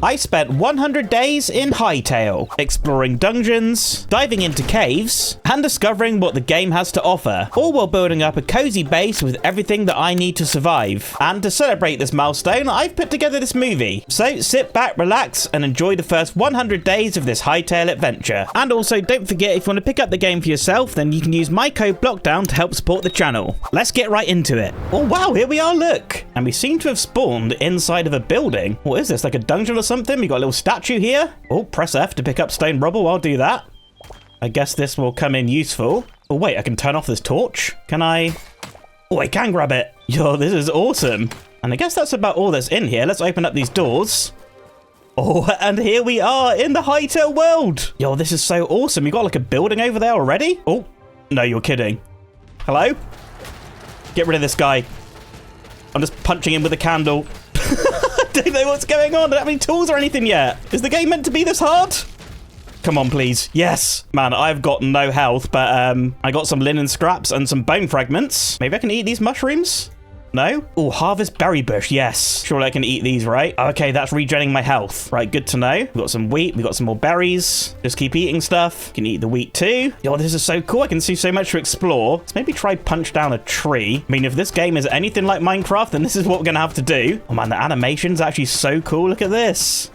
I spent 100 days in Hytale, exploring dungeons, diving into caves, and discovering what the game has to offer, all while building up a cozy base with everything that I need to survive. And to celebrate this milestone, I've put together this movie. So sit back, relax, and enjoy the first 100 days of this Hytale adventure. And also, don't forget, if you want to pick up the game for yourself, then you can use my code Blockdown to help support the channel. Let's get right into it. Oh wow, here we are, look! And we seem to have spawned inside of a building. What is this, like a dungeon or something? We got a little statue here. Oh, press F to pick up stone rubble. I'll do that. I guess this will come in useful. Oh, wait, I can turn off this torch. Can I? Oh, I can grab it. Yo, this is awesome. And I guess that's about all that's in here. Let's open up these doors. Oh, and here we are in the Hytale world. Yo, this is so awesome. We got like a building over there already. Oh, no, you're kidding. Hello? Get rid of this guy. I'm just punching him with a candle. I don't know what's going on. I don't have any tools or anything yet. Is the game meant to be this hard? Come on, please. Yes. Man, I've got no health, but I got some linen scraps and some bone fragments. Maybe I can eat these mushrooms? No? Oh, harvest berry bush. Yes. Surely I can eat these, right? Okay, that's regenerating my health. Right, good to know. We've got some wheat. We've got some more berries. Just keep eating stuff. Can eat the wheat too. Yo, this is so cool. I can see so much to explore. Let's maybe try punch down a tree. I mean, if this game is anything like Minecraft, then this is what we're going to have to do. Oh man, the animation's actually so cool. Look at this.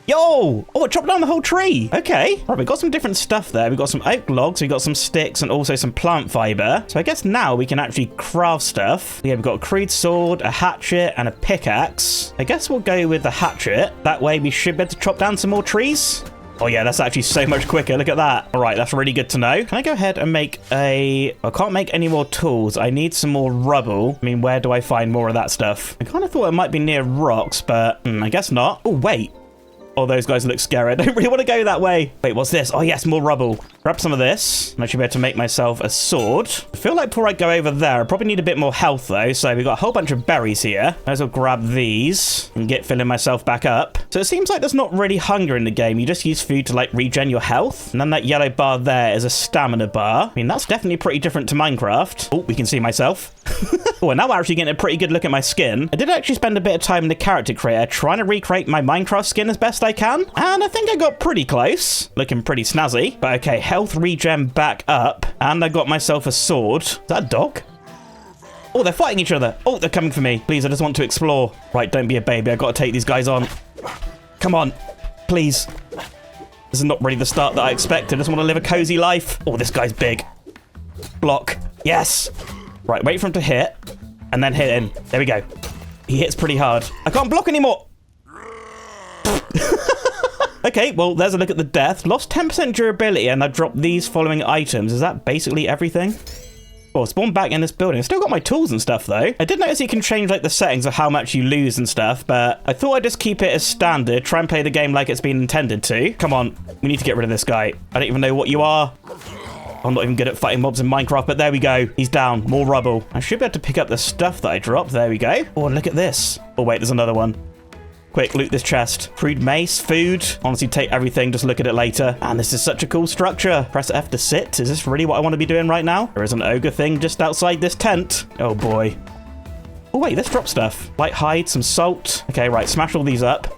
Yo! Oh, it chopped down the whole tree. Okay. Right, we've got some different stuff there. We've got some oak logs, we've got some sticks, and also some plant fiber. So I guess now we can actually craft stuff. Yeah, we've got a crude sword, a hatchet, and a pickaxe. I guess we'll go with the hatchet. That way we should be able to chop down some more trees. Oh yeah, that's actually so much quicker. Look at that. All right, that's really good to know. Can I go ahead and make I can't make any more tools. I need some more rubble. I mean, where do I find more of that stuff? I kind of thought it might be near rocks, but I guess not. Oh, wait. Oh, those guys look scary. I don't really want to go that way. Wait, what's this? Oh, yes, more rubble. Grab some of this. I'm actually able to make myself a sword. I feel like before I go over there, I probably need a bit more health, though. So we've got a whole bunch of berries here. Might as well grab these and get filling myself back up. So it seems like there's not really hunger in the game. You just use food to, like, regen your health. And then that yellow bar there is a stamina bar. I mean, that's definitely pretty different to Minecraft. Oh, we can see myself. Oh, and now we're actually getting a pretty good look at my skin. I did actually spend a bit of time in the character creator trying to recreate my Minecraft skin as best I can. And I think I got pretty close. Looking pretty snazzy. But okay, health regen back up. And I got myself a sword. Is that a dog? Oh, they're fighting each other. Oh, they're coming for me. Please, I just want to explore. Right, don't be a baby. I've got to take these guys on. Come on. Please. This is not really the start that I expected. I just want to live a cozy life. Oh, this guy's big. Block. Yes. Right, wait for him to hit. And then hit him. There we go. He hits pretty hard. I can't block anymore. Okay, well, there's a look at the death. Lost 10% durability, and I dropped these following items. Is that basically everything? Well, spawned back in this building. Still got my tools and stuff, though. I did notice you can change, like, the settings of how much you lose and stuff, but I thought I'd just keep it as standard. Try and play the game like it's been intended to. Come on. We need to get rid of this guy. I don't even know what you are. I'm not even good at fighting mobs in Minecraft, but there we go. He's down. More rubble. I should be able to pick up the stuff that I dropped. There we go. Oh, and look at this. Oh, wait, there's another one. Quick, loot this chest. Crude mace, food. Honestly, take everything. Just look at it later. And this is such a cool structure. Press F to sit. Is this really what I want to be doing right now? There is an ogre thing just outside this tent. Oh, boy. Oh, wait, let's drop stuff. Light hide, some salt. Okay, right, smash all these up.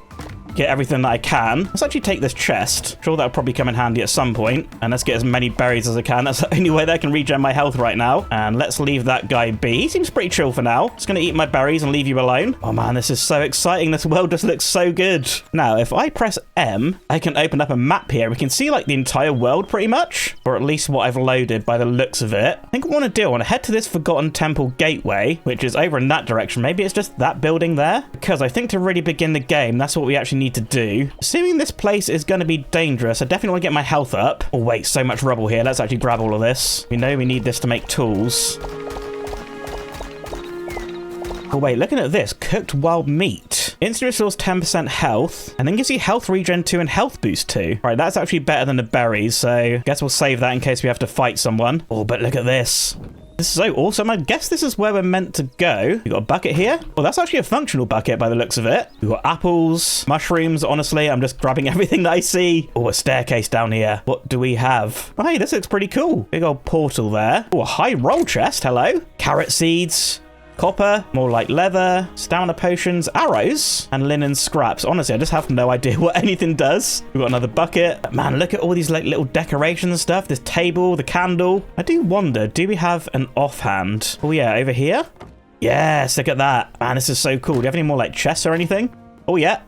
Get everything that I can. Let's actually take this chest. I'm sure that'll probably come in handy at some point. And let's get as many berries as I can. That's the only way that I can regen my health right now. And let's leave that guy be. He seems pretty chill for now. Just gonna eat my berries and leave you alone. Oh man, this is so exciting. This world just looks so good. Now, if I press M, I can open up a map here. We can see like the entire world pretty much. Or at least what I've loaded by the looks of it. I think what I want to do, I want to head to this Forgotten Temple Gateway, which is over in that direction. Maybe it's just that building there. Because I think to really begin the game, that's what we actually need to do. Assuming this place is going to be dangerous, I definitely want to get my health up. Oh wait, so much rubble here. Let's actually grab all of this. We know we need this to make tools. Oh wait, looking at this, cooked wild meat. Instantly restores 10% health, and then gives you health regen 2 and health boost 2. Right, that's actually better than the berries, so I guess we'll save that in case we have to fight someone. Oh, but look at this. This is so awesome. I guess this is where we're meant to go. We got a bucket here. Well, that's actually a functional bucket by the looks of it. We've got apples, mushrooms. Honestly, I'm just grabbing everything that I see. Oh, a staircase down here. What do we have? Oh, hey, this looks pretty cool. Big old portal there. Oh, a high roll chest. Hello. Carrot seeds. Copper, more like leather, stamina potions, arrows, and linen scraps. Honestly, I just have no idea what anything does. We've got another bucket. Man, look at all these like little decorations and stuff. This table, the candle. I do wonder, do we have an offhand? Oh yeah, over here? Yes, look at that. Man, this is so cool. Do you have any more like chests or anything? Oh yeah.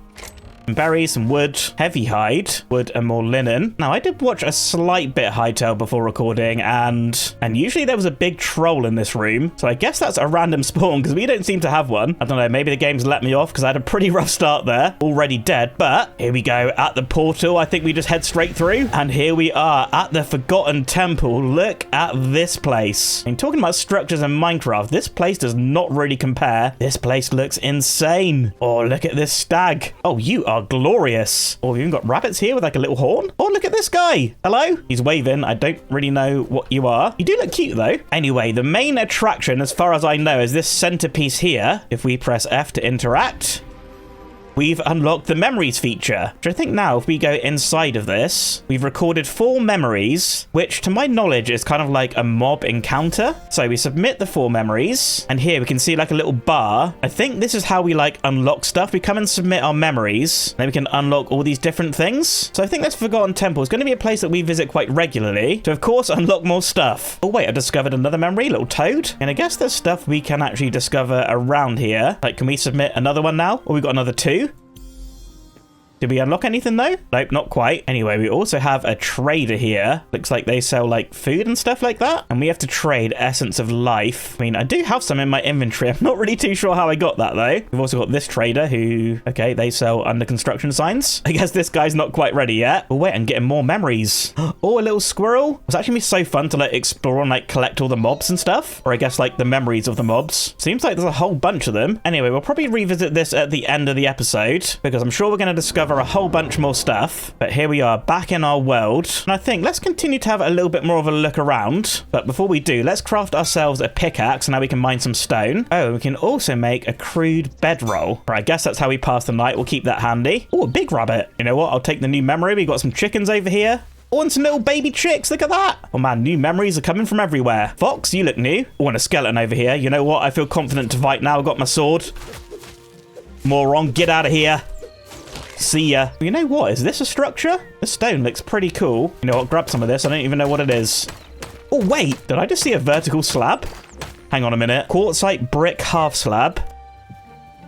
Some berries, some wood, heavy hide, wood and more linen. Now, I did watch a slight bit of Hytale before recording, and usually there was a big troll in this room. So I guess that's a random spawn, because we don't seem to have one. I don't know, maybe the game's let me off, because I had a pretty rough start there. Already dead, but here we go at the portal. I think we just head straight through, and here we are at the Forgotten Temple. Look at this place. I mean, talking about structures in Minecraft, this place does not really compare. This place looks insane. Oh, look at this stag. Oh, you are glorious. Oh, we've even got rabbits here with like a little horn. Oh, look at this guy. Hello. He's waving. I don't really know what you are. You do look cute though. Anyway, the main attraction, as far as I know, is this centerpiece here. If we press F to interact, we've unlocked the memories feature, which I think now if we go inside of this, we've recorded 4 memories, which to my knowledge is kind of like a mob encounter. So we submit the 4 memories, and here we can see like a little bar. I think this is how we like unlock stuff. We come and submit our memories, then we can unlock all these different things. So I think this Forgotten Temple is going to be a place that we visit quite regularly to, of course, unlock more stuff. Oh wait, I discovered another memory, little toad. And I guess there's stuff we can actually discover around here. Like, can we submit another one now? Or we got another 2? Did we unlock anything though? Nope, not quite. Anyway, we also have a trader here. Looks like they sell like food and stuff like that. And we have to trade Essence of Life. I mean, I do have some in my inventory. I'm not really too sure how I got that though. We've also got this trader who, okay, they sell under construction signs. I guess this guy's not quite ready yet. Oh wait, I'm getting more memories. Oh, a little squirrel. It's actually so fun to like explore and like collect all the mobs and stuff. Or I guess like the memories of the mobs. Seems like there's a whole bunch of them. Anyway, we'll probably revisit this at the end of the episode, because I'm sure we're going to discover a whole bunch more stuff. But here we are back in our world, and I think let's continue to have a little bit more of a look around. But before we do, let's craft ourselves a pickaxe. Now we can mine some stone. Oh, we can also make a crude bedroll. Right, I guess that's how we pass the night. We'll keep that handy. Oh, a big rabbit. You know what, I'll take the new memory. We got some chickens over here. Oh, and some little baby chicks. Look at that. Oh man, new memories are coming from everywhere. Fox, you look new. Oh, and a skeleton over here. You know what, I feel confident to fight now. I've got my sword. Moron, get out of here. See ya. You know what? Is this a structure? This stone looks pretty cool. You know what? Grab some of this. I don't even know what it is. Oh, wait. Did I just see a vertical slab? Hang on a minute. Quartzite brick half slab.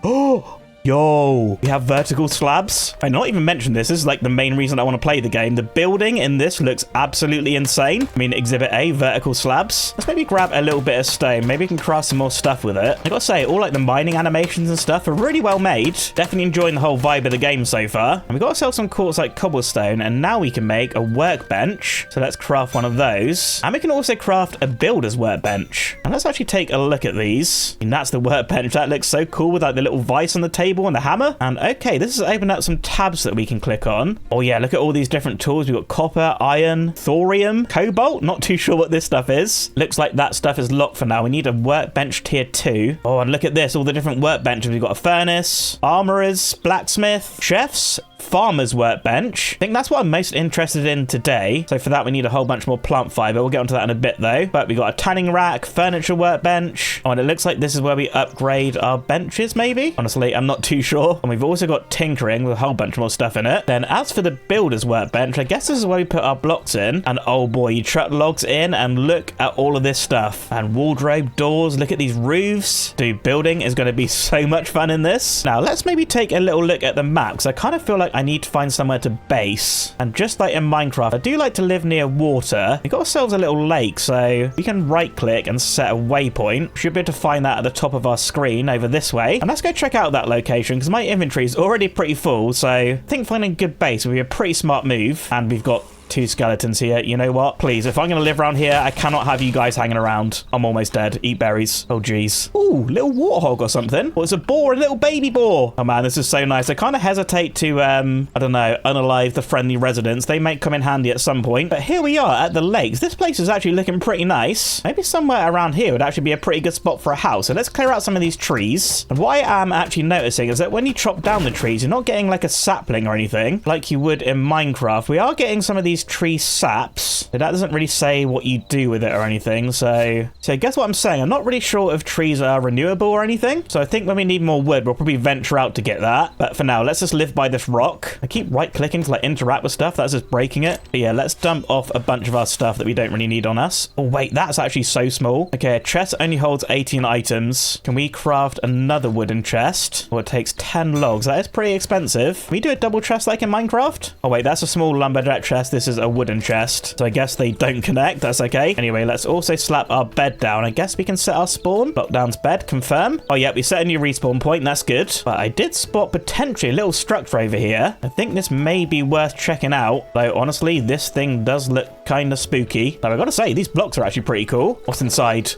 Oh, yo, we have vertical slabs. I not even mentioned this. This is like the main reason I want to play the game. The building in this looks absolutely insane. I mean, Exhibit A, vertical slabs. Let's maybe grab a little bit of stone. Maybe we can craft some more stuff with it. I gotta say, all like the mining animations and stuff are really well made. Definitely enjoying the whole vibe of the game so far. And we got ourselves some quartzite cobblestone, and now we can make a workbench. So let's craft one of those. And we can also craft a builder's workbench. And let's actually take a look at these. And that's the workbench. That looks so cool with like the little vice on the table and the hammer. And okay, this has opened up some tabs that we can click on. Oh yeah, look at all these different tools. We've got copper, iron, thorium, cobalt. Not too sure what this stuff is. Looks like that stuff is locked for now. We need a workbench tier 2. Oh, and look at this, all the different workbenches. We've got a furnace, armorers, blacksmith, chefs, farmer's workbench. I think that's what I'm most interested in today. So for that, we need a whole bunch more plant fiber. We'll get onto that in a bit though. But we got a tanning rack, furniture workbench. Oh, and it looks like this is where we upgrade our benches, maybe? Honestly, I'm not too sure. And we've also got tinkering with a whole bunch more stuff in it. Then as for the builder's workbench, I guess this is where we put our blocks in. And oh boy, you chuck logs in and look at all of this stuff. And wardrobe, doors, look at these roofs. Dude, building is going to be so much fun in this. Now, let's maybe take a little look at the map, because I kind of feel like I need to find somewhere to base. And just like in Minecraft, I do like to live near water. We got ourselves a little lake, so we can right click and set a waypoint. Should be able to find that at the top of our screen over this way. And let's go check out that location, because my inventory is already pretty full, so I think finding a good base would be a pretty smart move. And we've got 2 skeletons here. You know what? Please, if I'm going to live around here, I cannot have you guys hanging around. I'm almost dead. Eat berries. Oh, geez. Ooh, little warthog or something. Well, it's a boar, a little baby boar. Oh, man, this is so nice. I kind of hesitate to, I don't know, unalive the friendly residents. They might come in handy at some point. But here we are at the lakes. This place is actually looking pretty nice. Maybe somewhere around here would actually be a pretty good spot for a house. So let's clear out some of these trees. And what I am actually noticing is that when you chop down the trees, you're not getting like a sapling or anything like you would in Minecraft. We are getting some of these tree saps, But that doesn't really say what you do with it or anything. So guess what I'm saying? I'm not really sure if trees are renewable or anything. So I think when we need more wood, we'll probably venture out to get that. But for now, let's just live by this rock. I keep right-clicking to like interact with stuff. That's just breaking it. But yeah, let's dump off a bunch of our stuff that we don't really need on us. Oh, wait, that's actually so small. Okay, a chest only holds 18 items. Can we craft another wooden chest? Well, it takes 10 logs. That is pretty expensive. Can we do a double chest like in Minecraft? Oh, wait, that's a small lumberjack chest. This is a wooden chest. So I guess they don't connect. That's okay. Anyway, let's also slap our bed down. I guess we can set our spawn. Blockdown's bed, confirm. Oh, yeah, we set a new respawn point. That's good. But I did spot potentially a little structure over here. I think this may be worth checking out. Though, honestly, this thing does look kind of spooky. Now, I gotta say, these blocks are actually pretty cool. What's inside?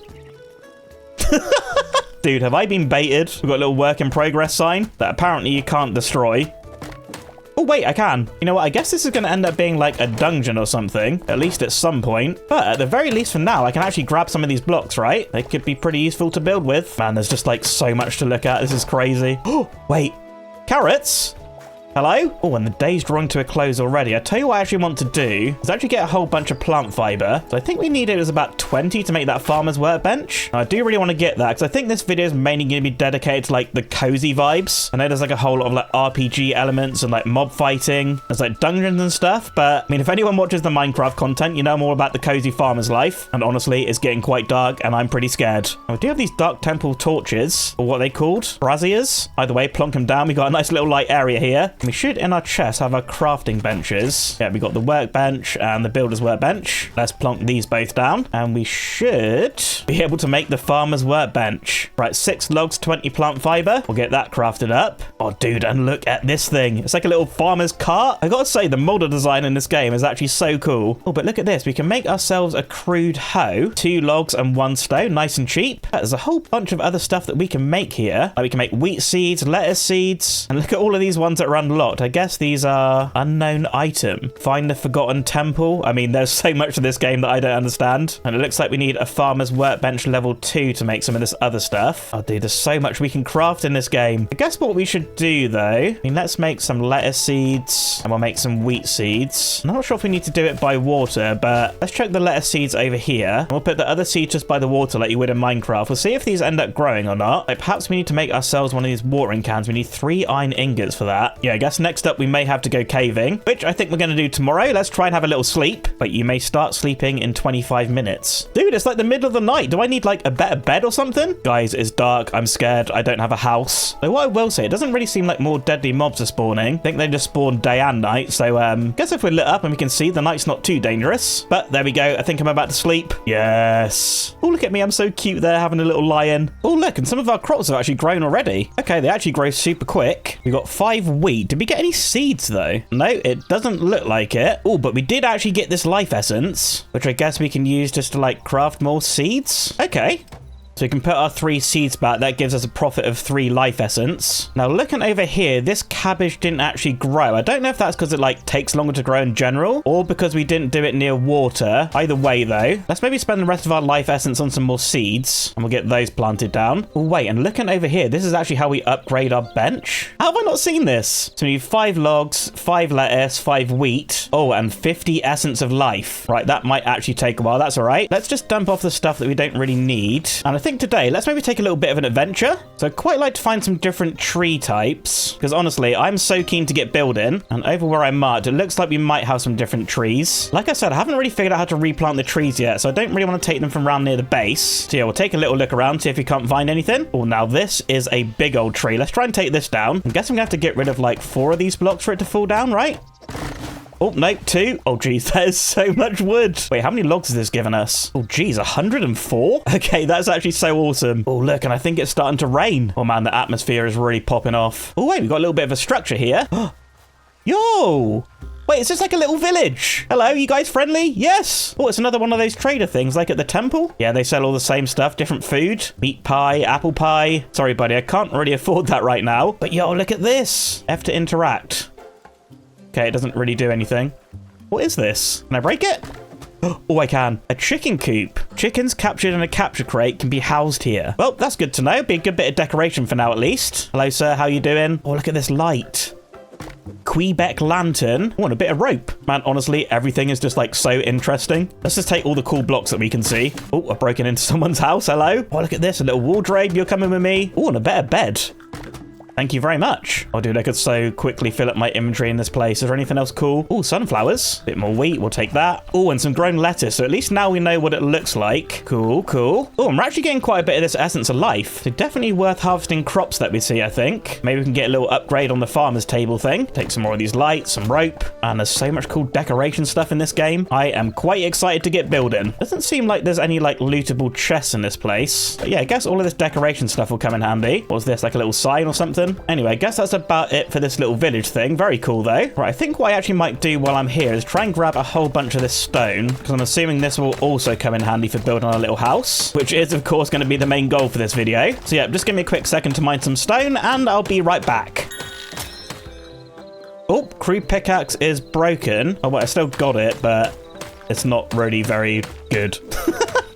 Dude, have I been baited? We've got a little work in progress sign that apparently you can't destroy. Oh, wait, I can. You know what? I guess this is going to end up being like a dungeon or something, at least at some point. But at the very least for now, I can actually grab some of these blocks, right? They could be pretty useful to build with. Man, there's just like so much to look at. This is crazy. Oh, wait. Carrots? Hello? Oh, and the day's drawing to a close already. I tell you what I actually want to do is actually get a whole bunch of plant fiber. So I think we need it as about 20 to make that farmer's workbench. Now, I do really want to get that because I think this video is mainly going to be dedicated to like the cozy vibes. I know there's like a whole lot of like RPG elements and like mob fighting. There's like dungeons and stuff. But I mean, if anyone watches the Minecraft content, you know more about the cozy farmer's life. And honestly, it's getting quite dark and I'm pretty scared. Now, we do have these dark temple torches, or what are they called? Braziers. Either way, plonk them down. We got a nice little light area here. We should, in our chest, have our crafting benches. Yeah, we got the workbench and the builder's workbench. Let's plonk these both down. And we should be able to make the farmer's workbench. Right, 6 logs, 20 plant fiber. We'll get that crafted up. Oh, dude, and look at this thing. It's like a little farmer's cart. I gotta say, the model design in this game is actually so cool. Oh, but look at this. We can make ourselves a crude hoe. 2 logs and 1 stone. Nice and cheap. There's a whole bunch of other stuff that we can make here. Like we can make wheat seeds, lettuce seeds. And look at all of these ones that are unlocked. I guess these are unknown item. Find the forgotten temple. I mean, there's so much to this game that I don't understand. And it looks like we need a farmer's workbench level 2 to make some of this other stuff. Oh, dude, there's so much we can craft in this game. I guess what we should do, though, I mean, let's make some lettuce seeds and we'll make some wheat seeds. I'm not sure if we need to do it by water, but let's chuck the lettuce seeds over here. And we'll put the other seeds just by the water like you would in Minecraft. We'll see if these end up growing or not. Like, perhaps we need to make ourselves one of these watering cans. We need 3 iron ingots for that. Yeah, I guess next up we may have to go caving, which I think we're going to do tomorrow. Let's try and have a little sleep, but you may start sleeping in 25 minutes. Dude, it's like the middle of the night. Do I need like a better bed or something? Guys, it's dark. I'm scared. I don't have a house. Though what I will say, it doesn't really seem like more deadly mobs are spawning. I think they just spawn day and night. So guess if we're lit up and we can see, the night's not too dangerous. But there we go. I think I'm about to sleep. Yes. Oh, look at me. I'm so cute there having a little lie-in. Oh, look, and some of our crops have actually grown already. Okay, they actually grow super quick. We got 5 wheat. Did we get any seeds though? No, it doesn't look like it. Oh, but we did actually get this life essence, which I guess we can use just to like craft more seeds. Okay. So we can put our 3 seeds back. That gives us a profit of 3 life essence. Now, looking over here, this cabbage didn't actually grow. I don't know if that's because it like takes longer to grow in general or because we didn't do it near water. Either way, though, let's maybe spend the rest of our life essence on some more seeds and we'll get those planted down. Oh, wait, and looking over here, this is actually how we upgrade our bench. How have I not seen this? So we need 5 logs, 5 lettuce, 5 wheat. Oh, and 50 essence of life. Right, that might actually take a while. That's all right. Let's just dump off the stuff that we don't really need. And I think today, let's maybe take a little bit of an adventure. So I'd quite like to find some different tree types because honestly, I'm so keen to get building. And over where I marked, it looks like we might have some different trees. Like I said, I haven't really figured out how to replant the trees yet, so I don't really want to take them from around near the base. So yeah, we'll take a little look around, see if we can't find anything. Oh, now this is a big old tree. Let's try and take this down. I guess I'm gonna have to get rid of like 4 of these blocks for it to fall down, right? Oh, no, 2. Oh, geez, there's so much wood. Wait, how many logs has this given us? Oh, geez, 104? Okay, that's actually so awesome. Oh, look, and I think it's starting to rain. Oh, man, the atmosphere is really popping off. Oh, wait, we've got a little bit of a structure here. Yo! Wait, it's just like a little village. Hello, you guys friendly? Yes. Oh, it's another one of those trader things like at the temple. Yeah, they sell all the same stuff, different food. Meat pie, apple pie. Sorry, buddy, I can't really afford that right now. But yo, look at this. F to interact. Okay, it doesn't really do anything. What is this? Can I break it? Oh, I can. A chicken coop. Chickens captured in a capture crate can be housed here. Well, that's good to know. Be a good bit of decoration for now, at least. Hello, sir. How you doing? Oh, look at this light. Quebec lantern. Oh, and a bit of rope. Man, honestly, everything is just like so interesting. Let's just take all the cool blocks that we can see. Oh, I've broken into someone's house. Hello. Oh, look at this. A little wardrobe. You're coming with me. Oh, and a better bed. Thank you very much. Oh, dude, I could so quickly fill up my inventory in this place. Is there anything else cool? Oh, sunflowers. Bit more wheat. We'll take that. Oh, and some grown lettuce. So at least now we know what it looks like. Cool, cool. Oh, and we're actually getting quite a bit of this essence of life. So definitely worth harvesting crops that we see, I think. Maybe we can get a little upgrade on the farmer's table thing. Take some more of these lights, some rope. And there's so much cool decoration stuff in this game. I am quite excited to get building. Doesn't seem like there's any like lootable chests in this place. But yeah, I guess all of this decoration stuff will come in handy. What was this, like a little sign or something? Anyway, I guess that's about it for this little village thing. Very cool though. Right, I think what I actually might do while I'm here is try and grab a whole bunch of this stone, because I'm assuming this will also come in handy for building our little house, which is of course going to be the main goal for this video. So yeah, just give me a quick second to mine some stone and I'll be right back. Oh, crude pickaxe is broken. Oh, well, I still got it, but it's not really very good.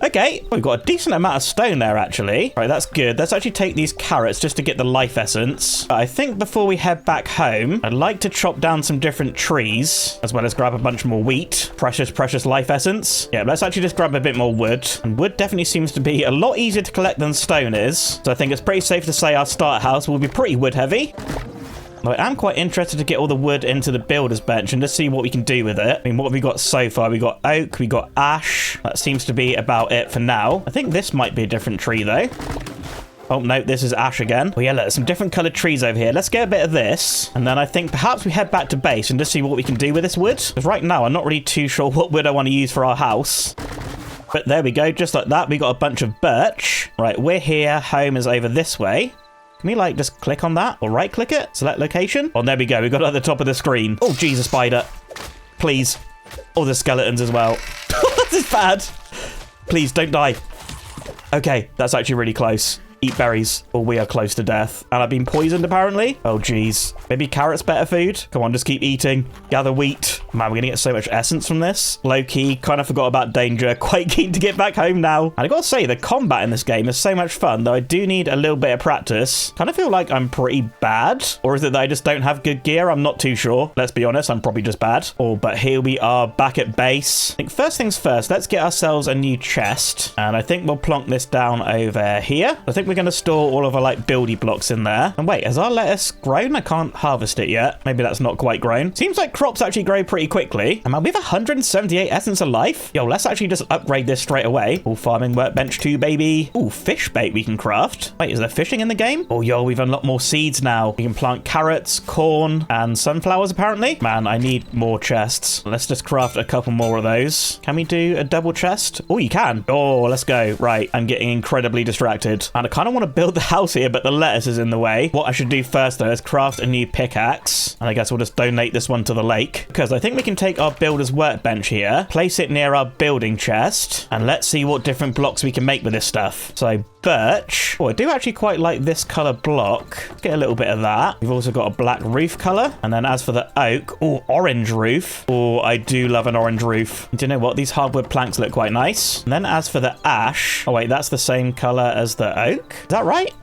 Okay, we've got a decent amount of stone there, actually. Right, that's good. Let's actually take these carrots just to get the life essence. I think before we head back home, I'd like to chop down some different trees, as well as grab a bunch more wheat. Precious, precious life essence. Yeah, let's actually just grab a bit more wood. And wood definitely seems to be a lot easier to collect than stone is. So I think it's pretty safe to say our starter house will be pretty wood heavy. I am quite interested to get all the wood into the builder's bench and just see what we can do with it. I mean, what have we got so far? We got oak, we got ash. That seems to be about it for now. I think this might be a different tree though. Oh, no, this is ash again. Oh, yeah, look, some different coloured trees over here. Let's get a bit of this. And then I think perhaps we head back to base and just see what we can do with this wood. Because right now, I'm not really too sure what wood I want to use for our house. But there we go. Just like that, we got a bunch of birch. Right, we're here. Home is over this way. Can we, like, just click on that or right-click it? Select location? Oh, there we go. We got it at the top of the screen. Oh, Jesus, spider. Please. Oh, there's skeletons as well. This is bad. Please, don't die. Okay, that's actually really close. Eat berries, or we are close to death. And I've been poisoned, apparently. Oh, geez. Maybe carrots better food? Come on, just keep eating. Gather wheat. Man, we're going to get so much essence from this. Low-key, kind of forgot about danger. Quite keen to get back home now. And I got to say, the combat in this game is so much fun, though I do need a little bit of practice. Kind of feel like I'm pretty bad. Or is it that I just don't have good gear? I'm not too sure. Let's be honest, I'm probably just bad. Oh, but here we are back at base. I think first things first, let's get ourselves a new chest. And I think we'll plonk this down over here. I think we're going to store all of our like buildy blocks in there. And wait, has our lettuce grown? I can't harvest it yet. Maybe that's not quite grown. Seems like crops actually grow pretty quickly. And man, we have 178 essence of life. Yo, let's actually just upgrade this straight away. All farming workbench too, baby. Ooh, fish bait we can craft. Wait, is there fishing in the game? Oh, yo, we've unlocked more seeds now. We can plant carrots, corn, and sunflowers apparently. Man, I need more chests. Let's just craft a couple more of those. Can we do a double chest? Oh, you can. Oh, let's go. Right, I'm getting incredibly distracted. And I kind of want to build the house here, but the lettuce is in the way. What I should do first though is craft a new pickaxe, and I guess we'll just donate this one to the lake, because I think we can take our builder's workbench here, place it near our building chest, and let's see what different blocks we can make with this stuff. So birch. Oh, I do actually quite like this color block. Let's get a little bit of that. We've also got a black roof color, and then as for the oak, oh, orange roof. Oh, I do love an orange roof. Do you know what? These hardwood planks look quite nice. And then as for the ash, oh wait, that's the same color as the oak. Is that right?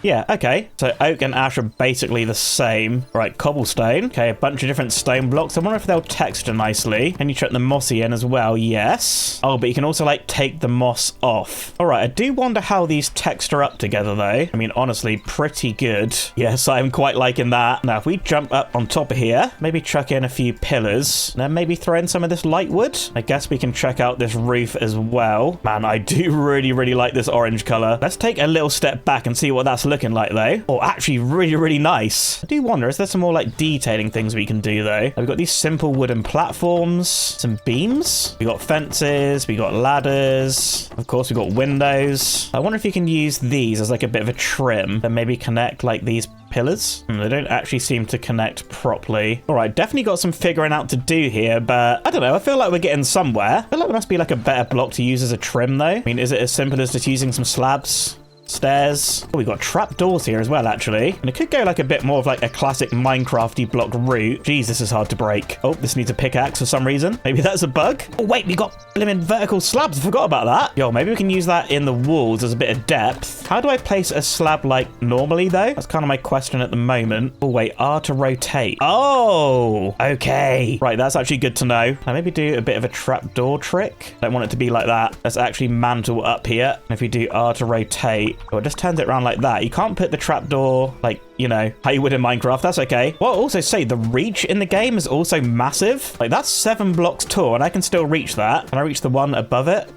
Yeah, okay. So oak and ash are basically the same. Right, cobblestone. Okay, a bunch of different stone blocks. I wonder if they'll texture nicely. Can you chuck the mossy in as well? Yes. Oh, but you can also, like, take the moss off. All right, I do wonder how these texture up together, though. I mean, honestly, pretty good. Yes, I'm quite liking that. Now, if we jump up on top of here, maybe chuck in a few pillars, then maybe throw in some of this light wood. I guess we can check out this roof as well. Man, I do really, really like this orange color. Let's take a little step back and see what that's looking like though. Oh, actually really, really nice. I do wonder, is there some more like detailing things we can do though? We've got these simple wooden platforms, some beams, we got fences, we got ladders, of course we got windows. I wonder if you can use these as like a bit of a trim, then maybe connect like these pillars. They don't actually seem to connect properly. All right, definitely got some figuring out to do here, but I don't know, I feel like we're getting somewhere. I feel like there must be like a better block to use as a trim though. I mean, is it as simple as just using some slabs? Stairs. Oh, we got trapdoors here as well, actually. And it could go like a bit more of like a classic Minecrafty block route. Jeez, this is hard to break. Oh, this needs a pickaxe for some reason. Maybe that's a bug. Oh, wait, we got blimmin' vertical slabs. I forgot about that. Yo, maybe we can use that in the walls as a bit of depth. How do I place a slab like normally, though? That's kind of my question at the moment. Oh, wait, R to rotate. Oh, okay. Right, that's actually good to know. I'll maybe do a bit of a trapdoor trick. Don't want it to be like that. Let's actually mantle up here. And if we do R to rotate, oh, it just turns it around like that. You can't put the trapdoor like, you know, how you would in Minecraft. That's okay. Well, I'll also say the reach in the game is also massive. Like, that's 7 blocks tall, and I can still reach that. Can I reach the one above it?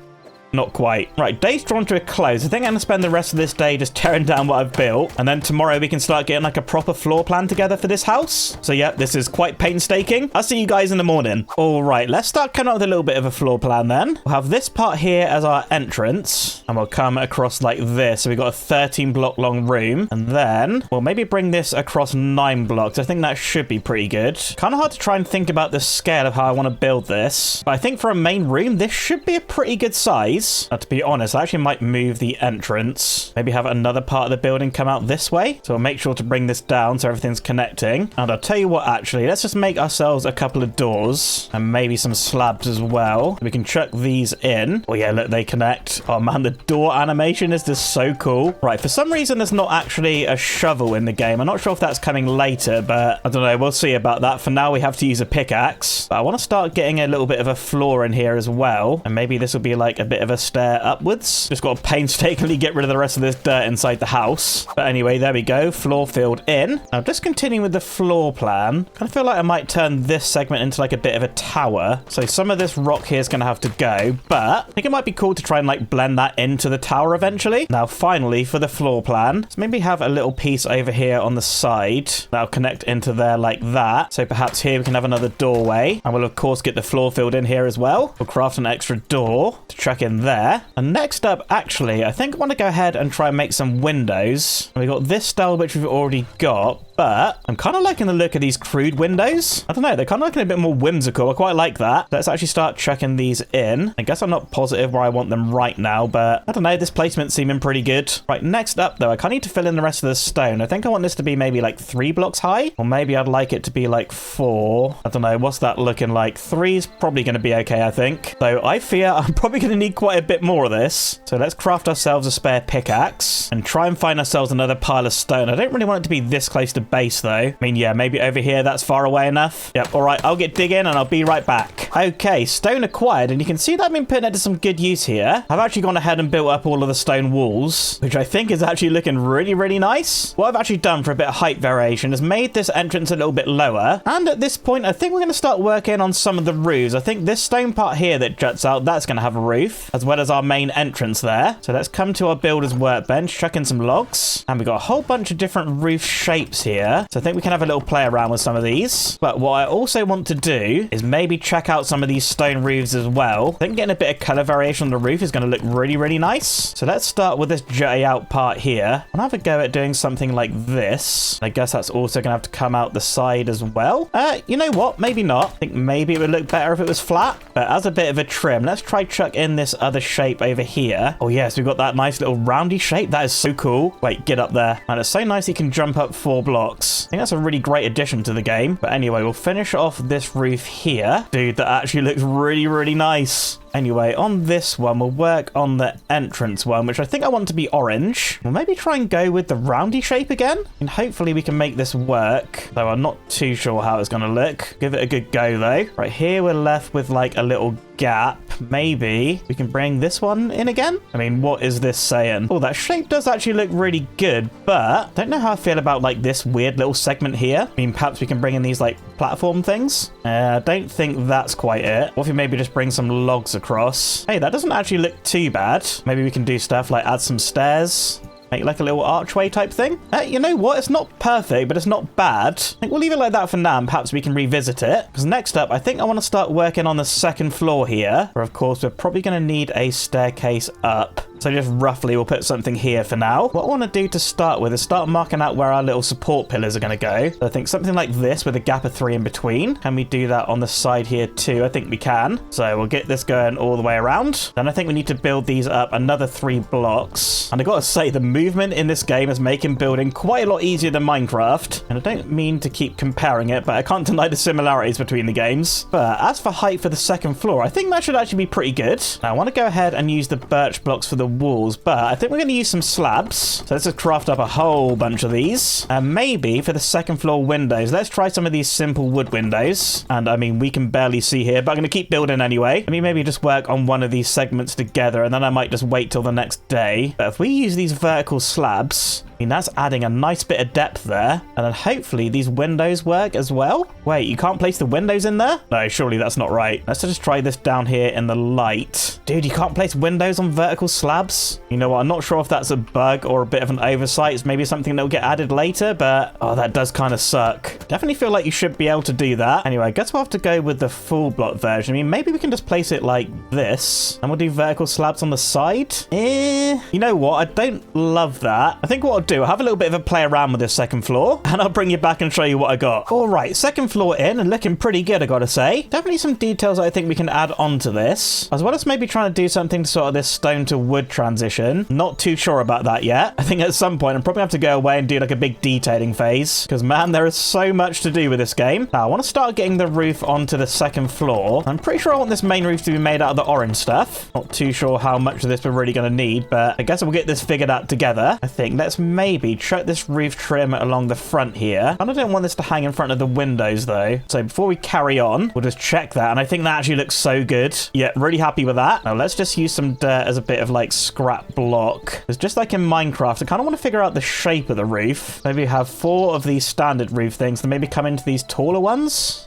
Not quite. Right, day's drawn to a close. I think I'm going to spend the rest of this day just tearing down what I've built. And then tomorrow we can start getting like a proper floor plan together for this house. So yeah, this is quite painstaking. I'll see you guys in the morning. All right, let's start coming up with a little bit of a floor plan then. We'll have this part here as our entrance. And we'll come across like this. So we've got a 13 block long room. And then we'll maybe bring this across 9 blocks. I think that should be pretty good. Kind of hard to try and think about the scale of how I want to build this. But I think for a main room, this should be a pretty good size. Now, to be honest, I actually might move the entrance. Maybe have another part of the building come out this way. So I'll make sure to bring this down so everything's connecting. And I'll tell you what, actually, let's just make ourselves a couple of doors and maybe some slabs as well. We can chuck these in. Oh yeah, look, they connect. Oh man, the door animation is just so cool. Right, for some reason, there's not actually a shovel in the game. I'm not sure if that's coming later, but I don't know. We'll see about that. For now, we have to use a pickaxe. But I want to start getting a little bit of a floor in here as well. And maybe this will be like a bit of a stair upwards. Just got to painstakingly get rid of the rest of this dirt inside the house. But anyway, there we go. Floor filled in. Now, just continuing with the floor plan. Kind of feel like I might turn this segment into like a bit of a tower. So some of this rock here is going to have to go. But I think it might be cool to try and like blend that into the tower eventually. Now, finally, for the floor plan, let's maybe have a little piece over here on the side. That'll connect into there like that. So perhaps here we can have another doorway. And we'll, of course, get the floor filled in here as well. We'll craft an extra door to chuck in there. And next up, actually, I think I want to go ahead and try and make some windows. And we got this style, which we've already got. But I'm kind of liking the look of these crude windows. I don't know, they're kind of looking a bit more whimsical. I quite like that. Let's actually start chucking these in. I guess I'm not positive where I want them right now, but I don't know, this placement's seeming pretty good. Right, next up though, I kind of need to fill in the rest of the stone. I think I want this to be maybe like 3 blocks high, or maybe I'd like it to be like 4. I don't know, what's that looking like? 3's probably going to be okay, I think. So I fear I'm probably going to need quite a bit more of this. So let's craft ourselves a spare pickaxe and try and find ourselves another pile of stone. I don't really want it to be this close to base though. I mean, yeah, maybe over here that's far away enough. Yep, all right, I'll get digging and I'll be right back. Okay, stone acquired, and you can see that I've been putting it to some good use here. I've actually gone ahead and built up all of the stone walls, which I think is actually looking really, really nice. What I've actually done for a bit of height variation is made this entrance a little bit lower, and at this point I think we're going to start working on some of the roofs. I think this stone part here that juts out, that's going to have a roof, as well as our main entrance there. So let's come to our builder's workbench, chuck in some logs, and we've got a whole bunch of different roof shapes here. So I think we can have a little play around with some of these. But what I also want to do is maybe check out some of these stone roofs as well. I think getting a bit of color variation on the roof is going to look really, really nice. So let's start with this jutty out part here. I'll have a go at doing something like this. I guess that's also going to have to come out the side as well. You know what? Maybe not. I think maybe it would look better if it was flat. But as a bit of a trim, let's try chuck in this other shape over here. Oh yes, we've got that nice little roundy shape. That is so cool. Wait, get up there. And it's so nice you can jump up 4 blocks. I think that's a really great addition to the game. But anyway, we'll finish off this roof here. Dude, that actually looks really, really nice. Anyway, on this one, we'll work on the entrance one, which I think I want to be orange. We'll maybe try and go with the roundy shape again, and hopefully we can make this work, though I'm not too sure how it's going to look. Give it a good go, though. Right here, we're left with like a little gap. Maybe we can bring this one in again. I mean, what is this saying? Oh, that shape does actually look really good, but I don't know how I feel about like this weird little segment here. I mean, perhaps we can bring in these like platform things. I don't think that's quite it. What if we maybe just bring some logs across? Hey, that doesn't actually look too bad. Maybe we can do stuff like add some stairs. Make like a little archway type thing. You know what? It's not perfect, but it's not bad. I think we'll leave it like that for now, and perhaps we can revisit it. Because next up, I think I want to start working on the second floor here, where of course we're probably going to need a staircase up. So just roughly we'll put something here for now. What I want to do to start with is start marking out where our little support pillars are going to go. So I think something like this with a gap of 3 in between. Can we do that on the side here too? I think we can. So we'll get this going all the way around. Then I think we need to build these up another 3 blocks. And I got to say, the movement in this game is making building quite a lot easier than Minecraft. And I don't mean to keep comparing it, but I can't deny the similarities between the games. But as for height for the second floor, I think that should actually be pretty good. Now I want to go ahead and use the birch blocks for the walls, but I think we're going to use some slabs. So let's just craft up a whole bunch of these. And maybe for the second floor windows, let's try some of these simple wood windows. And I mean, we can barely see here, but I'm going to keep building anyway. I mean, maybe just work on one of these segments together, and then I might just wait till the next day. But if we use these vertical slabs, I mean, that's adding a nice bit of depth there. And then hopefully these windows work as well. Wait, you can't place the windows in there? No, surely that's not right. Let's just try this down here in the light. Dude, you can't place windows on vertical slabs? You know what? I'm not sure if that's a bug or a bit of an oversight. It's maybe something that will get added later, but oh, that does kind of suck. Definitely feel like you should be able to do that. Anyway, I guess we'll have to go with the full block version. I mean, maybe we can just place it like this, and we'll do vertical slabs on the side. You know what? I don't love that. I think what I'll do, I'll have a little bit of a play around with this second floor, and I'll bring you back and show you what I got. All right, second floor in and looking pretty good, I gotta say. Definitely some details I think we can add onto this, as well as maybe trying to do something to sort of this stone to wood transition. Not too sure about that yet. I think at some point I'm probably have to go away and do like a big detailing phase, because man, there is so much to do with this game. Now I want to start getting the roof onto the second floor. I'm pretty sure I want this main roof to be made out of the orange stuff. Not too sure how much of this we're really going to need, but I guess we'll get this figured out together. I think let's maybe chuck this roof trim along the front here. And I don't want this to hang in front of the windows though. So before we carry on, we'll just check that. And I think that actually looks so good. Yeah, really happy with that. Now let's just use some dirt as a bit of like scrap block. It's just like in Minecraft, I kind of want to figure out the shape of the roof. Maybe have 4 of these standard roof things, then maybe come into these taller ones.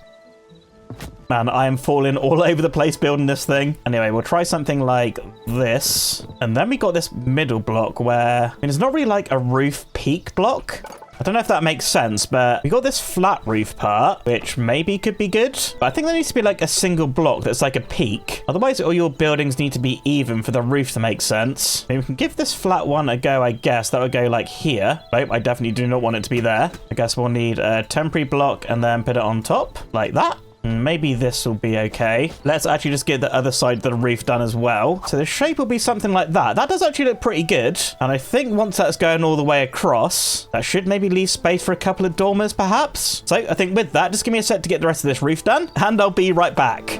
Man, I am falling all over the place building this thing. Anyway, we'll try something like this. And then we got this middle block where, I mean, it's not really like a roof peak block. I don't know if that makes sense, but we got this flat roof part, which maybe could be good. But I think there needs to be like a single block that's like a peak. Otherwise, all your buildings need to be even for the roof to make sense. Maybe we can give this flat one a go, I guess. That would go like here. Nope, I definitely do not want it to be there. I guess we'll need a temporary block and then put it on top like that. Maybe this will be okay. Let's actually just get the other side of the roof done as well. So the shape will be something like that. That does actually look pretty good. And I think once that's going all the way across, that should maybe leave space for a couple of dormers, perhaps. So I think with that, just give me a sec to get the rest of this roof done, and I'll be right back.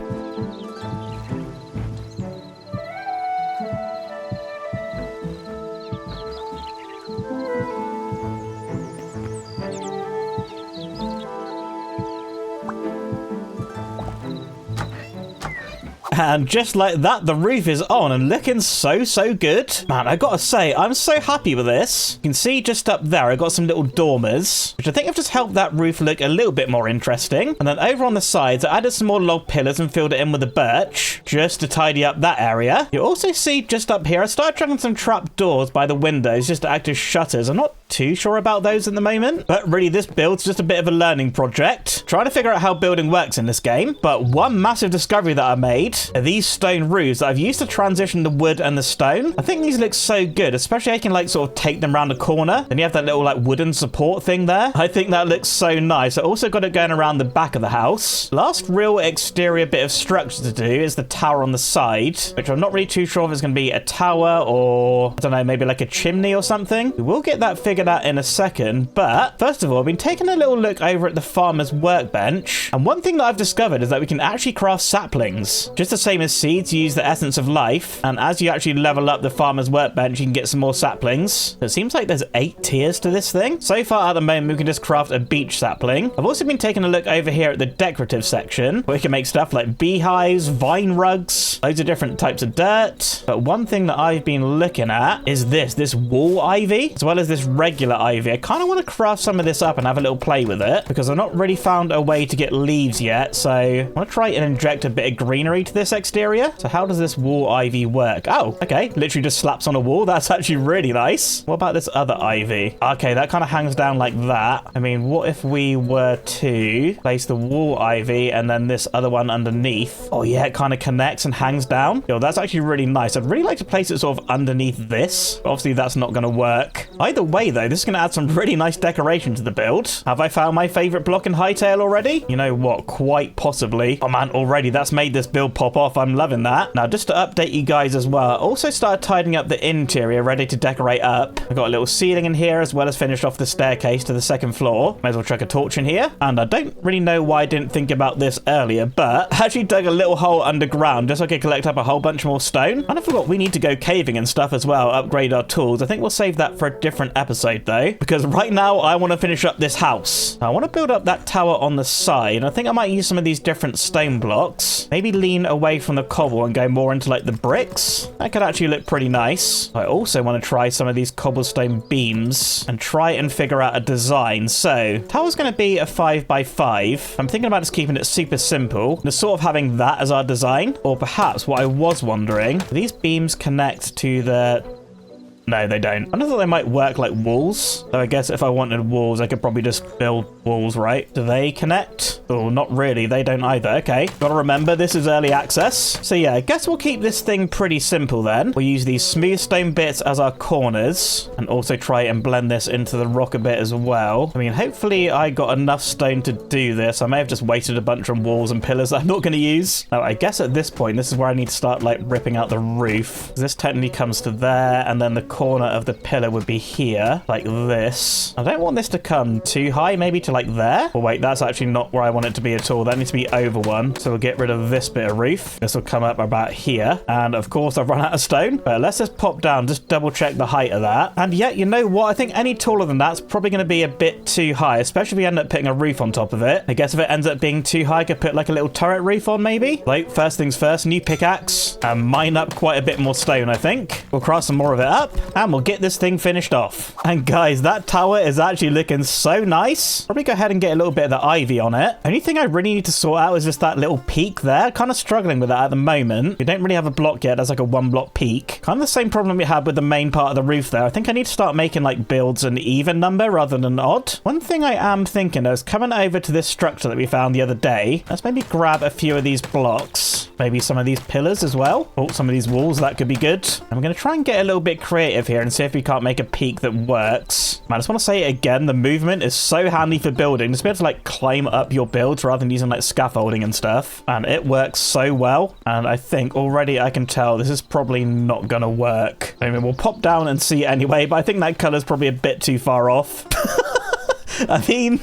And just like that, the roof is on and looking so good. Man, I gotta say, I'm so happy with this. You can see just up there, I got some little dormers, which I think have just helped that roof look a little bit more interesting. And then over on the sides, I added some more log pillars and filled it in with the birch, just to tidy up that area. You also see just up here, I started chucking some trap doors by the windows just to act as shutters. I'm not too sure about those at the moment, but really this build's just a bit of a learning project. Trying to figure out how building works in this game. But one massive discovery that I made are these stone roofs that I've used to transition the wood and the stone. I think these look so good, especially I can like sort of take them around the corner. Then you have that little like wooden support thing there. I think that looks so nice. I also got it going around the back of the house. Last real exterior bit of structure to do is the tower on the side, which I'm not really too sure if it's going to be a tower or, I don't know, maybe like a chimney or something. We will get that figured out in a second, but first of all, I've been taking a little look over at the farmer's workbench, and one thing that I've discovered is that we can actually craft saplings. Just the same as seeds, you use the essence of life, and as you actually level up the farmer's workbench, you can get some more saplings. It seems like there's 8 tiers to this thing. So far at the moment, we can just craft a beech sapling. I've also been taking a look over here at the decorative section, where we can make stuff like beehives, vine rugs, loads of different types of dirt. But one thing that I've been looking at is this wall ivy, as well as this red regular ivy. I kind of want to craft some of this up and have a little play with it because I've not really found a way to get leaves yet. So I want to try and inject a bit of greenery to this exterior. So how does this wall ivy work? Oh, okay. Literally just slaps on a wall. That's actually really nice. What about this other ivy? Okay, that kind of hangs down like that. I mean, what if we were to place the wall ivy and then this other one underneath? Oh yeah, it kind of connects and hangs down. Yo, that's actually really nice. I'd really like to place it sort of underneath this. But obviously, that's not going to work. Either way, though, this is going to add some really nice decoration to the build. Have I found my favorite block in Hytale already? You know what? Quite possibly. Oh man, already that's made this build pop off. I'm loving that. Now, just to update you guys as well, I also started tidying up the interior, ready to decorate up. I've got a little ceiling in here as well as finished off the staircase to the second floor. May as well chuck a torch in here. And I don't really know why I didn't think about this earlier, but I actually dug a little hole underground just so I could collect up a whole bunch more stone. And I forgot we need to go caving and stuff as well, upgrade our tools. I think we'll save that for a different episode though, because right now I want to finish up this house. I want to build up that tower on the side. I think I might use some of these different stone blocks, maybe lean away from the cobble and go more into like the bricks. That could actually look pretty nice. I also want to try some of these cobblestone beams and try and figure out a design. So tower's going to be a 5x5. I'm thinking about just keeping it super simple, just sort of having that as our design. Or perhaps what I was wondering, do these beams connect to the... No, they don't. I thought they might work like walls. So I guess if I wanted walls, I could probably just build walls, right? Do they connect? Oh, not really. They don't either. Okay. Gotta remember, this is early access. So yeah, I guess we'll keep this thing pretty simple then. We'll use these smooth stone bits as our corners and also try and blend this into the rock a bit as well. I mean, hopefully I got enough stone to do this. I may have just wasted a bunch of walls and pillars that I'm not going to use. Now, I guess at this point, this is where I need to start like ripping out the roof. This technically comes to there, and then the corner of the pillar would be here, like this. I don't want this to come too high, maybe to like there. Oh wait, that's actually not where I want it to be at all. That needs to be over one. So we'll get rid of this bit of roof. This will come up about here. And of course, I've run out of stone. But let's just pop down, just double check the height of that. And yeah, you know what? I think any taller than that's probably going to be a bit too high, especially if we end up putting a roof on top of it. I guess if it ends up being too high, I could put like a little turret roof on maybe. Like, first things first, new pickaxe and mine up quite a bit more stone, I think. We'll craft some more of it up and we'll get this thing finished off. And guys, that tower is actually looking so nice. Probably go ahead and get a little bit of the ivy on it. Only thing I really need to sort out is just that little peak there. Kind of struggling with that at the moment. We don't really have a block yet. That's like a 1-block peak. Kind of the same problem we had with the main part of the roof there. I think I need to start making like builds an even number rather than an odd. One thing I am thinking is coming over to this structure that we found the other day. Let's maybe grab a few of these blocks. Maybe some of these pillars as well. Oh, some of these walls. That could be good. I'm going to try and get a little bit creative here and see if we can't make a peak that works. Man, I just want to say it again. The movement is so handy for building. Just be able to like climb up your builds rather than using like scaffolding and stuff. And it works so well. And I think already I can tell this is probably not going to work. I mean, we'll pop down and see anyway, but I think that color's probably a bit too far off. I mean,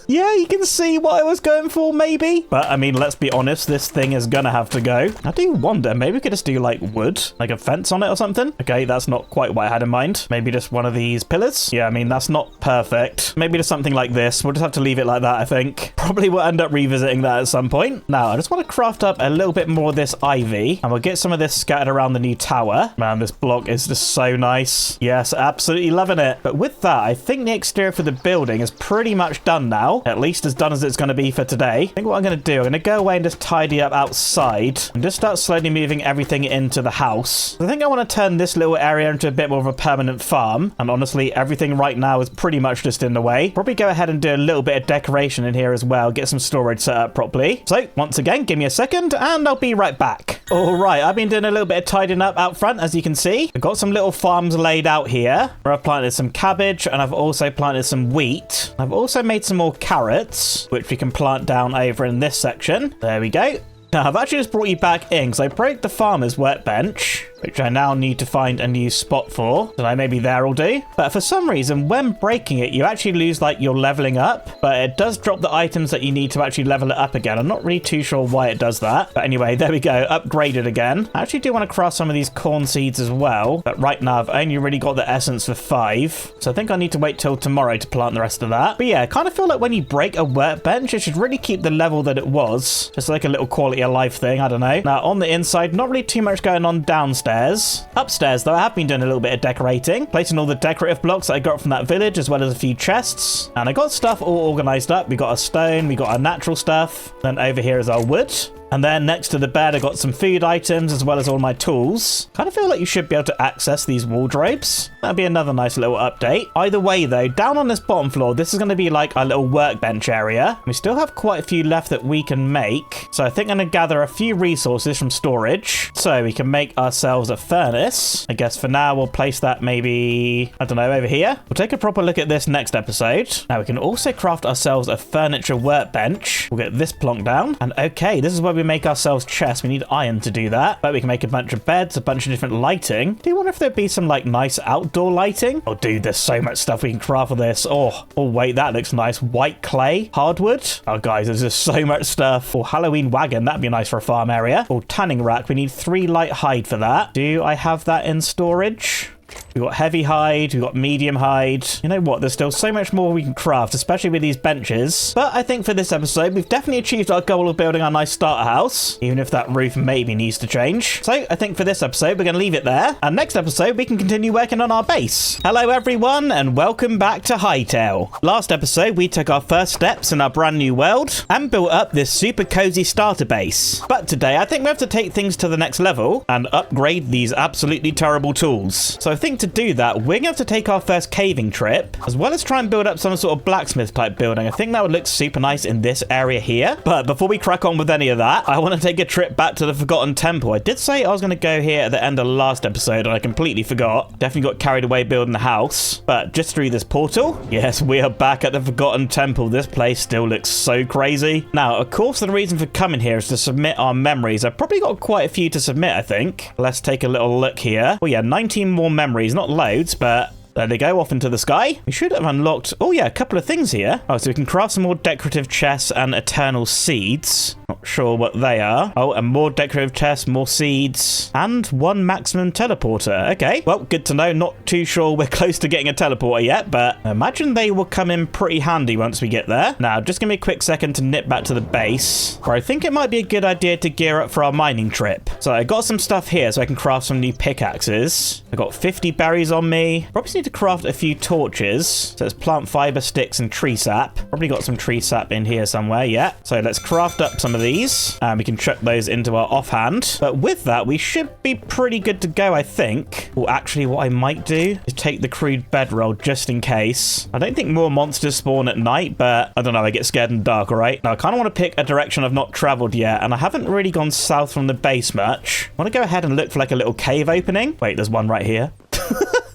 yeah, you can see what I was going for, maybe. But, I mean, let's be honest, this thing is gonna have to go. I do wonder, maybe we could just do, like, wood, like a fence on it or something. Okay, that's not quite what I had in mind. Maybe just one of these pillars. Yeah, I mean, that's not perfect. Maybe just something like this. We'll just have to leave it like that, I think. Probably we'll end up revisiting that at some point. Now, I just want to craft up a little bit more of this ivy, and we'll get some of this scattered around the new tower. Man, this block is just so nice. Yes, absolutely loving it. But with that, I think the exterior for the building is pretty much done now. At least as done as it's going to be for today. I think what I'm going to do, I'm going to go away and just tidy up outside and just start slowly moving everything into the house. I think I want to turn this little area into a bit more of a permanent farm. And honestly, everything right now is pretty much just in the way. Probably go ahead and do a little bit of decoration in here as well. Get some storage set up properly. So once again, give me a second and I'll be right back. All right, I've been doing a little bit of tidying up out front, as you can see. I've got some little farms laid out here where I've planted some cabbage and I've also planted some wheat. I've also made some more carrots, which we can plant down over in this section. There we go. Now, I've actually just brought you back in because I broke the farmer's workbench, which I now need to find a new spot for. So maybe there will do. But for some reason, when breaking it, you actually lose like your leveling up, but it does drop the items that you need to actually level it up again. I'm not really too sure why it does that. But anyway, there we go. Upgraded again. I actually do want to craft some of these corn seeds as well. But right now, I've only really got the essence for 5. So I think I need to wait till tomorrow to plant the rest of that. But yeah, I kind of feel like when you break a workbench, it should really keep the level that it was. Just like a little quality of life thing. I don't know. Now, on the inside, not really too much going on downstairs. downstairs. Upstairs, though, I have been doing a little bit of decorating, placing all the decorative blocks that I got from that village, as well as a few chests. And I got stuff all organized up. We got our stone, we got our natural stuff. Then over here is our wood. And then next to the bed, I got some food items as well as all my tools. Kind of feel like you should be able to access these wardrobes. That'd be another nice little update. Either way, though, down on this bottom floor, this is going to be like our little workbench area. We still have quite a few left that we can make. So I think I'm going to gather a few resources from storage so we can make ourselves a furnace. I guess for now, we'll place that maybe, I don't know, over here. We'll take a proper look at this next episode. Now, we can also craft ourselves a furniture workbench. We'll get this plonked down. And okay, this is where we make ourselves chests. We need iron to do that, but we can make a bunch of beds, a bunch of different lighting. Do you wonder if there'd be some like nice outdoor lighting? Oh dude, there's so much stuff we can craft for this. Oh wait, that looks nice. White clay, hardwood. Oh guys, there's just so much stuff. Or Halloween wagon, that'd be nice for a farm area. Or tanning rack, we need 3 light hide for that. Do I have that in storage? We've got heavy hide, we've got medium hide. You know what, there's still so much more we can craft, especially with these benches. But I think for this episode, we've definitely achieved our goal of building our nice starter house, even if that roof maybe needs to change. So I think for this episode, we're going to leave it there. And next episode, we can continue working on our base. Hello everyone, and welcome back to Hytale. Last episode, we took our first steps in our brand new world and built up this super cozy starter base. But today, I think we have to take things to the next level and upgrade these absolutely terrible tools. So I think to do that, we're going to have to take our first caving trip, as well as try and build up some sort of blacksmith type building. I think that would look super nice in this area here. But before we crack on with any of that, I want to take a trip back to the Forgotten Temple. I did say I was going to go here at the end of the last episode, and I completely forgot. Definitely got carried away building the house. But just through this portal, yes, we are back at the Forgotten Temple. This place still looks so crazy. Now, of course, the reason for coming here is to submit our memories. I've probably got quite a few to submit, I think. Let's take a little look here. Oh yeah, 19 more memories. Not loads, but there they go, off into the sky. We should have unlocked, oh yeah, a couple of things here. Oh, so we can craft some more decorative chests and eternal seeds. Not sure what they are. Oh, and more decorative chests, more seeds, and 1 maximum teleporter. Okay, well, good to know. Not too sure we're close to getting a teleporter yet, but I imagine they will come in pretty handy once we get there. Now, just give me a quick second to nip back to the base, where I think it might be a good idea to gear up for our mining trip. So I got some stuff here so I can craft some new pickaxes. I got 50 berries on me. Probably need to craft a few torches. So it's plant fiber, sticks, and tree sap. Probably got some tree sap in here somewhere, yeah. So let's craft up some of these, and we can chuck those into our offhand. But with that, we should be pretty good to go, I think. Well, actually, what I might do is take the crude bedroll just in case. I don't think more monsters spawn at night, but I don't know, I get scared in the dark, all right? Now, I kind of want to pick a direction I've not traveled yet, and I haven't really gone south from the base much. I want to go ahead and look for like a little cave opening. Wait, there's one right here.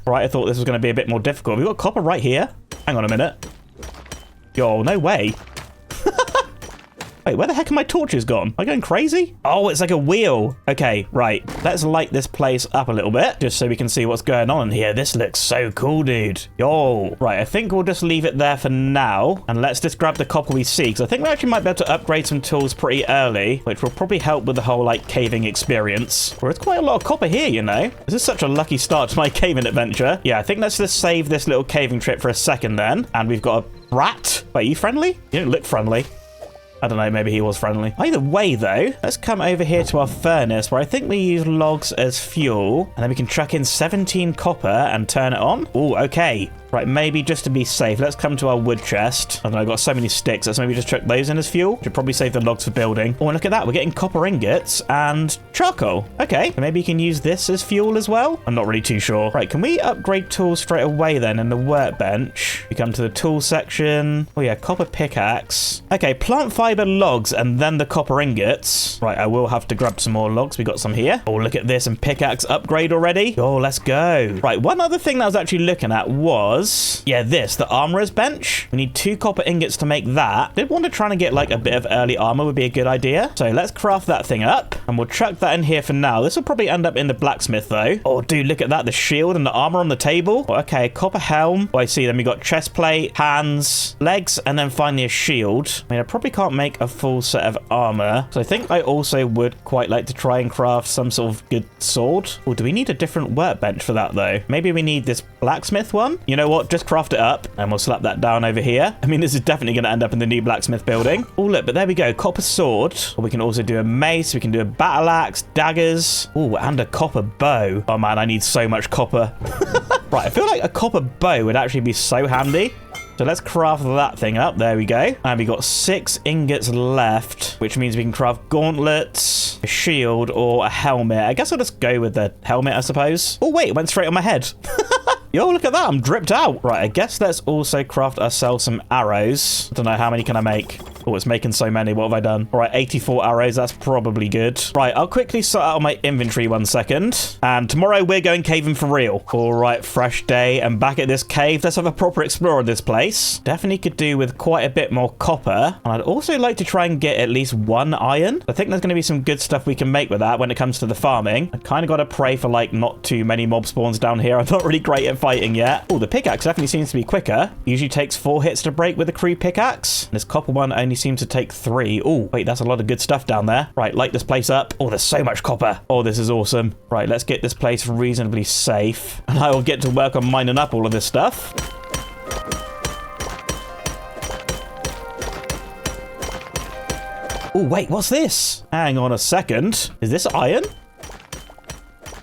Right, I thought this was going to be a bit more difficult. We've got copper right here. Hang on a minute. Yo, no way. Wait, where the heck are my torches gone? Am I going crazy? Oh, it's like a wheel. Okay, right. Let's light this place up a little bit, just so we can see what's going on in here. This looks so cool, dude. Yo. Right, I think we'll just leave it there for now. And let's just grab the copper we see, because I think we actually might be able to upgrade some tools pretty early, which will probably help with the whole, like, caving experience. Well, it's quite a lot of copper here, you know? This is such a lucky start to my caving adventure. Yeah, I think let's just save this little caving trip for a second then. And we've got a rat. Wait, are you friendly? You don't look friendly. I don't know, maybe he was friendly. Either way, though, let's come over here to our furnace, where I think we use logs as fuel, and then we can chuck in 17 copper and turn it on. Oh, okay. Right, maybe just to be safe, let's come to our wood chest. I don't know, I've got so many sticks. Let's maybe just chuck those in as fuel. Should probably save the logs for building. Oh, and look at that. We're getting copper ingots and charcoal. Okay, maybe you can use this as fuel as well. I'm not really too sure. Right, can we upgrade tools straight away then in the workbench? We come to the tool section. Oh yeah, copper pickaxe. Okay, plant fiber logs and then the copper ingots. Right, I will have to grab some more logs. We got some here. Oh, look at this, and pickaxe upgrade already. Oh, let's go. Right, one other thing that I was actually looking at was, yeah, the armorer's bench. We need 2 copper ingots to make that. Did want to try and get like a bit of early armor would be a good idea. So let's craft that thing up, and we'll chuck that in here for now. This will probably end up in the blacksmith though. Oh, dude, look at that. The shield and the armor on the table. Oh, okay, copper helm. Oh, I see. Then we got chest plate, hands, legs, and then finally a shield. I mean, I probably can't make a full set of armor. So I think I also would quite like to try and craft some sort of good sword. Oh, do we need a different workbench for that though? Maybe we need this blacksmith one. You know what? Just craft it up and we'll slap that down over here. I mean, this is definitely going to end up in the new blacksmith building. Oh, look, but there we go. Copper sword. Or we can also do a mace. We can do a battle axe, daggers. Oh, and a copper bow. Oh, man, I need so much copper. Right, I feel like a copper bow would actually be so handy. So let's craft that thing up. There we go. And we got 6 ingots left, which means we can craft gauntlets, a shield, or a helmet. I guess I'll just go with the helmet, I suppose. Oh, wait, it went straight on my head. Yo, look at that. I'm dripped out. Right, I guess let's also craft ourselves some arrows. I don't know, how many can I make? Oh, it's making so many. What have I done? All right, 84 arrows. That's probably good. Right, I'll quickly sort out my inventory 1 second. And tomorrow we're going caving for real. All right, fresh day. And back at this cave. Let's have a proper explore of this place. Definitely could do with quite a bit more copper. And I'd also like to try and get at least 1 iron. I think there's going to be some good stuff we can make with that when it comes to the farming. I kind of got to pray for, like, not too many mob spawns down here. I'm not really great at fighting yet. Oh, the pickaxe definitely seems to be quicker. Usually takes 4 hits to break with a crude pickaxe. And this copper one only seems to take 3. Oh, wait, that's a lot of good stuff down there. Right, light this place up. Oh, there's so much copper. Oh, this is awesome. Right, let's get this place reasonably safe. And I will get to work on mining up all of this stuff. Oh, wait, what's this? Hang on a second. Is this iron?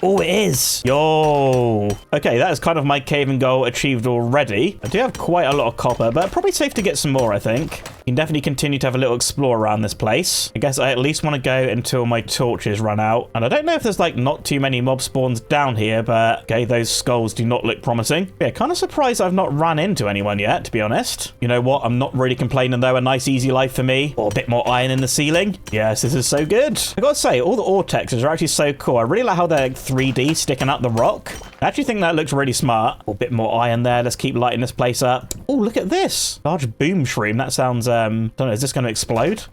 Oh, it is. Yo. Okay, that is kind of my caving goal achieved already. I do have quite a lot of copper, but probably safe to get some more, I think. You can definitely continue to have a little explore around this place. I guess I at least want to go until my torches run out. And I don't know if there's, like, not too many mob spawns down here, but, okay, those skulls do not look promising. Yeah, kind of surprised I've not ran into anyone yet, to be honest. You know what? I'm not really complaining, though. A nice, easy life for me. Or a bit more iron in the ceiling. Yes, this is so good. I gotta say, all the ore textures are actually so cool. I really like how they're 3D sticking out the rock. I actually think that looks really smart. Oh, a bit more iron there. Let's keep lighting this place up. Oh, look at this. Large boom shroom. That sounds, I don't know, is this going to explode?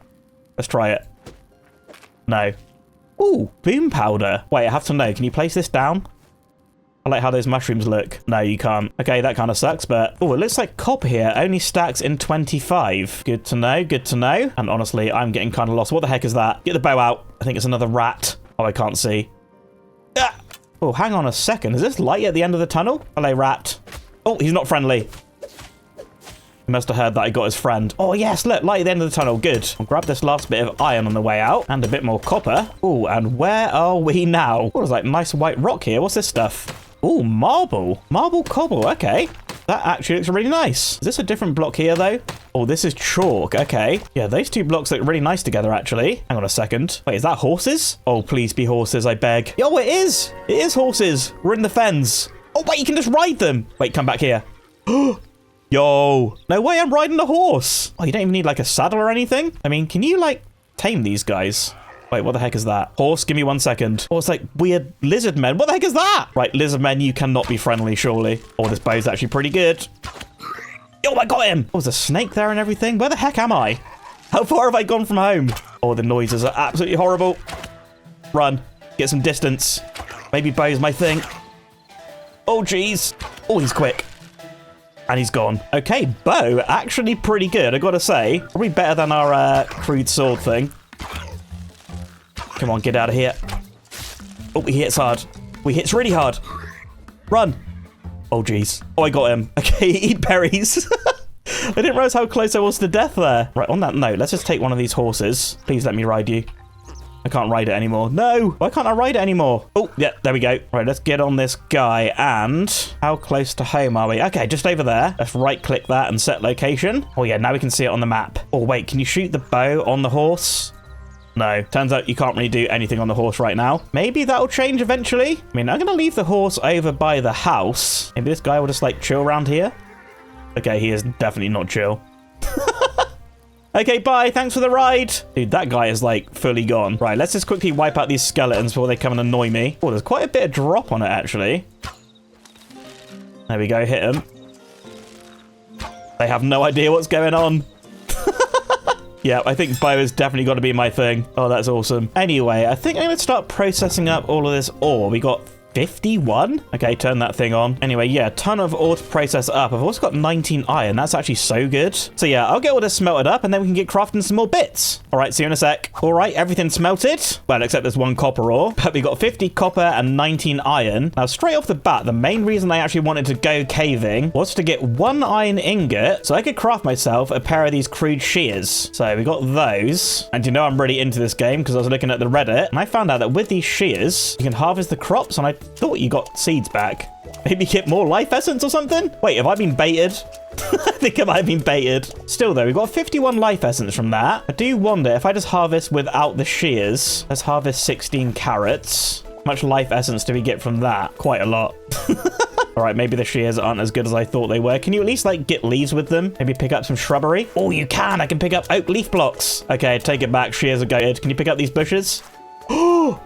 Let's try it. No. Ooh, boom powder. Wait, I have to know. Can you place this down? I like how those mushrooms look. No, you can't. Okay, that kind of sucks, but... Oh, it looks like copper here only stacks in 25. Good to know, good to know. And honestly, I'm getting kind of lost. What the heck is that? Get the bow out. I think it's another rat. Oh, I can't see. Ah! Oh, hang on a second. Is this light at the end of the tunnel? Hello, rat. Oh, he's not friendly. He must have heard that I got his friend. Oh, yes, look, light at the end of the tunnel. Good. I'll grab this last bit of iron on the way out. And a bit more copper. Oh, and where are we now? Oh, there's like nice white rock here. What's this stuff? Oh, marble. Marble cobble. Okay. That actually looks really nice. Is this a different block here, though? Oh, this is chalk. Okay. Yeah, those two blocks look really nice together, actually. Hang on a second. Wait, is that horses? Oh, please be horses, I beg. Yo, it is. It is horses. We're in the fens. Oh, wait, you can just ride them. Wait, come back here. Yo. No way, I'm riding a horse. Oh, you don't even need, like, a saddle or anything? I mean, can you, like, tame these guys? Wait, what the heck is that? Horse, give me 1 second. Oh, it's like weird lizard men. What the heck is that? Right, lizard men, you cannot be friendly, surely. Oh, this bow's actually pretty good. Oh, I got him. Oh, there's a snake there and everything. Where the heck am I? How far have I gone from home? Oh, the noises are absolutely horrible. Run. Get some distance. Maybe bow's my thing. Oh, jeez. Oh, he's quick. And he's gone. Okay, bow, actually pretty good, I gotta say. Probably better than our crude sword thing. Come on, get out of here. Oh, he hits hard. Oh, he hits really hard. Run. Oh, jeez. Oh, I got him. Okay, eat berries. I didn't realize how close I was to death there. Right, on that note, let's just take one of these horses. Please let me ride you. I can't ride it anymore. No! Why can't I ride it anymore? Oh, yeah, there we go. Right, let's get on this guy. And how close to home are we? Okay, just over there. Let's right-click that and set location. Oh, yeah, now we can see it on the map. Oh, wait, can you shoot the bow on the horse? No. Turns out you can't really do anything on the horse right now. Maybe that'll change eventually. I mean, I'm going to leave the horse over by the house. Maybe this guy will just, like, chill around here. Okay, he is definitely not chill. Okay, bye. Thanks for the ride. Dude, that guy is, like, fully gone. Right, let's just quickly wipe out these skeletons before they come and annoy me. Oh, there's quite a bit of drop on it, actually. There we go. Hit them. They have no idea what's going on. Yeah, I think bow has definitely got to be my thing. Oh, that's awesome. Anyway, I think I'm going to start processing up all of this ore. We got 51? Okay, turn that thing on. Anyway, yeah, ton of ore to process up. I've also got 19 iron. That's actually so good. So yeah, I'll get all this smelted up and then we can get crafting some more bits. All right, see you in a sec. All right, everything's smelted. Well, except there's 1 copper ore, but we got 50 copper and 19 iron. Now, straight off the bat, the main reason I actually wanted to go caving was to get 1 iron ingot so I could craft myself a pair of these crude shears. So we got those. And you know I'm really into this game because I was looking at the Reddit and I found out that with these shears, you can harvest the crops and I thought you got seeds back. Maybe get more life essence or something? Wait, have I been baited? I think I might have been baited. Still though, we got 51 life essence from that. I do wonder if I just harvest without the shears. Let's harvest 16 carrots. How much life essence do we get from that? Quite a lot. All right, maybe the shears aren't as good as I thought they were. Can you at least, like, get leaves with them? Maybe pick up some shrubbery? Oh, you can. I can pick up oak leaf blocks. Okay, take it back. Shears are goated. Can you pick up these bushes? Oh,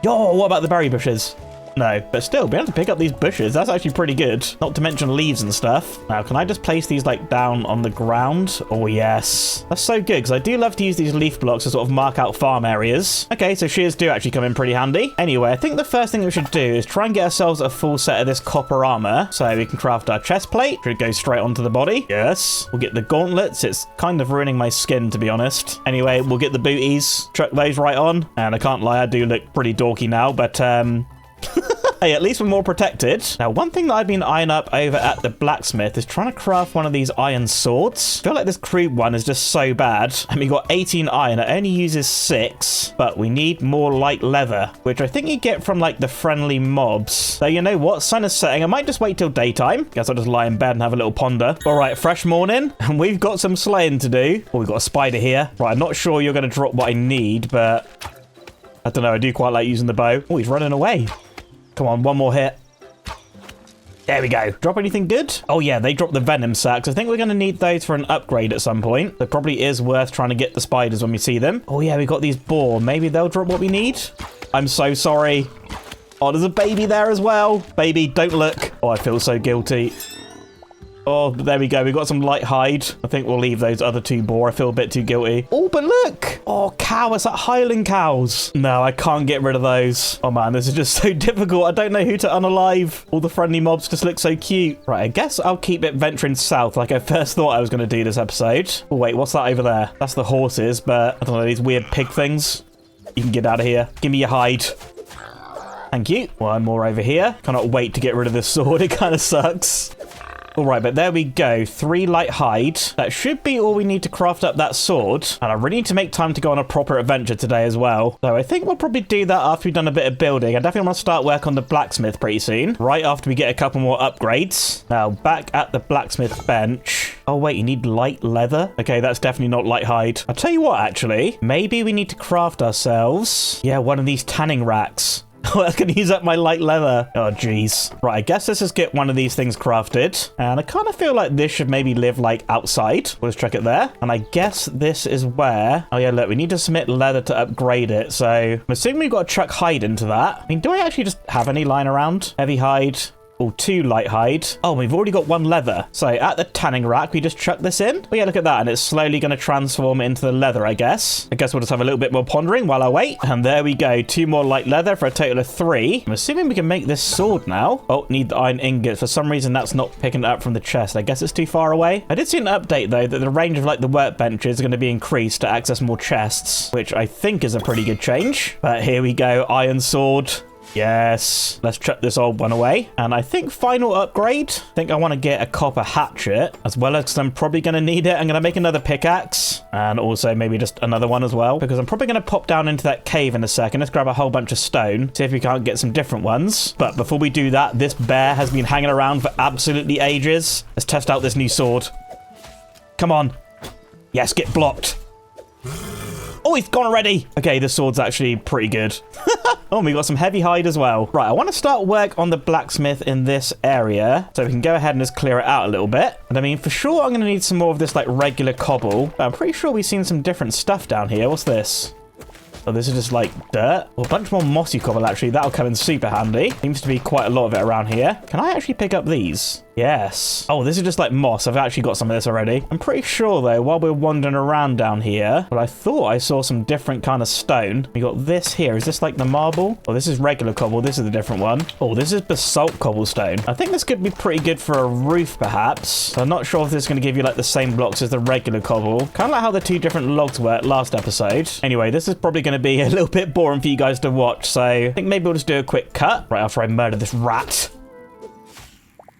yo, what about the berry bushes? No, but still, being able to pick up these bushes, that's actually pretty good. Not to mention leaves and stuff. Now, can I just place these, like, down on the ground? Oh, yes. That's so good, because I do love to use these leaf blocks to sort of mark out farm areas. Okay, so shears do actually come in pretty handy. Anyway, I think the first thing we should do is try and get ourselves a full set of this copper armor, so we can craft our chest plate. Should go straight onto the body. Yes. We'll get the gauntlets. It's kind of ruining my skin, to be honest. Anyway, we'll get the booties. Chuck those right on. And I can't lie, I do look pretty dorky now, but, hey, at least we're more protected. Now, one thing that I've been eyeing up over at the blacksmith is trying to craft one of these iron swords. I feel like this crude one is just so bad. And we got 18 iron. It only uses 6, but we need more light leather, which I think you get from, like, the friendly mobs. So, you know what? Sun is setting. I might just wait till daytime. Guess I'll just lie in bed and have a little ponder. All right, fresh morning, and we've got some slaying to do. Oh, we've got a spider here. Right, I'm not sure you're going to drop what I need, but I don't know. I do quite like using the bow. Oh, he's running away. Come on, one more hit. There we go. Drop anything good? Oh yeah, they dropped the venom sacks. I think we're going to need those for an upgrade at some point. It probably is worth trying to get the spiders when we see them. Oh yeah, we got these boar. Maybe they'll drop what we need. I'm so sorry. Oh, there's a baby there as well. Baby, don't look. Oh, I feel so guilty. Oh, there we go. We got some light hide. I think we'll leave those other 2 boar. I feel a bit too guilty. Oh, but look. Oh, cow. It's like Highland cows. No, I can't get rid of those. Oh, man, this is just so difficult. I don't know who to unalive. All the friendly mobs just look so cute. Right, I guess I'll keep it venturing south like I first thought I was going to do this episode. Oh, wait, what's that over there? That's the horses, but I don't know, these weird pig things. You can get out of here. Give me your hide. Thank you. One more over here. Cannot wait to get rid of this sword. It kind of sucks. All right, but there we go. 3 light hide. That should be all we need to craft up that sword. And I really need to make time to go on a proper adventure today as well. So I think we'll probably do that after we've done a bit of building. I definitely want to start work on the blacksmith pretty soon. Right after we get a couple more upgrades. Now, back at the blacksmith bench. Oh, wait, you need light leather? Okay, that's definitely not light hide. I'll tell you what, actually. Maybe we need to craft ourselves, yeah, one of these tanning racks. Oh, I can use up my light leather. Oh, jeez. Right, I guess let's just get one of these things crafted. And I kind of feel like this should maybe live, like, outside. We'll just check it there. And I guess this is where... Oh, yeah, look, we need to submit leather to upgrade it. So I'm assuming we've got to chuck hide into that. I mean, do I actually just have any lying around? Heavy hide. Oh, 2 light hide. Oh, we've already got 1 leather. So at the tanning rack, we just chuck this in. Oh yeah, look at that. And it's slowly going to transform into the leather, I guess. I guess we'll just have a little bit more pondering while I wait. And there we go. 2 more light leather for a total of 3. I'm assuming we can make this sword now. Oh, need the iron ingot. For some reason, that's not picking it up from the chest. I guess it's too far away. I did see an update, though, that the range of, like, the workbenches is going to be increased to access more chests, which I think is a pretty good change. But here we go. Iron sword. Yes, let's chuck this old one away. And I think final upgrade, I think I want to get a copper hatchet, as well as I'm probably going to need it. I'm going to make another pickaxe, and also maybe just another one as well, because I'm probably going to pop down into that cave in a second. Let's grab a whole bunch of stone, see if we can't get some different ones. But before we do that, this bear has been hanging around for absolutely ages. Let's test out this new sword. Come on. Yes, get blocked. Oh, he's gone already. Okay, this sword's actually pretty good. Oh, we got some heavy hide as well. Right, I want to start work on the blacksmith in this area, so we can go ahead and just clear it out a little bit. And I mean, for sure, I'm going to need some more of this, like, regular cobble. But I'm pretty sure we've seen some different stuff down here. What's this? Oh, this is just like dirt. Oh, a bunch more mossy cobble, actually. That'll come in super handy. Seems to be quite a lot of it around here. Can I actually pick up these? Yes. Oh, this is just like moss. I've actually got some of this already. I'm pretty sure, though, while we're wandering around down here, but I thought I saw some different kind of stone. We got this here. Is this like the marble? Oh, this is regular cobble. This is a different one. Oh, this is basalt cobblestone. I think this could be pretty good for a roof, perhaps. So I'm not sure if this is going to give you like the same blocks as the regular cobble. Kind of like how the two different logs worked last episode. Anyway, this is probably going to be a little bit boring for you guys to watch. So I think maybe we'll just do a quick cut right after I murder this rat.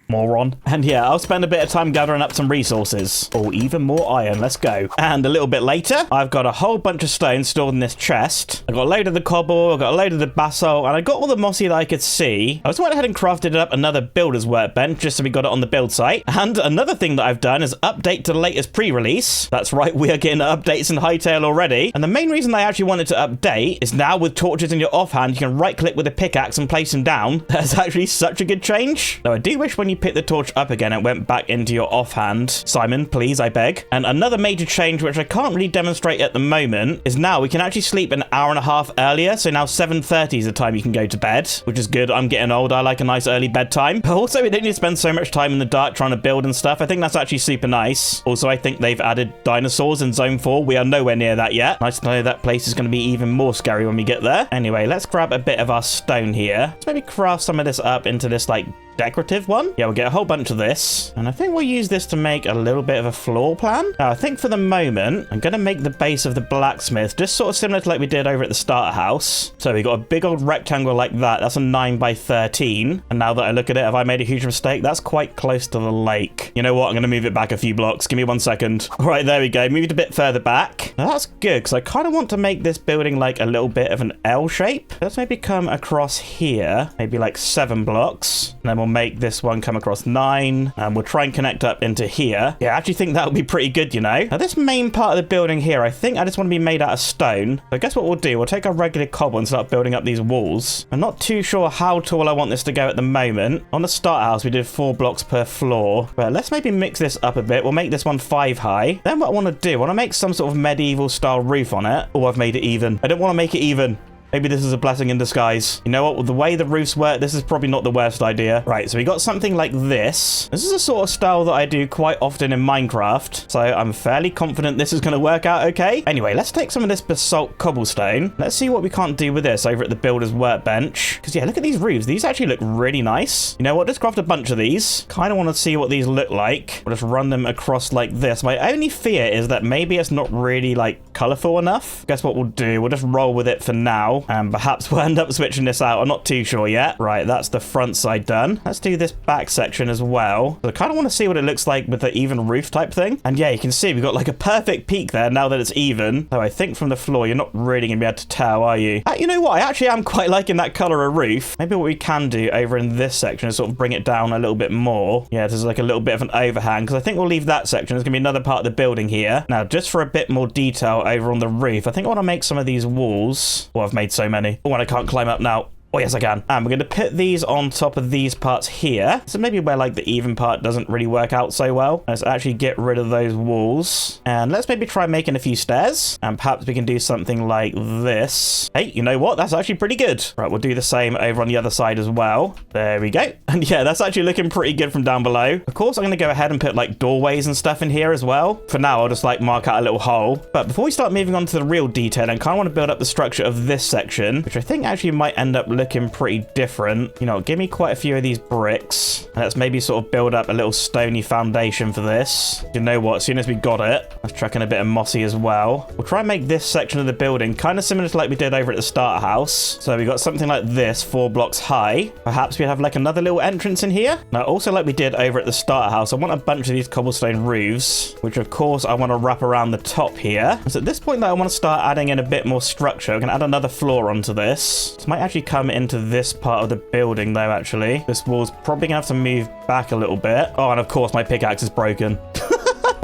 Moron. And yeah, I'll spend a bit of time gathering up some resources. Oh, even more iron. Let's go. And a little bit later, I've got a whole bunch of stone stored in this chest. I got a load of the cobble, I got a load of the basalt, and I got all the mossy that I could see. I just went ahead and crafted up another builder's workbench just so we got it on the build site. And another thing that I've done is update to the latest pre-release. That's right, we are getting updates in Hytale already. And the main reason I actually wanted to update is now with torches in your offhand, you can right-click with a pickaxe and place them down. That's actually such a good change. Though I do wish when you pick the torch up again, it went back into your offhand. Simon, please, I beg. And another major change, which I can't really demonstrate at the moment, is now we can actually sleep an hour and a half earlier. So now 7:30 is the time you can go to bed, which is good. I'm getting old. I like a nice early bedtime. But also, we don't need to spend so much time in the dark trying to build and stuff. I think that's actually super nice. Also, I think they've added dinosaurs in Zone 4. We are nowhere near that yet. Nice to know that place is going to be even more scary when we get there. Anyway, let's grab a bit of our stone here. Let's maybe craft some of this up into this, like, decorative one. Yeah, we'll get a whole bunch of this. And I think we'll use this to make a little bit of a floor plan. Now, I think for the moment, I'm going to make the base of the blacksmith just sort of similar to like we did over at the starter house. So we got a big old rectangle like that. That's a 9 by 13. And now that I look at it, have I made a huge mistake? That's quite close to the lake. You know what? I'm going to move it back a few blocks. Give me 1 second. All right, there we go. Moved a bit further back. Now that's good because I kind of want to make this building like a little bit of an L shape. Let's maybe come across here, maybe like 7 blocks. And then we'll make this one come across 9, and we'll try and connect up into here. Yeah, I actually think that would be pretty good, you know. Now this main part of the building here, I think I just want to be made out of stone. So I guess what we'll do, we'll take our regular cobble and start building up these walls. I'm not too sure how tall I want this to go at the moment. On the start house, we did 4 blocks per floor, but let's maybe mix this up a bit. We'll make this one 5 high. Then what I want to do, I want to make some sort of medieval style roof on it. Oh, I've made it even. I don't want to make it even. Maybe this is a blessing in disguise. You know what? With the way the roofs work, this is probably not the worst idea. Right, so we got something like this. This is a sort of style that I do quite often in Minecraft, so I'm fairly confident this is going to work out okay. Anyway, let's take some of this basalt cobblestone. Let's see what we can't do with this over at the builder's workbench. Because, yeah, look at these roofs. These actually look really nice. You know what? Just craft a bunch of these. Kind of want to see what these look like. We'll just run them across like this. My only fear is that maybe it's not really, like, colorful enough. Guess what we'll do? We'll just roll with it for now. And perhaps we'll end up switching this out. I'm not too sure yet. Right, that's the front side done. Let's do this back section as well. So I kind of want to see what it looks like with the even roof type thing. And yeah, you can see we've got like a perfect peak there now that it's even. So I think from the floor, you're not really going to be able to tell, are you? You know what? I actually am quite liking that color of roof. Maybe what we can do over in this section is sort of bring it down a little bit more. Yeah, there's like a little bit of an overhang because I think we'll leave that section. There's going to be another part of the building here. Now, just for a bit more detail over on the roof, I think I want to make some of these walls. Oh, I've made so many. Oh, and I can't climb up now. Oh, yes, I can. And we're going to put these on top of these parts here. So maybe where, like, the even part doesn't really work out so well. Let's actually get rid of those walls. And let's maybe try making a few stairs. And perhaps we can do something like this. Hey, you know what? That's actually pretty good. Right, we'll do the same over on the other side as well. There we go. And yeah, that's actually looking pretty good from down below. Of course, I'm going to go ahead and put, like, doorways and stuff in here as well. For now, I'll just, like, mark out a little hole. But before we start moving on to the real detail, I kind of want to build up the structure of this section, which I think actually might end up looking pretty different. You know, give me quite a few of these bricks. And let's maybe sort of build up a little stony foundation for this. You know what? As soon as we got it, let's chuck in a bit of mossy as well. We'll try and make this section of the building kind of similar to like we did over at the starter house. So we got something like this, 4 blocks high. Perhaps we have like another little entrance in here. Now, also like we did over at the starter house, I want a bunch of these cobblestone roofs, which of course I want to wrap around the top here. So at this point that I want to start adding in a bit more structure. We're going to add another floor onto this. This might actually come into this part of the building though, actually. This wall's probably gonna have to move back a little bit. Oh, and of course my pickaxe is broken.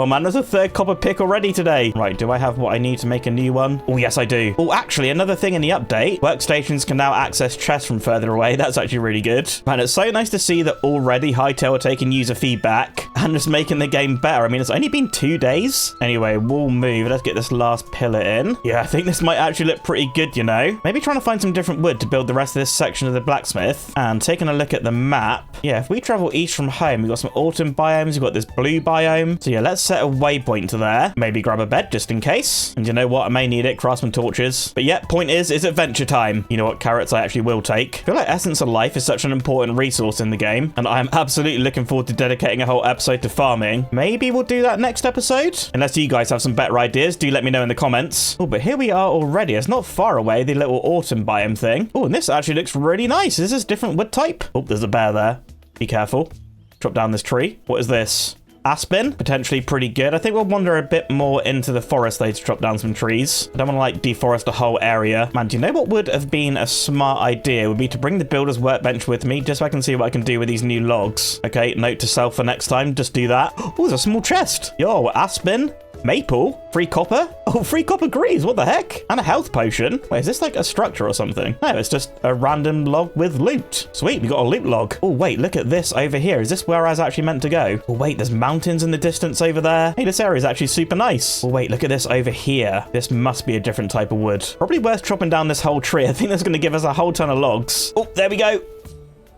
Oh man, there's a third copper pick already today. Right, do I have what I need to make a new one? Oh, yes, I do. Oh, actually, another thing in the update, workstations can now access chests from further away. That's actually really good. Man, it's so nice to see that already Hytale are taking user feedback and just making the game better. I mean, it's only been 2 days. Anyway, we'll move. Let's get this last pillar in. Yeah, I think this might actually look pretty good, you know? Maybe trying to find some different wood to build the rest of this section of the blacksmith. And taking a look at the map, yeah, if we travel east from home, we've got some autumn biomes, we've got this blue biome. So yeah, let's set a waypoint to there. Maybe grab a bed just in case. And you know what? I may need it. Craft some torches. But yeah, point is, it's adventure time. You know what carrots I actually will take. I feel like Essence of Life is such an important resource in the game, and I'm absolutely looking forward to dedicating a whole episode to farming. Maybe we'll do that next episode? Unless you guys have some better ideas, do let me know in the comments. Oh, but here we are already. It's not far away, the little autumn biome thing. Oh, and this actually looks really nice. Is this different wood type? Oh, there's a bear there. Be careful. Drop down this tree. What is this? Aspen, potentially pretty good. I think we'll wander a bit more into the forest though to drop down some trees. I don't want to like deforest the whole area. Man, do you know what would have been a smart idea? Would be to bring the builder's workbench with me just so I can see what I can do with these new logs. Okay, note to self for next time, just do that. Oh, there's a small chest. Yo, aspen. Maple? Free copper? Oh, free copper greaves, what the heck? And a health potion. Wait, is this like a structure or something? No, it's just a random log with loot. Sweet, we got a loot log. Oh, wait, look at this over here. Is this where I was actually meant to go? Oh, wait, there's mountains in the distance over there. Hey, this area is actually super nice. Oh, wait, look at this over here. This must be a different type of wood. Probably worth chopping down this whole tree. I think that's going to give us a whole ton of logs. Oh, there we go.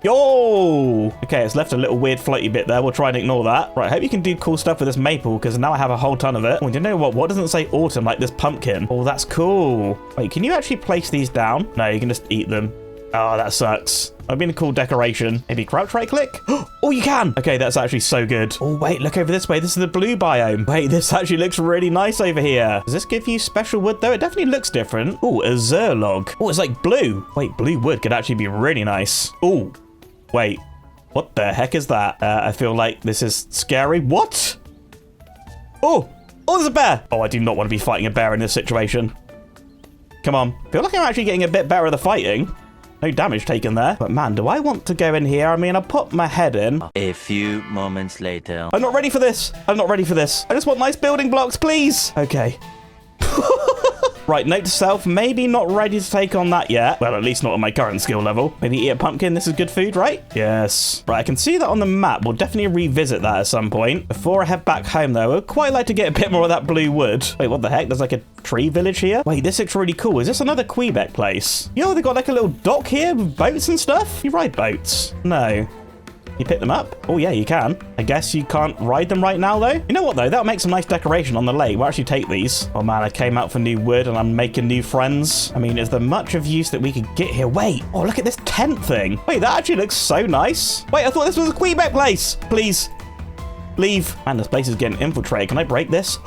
Yo! Okay, it's left a little weird floaty bit there. We'll try and ignore that. Right, I hope you can do cool stuff with this maple, because now I have a whole ton of it. Oh, do you know what? What doesn't say autumn, like this pumpkin? Oh, that's cool. Wait, can you actually place these down? No, you can just eat them. Oh, that sucks. That'd been a cool decoration. Maybe crouch right click? Oh, you can! Okay, that's actually so good. Oh, wait, look over this way. This is the blue biome. Wait, this actually looks really nice over here. Does this give you special wood, though? It definitely looks different. Oh, azure log. Oh, it's like blue. Wait, blue wood could actually be really nice. Oh, wait. What the heck is that? I feel like this is scary. What? Oh, there's a bear. Oh, I do not want to be fighting a bear in this situation. Come on. I feel like I'm actually getting a bit better at the fighting. No damage taken there. But man, do I want to go in here? I mean, I'll put my head in. A few moments later. I'm not ready for this. I'm not ready for this. I just want nice building blocks, please. Okay. Right, note to self, maybe not ready to take on that yet. Well, at least not on my current skill level. Maybe eat a pumpkin, this is good food, right? Yes. Right, I can see that on the map. We'll definitely revisit that at some point. Before I head back home, though, I'd quite like to get a bit more of that blue wood. Wait, what the heck? There's like a tree village here? Wait, this looks really cool. Is this another Quebec place? Yo, they got like a little dock here with boats and stuff? You ride boats? No. You pick them up? Oh, yeah, you can. I guess you can't ride them right now, though. You know what, though? That'll make some nice decoration on the lake. We'll actually take these. Oh, man, I came out for new wood and I'm making new friends. I mean, is there much of use that we could get here? Wait. Oh, look at this tent thing. Wait, that actually looks so nice. Wait, I thought this was a Quebec place. Please. Leave. Man, this place is getting infiltrated. Can I break this?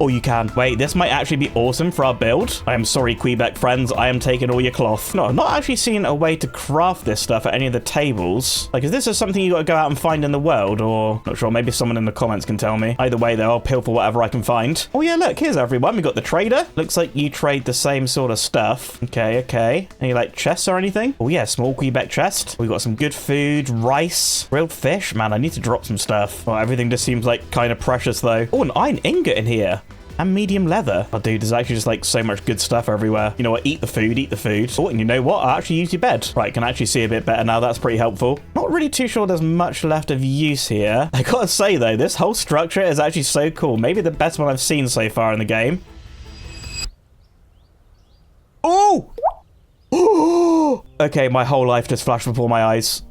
Oh, you can. Wait, this might actually be awesome for our build. I am sorry, Quebec friends. I am taking all your cloth. No, I've not actually seen a way to craft this stuff at any of the tables. Like, is this something you got to go out and find in the world? Or, not sure, maybe someone in the comments can tell me. Either way, though, I'll pill for whatever I can find. Oh, yeah, look, here's everyone. We got the trader. Looks like you trade the same sort of stuff. Okay. Any, like, chests or anything? Oh, yeah, small Quebec chest. We got some good food, rice, grilled fish. Man, I need to drop some stuff. Oh, everything just seems, like, kind of precious, though. Oh, an iron ingot in here. And medium leather. Oh, dude, there's actually just like so much good stuff everywhere. You know what? Eat the food, eat the food. Oh, and you know what? I actually use your bed. Right, can actually see a bit better now. That's pretty helpful. Not really too sure there's much left of use here. I gotta say, though, this whole structure is actually so cool. Maybe the best one I've seen so far in the game. Oh! Okay, my whole life just flashed before my eyes.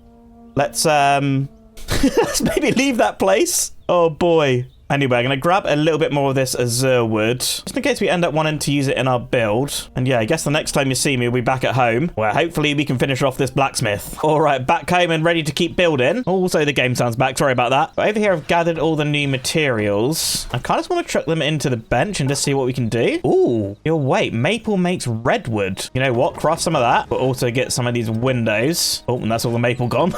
Let's let's maybe leave that place. Oh, boy. Anyway, I'm going to grab a little bit more of this azure wood, just in case we end up wanting to use it in our build. And yeah, I guess the next time you see me, we'll be back at home, where hopefully we can finish off this blacksmith. All right, back home and ready to keep building. Also, the game sounds back. Sorry about that. But over here, I've gathered all the new materials. I kind of just want to chuck them into the bench and just see what we can do. Ooh, wait, maple makes redwood. You know what? Craft some of that, but also get some of these windows. Oh, and that's all the maple gone.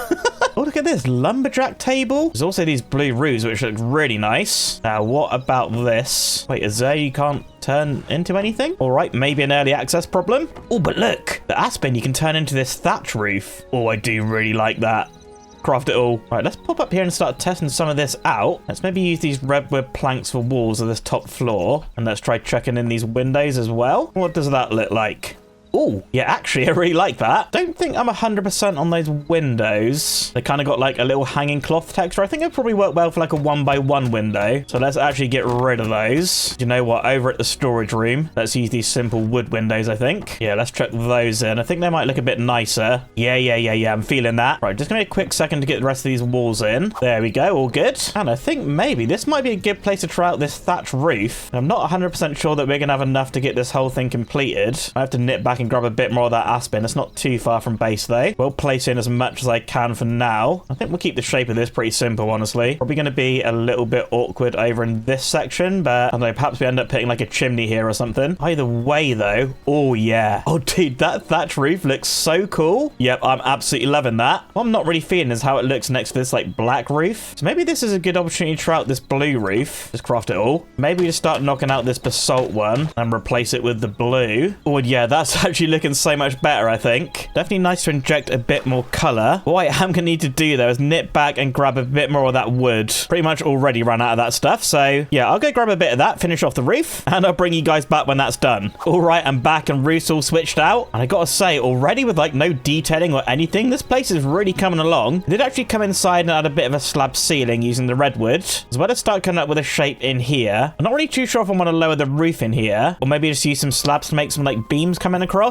Oh, look at this lumberjack table. There's also these blue roofs, which look really nice. Now, what about this? Wait, is there you can't turn into anything? All right, maybe an early access problem. Oh, but look, the aspen you can turn into this thatch roof. Oh, I do really like that. craft it all. Right, let's pop up here and start testing some of this out. Let's maybe use these redwood planks for walls of this top floor. And let's try checking in these windows as well. What does that look like? Oh, yeah, actually, I really like that. Don't think I'm 100% on those windows. They kind of got like a little hanging cloth texture. I think it'd probably work well for like a 1x1 window. So let's actually get rid of those. You know what? Over at the storage room, let's use these simple wood windows, I think. Yeah, let's chuck those in. I think they might look a bit nicer. Yeah. I'm feeling that. Right, just give me a quick second to get the rest of these walls in. There we go. All good. And I think maybe this might be a good place to try out this thatch roof. I'm not 100% sure that we're going to have enough to get this whole thing completed. I have to nip back and grab a bit more of that aspen. It's not too far from base though. We'll place in as much as I can for now. I think we'll keep the shape of this pretty simple, honestly. Probably going to be a little bit awkward over in this section, but I don't know, perhaps we end up putting like a chimney here or something. Either way though, oh yeah. Oh dude, that thatch roof looks so cool. Yep, I'm absolutely loving that. What I'm not really feeling is how it looks next to this like black roof. So maybe this is a good opportunity to try out this blue roof. Just craft it all. Maybe we just start knocking out this basalt one and replace it with the blue. Oh yeah, that's actually looking so much better, I think. Definitely nice to inject a bit more color. What I am gonna need to do though is nip back and grab a bit more of that wood. Pretty much already ran out of that stuff, so yeah, I'll go grab a bit of that, finish off the roof, and I'll bring you guys back when that's done. All right, I'm back and roof's all switched out, and I gotta say, already with like no detailing or anything, this place is really coming along. I did actually come inside and add a bit of a slab ceiling using the redwood, as well as start coming up with a shape in here. I'm not really too sure if I want to lower the roof in here, or maybe just use some slabs to make some like beams coming across.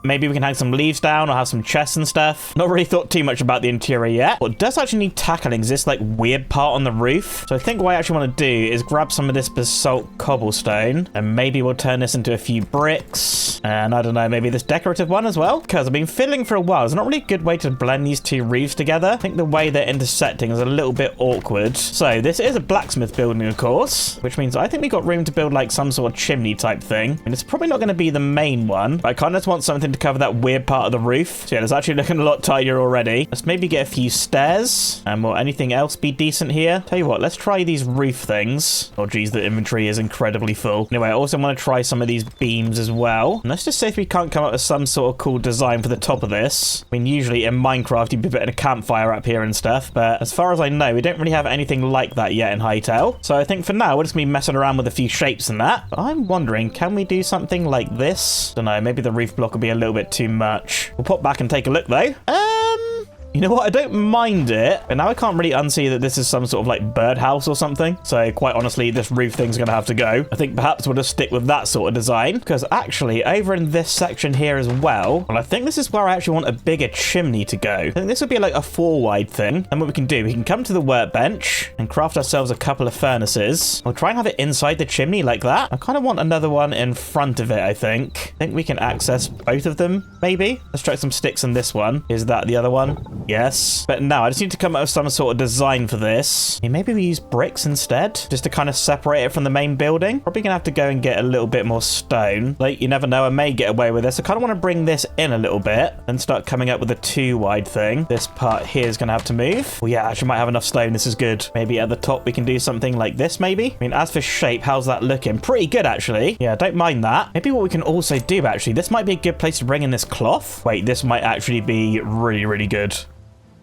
Maybe we can hang some leaves down or have some chests and stuff. Not really thought too much about the interior yet. What does actually need tackling is this like weird part on the roof. So I think what I actually want to do is grab some of this basalt cobblestone and maybe we'll turn this into a few bricks. And I don't know, maybe this decorative one as well. Because I've been fiddling for a while. It's not really a good way to blend these two roofs together. I think the way they're intersecting is a little bit awkward. So this is a blacksmith building, of course, which means I think we got room to build like some sort of chimney type thing. And it's probably not going to be the main one, but I kind of just want something to cover that weird part of the roof. So yeah, it's actually looking a lot tidier already. Let's maybe get a few stairs. And will anything else be decent here? Tell you what, let's try these roof things. Oh geez, the inventory is incredibly full. Anyway, I also want to try some of these beams as well. And let's just see if we can't come up with some sort of cool design for the top of this. I mean, usually in Minecraft, you'd be putting a campfire up here and stuff. But as far as I know, we don't really have anything like that yet in Hytale. So I think for now, we're just going to be messing around with a few shapes and that. But I'm wondering, can we do something like this? Don't know, maybe the roof block will be a little bit too much. We'll pop back and take a look though. You know what? I don't mind it, but now I can't really unsee that this is some sort of like birdhouse or something. So quite honestly, this roof thing's going to have to go. I think perhaps we'll just stick with that sort of design because actually over in this section here as well, I think this is where I actually want a bigger chimney to go. I think this would be like a 4-wide thing. And what we can do, we can come to the workbench and craft ourselves a couple of furnaces. We'll try and have it inside the chimney like that. I kind of want another one in front of it, I think. I think we can access both of them, maybe. Let's try some sticks in this one. Is that the other one? Yes. But now I just need to come up with some sort of design for this. Maybe we use bricks instead, just to kind of separate it from the main building. Probably gonna have to go and get a little bit more stone. Like, you never know, I may get away with this. I kind of want to bring this in a little bit and start coming up with a 2-wide thing. This part here is gonna have to move. Well, yeah, actually might have enough stone. This is good. Maybe at the top we can do something like this, maybe. I mean, as for shape, how's that looking? Pretty good, actually. Yeah, don't mind that. Maybe what we can also do, actually, this might be a good place to bring in this cloth. Wait, this might actually be really, really good.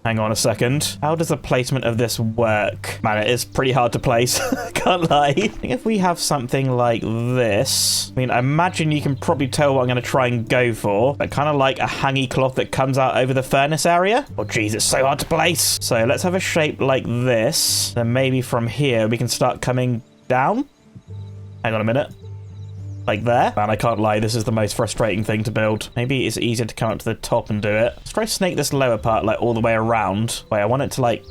Hang on a second. How does the placement of this work? Man, it is pretty hard to place. Can't lie. I think if we have something like this, I mean, I imagine you can probably tell what I'm going to try and go for, but kind of like a hangy cloth that comes out over the furnace area. Oh, geez, it's so hard to place. So let's have a shape like this. Then maybe from here, we can start coming down. Hang on a minute. Like there. Man, I can't lie, this is the most frustrating thing to build. Maybe it's easier to come up to the top and do it. Let's try to snake this lower part like all the way around. Wait, I want it to like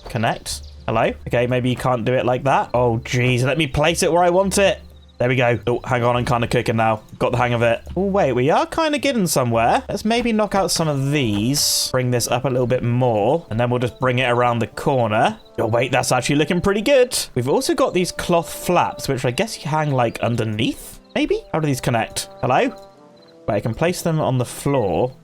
connect. Hello? Okay, maybe you can't do it like that. Oh, geez, let me place it where I want it. There we go. Oh, hang on, I'm kind of cooking now. Got the hang of it. Oh, wait, we are kind of getting somewhere. Let's maybe knock out some of these. Bring this up a little bit more. And then we'll just bring it around the corner. Oh, wait, that's actually looking pretty good. We've also got these cloth flaps, which I guess you hang like underneath. Maybe? How do these connect? Hello? Wait, I can place them on the floor.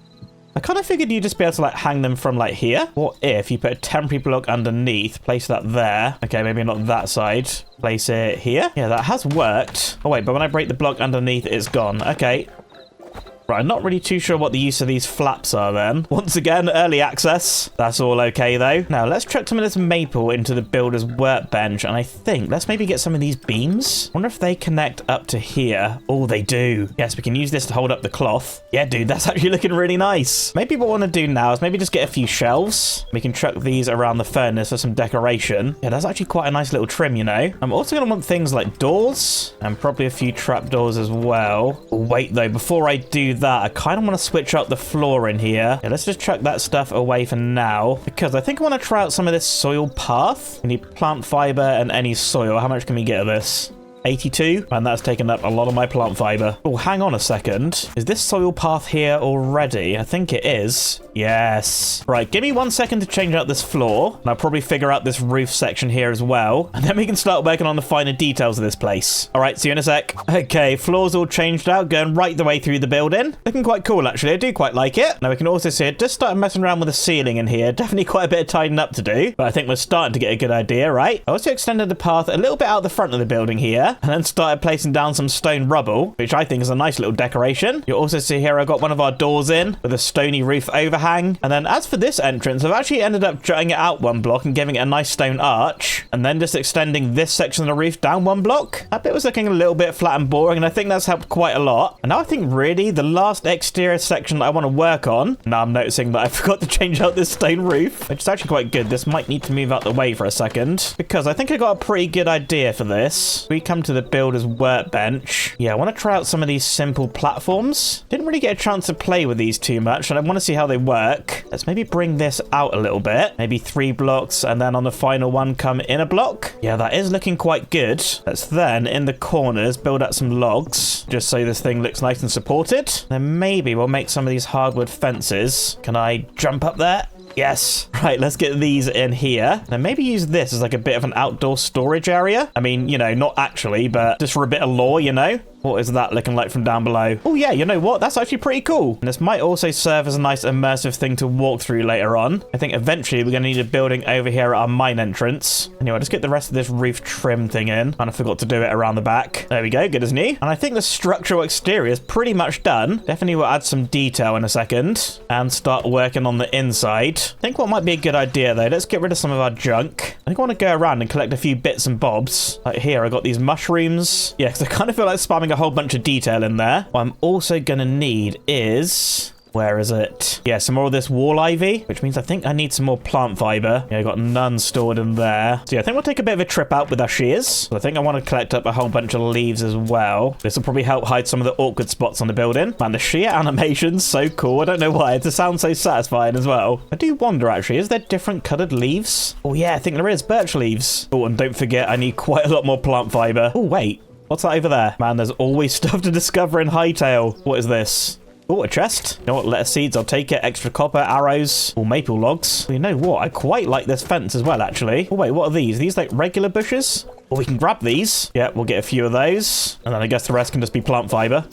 I kind of figured you'd just be able to like hang them from like here. What if you put a temporary block underneath, place that there. Okay, maybe not that side. Place it here. Yeah, that has worked. Oh wait, but when I break the block underneath, it's gone. Okay. Right, I'm not really too sure what the use of these flaps are then. Once again, early access. That's all okay though. Now let's chuck some of this maple into the builder's workbench, and I think let's maybe get some of these beams. Wonder if they connect up to here. Oh, they do. Yes, we can use this to hold up the cloth. Yeah, dude, that's actually looking really nice. Maybe what I want to do now is maybe just get a few shelves. We can chuck these around the furnace for some decoration. Yeah, that's actually quite a nice little trim, you know. I'm also going to want things like doors and probably a few trapdoors as well. Oh, wait, though, before I do that, I kind of want to switch up the floor in here. Yeah, let's just chuck that stuff away for now because I think I want to try out some of this soil path. We need plant fiber and any soil. How much can we get of this? 82, and that's taken up a lot of my plant fiber. Oh, hang on a second. Is this soil path here already? I think it is. Yes. Right, give me 1 second to change out this floor, and I'll probably figure out this roof section here as well, and then we can start working on the finer details of this place. All right, see you in a sec. Okay, floor's all changed out, going right the way through the building. Looking quite cool, actually. I do quite like it. Now, we can also see it just started messing around with the ceiling in here. Definitely quite a bit of tidying up to do, but I think we're starting to get a good idea, right? I also extended the path a little bit out the front of the building here, and then started placing down some stone rubble, which I think is a nice little decoration. You'll also see here I got one of our doors in with a stony roof overhang. And then as for this entrance, I've actually ended up jutting it out 1 block and giving it a nice stone arch, and then just extending this section of the roof down 1 block. That bit was looking a little bit flat and boring, and I think that's helped quite a lot. And now I think really the last exterior section that I want to work on, now I'm noticing that I forgot to change out this stone roof, which is actually quite good. This might need to move out the way for a second, because I think I got a pretty good idea for this. We come to the builder's workbench. Yeah, I want to try out some of these simple platforms. Didn't really get a chance to play with these too much, and I want to see how they work. Let's maybe bring this out a little bit. Maybe 3 blocks, and then on the final one, come in a block. Yeah, that is looking quite good. Let's then, in the corners, build up some logs, just so this thing looks nice and supported. Then maybe we'll make some of these hardwood fences. Can I jump up there? Yes. Right, let's get these in here. Then maybe use this as like a bit of an outdoor storage area. I mean, you know, not actually, but just for a bit of lore, you know? What is that looking like from down below? Oh, yeah, you know what? That's actually pretty cool. And this might also serve as a nice immersive thing to walk through later on. I think eventually we're going to need a building over here at our mine entrance. Anyway, just get the rest of this roof trim thing in. And I forgot to do it around the back. There we go. Good as new. And I think the structural exterior is pretty much done. Definitely will add some detail in a second and start working on the inside. I think what might be a good idea, though, let's get rid of some of our junk. I think I want to go around and collect a few bits and bobs. Like here, I got these mushrooms. Yeah, because I kind of feel like spamming a whole bunch of detail in there. What I'm also gonna need is... where is it? Yeah, some more of this wall ivy, which means I think I need some more plant fiber. Yeah, I got none stored in there. So yeah, I think we'll take a bit of a trip out with our shears. So I think I want to collect up a whole bunch of leaves as well. This will probably help hide some of the awkward spots on the building. Man, the shear animation's so cool. I don't know why. It just sounds so satisfying as well. I do wonder, actually, is there different coloured leaves? Oh yeah, I think there is. Birch leaves. Oh, and don't forget, I need quite a lot more plant fiber. Oh, wait. What's that over there? Man, there's always stuff to discover in Hytale. What is this? Oh, a chest. You know what? Lettuce seeds, I'll take it. Extra copper, arrows, or maple logs. Well, you know what? I quite like this fence as well, actually. Oh, wait, what are these? Are these like regular bushes? Well, we can grab these. Yeah, we'll get a few of those. And then I guess the rest can just be plant fiber.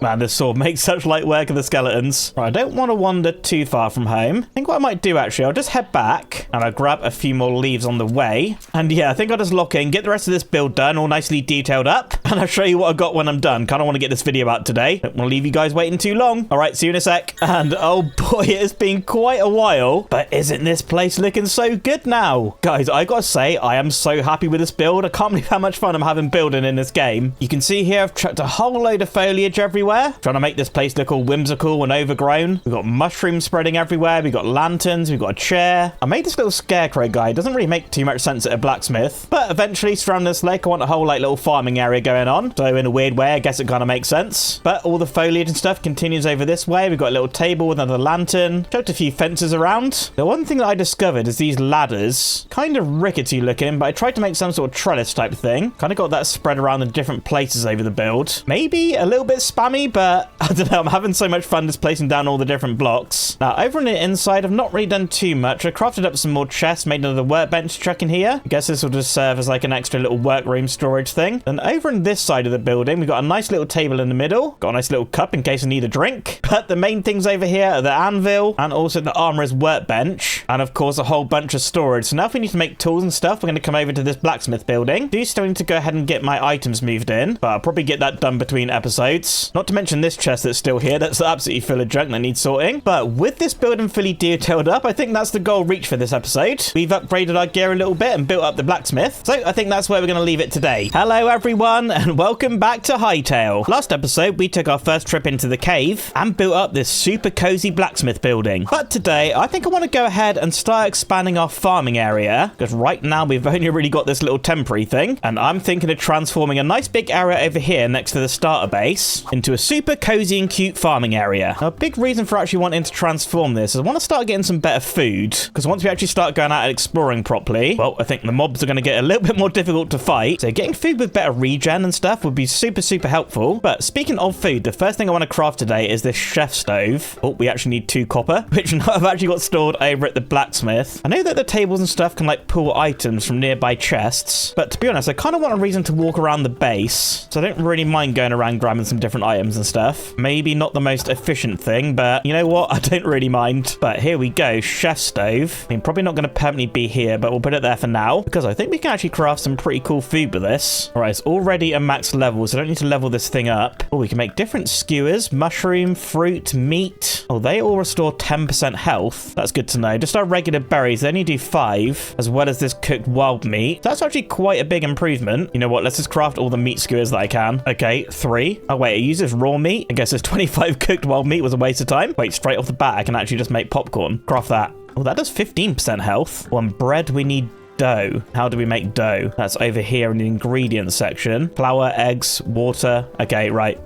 Man, this sword makes such light work of the skeletons. Right, I don't want to wander too far from home. I think what I might do, actually, I'll just head back and I'll grab a few more leaves on the way. And yeah, I think I'll just lock in, get the rest of this build done, all nicely detailed up. And I'll show you what I got when I'm done. Kind of want to get this video out today. Don't want to leave you guys waiting too long. All right, see you in a sec. And oh boy, it has been quite a while. But isn't this place looking so good now? Guys, I gotta say, I am so happy with this build. I can't believe how much fun I'm having building in this game. You can see here, I've chucked a whole load of foliage everywhere. Trying to make this place look all whimsical and overgrown. We've got mushrooms spreading everywhere. We've got lanterns. We've got a chair. I made this little scarecrow guy. It doesn't really make too much sense at a blacksmith. But eventually, surrounding this lake, I want a whole like little farming area going on. So in a weird way, I guess it kind of makes sense. But all the foliage and stuff continues over this way. We've got a little table with another lantern. Chucked a few fences around. The one thing that I discovered is these ladders. Kind of rickety looking, but I tried to make some sort of trellis type thing. Kind of got that spread around in different places over the build. Maybe a little bit spammy, but I don't know, I'm having so much fun just placing down all the different blocks. Now, over on the inside, I've not really done too much. I crafted up some more chests, made another workbench chuck in here. I guess this will just serve as like an extra little workroom storage thing. And over on this side of the building, we've got a nice little table in the middle. Got a nice little cup in case I need a drink. But the main things over here are the anvil and also the armorer's workbench. And of course, a whole bunch of storage. So now if we need to make tools and stuff, we're going to come over to this blacksmith building. Do still need to go ahead and get my items moved in, but I'll probably get that done between episodes. Not to mention this chest that's still here. That's absolutely full of junk that needs sorting. But with this building fully detailed up, I think that's the goal reached for this episode. We've upgraded our gear a little bit and built up the blacksmith. So I think that's where we're going to leave it today. Hello everyone and welcome back to Hytale. Last episode, we took our first trip into the cave and built up this super cozy blacksmith building. But today, I think I want to go ahead and start expanding our farming area, because right now we've only really got this little temporary thing, and I'm thinking of transforming a nice big area over here next to the starter base into a super cozy and cute farming area. Now, a big reason for actually wanting to transform this is I want to start getting some better food, because once we actually start going out and exploring properly, well, I think the mobs are going to get a little bit more difficult to fight, so getting food with better regen and stuff would be super helpful. But speaking of food, the first thing I want to craft today is this chef stove. Oh, we actually need 2 copper, which now I've actually got stored over at the blacksmith. I know that the tables and stuff can like pull items from nearby chests, but to be honest, I kind of want a reason to walk around the base, so I don't really mind going around grabbing some different items and stuff. Maybe not the most efficient thing, but you know what? I don't really mind. But here we go, chef stove. I mean, probably not going to permanently be here, but we'll put it there for now, because I think we can actually craft some pretty cool food with this. All right, it's already a max level, so I don't need to level this thing up. Oh, we can make different skewers, mushroom, fruit, meat. Oh, they all restore 10% health. That's good to know. Just our regular berries, they only do 5, as well as this cooked wild meat. That's actually quite a big improvement. You know what? Let's just craft all the meat skewers that I can. Okay, 3. Oh, wait, it uses raw meat? I guess this 25 cooked wild meat was a waste of time. Wait, straight off the bat, I can actually just make popcorn. Craft that. Oh, that does 15% health. On bread, we need dough. How do we make dough? That's over here in the ingredients section. Flour, eggs, water. Okay, right.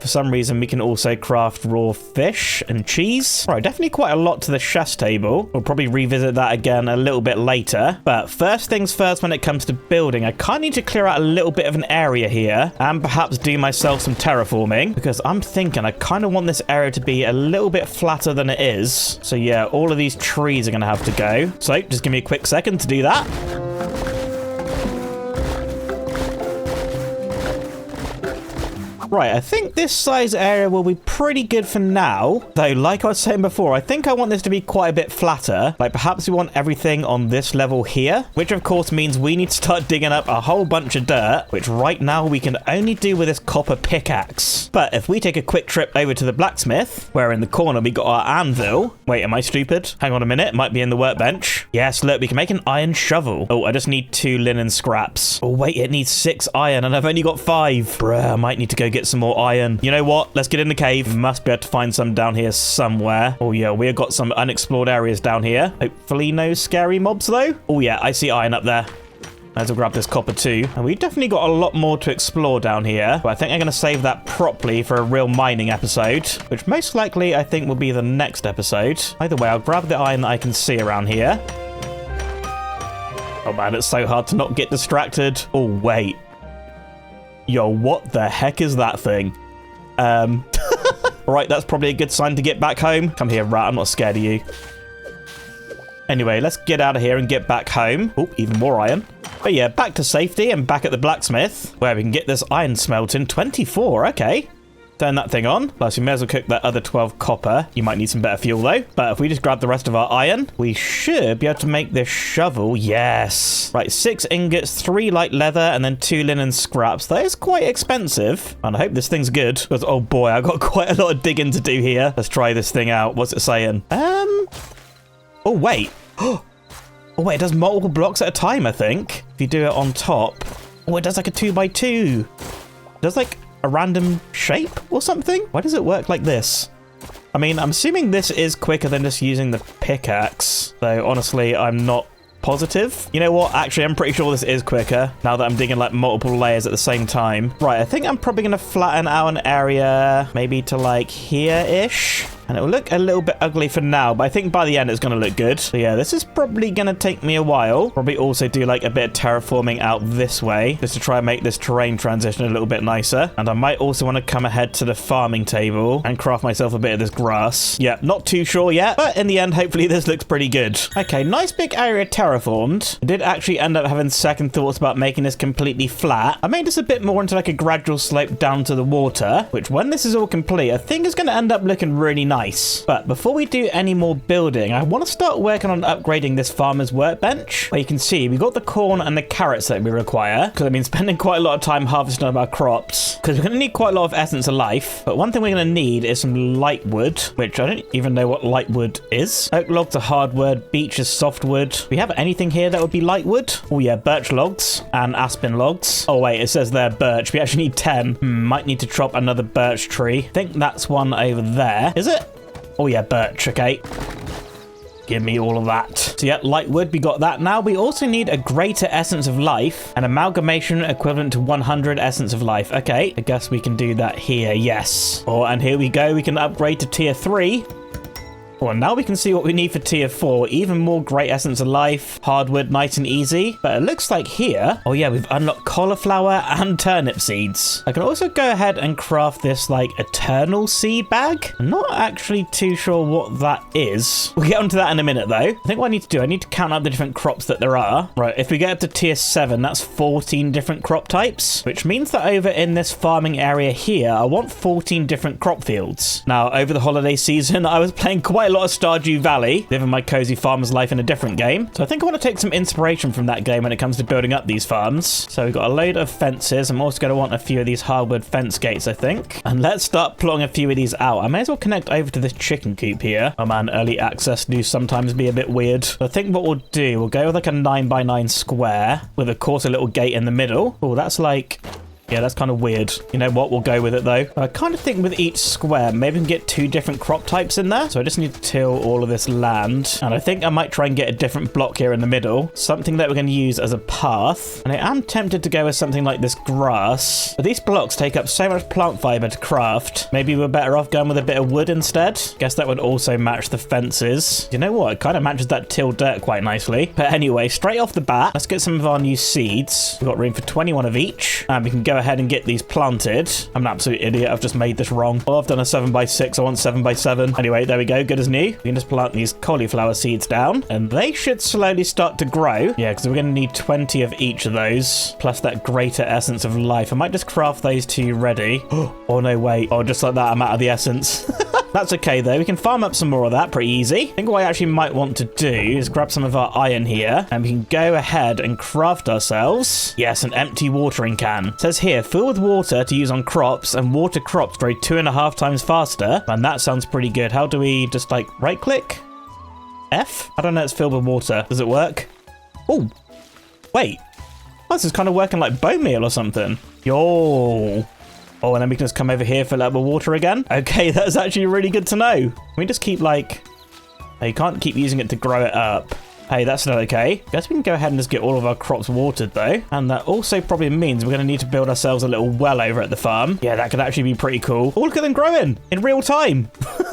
For some reason, we can also craft raw fish and cheese. Right, definitely quite a lot to the chef's table. We'll probably revisit that again a little bit later. But first things first, when it comes to building, I kind of need to clear out a little bit of an area here and perhaps do myself some terraforming, because I'm thinking I kind of want this area to be a little bit flatter than it is. So yeah, all of these trees are going to have to go. So just give me a quick second to do that. Right, I think this size area will be pretty good for now. Though, like I was saying before, I think I want this to be quite a bit flatter. Like, perhaps we want everything on this level here, which of course means we need to start digging up a whole bunch of dirt, which right now we can only do with this copper pickaxe. But if we take a quick trip over to the blacksmith, where in the corner we got our anvil. Wait, am I stupid? Hang on a minute, it might be in the workbench. Yes, look, we can make an iron shovel. Oh, I just need 2 linen scraps. Oh, wait, it needs 6 iron, and I've only got 5. Bruh, I might need to go get some more iron. You know what? Let's get in the cave. Must be able to find some down here somewhere. Oh yeah, we've got some unexplored areas down here. Hopefully no scary mobs though. Oh yeah, I see iron up there. Let's grab this copper too. And we've definitely got a lot more to explore down here. But I think I'm going to save that properly for a real mining episode, which most likely I think will be the next episode. Either way, I'll grab the iron that I can see around here. Oh man, it's so hard to not get distracted. Oh wait. Yo, what the heck is that thing? Right, that's probably a good sign to get back home. Come here, rat, I'm not scared of you. Anyway, let's get out of here and get back home. Oh, even more iron. But yeah, back to safety and back at the blacksmith, where we can get this iron smelting. 24, okay. Turn that thing on. Plus, we may as well cook that other 12 copper. You might need some better fuel, though. But if we just grab the rest of our iron, we should be able to make this shovel. Yes. Right, 6 ingots, 3 light leather, and then 2 linen scraps. That is quite expensive. And I hope this thing's good. Because, oh boy, I've got quite a lot of digging to do here. Let's try this thing out. What's it saying? Oh, wait. Oh, wait, it does multiple blocks at a time, I think. If you do it on top. Oh, it does like a 2x2. It does like a random shape or something? Why does it work like this? I mean, I'm assuming this is quicker than just using the pickaxe, though honestly, I'm not positive. You know what? Actually, I'm pretty sure this is quicker now that I'm digging like multiple layers at the same time. Right, I think I'm probably going to flatten out an area maybe to like here-ish. And it will look a little bit ugly for now, but I think by the end it's going to look good. So yeah, this is probably going to take me a while. Probably also do like a bit of terraforming out this way, just to try and make this terrain transition a little bit nicer. And I might also want to come ahead to the farming table and craft myself a bit of this grass. Yeah, not too sure yet, but in the end, hopefully this looks pretty good. Okay, nice big area terraformed. I did actually end up having second thoughts about making this completely flat. I made this a bit more into like a gradual slope down to the water, which when this is all complete, I think is going to end up looking really nice. But before we do any more building, I want to start working on upgrading this farmer's workbench, where you can see we got the corn and the carrots that we require, because I've been spending quite a lot of time harvesting our crops, because we're going to need quite a lot of essence of life. But one thing we're going to need is some light wood, which I don't even know what light wood is. Oak logs are hardwood, beech is softwood. Do we have anything here that would be light wood? Oh yeah, birch logs and aspen logs. Oh wait, it says there birch. We actually need 10. Might need to chop another birch tree. I think that's one over there. Is it? Oh yeah, birch. Okay. Give me all of that. So yeah, light wood, we got that. Now we also need a greater essence of life, an amalgamation equivalent to 100 essence of life. Okay, I guess we can do that here. Yes. Oh, and here we go. We can upgrade to tier 3. Well, now we can see what we need for tier 4. Even more great essence of life, hardwood, nice and easy. But it looks like here, oh yeah, we've unlocked cauliflower and turnip seeds. I can also go ahead and craft this like eternal seed bag. I'm not actually too sure what that is. We'll get onto that in a minute though. I think what I need to do, I need to count up the different crops that there are. Right, if we get up to tier 7, that's 14 different crop types, which means that over in this farming area here, I want 14 different crop fields. Now, over the holiday season, I was playing quite a lot of Stardew Valley, living my cozy farmer's life in a different game. So I think I want to take some inspiration from that game when it comes to building up these farms. So we've got a load of fences. I'm also going to want a few of these hardwood fence gates, I think. And let's start plotting a few of these out. I may as well connect over to this chicken coop here. Oh man, early access do sometimes be a bit weird. So I think what we'll do, we'll go with like a 9x9 square with of course a little gate in the middle. Oh, that's like... yeah, that's kind of weird. You know what? We'll go with it, though. I kind of think with each square, maybe we can get 2 different crop types in there. So I just need to till all of this land. And I think I might try and get a different block here in the middle. Something that we're going to use as a path. And I am tempted to go with something like this grass. But these blocks take up so much plant fiber to craft. Maybe we're better off going with a bit of wood instead. Guess that would also match the fences. You know what? It kind of matches that tilled dirt quite nicely. But anyway, straight off the bat, let's get some of our new seeds. We've got room for 21 of each. And we can go ahead and get these planted. I'm an absolute idiot. I've just made this wrong. Well, I've done a 7x6. I want 7x7. Anyway, there we go. Good as new. We can just plant these cauliflower seeds down and they should slowly start to grow. Yeah, because we're going to need 20 of each of those, plus that greater essence of life. I might just craft those 2 ready. Oh, no, wait. Oh, just like that, I'm out of the essence. That's okay, though. We can farm up some more of that pretty easy. I think what I actually might want to do is grab some of our iron here and we can go ahead and craft ourselves, yes, an empty watering can. It says here, fill with water to use on crops and water crops grow 2.5 times faster. And that sounds pretty good. How do we just like right click? F? I don't know. It's filled with water. Does it work? Oh, wait. Oh, this is kind of working like bone meal or something. Yo. Oh, and then we can just come over here, fill it up with water again. Okay, that's actually really good to know. Can we just keep like... oh, you can't keep using it to grow it up. Hey, that's not okay. Guess we can go ahead and just get all of our crops watered though. And that also probably means we're going to need to build ourselves a little well over at the farm. Yeah, that could actually be pretty cool. Oh, look at them growing in real time.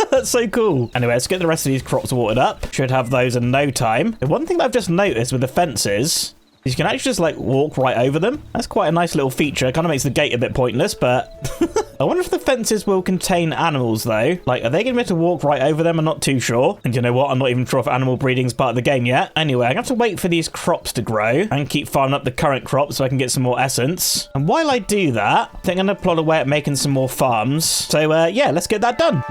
That's so cool. Anyway, let's get the rest of these crops watered up. Should have those in no time. The one thing that I've just noticed with the fences, you can actually just like walk right over them. That's quite a nice little feature. It kind of makes the gate a bit pointless, but I wonder if the fences will contain animals though. Like, are they going to be able to walk right over them? I'm not too sure. And you know what? I'm not even sure if animal breeding is part of the game yet. Anyway, I'm going to have to wait for these crops to grow and keep farming up the current crops so I can get some more essence. And while I do that, I think I'm going to plot away at making some more farms. So yeah, let's get that done.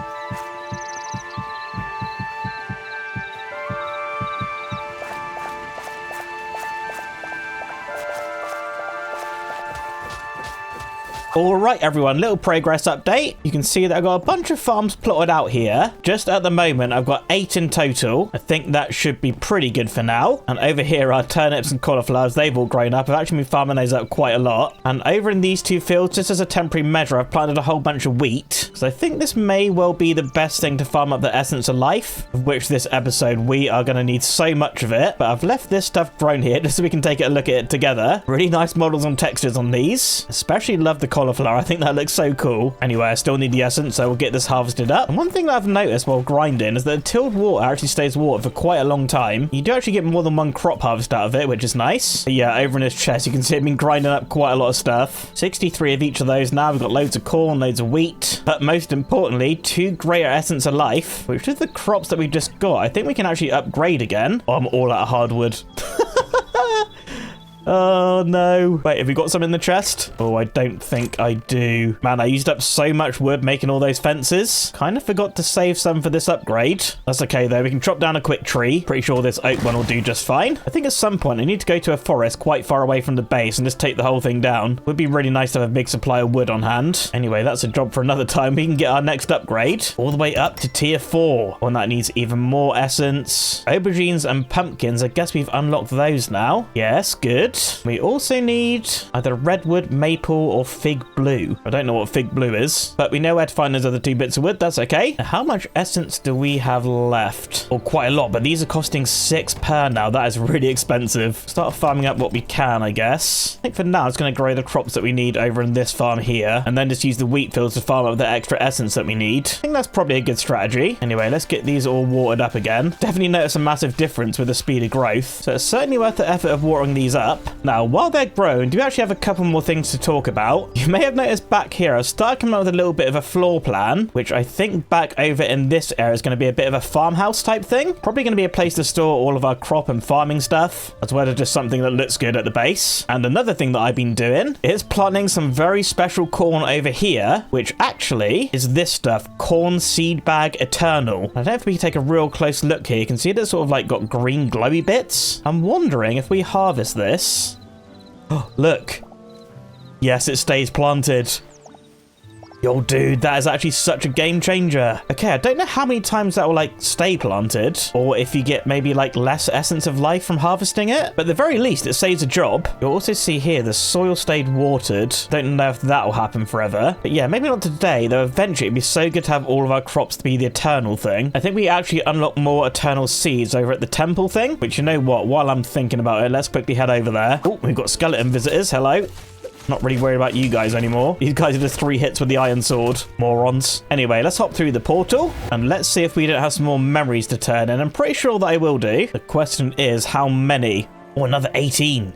All right, everyone, little progress update. You can see that I've got a bunch of farms plotted out here. Just at the moment, I've got 8 in total. I think that should be pretty good for now. And over here are turnips and cauliflowers. They've all grown up. I've actually been farming those up quite a lot. And over in these 2 fields, just as a temporary measure, I've planted a whole bunch of wheat. So I think this may well be the best thing to farm up the essence of life, of which this episode, we are going to need so much of it. But I've left this stuff grown here just so we can take a look at it together. Really nice models and textures on these. Especially love the cauliflower cauliflower. I think that looks so cool. Anyway, I still need the essence, so we'll get this harvested up. And one thing that I've noticed while grinding is that distilled water actually stays water for quite a long time. You do actually get more than one crop harvest out of it, which is nice. But yeah, over in his chest, you can see I've been grinding up quite a lot of stuff. 63 of each of those now. We've got loads of corn, loads of wheat. But most importantly, 2 greater essence of life, which is the crops that we just got. I think we can actually upgrade again. Oh, I'm all out of hardwood. Oh, no. Wait, have we got some in the chest? Oh, I don't think I do. Man, I used up so much wood making all those fences. Kind of forgot to save some for this upgrade. That's okay, though. We can chop down a quick tree. Pretty sure this oak one will do just fine. I think at some point I need to go to a forest quite far away from the base and just take the whole thing down. Would be really nice to have a big supply of wood on hand. Anyway, that's a job for another time. We can get our next upgrade all the way up to tier 4. One that needs even more essence. Aubergines and pumpkins. I guess we've unlocked those now. Yes, good. We also need either redwood, maple, or fig blue. I don't know what fig blue is, but we know where to find those other 2 bits of wood. That's okay. Now, how much essence do we have left? Well, quite a lot, but these are costing 6 per now. That is really expensive. Start farming up what we can, I guess. I think for now, it's going to grow the crops that we need over in this farm here, and then just use the wheat fields to farm up the extra essence that we need. I think that's probably a good strategy. Anyway, let's get these all watered up again. Definitely notice a massive difference with the speed of growth, so it's certainly worth the effort of watering these up. Now, while they're grown, do we actually have a couple more things to talk about? You may have noticed back here, I've started coming up with a little bit of a floor plan, which I think back over in this area is going to be a bit of a farmhouse type thing. Probably going to be a place to store all of our crop and farming stuff, as well as just something that looks good at the base. And another thing that I've been doing is planting some very special corn over here, which actually is this stuff, corn seed bag eternal. I don't know if we can take a real close look here. You can see it sort of like got green glowy bits. I'm wondering if we harvest this. Oh, look. Yes, it stays planted. Yo, dude, that is actually such a game changer. Okay, I don't know how many times that will, like, stay planted, or if you get maybe, like, less essence of life from harvesting it, but at the very least, it saves a job. You'll also see here the soil stayed watered. Don't know if that will happen forever, but yeah, maybe not today, though eventually it'd be so good to have all of our crops to be the eternal thing. I think we actually unlock more eternal seeds over at the temple thing, which, you know what, while I'm thinking about it, let's quickly head over there. Oh, we've got skeleton visitors. Hello. Not really worried about you guys anymore. These guys are just 3 hits with the iron sword. Morons. Anyway, let's hop through the portal and let's see if we don't have some more memories to turn in. I'm pretty sure that I will do. The question is how many? Oh, another 18.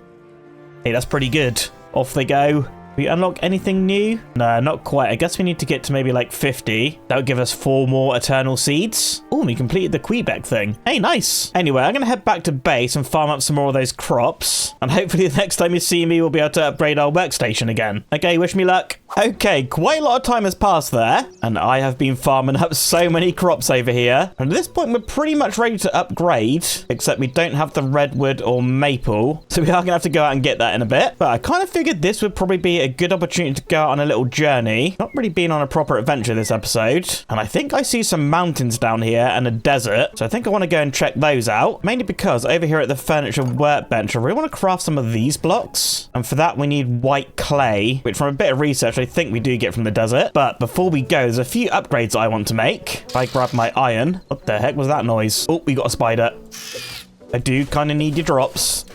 Hey, that's pretty good. Off they go. We unlock anything new? No, not quite. I guess we need to get to maybe like 50. That would give us 4 more eternal seeds. Oh, we completed the Quebec thing. Hey, nice. Anyway, I'm going to head back to base and farm up some more of those crops. And hopefully the next time you see me, we'll be able to upgrade our workstation again. Okay, wish me luck. Okay, quite a lot of time has passed there. And I have been farming up so many crops over here. And at this point, we're pretty much ready to upgrade. Except we don't have the redwood or maple. So we are going to have to go out and get that in a bit. But I kind of figured this would probably be a good opportunity to go out on a little journey. Not really been on a proper adventure this episode. And I think I see some mountains down here and a desert. So I think I want to go and check those out. Mainly because over here at the furniture workbench, I really want to craft some of these blocks. And for that, we need white clay, which from a bit of research, I think we do get from the desert. But before we go, there's a few upgrades I want to make. If I grab my iron. What the heck was that noise? Oh, we got a spider. I do kind of need your drops.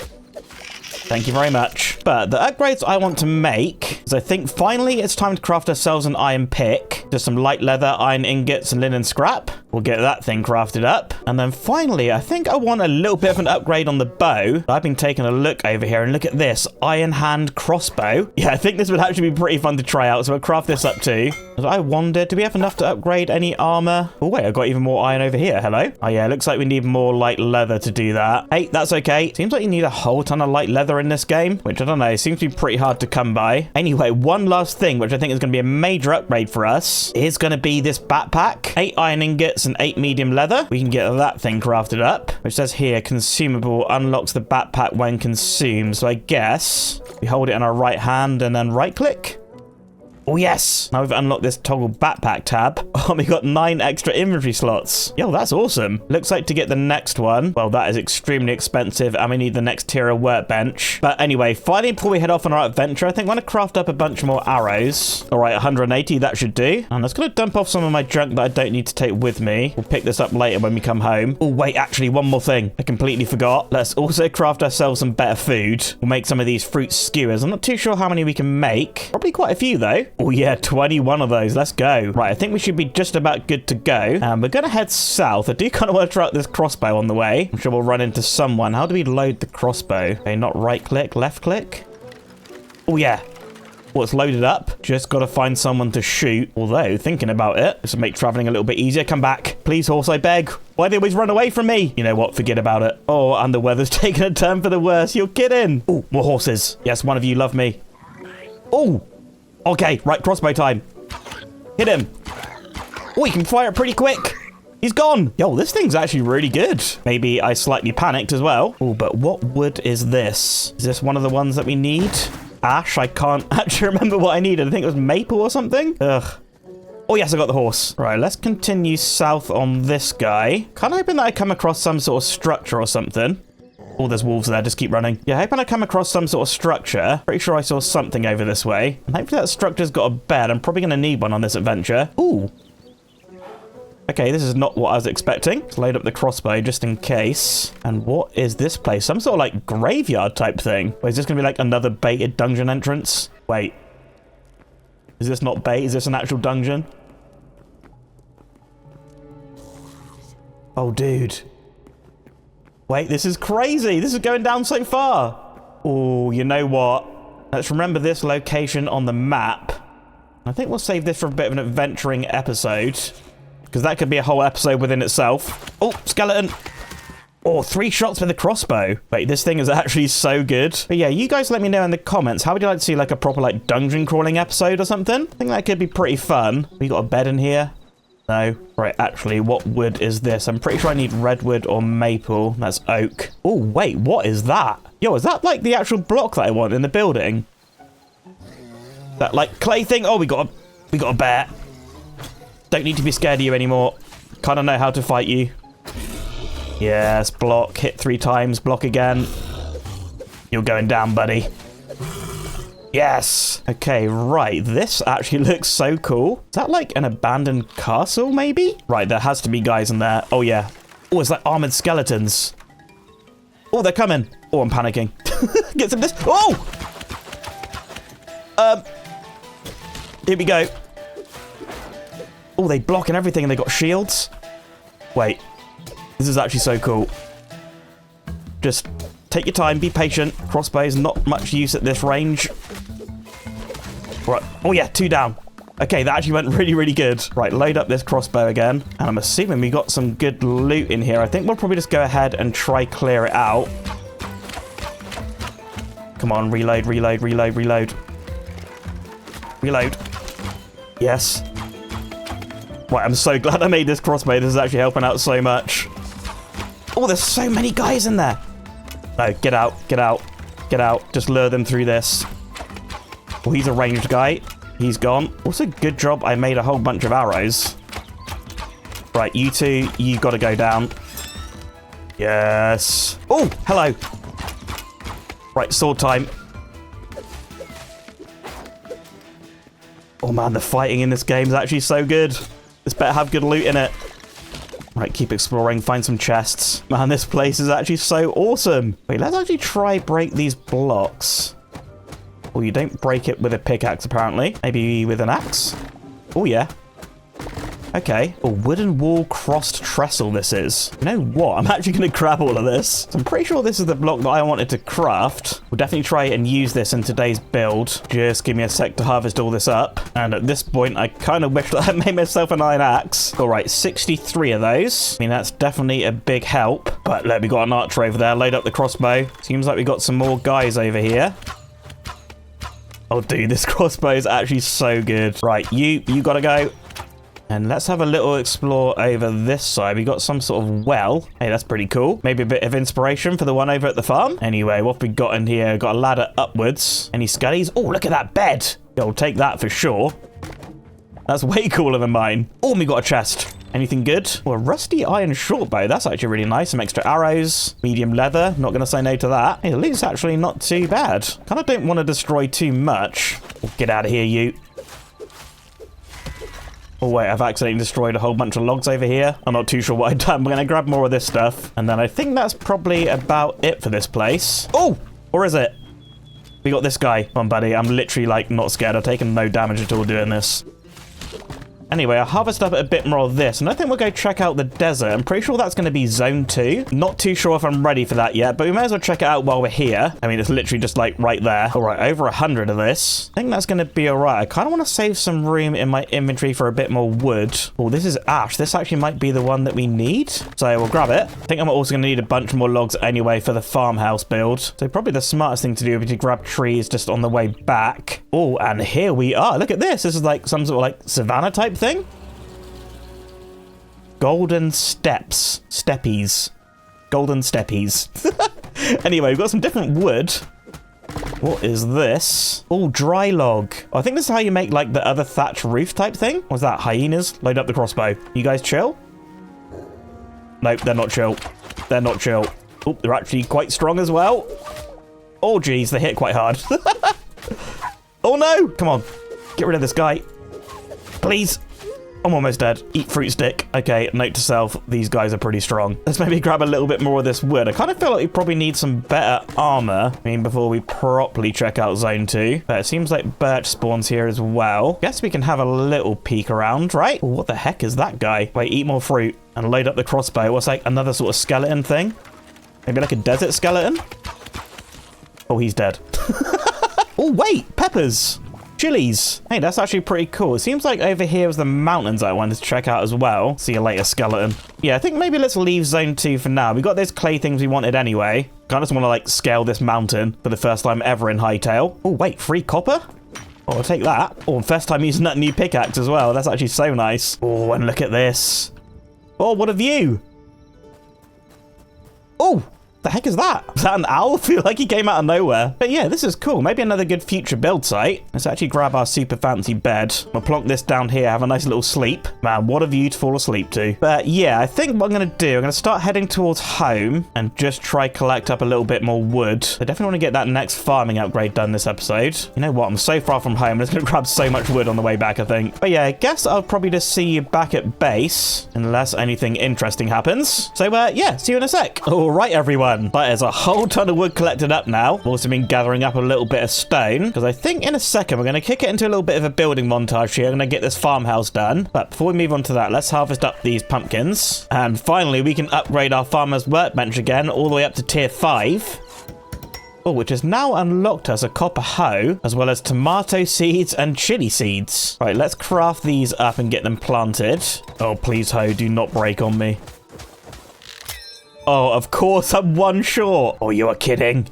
Thank you very much. But the upgrades I want to make is I think finally it's time to craft ourselves an iron pick. Just some light leather, iron ingots, and linen scrap. We'll get that thing crafted up. And then finally, I think I want a little bit of an upgrade on the bow. I've been taking a look over here and look at this iron hand crossbow. Yeah, I think this would actually be pretty fun to try out. So I'll craft this up too. But I wonder, do we have enough to upgrade any armor? Oh wait, I've got even more iron over here. Hello. Oh yeah, looks like we need more light leather to do that. Hey, that's okay. Seems like you need a whole ton of light leather in this game, which I don't know, seems to be pretty hard to come by. Anyway, one last thing, which I think is going to be a major upgrade for us, is going to be this backpack. 8 iron ingots and 8 medium leather. We can get that thing crafted up, which says here, consumable unlocks the backpack when consumed. So I guess we hold it in our right hand and then right click. Oh, yes. Now we've unlocked this toggle backpack tab. Oh, we got 9 extra inventory slots. Yo, that's awesome. Looks like to get the next one, well, that is extremely expensive, and we need the next tier of workbench. But anyway, finally, before we head off on our adventure, I think I'm going to craft up a bunch more arrows. All right, 180, that should do. And that's going to dump off some of my junk that I don't need to take with me. We'll pick this up later when we come home. Oh, wait, actually, one more thing. I completely forgot. Let's also craft ourselves some better food. We'll make some of these fruit skewers. I'm not too sure how many we can make. Probably quite a few, though. Oh, yeah, 21 of those. Let's go. Right, I think we should be just about good to go. We're going to head south. I do kind of want to try out this crossbow on the way. I'm sure we'll run into someone. How do we load the crossbow? Okay, not right click, left click. Oh, yeah. Well, it's loaded up. Just got to find someone to shoot. Although, thinking about it, this will make traveling a little bit easier. Come back. Please, horse, I beg. Why do they always run away from me? You know what? Forget about it. Oh, and the weather's taking a turn for the worse. You're kidding. Oh, more horses. Yes, one of you love me. Oh. Okay, right, crossbow time. Hit him. Oh, he can fire it pretty quick. He's gone. Yo, this thing's actually really good. Maybe I slightly panicked as well. Oh, but what wood is this? Is this one of the ones that we need? Ash, I can't actually remember what I needed. I think it was maple or something. Ugh. Oh, yes, I got the horse. Right, let's continue south on this guy. Kind of hoping that I come across some sort of structure or something. Oh, there's wolves there. Just keep running. Yeah, hoping I come across some sort of structure. Pretty sure I saw something over this way. And hopefully that structure's got a bed. I'm probably going to need one on this adventure. Ooh. Okay, this is not what I was expecting. Let's load up the crossbow just in case. And what is this place? Some sort of like graveyard type thing. Wait, is this going to be like another baited dungeon entrance? Wait. Is this not bait? Is this an actual dungeon? Oh, dude. Wait, this is crazy. This is going down so far. Oh, you know what? Let's remember this location on the map. I think we'll save this for a bit of an adventuring episode. Because that could be a whole episode within itself. Oh, skeleton. Oh, 3 shots with a crossbow. Wait, this thing is actually so good. But yeah, you guys let me know in the comments. How would you like to see like a proper like dungeon crawling episode or something? I think that could be pretty fun. We got a bed in here. No. Right, actually, what wood is this? I'm pretty sure I need redwood or maple. That's oak. Oh, wait, what is that? Yo, is that like the actual block that I want in the building? That like clay thing? Oh, we got a bear. Don't need to be scared of you anymore. Kind of know how to fight you. Yes, block. Hit 3 times. Block again. You're going down, buddy. Yes. Okay, right. This actually looks so cool. Is that like an abandoned castle, maybe? Right, there has to be guys in there. Oh, yeah. Oh, it's like armored skeletons. Oh, they're coming. Oh, I'm panicking. Get some of this. Oh! Here we go. Oh, they block and everything, and they got shields. Wait. This is actually so cool. Just take your time, be patient. Crossbow's not much use at this range. Right. Oh, yeah, 2 down. Okay, that actually went really, really good. Right, load up this crossbow again. And I'm assuming we got some good loot in here. I think we'll probably just go ahead and try clear it out. Come on, reload, reload, reload, reload. Reload. Yes. Right, I'm so glad I made this crossbow. This is actually helping out so much. Oh, there's so many guys in there. No, get out, get out, get out. Just lure them through this. Oh, he's a ranged guy. He's gone. Also, good job I made a whole bunch of arrows. Right, you two, you got to go down. Yes. Oh, hello. Right, sword time. Oh, man, the fighting in this game is actually so good. This better have good loot in it. Right, keep exploring, find some chests. Man, this place is actually so awesome. Wait, let's actually try break these blocks. Oh, you don't break it with a pickaxe, apparently. Maybe with an axe? Oh, yeah. Okay. A wooden wall crossed trestle this is. You know what? I'm actually going to grab all of this. So I'm pretty sure this is the block that I wanted to craft. We'll definitely try and use this in today's build. Just give me a sec to harvest all this up. And at this point, I kind of wish that I made myself an iron axe. All right, 63 of those. I mean, that's definitely a big help. But look, we got an archer over there. Load up the crossbow. Seems like we got some more guys over here. Oh, dude, this crossbow is actually so good. Right, you got to go. And let's have a little explore over this side. We got some sort of well. Hey, that's pretty cool. Maybe a bit of inspiration for the one over at the farm. Anyway, what have we got in here? Got a ladder upwards. Any skellies? Oh, look at that bed. I'll take that for sure. That's way cooler than mine. Oh, and we got a chest. Anything good? Well, a rusty iron short bow. That's actually really nice. Some extra arrows. Medium leather. Not going to say no to that. Hey, the loot's actually not too bad. Kind of don't want to destroy too much. Oh, get out of here, you. Oh, wait. I've accidentally destroyed a whole bunch of logs over here. I'm not too sure what I've done. I'm going to grab more of this stuff. And then I think that's probably about it for this place. Oh, or is it? We got this guy. Come on, buddy. I'm literally, like, not scared. I've taken no damage at all doing this. Anyway, I'll harvest up a bit more of this, and I think we'll go check out the desert. I'm pretty sure that's going to be zone 2. Not too sure if I'm ready for that yet, but we may as well check it out while we're here. I mean, it's literally just like right there. All right, over 100 of this. I think that's going to be all right. I kind of want to save some room in my inventory for a bit more wood. Oh, this is ash. This actually might be the one that we need. So we'll grab it. I think I'm also going to need a bunch more logs anyway for the farmhouse build. So probably the smartest thing to do would be to grab trees just on the way back. Oh, and here we are. Look at this. This is like some sort of like savanna type thing. Golden steps. Steppies. Golden steppies. Anyway, we've got some different wood. What is this? Oh, dry log. Oh, I think this is how you make, like, the other thatch roof type thing. What's that? Hyenas? Load up the crossbow. You guys chill? Nope, they're not chill. They're not chill. Oh, they're actually quite strong as well. Oh, geez, they hit quite hard. Oh, no! Come on. Get rid of this guy. Please. I'm almost dead. Eat fruit stick. Okay, note to self, these guys are pretty strong. Let's maybe grab a little bit more of this wood. I kind of feel like we probably need some better armor, I mean, before we properly check out zone 2. But it seems like birch spawns here as well. Guess we can have a little peek around, right? Oh, what the heck is that guy? Wait, eat more fruit and load up the crossbow. What's like another sort of skeleton thing? Maybe like a desert skeleton? Oh, he's dead. Oh, wait, peppers. Chilies. Hey, that's actually pretty cool. It seems like over here was the mountains I wanted to check out as well. See you later, skeleton. Yeah, I think maybe let's leave zone 2 for now. We got those clay things we wanted anyway. Kind of just want to, like, scale this mountain for the first time ever in Hytale. Oh, wait, free copper? Oh, I'll take that. Oh, and first time using that new pickaxe as well. That's actually so nice. Oh, and look at this. Oh, what a view. Oh, the heck is that? Is that an owl? I feel like he came out of nowhere. But yeah, this is cool. Maybe another good future build site. Let's actually grab our super fancy bed. We'll plonk this down here, have a nice little sleep. Man, what a view to fall asleep to. But yeah, I think what I'm going to do, I'm going to start heading towards home and just try collect up a little bit more wood. I definitely want to get that next farming upgrade done this episode. You know what? I'm so far from home. I'm just going to grab so much wood on the way back, I think. But yeah, I guess I'll probably just see you back at base unless anything interesting happens. So yeah, see you in a sec. All right, everyone. But there's a whole ton of wood collected up now. I've also been gathering up a little bit of stone because I think in a second we're going to kick it into a little bit of a building montage here. I'm going to get this farmhouse done. But before we move on to that, let's harvest up these pumpkins. And finally, we can upgrade our farmer's workbench again all the way up to tier 5. Oh, which has now unlocked us a copper hoe, as well as tomato seeds and chili seeds. Right, let's craft these up and get them planted. Oh, please, hoe, do not break on me. Oh, of course, I'm one short. Oh, you are kidding.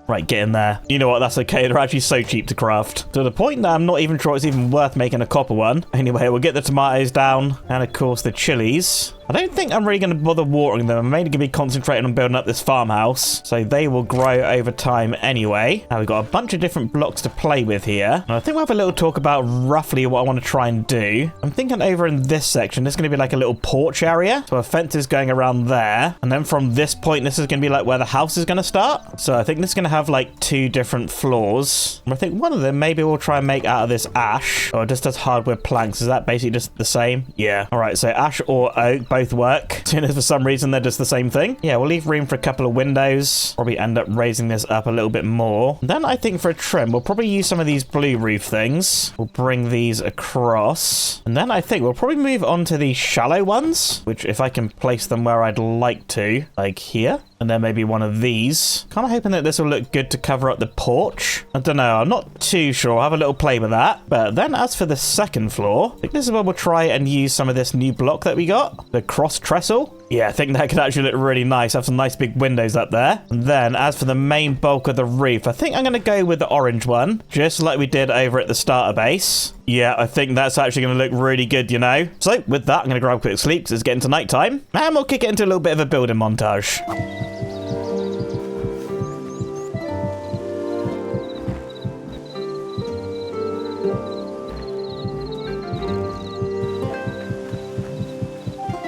Right, get in there. You know what, that's okay. They're actually so cheap to craft. To the point that I'm not even sure it's even worth making a copper one. Anyway, we'll get the tomatoes down. And, of course, the chilies. I don't think I'm really going to bother watering them. I'm mainly going to be concentrating on building up this farmhouse. So they will grow over time anyway. Now, we've got a bunch of different blocks to play with here. And I think we'll have a little talk about roughly what I want to try and do. I'm thinking over in this section, there's going to be like a little porch area. So a fence is going around there. And then from this point, this is going to be like where the house is going to start. So I think this is going to have like 2 different floors. And I think one of them maybe we'll try and make out of this ash. Or just as hardwood planks. Is that basically just the same? Yeah. All right, so ash or oak, both work. Soon as for some reason they're just the same thing. Yeah, we'll leave room for a couple of windows. Probably end up raising this up a little bit more. And then I think for a trim, we'll probably use some of these blue roof things. We'll bring these across. And then I think we'll probably move on to these shallow ones, which if I can place them where I'd like to, like here. And then maybe one of these. Kind of hoping that this will look good to cover up the porch. I don't know. I'm not too sure. I'll have a little play with that. But then as for the second floor, I think this is where we'll try and use some of this new block that we got. The cross trestle. Yeah, I think that could actually look really nice. Have some nice big windows up there. And then as for the main bulk of the roof, I think I'm going to go with the orange one. Just like we did over at the starter base. Yeah, I think that's actually going to look really good, you know. So with that, I'm going to grab a quick sleep because it's getting to night time. And we'll kick it into a little bit of a building montage.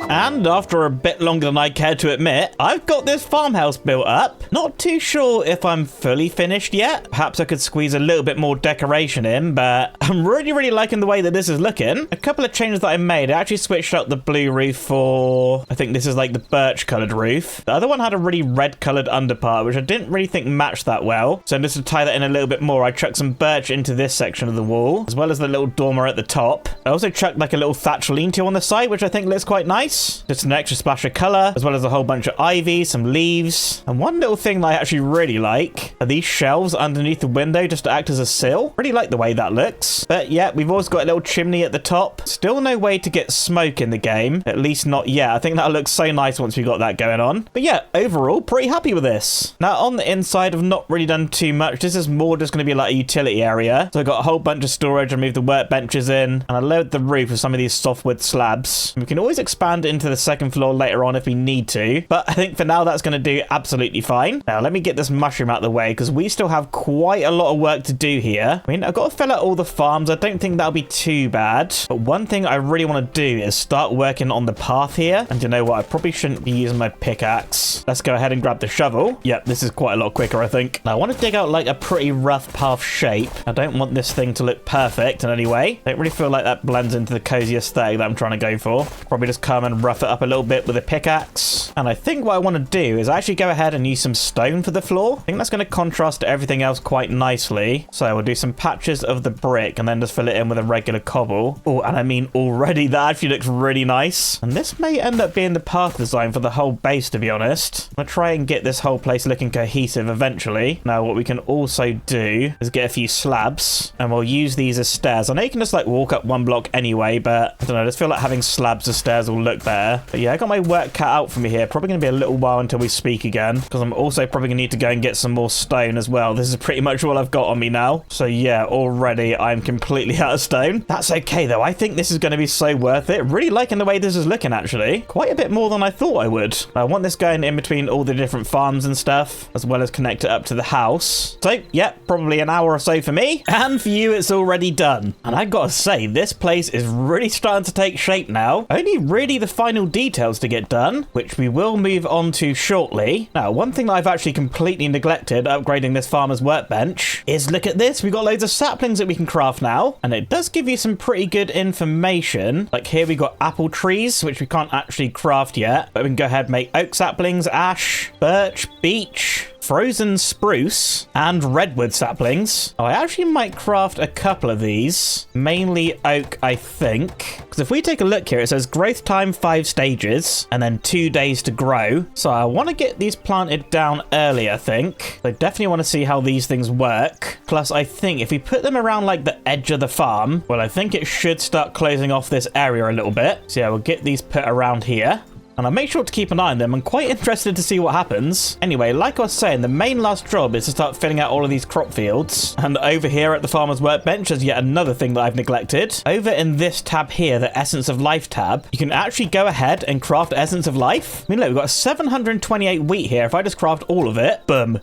And after a bit longer than I care to admit, I've got this farmhouse built up. Not too sure if I'm fully finished yet. Perhaps I could squeeze a little bit more decoration in, but I'm really liking the way that this is looking. A couple of changes that I made. I actually switched out the blue roof for, I think this is like the birch colored roof. The other one had a really red colored underpart, which I didn't really think matched that well. So just to tie that in a little bit more, I chucked some birch into this section of the wall, as well as the little dormer at the top. I also chucked like a little thatch lean-to on the side, which I think looks quite nice. Just an extra splash of color, as well as a whole bunch of ivy, some leaves. And one little thing that I actually really like are these shelves underneath the window just to act as a sill. Really like the way that looks. But yeah, we've also got a little chimney at the top. Still no way to get smoke in the game, at least not yet. I think that'll look so nice once we got that going on. But yeah, overall, pretty happy with this. Now on the inside, I've not really done too much. This is more just going to be like a utility area. So I got a whole bunch of storage. I moved the workbenches in, and I lowered the roof with some of these softwood slabs. We can always expand into the second floor later on if we need to, but I think for now that's going to do absolutely fine. Now let me get this mushroom out of the way, because we still have quite a lot of work to do here. I mean, I've got to fill out all the farms. I don't think that'll be too bad, but one thing I really want to do is start working on the path here. And you know what? I probably shouldn't be using my pickaxe. Let's go ahead and grab the shovel. Yep, this is quite a lot quicker, I think. Now I want to dig out like a pretty rough path shape. I don't want this thing to look perfect in any way. I don't really feel like that blends into the cozy aesthetic that I'm trying to go for. Probably just come and rough it up a little bit with a pickaxe. And I think what I want to do is actually go ahead and use some stone for the floor. I think that's going to contrast to everything else quite nicely. So we'll do some patches of the brick and then just fill it in with a regular cobble. Oh, and I mean already that actually looks really nice. And this may end up being the path design for the whole base, to be honest. I'm going to try and get this whole place looking cohesive eventually. Now what we can also do is get a few slabs and we'll use these as stairs. I know you can just like walk up one block anyway, but I don't know, I just feel like having slabs as stairs will look better. But yeah, I got my work cut out for me here. Probably going to be a little while until we speak again, because I'm also probably going to need to go and get some more stone as well. This is pretty much all I've got on me now. So yeah, already I'm completely out of stone. That's okay though. I think this is going to be so worth it. Really liking the way this is looking actually. Quite a bit more than I thought I would. I want this going in between all the different farms and stuff, as well as connect it up to the house. So yeah, probably an hour or so for me. And for you, it's already done. And I gotta say, this place is really starting to take shape now. Only really the final details to get done, which we will move on to shortly. Now, one thing that I've actually completely neglected upgrading this farmer's workbench is look at this. We've got loads of saplings that we can craft now, and it does give you some pretty good information. Like here we got apple trees, which we can't actually craft yet, but we can go ahead and make oak saplings, ash, birch, beech, frozen spruce, and redwood saplings. Oh, I actually might craft a couple of these. Mainly oak, I think. Because if we take a look here, it says growth time 5 stages, and then 2 days to grow. So I want to get these planted down early, I think. I definitely want to see how these things work. Plus, I think if we put them around like the edge of the farm, well, I think it should start closing off this area a little bit. So yeah, we'll get these put around here. And I'll make sure to keep an eye on them. I'm quite interested to see what happens. Anyway, like I was saying, the main last job is to start filling out all of these crop fields. And over here at the farmer's workbench is yet another thing that I've neglected. Over in this tab here, the Essence of Life tab, you can actually go ahead and craft Essence of Life. I mean, look, we've got 728 wheat here. If I just craft all of it, boom.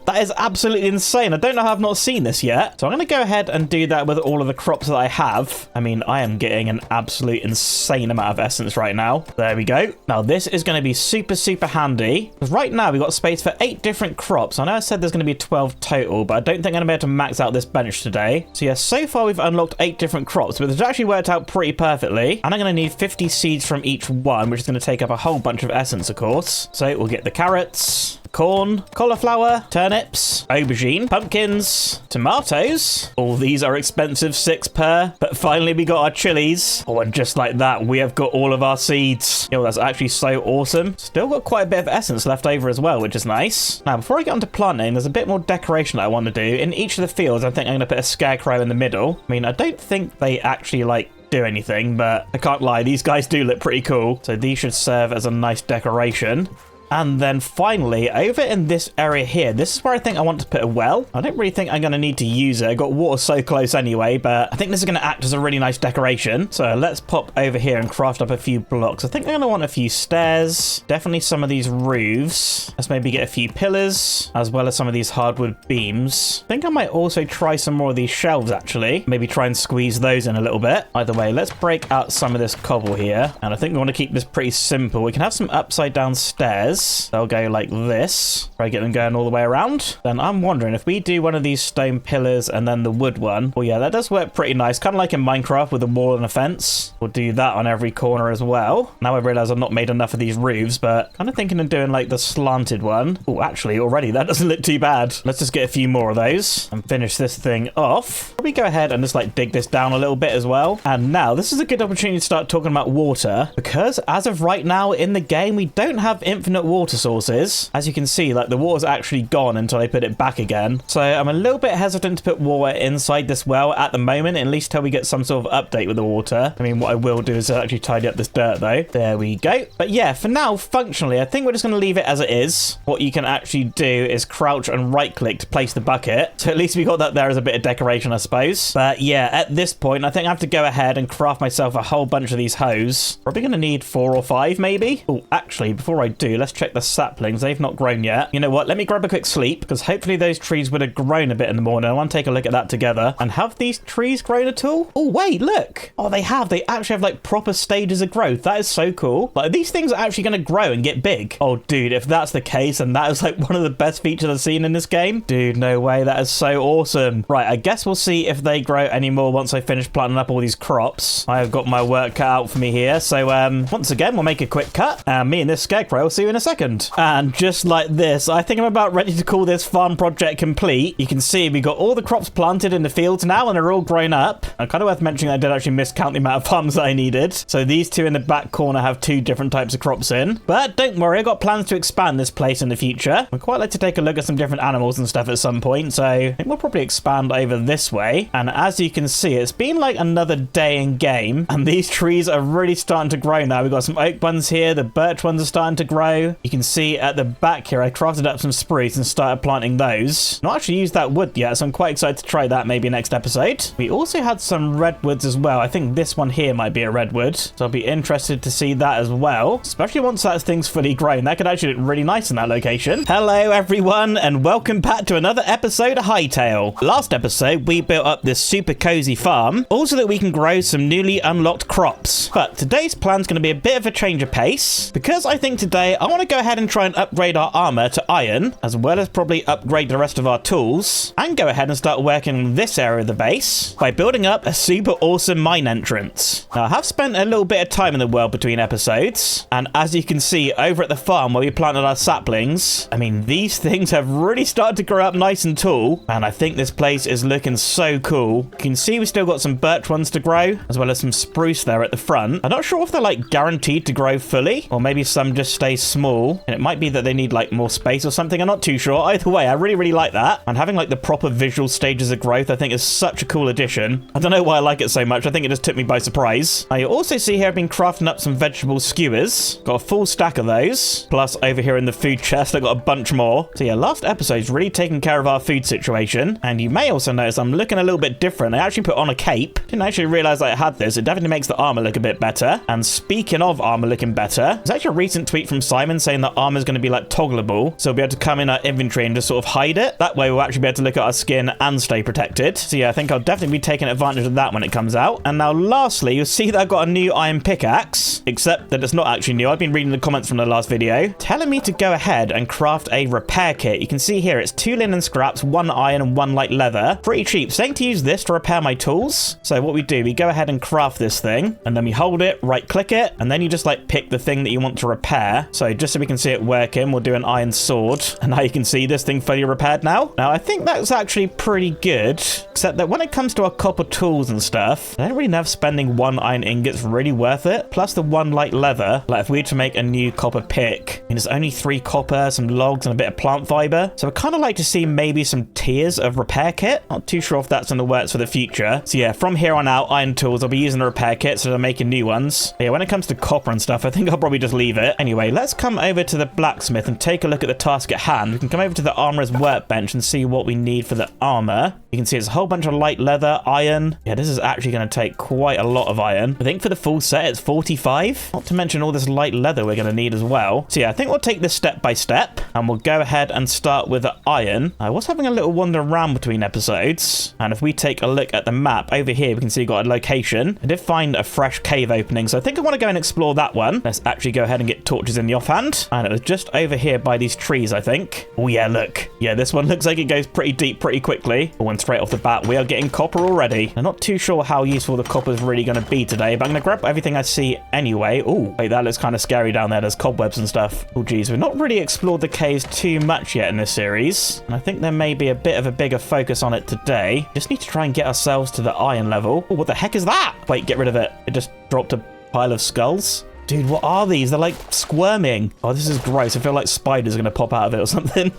That is absolutely insane. I don't know how I've not seen this yet. So I'm going to go ahead and do that with all of the crops that I have. I mean, I am getting an absolute insane amount of essence right now. There we go. Now, this is going to be super handy. Because right now, we've got space for 8 different crops. I know I said there's going to be 12 total, but I don't think I'm going to be able to max out this bench today. So yeah, so far we've unlocked 8 different crops, but it's actually worked out pretty perfectly. And I'm going to need 50 seeds from each one, which is going to take up a whole bunch of essence, of course. So we'll get the carrots, corn, cauliflower, turnips, aubergine, pumpkins, tomatoes. All these are expensive, 6 per, but finally we got our chilies. Oh, and just like that, we have got all of our seeds. Yo, that's actually so awesome. Still got quite a bit of essence left over as well, which is nice. Now, before I get onto planting, there's a bit more decoration that I want to do. In each of the fields, I think I'm going to put a scarecrow in the middle. I mean, I don't think they actually, do anything, but I can't lie, these guys do look pretty cool. So these should serve as a nice decoration. And then finally, over in this area here, this is where I think I want to put a well. I don't really think I'm going to need to use it. I got water so close anyway, but I think this is going to act as a really nice decoration. So let's pop over here and craft up a few blocks. I think I'm going to want a few stairs, definitely some of these roofs. Let's maybe get a few pillars, as well as some of these hardwood beams. I think I might also try some more of these shelves, actually. Maybe try and squeeze those in a little bit. Either way, let's break out some of this cobble here. And I think we want to keep this pretty simple. We can have some upside down stairs. They'll go like this. Try to get them going all the way around. Then I'm wondering if we do one of these stone pillars and then the wood one. Well, yeah, that does work pretty nice. Kind of like in Minecraft with a wall and a fence. We'll do that on every corner as well. Now I realize I've not made enough of these roofs, but kind of thinking of doing like the slanted one. Oh, actually, already that doesn't look too bad. Let's just get a few more of those and finish this thing off. Probably go ahead and just like dig this down a little bit as well. And now this is a good opportunity to start talking about water, because as of right now in the game, we don't have infinite water sources. As you can see, like the water's actually gone until I put it back again. So I'm a little bit hesitant to put water inside this well at the moment, at least till we get some sort of update with the water. I mean, what I will do is actually tidy up this dirt though. There we go. But yeah, for now, functionally, I think we're just going to leave it as it is. What you can actually do is crouch and right click to place the bucket. So at least we got that there as a bit of decoration, I suppose. But yeah, at this point, I think I have to go ahead and craft myself a whole bunch of these hose. Probably going to need 4 or 5 maybe. Oh, actually, before I do, let's check the saplings. They've not grown yet. You know what? Let me grab a quick sleep, because hopefully those trees would have grown a bit in the morning. I want to take a look at that together. And have these trees grown at all? Oh, wait, look. Oh, they have. They actually have like proper stages of growth. That is so cool. Like these things are actually going to grow and get big. Oh, dude, if that's the case, and that is like one of the best features I've seen in this game. Dude, no way. That is so awesome. Right, I guess we'll see if they grow anymore once I finish planting up all these crops. I have got my work cut out for me here. So once again, we'll make a quick cut. Me and this scarecrow will see you in a second. And just like this, I think I'm about ready to call this farm project complete. You can see we got all the crops planted in the fields now, and they're all grown up. And kind of worth mentioning, I did actually miscount the amount of farms that I needed. So these two in the back corner have 2 different types of crops in. But don't worry, I've got plans to expand this place in the future. I'd quite like to take a look at some different animals and stuff at some point. So I think we'll probably expand over this way. And as you can see, it's been like another day in game. And these trees are really starting to grow now. We've got some oak ones here. The birch ones are starting to grow. You can see at the back here, I crafted up some spruce and started planting those. Not actually used that wood yet, so I'm quite excited to try that maybe next episode. We also had some redwoods as well. I think this one here might be a redwood. So I'll be interested to see that as well. Especially once that thing's fully grown. That could actually look really nice in that location. Hello everyone, and welcome back to another episode of Hytale. Last episode, we built up this super cozy farm, also that we can grow some newly unlocked crops. But today's plan's going to be a bit of a change of pace, because I think today I want to go ahead and try and upgrade our armor to iron, as well as probably upgrade the rest of our tools, and go ahead and start working on this area of the base by building up a super awesome mine entrance. Now, I have spent a little bit of time in the world between episodes, and as you can see over at the farm where we planted our saplings, I mean, these things have really started to grow up nice and tall, and I think this place is looking so cool. You can see we still got some birch ones to grow, as well as some spruce there at the front. I'm not sure if they're like guaranteed to grow fully, or maybe some just stay small, and it might be that they need like more space or something. I'm not too sure. Either way, I really like that, and having like the proper visual stages of growth I think is such a cool addition. I don't know why I like it so much. I think it just took me by surprise. Now you also see here I've been crafting up some vegetable skewers. Got a full stack of those, plus over here in the food chest I got a bunch more. So yeah, last episode's really taking care of our food situation, and you may also notice I'm looking a little bit different. I actually put on a cape. Didn't actually realize I had this. It definitely makes the armor look a bit better. And speaking of armor looking better, there's actually a recent tweet from Simon saying that armor is going to be like toggleable, so we'll be able to come in our inventory and just sort of hide it. That way we'll actually be able to look at our skin and stay protected. So yeah, I think I'll definitely be taking advantage of that when it comes out. And now lastly, you'll see that I've got a new iron pickaxe, except that it's not actually new. I've been reading the comments from the last video telling me to go ahead and craft a repair kit. You can see here it's 2 linen scraps, 1 iron and 1 light leather. Pretty cheap. Saying to use this to repair my tools. So what we do, we go ahead and craft this thing, and then we hold it, right click it, and then you just like pick the thing that you want to repair. So just so we can see it working, we'll do an iron sword, and now you can see this thing fully repaired now. Now I think that's actually pretty good, except that when it comes to our copper tools and stuff, I don't really know if spending 1 iron ingot's really worth it. Plus the 1 light leather, like if we were to make a new copper pick, I mean, there's only 3 copper, some logs, and a bit of plant fiber. So I'd kind of like to see maybe some tiers of repair kit. Not too sure if that's in the works for the future. So yeah, from here on out, iron tools, I'll be using the repair kit, so I'm making new ones. But yeah, when it comes to copper and stuff, I think I'll probably just leave it. Anyway, let's come over to the blacksmith and take a look at the task at hand, we can come over to the armorer's workbench and see what we need for the armor. You can see it's a whole bunch of light leather, iron. Yeah, this is actually going to take quite a lot of iron. I think for the full set, it's 45. Not to mention all this light leather we're going to need as well. So yeah, I think we'll take this step by step and we'll go ahead and start with the iron. I was having a little wander around between episodes. And if we take a look at the map over here, we can see we've got a location. I did find a fresh cave opening, so I think I want to go and explore that one. Let's actually go ahead and get torches in the offhand. And it was just over here by these trees, I think. Oh yeah, look. Yeah, this one looks like it goes pretty deep pretty quickly. Oh, and straight off the bat, we are getting copper already. I'm not too sure how useful the copper is really going to be today, but I'm going to grab everything I see anyway. Oh, wait, that looks kind of scary down there. There's cobwebs and stuff. Oh, geez, we've not really explored the caves too much yet in this series. And I think there may be a bit of a bigger focus on it today. Just need to try and get ourselves to the iron level. Oh, what the heck is that? Wait, get rid of it. It just dropped a pile of skulls. Dude, what are these? They're like squirming. Oh, this is gross. I feel like spiders are going to pop out of it or something.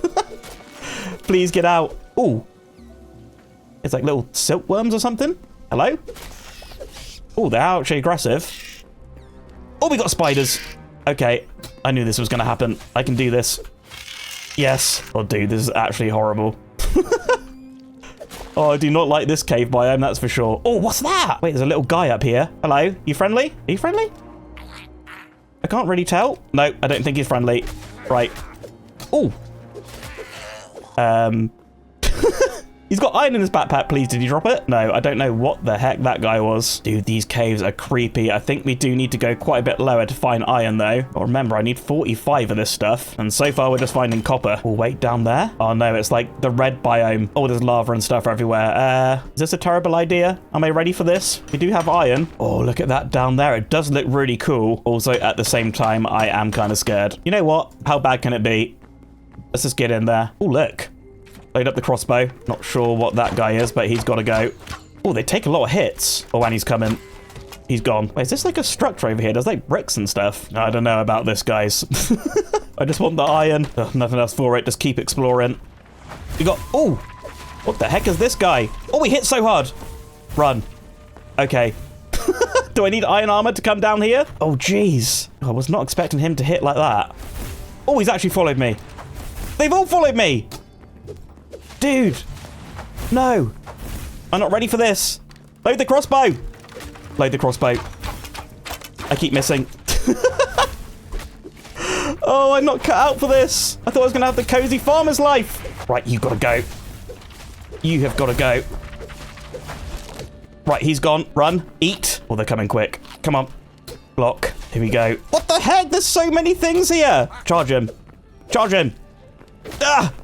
Please get out. Oh, it's like little silkworms or something. Hello? Oh, they're actually aggressive. Oh, we got spiders. Okay, I knew this was going to happen. I can do this. Yes. Oh, dude, this is actually horrible. Oh, I do not like this cave biome, that's for sure. Oh, what's that? Wait, there's a little guy up here. Hello? You friendly? Are you friendly? I can't really tell. No, I don't think he's friendly. Right. Oh. He's got iron in his backpack, please. Did you drop it? No, I don't know what the heck that guy was. Dude, these caves are creepy. I think we do need to go quite a bit lower to find iron, though. But remember, I need 45 of this stuff. And so far, we're just finding copper. Oh, wait, down there? Oh, no, it's like the red biome. Oh, there's lava and stuff everywhere. Is this a terrible idea? Am I ready for this? We do have iron. Oh, look at that down there. It does look really cool. Also, at the same time, I am kind of scared. You know what? How bad can it be? Let's just get in there. Oh, look. Load up the crossbow. Not sure what that guy is, but he's got to go. Oh, they take a lot of hits. Oh, and he's coming. He's gone. Wait, is this like a structure over here? There's like bricks and stuff. I don't know about this, guys. I just want the iron. Ugh, nothing else for it. Just keep exploring. We got... Oh, what the heck is this guy? Oh, he hit so hard. Run. Okay. Do I need iron armor to come down here? Oh, jeez. I was not expecting him to hit like that. Oh, he's actually followed me. They've all followed me. Dude, no, I'm not ready for this. Load the crossbow. Load the crossbow. I keep missing. Oh, I'm not cut out for this. I thought I was going to have the cozy farmer's life. Right, you've got to go. You have got to go. Right, he's gone. Run. Eat. Oh, they're coming quick. Come on. Block. Here we go. What the heck? There's so many things here. Charge him. Charge him. Ah!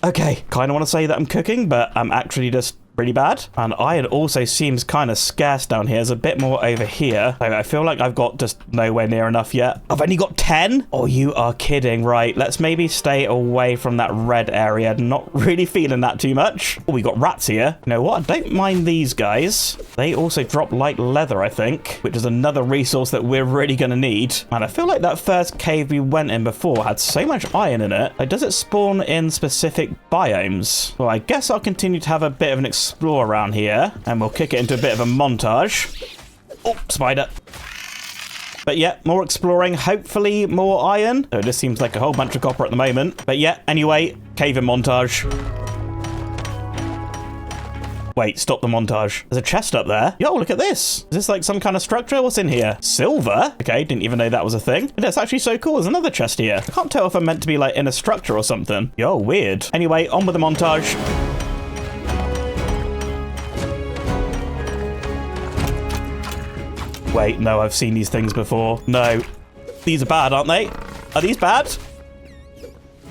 Okay, kind of want to say that I'm cooking, but I'm actually just really bad. And iron also seems kind of scarce down here. There's a bit more over here. I feel like I've got just nowhere near enough yet. I've only got 10? Oh, you are kidding. Right, let's maybe stay away from that red area. Not really feeling that too much. Oh, we got rats here. You know what? I don't mind these guys. They also drop light leather, I think, which is another resource that we're really going to need. And I feel like that first cave we went in before had so much iron in it. Like, does it spawn in specific biomes? Well, I guess I'll continue to have a bit of an explore around here, and we'll kick it into a bit of a montage. Oh, spider. But yeah, more exploring, hopefully more iron. So this seems like a whole bunch of copper at the moment. But yeah, anyway, cave in montage. Wait, stop the montage. There's a chest up there. Yo, look at this. Is this like some kind of structure? What's in here? Silver? Okay, didn't even know that was a thing. But that's actually so cool. There's another chest here. I can't tell if I'm meant to be like in a structure or something. Yo, weird. Anyway, on with the montage. Wait, no, I've seen these things before. No. These are bad, aren't they? Are these bad?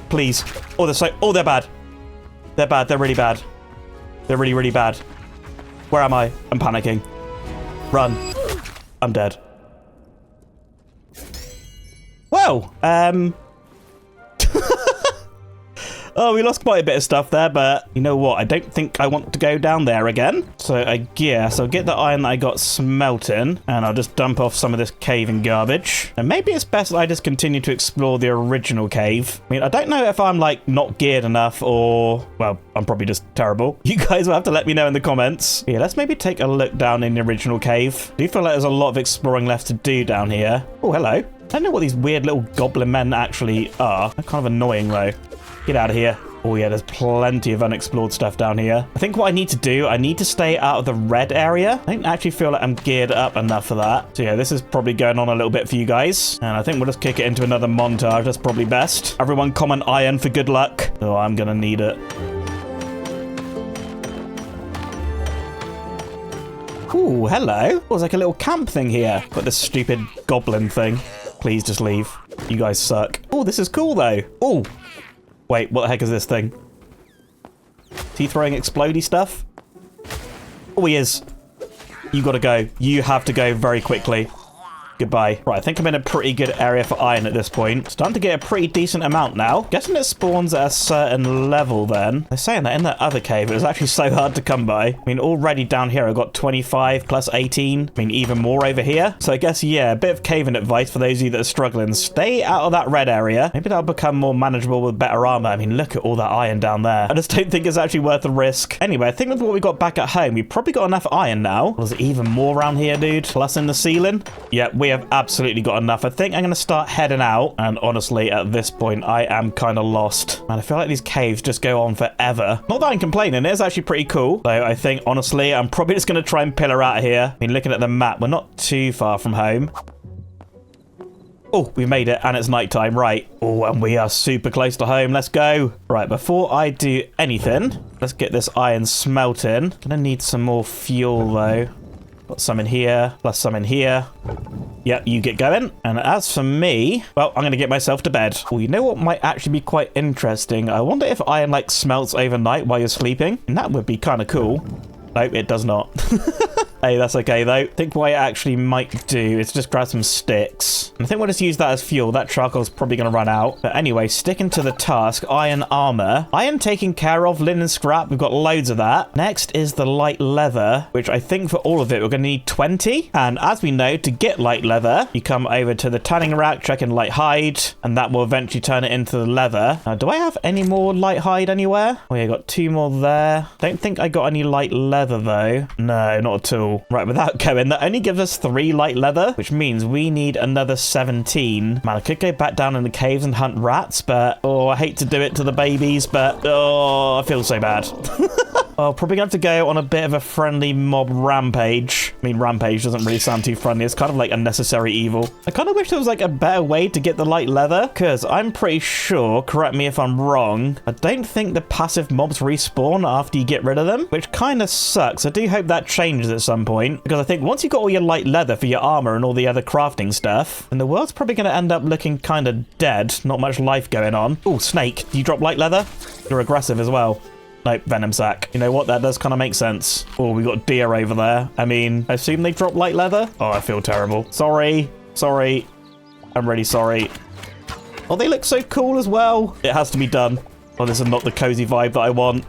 Please. Oh, they're so... Oh, they're bad. They're bad. They're really bad. They're really, really bad. Where am I? I'm panicking. Run. I'm dead. Well, oh, we lost quite a bit of stuff there, but you know what? I don't think I want to go down there again. So I guess I'll get the iron that I got smelting, and I'll just dump off some of this caving garbage. And maybe it's best that I just continue to explore the original cave. I mean, I don't know if I'm like not geared enough or, well, I'm probably just terrible. You guys will have to let me know in the comments. Yeah, let's maybe take a look down in the original cave. I do feel like there's a lot of exploring left to do down here. Oh, hello. I don't know what these weird little goblin men actually are. They're kind of annoying, though. Get out of here. Oh, yeah, there's plenty of unexplored stuff down here. I think what I need to do, I need to stay out of the red area. I don't actually feel like I'm geared up enough for that. So, yeah, this is probably going on a little bit for you guys. And I think we'll just kick it into another montage. That's probably best. Everyone comment iron for good luck. Oh, I'm going to need it. Ooh, hello. There's like a little camp thing here. Got this stupid goblin thing. Please just leave. You guys suck. Oh, this is cool, though. Oh. Wait, what the heck is this thing? Is he throwing explodey stuff? Oh, he is. You gotta go. You have to go very quickly. Goodbye. Right, I think I'm in a pretty good area for iron at this point. Starting to get a pretty decent amount now. Guessing it spawns at a certain level then. They're saying that in that other cave, it was actually so hard to come by. I mean, already down here, I've got 25 plus 18. I mean, even more over here. So I guess, yeah, a bit of caving advice for those of you that are struggling. Stay out of that red area. Maybe that'll become more manageable with better armor. I mean, look at all that iron down there. I just don't think it's actually worth the risk. Anyway, I think with what we got back at home, we've probably got enough iron now. There's even more around here, dude. Plus in the ceiling. Yeah, we have absolutely got enough. I think I'm going to start heading out. And honestly, at this point, I am kind of lost. Man, I feel like these caves just go on forever. Not that I'm complaining. It is actually pretty cool. So I think, honestly, I'm probably just going to try and pillar out of here. I mean, looking at the map, we're not too far from home. Oh, we made it, and it's nighttime, right. Oh, and we are super close to home. Let's go. Right, before I do anything, let's get this iron smelting. Gonna need some more fuel, though. Got some in here, plus some in here. Yep, you get going. And as for me, well, I'm going to get myself to bed. Oh, you know what might actually be quite interesting? I wonder if iron, like, smelts overnight while you're sleeping. And that would be kind of cool. Nope, it does not. Hey, that's okay, though. I think what I actually might do is just grab some sticks. And I think we'll just use that as fuel. That charcoal's probably going to run out. But anyway, sticking to the task, iron armor. Iron taken care of, linen scrap. We've got loads of that. Next is the light leather, which I think for all of it, we're going to need 20. And as we know, to get light leather, you come over to the tanning rack, check in light hide, and that will eventually turn it into the leather. Now, do I have any more light hide anywhere? Oh, yeah, I got 2 more there. Don't think I got any light leather, though. No, not at all. Right, without going, that only gives us 3 light leather, which means we need another 17. Man, I could go back down in the caves and hunt rats, but, oh, I hate to do it to the babies, but, oh, I feel so bad. Oh, probably going to have to go on a bit of a friendly mob rampage. I mean, rampage doesn't really sound too friendly. It's kind of like unnecessary evil. I kind of wish there was like a better way to get the light leather, because I'm pretty sure, correct me if I'm wrong, I don't think the passive mobs respawn after you get rid of them, which kind of sucks. I do hope that changes at some point, because I think once you've got all your light leather for your armor and all the other crafting stuff, then the world's probably going to end up looking kind of dead. Not much life going on. Oh, snake. Do you drop light leather? You're aggressive as well. Nope, venom sack. You know what? That does kind of make sense. Oh, we got deer over there. I mean, I assume they drop light leather? Oh, I feel terrible. Sorry. Sorry. I'm really sorry. Oh, they look so cool as well. It has to be done. Oh, this is not the cozy vibe that I want.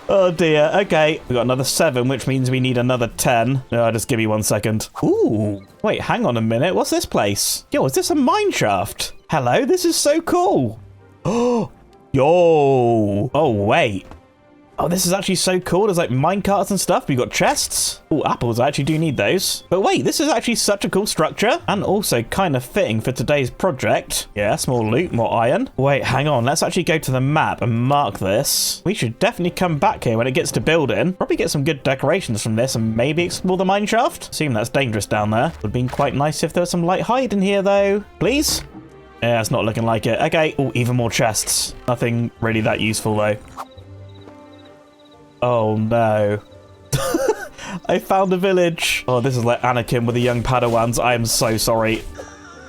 Oh, dear. Okay. We got another 7, which means we need another 10. No, just give me 1 second. Ooh. Wait, hang on a minute. What's this place? Yo, is this a mine shaft? Hello? This is so cool. Oh. Yo! Oh, wait. Oh, this is actually so cool. There's like minecarts and stuff. We got chests. Oh, apples. I actually do need those. But wait, this is actually such a cool structure. And also kind of fitting for today's project. Yeah, small loot, more iron. Wait, hang on. Let's actually go to the map and mark this. We should definitely come back here when it gets to building. Probably get some good decorations from this and maybe explore the mine shaft. Assume that's dangerous down there. Would have been quite nice if there was some light hide in here, though. Please? Yeah, it's not looking like it. Okay. Oh, even more chests. Nothing really that useful, though. Oh, no. I found a village. Oh, this is like Anakin with the young Padawans. I am so sorry.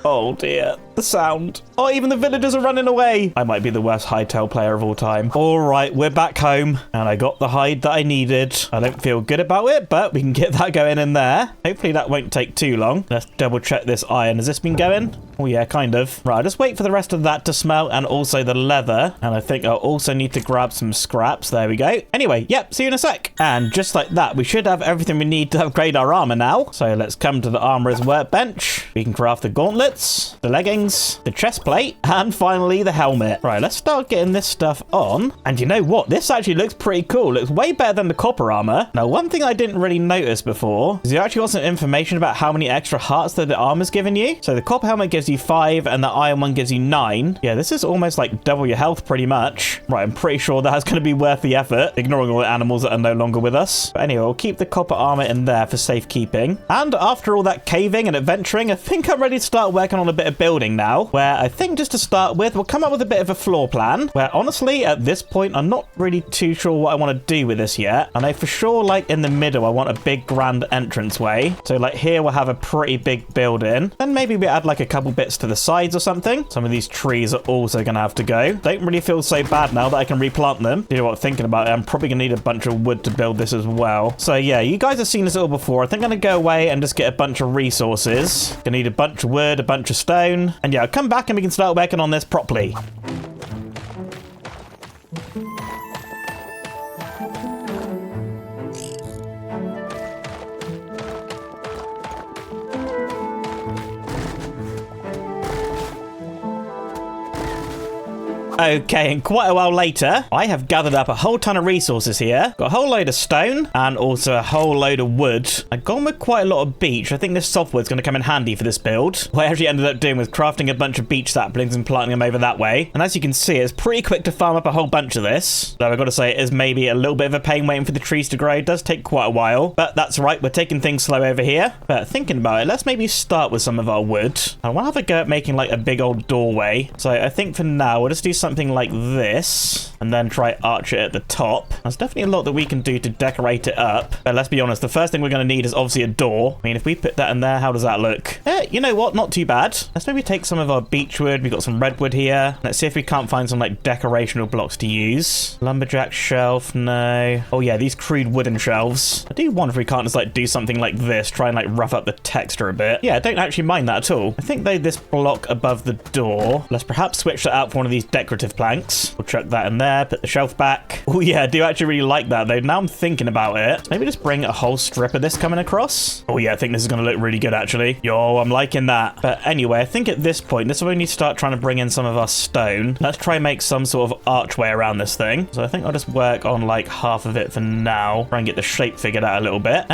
Oh, dear. The sound. Oh, even the villagers are running away. I might be the worst Hytale player of all time. All right, we're back home. And I got the hide that I needed. I don't feel good about it, but we can get that going in there. Hopefully that won't take too long. Let's double check this iron. Has this been going? Oh, yeah, kind of. Right, I'll just wait for the rest of that to smelt and also the leather. And I think I'll also need to grab some scraps. There we go. Anyway, yep, see you in a sec. And just like that, we should have everything we need to upgrade our armor now. So let's come to the armorer's workbench. We can craft the gauntlets, the leggings, wings, the chest plate, and finally the helmet. Right, let's start getting this stuff on. And you know what? This actually looks pretty cool. Looks way better than the copper armor. Now, one thing I didn't really notice before is you actually got some information about how many extra hearts that the armor's given you. So the copper helmet gives you 5 and the iron one gives you 9. Yeah, this is almost like double your health pretty much. Right, I'm pretty sure that's going to be worth the effort, ignoring all the animals that are no longer with us. But anyway, we'll keep the copper armor in there for safekeeping. And after all that caving and adventuring, I think I'm ready to start working on a bit of building now, where I think just to start with, we'll come up with a bit of a floor plan, where honestly, at this point, I'm not really too sure what I want to do with this yet. I know for sure, like in the middle, I want a big grand entranceway. So like here, we'll have a pretty big building. Then maybe we add like a couple bits to the sides or something. Some of these trees are also going to have to go. Don't really feel so bad now that I can replant them. You know what, thinking about it, I'm probably going to need a bunch of wood to build this as well. So yeah, you guys have seen this all before. I think I'm going to go away and just get a bunch of resources. Gonna need a bunch of wood, a bunch of stone. And yeah, I'll come back and we can start working on this properly. Okay, and quite a while later, I have gathered up a whole ton of resources here. Got a whole load of stone and also a whole load of wood. I've gone with quite a lot of beech. I think this softwood's going to come in handy for this build. What I actually ended up doing was crafting a bunch of beech saplings and planting them over that way. And as you can see, it's pretty quick to farm up a whole bunch of this. Though I've got to say, it is maybe a little bit of a pain waiting for the trees to grow. It does take quite a while, but that's right. We're taking things slow over here. But thinking about it, let's maybe start with some of our wood. I want to have a go at making like a big old doorway. So I think for now, we'll just do something like this and then try arch it at the top. There's definitely a lot that we can do to decorate it up, but let's be honest, the first thing we're going to need is obviously a door. I mean, if we put that in there, how does that look? You know what, not too bad. Let's maybe take some of our beech wood. We've got some redwood here. Let's see if we can't find some like decorational blocks to use. Lumberjack shelf, no. Oh yeah, these crude wooden shelves. I do wonder if we can't just like do something like this, try and like rough up the texture a bit. Yeah, I don't actually mind that at all. I think though this block above the door, let's perhaps switch that out for one of these decorative planks. We'll chuck that in there, put the shelf back. Oh yeah, I do actually really like that though. Now I'm thinking about it. Maybe just bring a whole strip of this coming across. Oh yeah, I think this is going to look really good actually. Yo, I'm liking that. But anyway, I think at this point, this is where we need to start trying to bring in some of our stone. Let's try and make some sort of archway around this thing. So I think I'll just work on like half of it for now. Try and get the shape figured out a little bit.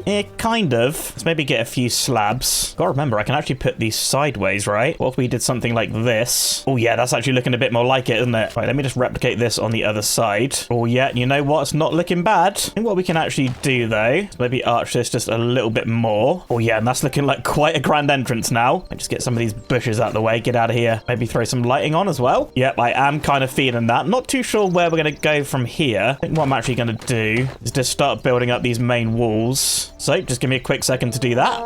Yeah, kind of. Let's maybe get a few slabs. Gotta remember, I can actually put these sideways, right? What if we did something like this? Oh yeah, that's actually looking a bit more like it, isn't it? Right, let me just replicate this on the other side. Oh yeah, you know what? It's not looking bad. I think what we can actually do though, is maybe arch this just a little bit more. Oh yeah, and that's looking like quite a grand entrance now. Just get some of these bushes out of the way, get out of here. Maybe throw some lighting on as well. Yep, I am kind of feeling that. Not too sure where we're going to go from here. I think what I'm actually going to do is just start building up these main walls. So just give me a quick second to do that.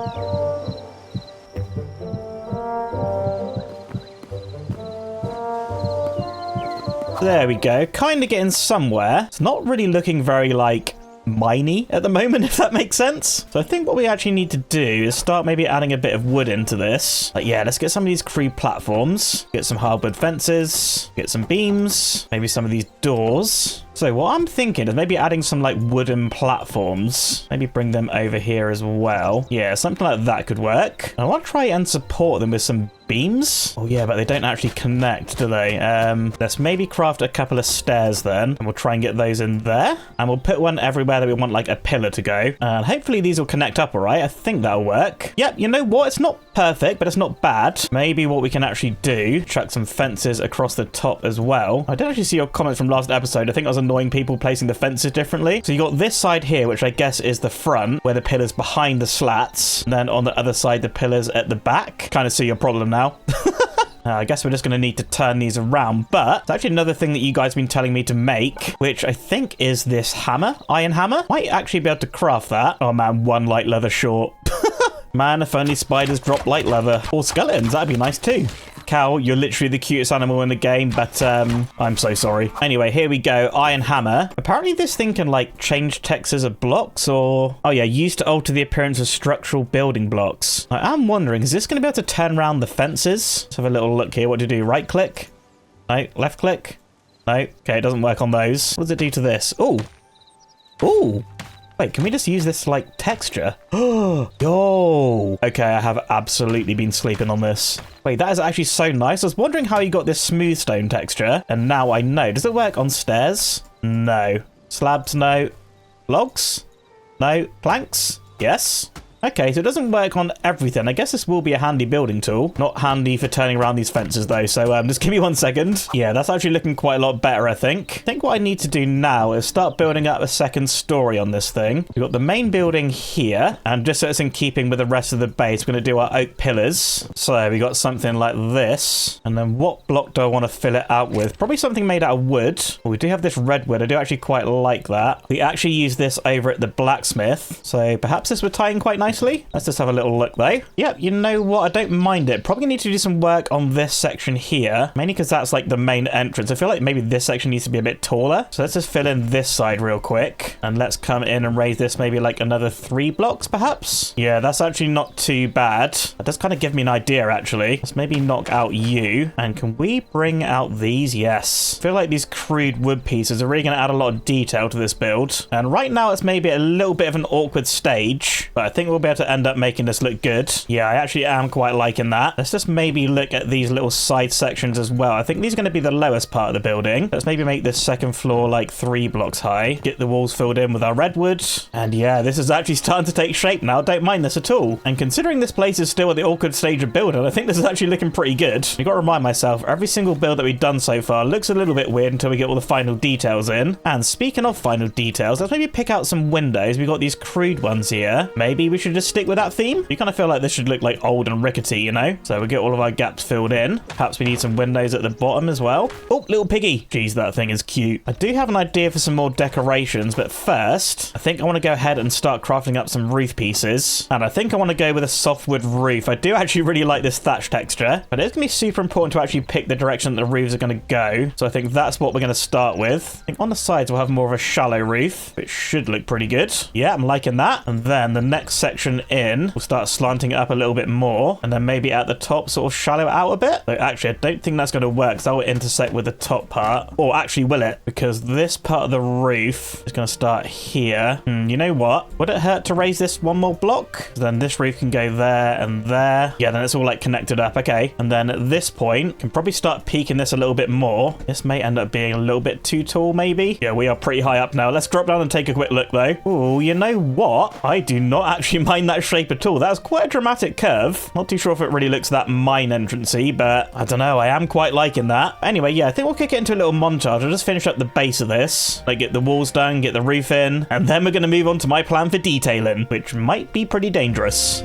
There we go. Kind of getting somewhere. It's not really looking very like miney at the moment, if that makes sense. So I think what we actually need to do is start maybe adding a bit of wood into this. Like, yeah, let's get some of these crude platforms, get some hardwood fences, get some beams, maybe some of these doors. So what I'm thinking is maybe adding some like wooden platforms, maybe bring them over here as well. Yeah, something like that could work. I want to try and support them with some beams. Oh yeah, but they don't actually connect, do they? Let's maybe craft a couple of stairs then, and we'll try and get those in there. And we'll put one everywhere that we want like a pillar to go. And hopefully these will connect up all right. I think that'll work. Yep, you know what? It's not perfect, but it's not bad. Maybe what we can actually do, chuck some fences across the top as well. I didn't actually see your comments from last episode. I think I was annoying people placing the fences differently. So you got this side here, which I guess is the front, where the pillar's behind the slats. And then on the other side, the pillar's at the back. Kind of see your problem now. I guess we're just going to need to turn these around, but it's actually another thing that you guys have been telling me to make, which I think is this hammer, iron hammer. Might actually be able to craft that. Oh man, one light leather short. Man, if only spiders drop light leather. Or skeletons, that'd be nice too. Cow, you're literally the cutest animal in the game, but I'm so sorry. Anyway, here we go. Iron hammer. Apparently this thing can like change textures of blocks or... Oh yeah, used to alter the appearance of structural building blocks. I am wondering, is this going to be able to turn around the fences? Let's have a little look here. What to do? Right click? No. Left click? No. Okay, it doesn't work on those. What does it do to this? Oh. Oh. Wait, can we just use this, like, texture? Oh, yo. Okay, I have absolutely been sleeping on this. Wait, that is actually so nice. I was wondering how you got this smooth stone texture, and now I know. Does it work on stairs? No. Slabs? No. Logs? No. Planks? Yes. Okay, so it doesn't work on everything. I guess this will be a handy building tool. Not handy for turning around these fences, though. So just give me 1 second. Yeah, that's actually looking quite a lot better, I think. I think what I need to do now is start building up a second story on this thing. We've got the main building here. And just so it's in keeping with the rest of the base, we're going to do our oak pillars. So we got something like this. And then what block do I want to fill it out with? Probably something made out of wood. Well, we do have this redwood. I do actually quite like that. We actually use this over at the blacksmith. So perhaps this would tie in quite nicely. Let's just have a little look though. Yep, you know what? I don't mind it. Probably need to do some work on this section here, mainly because that's like the main entrance. I feel like maybe this section needs to be a bit taller. So let's just fill in this side real quick, and let's come in and raise this maybe like another 3 blocks perhaps. Yeah, that's actually not too bad. That does kind of give me an idea actually. Let's maybe knock out you. And can we bring out these? Yes. I feel like these crude wood pieces are really going to add a lot of detail to this build. And right now it's maybe a little bit of an awkward stage, but I think we'll be able to end up making this look good. Yeah, I actually am quite liking that. Let's just maybe look at these little side sections as well. I think these are going to be the lowest part of the building. Let's maybe make this second floor like 3 blocks high. Get the walls filled in with our redwood. And yeah, this is actually starting to take shape now. Don't mind this at all. And considering this place is still at the awkward stage of building, I think this is actually looking pretty good. You've got to remind myself, every single build that we've done so far looks a little bit weird until we get all the final details in. And speaking of final details, let's maybe pick out some windows. We've got these crude ones here. Maybe we should just stick with that theme. You kind of feel like this should look like old and rickety, you know? So we get all of our gaps filled in. Perhaps we need some windows at the bottom as well. Oh, little piggy. Jeez, that thing is cute. I do have an idea for some more decorations, but first, I think I want to go ahead and start crafting up some roof pieces. And I think I want to go with a softwood roof. I do actually really like this thatch texture, but it's going to be super important to actually pick the direction that the roofs are going to go. So I think that's what we're going to start with. I think on the sides, we'll have more of a shallow roof, which should look pretty good. Yeah, I'm liking that. And then the next section in, we'll start slanting it up a little bit more, and then maybe at the top sort of shallow it out a bit. So actually, I don't think that's going to work, because that will intersect with the top part. Or actually, will it? Because this part of the roof is going to start here. You know what? Would it hurt to raise this 1 more block? Then this roof can go there and there. Yeah, then it's all like connected up. Okay. And then at this point, can probably start peaking this a little bit more. This may end up being a little bit too tall, maybe. Yeah, we are pretty high up now. Let's drop down and take a quick look, though. Oh, you know what? I do not actually mind that shape at all. That's quite a dramatic curve. Not too sure if it really looks that mine entrancey, but I don't know. I am quite liking that. Anyway, yeah, I think we'll kick it into a little montage. I'll just finish up the base of this. Like, get the walls done, get the roof in, and then we're going to move on to my plan for detailing, which might be pretty dangerous.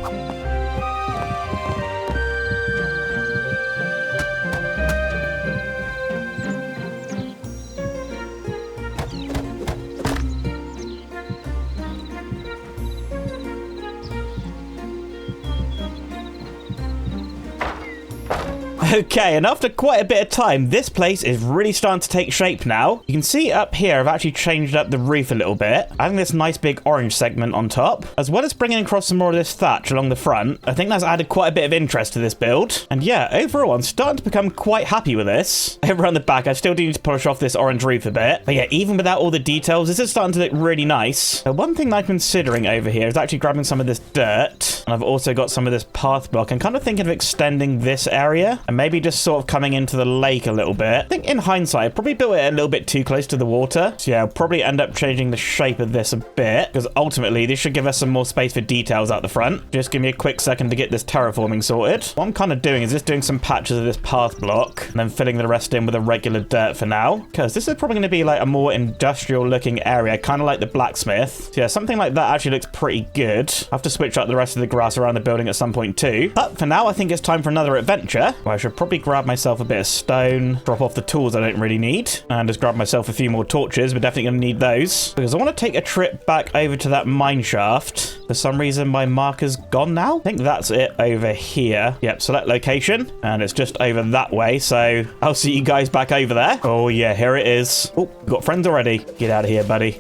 Okay, and after quite a bit of time, this place is really starting to take shape now. You can see up here, I've actually changed up the roof a little bit, adding this nice big orange segment on top, as well as bringing across some more of this thatch along the front. I think that's added quite a bit of interest to this build. And yeah, overall, I'm starting to become quite happy with this. Over on the back, I still do need to polish off this orange roof a bit. But yeah, even without all the details, this is starting to look really nice. One thing that I'm considering over here is actually grabbing some of this dirt. And I've also got some of this path block. I'm kind of thinking of extending this area and maybe just sort of coming into the lake a little bit. I think in hindsight, I probably built it a little bit too close to the water. So yeah, I'll probably end up changing the shape of this a bit, because ultimately this should give us some more space for details out the front. Just give me a quick second to get this terraforming sorted. What I'm kind of doing is just doing some patches of this path block and then filling the rest in with a regular dirt for now, because this is probably going to be like a more industrial looking area, kind of like the blacksmith. So yeah, something like that actually looks pretty good. I have to switch up the rest of the grass around the building at some point too. But for now, I think it's time for another adventure, where I should probably grab myself a bit of stone, drop off the tools I don't really need, and just grab myself a few more torches. We're definitely going to need those, because I want to take a trip back over to that mine shaft. For some reason, my marker's gone now. I think that's it over here. Yep, select location, and it's just over that way, so I'll see you guys back over there. Oh yeah, here it is. Oh, we've got friends already. Get out of here, buddy.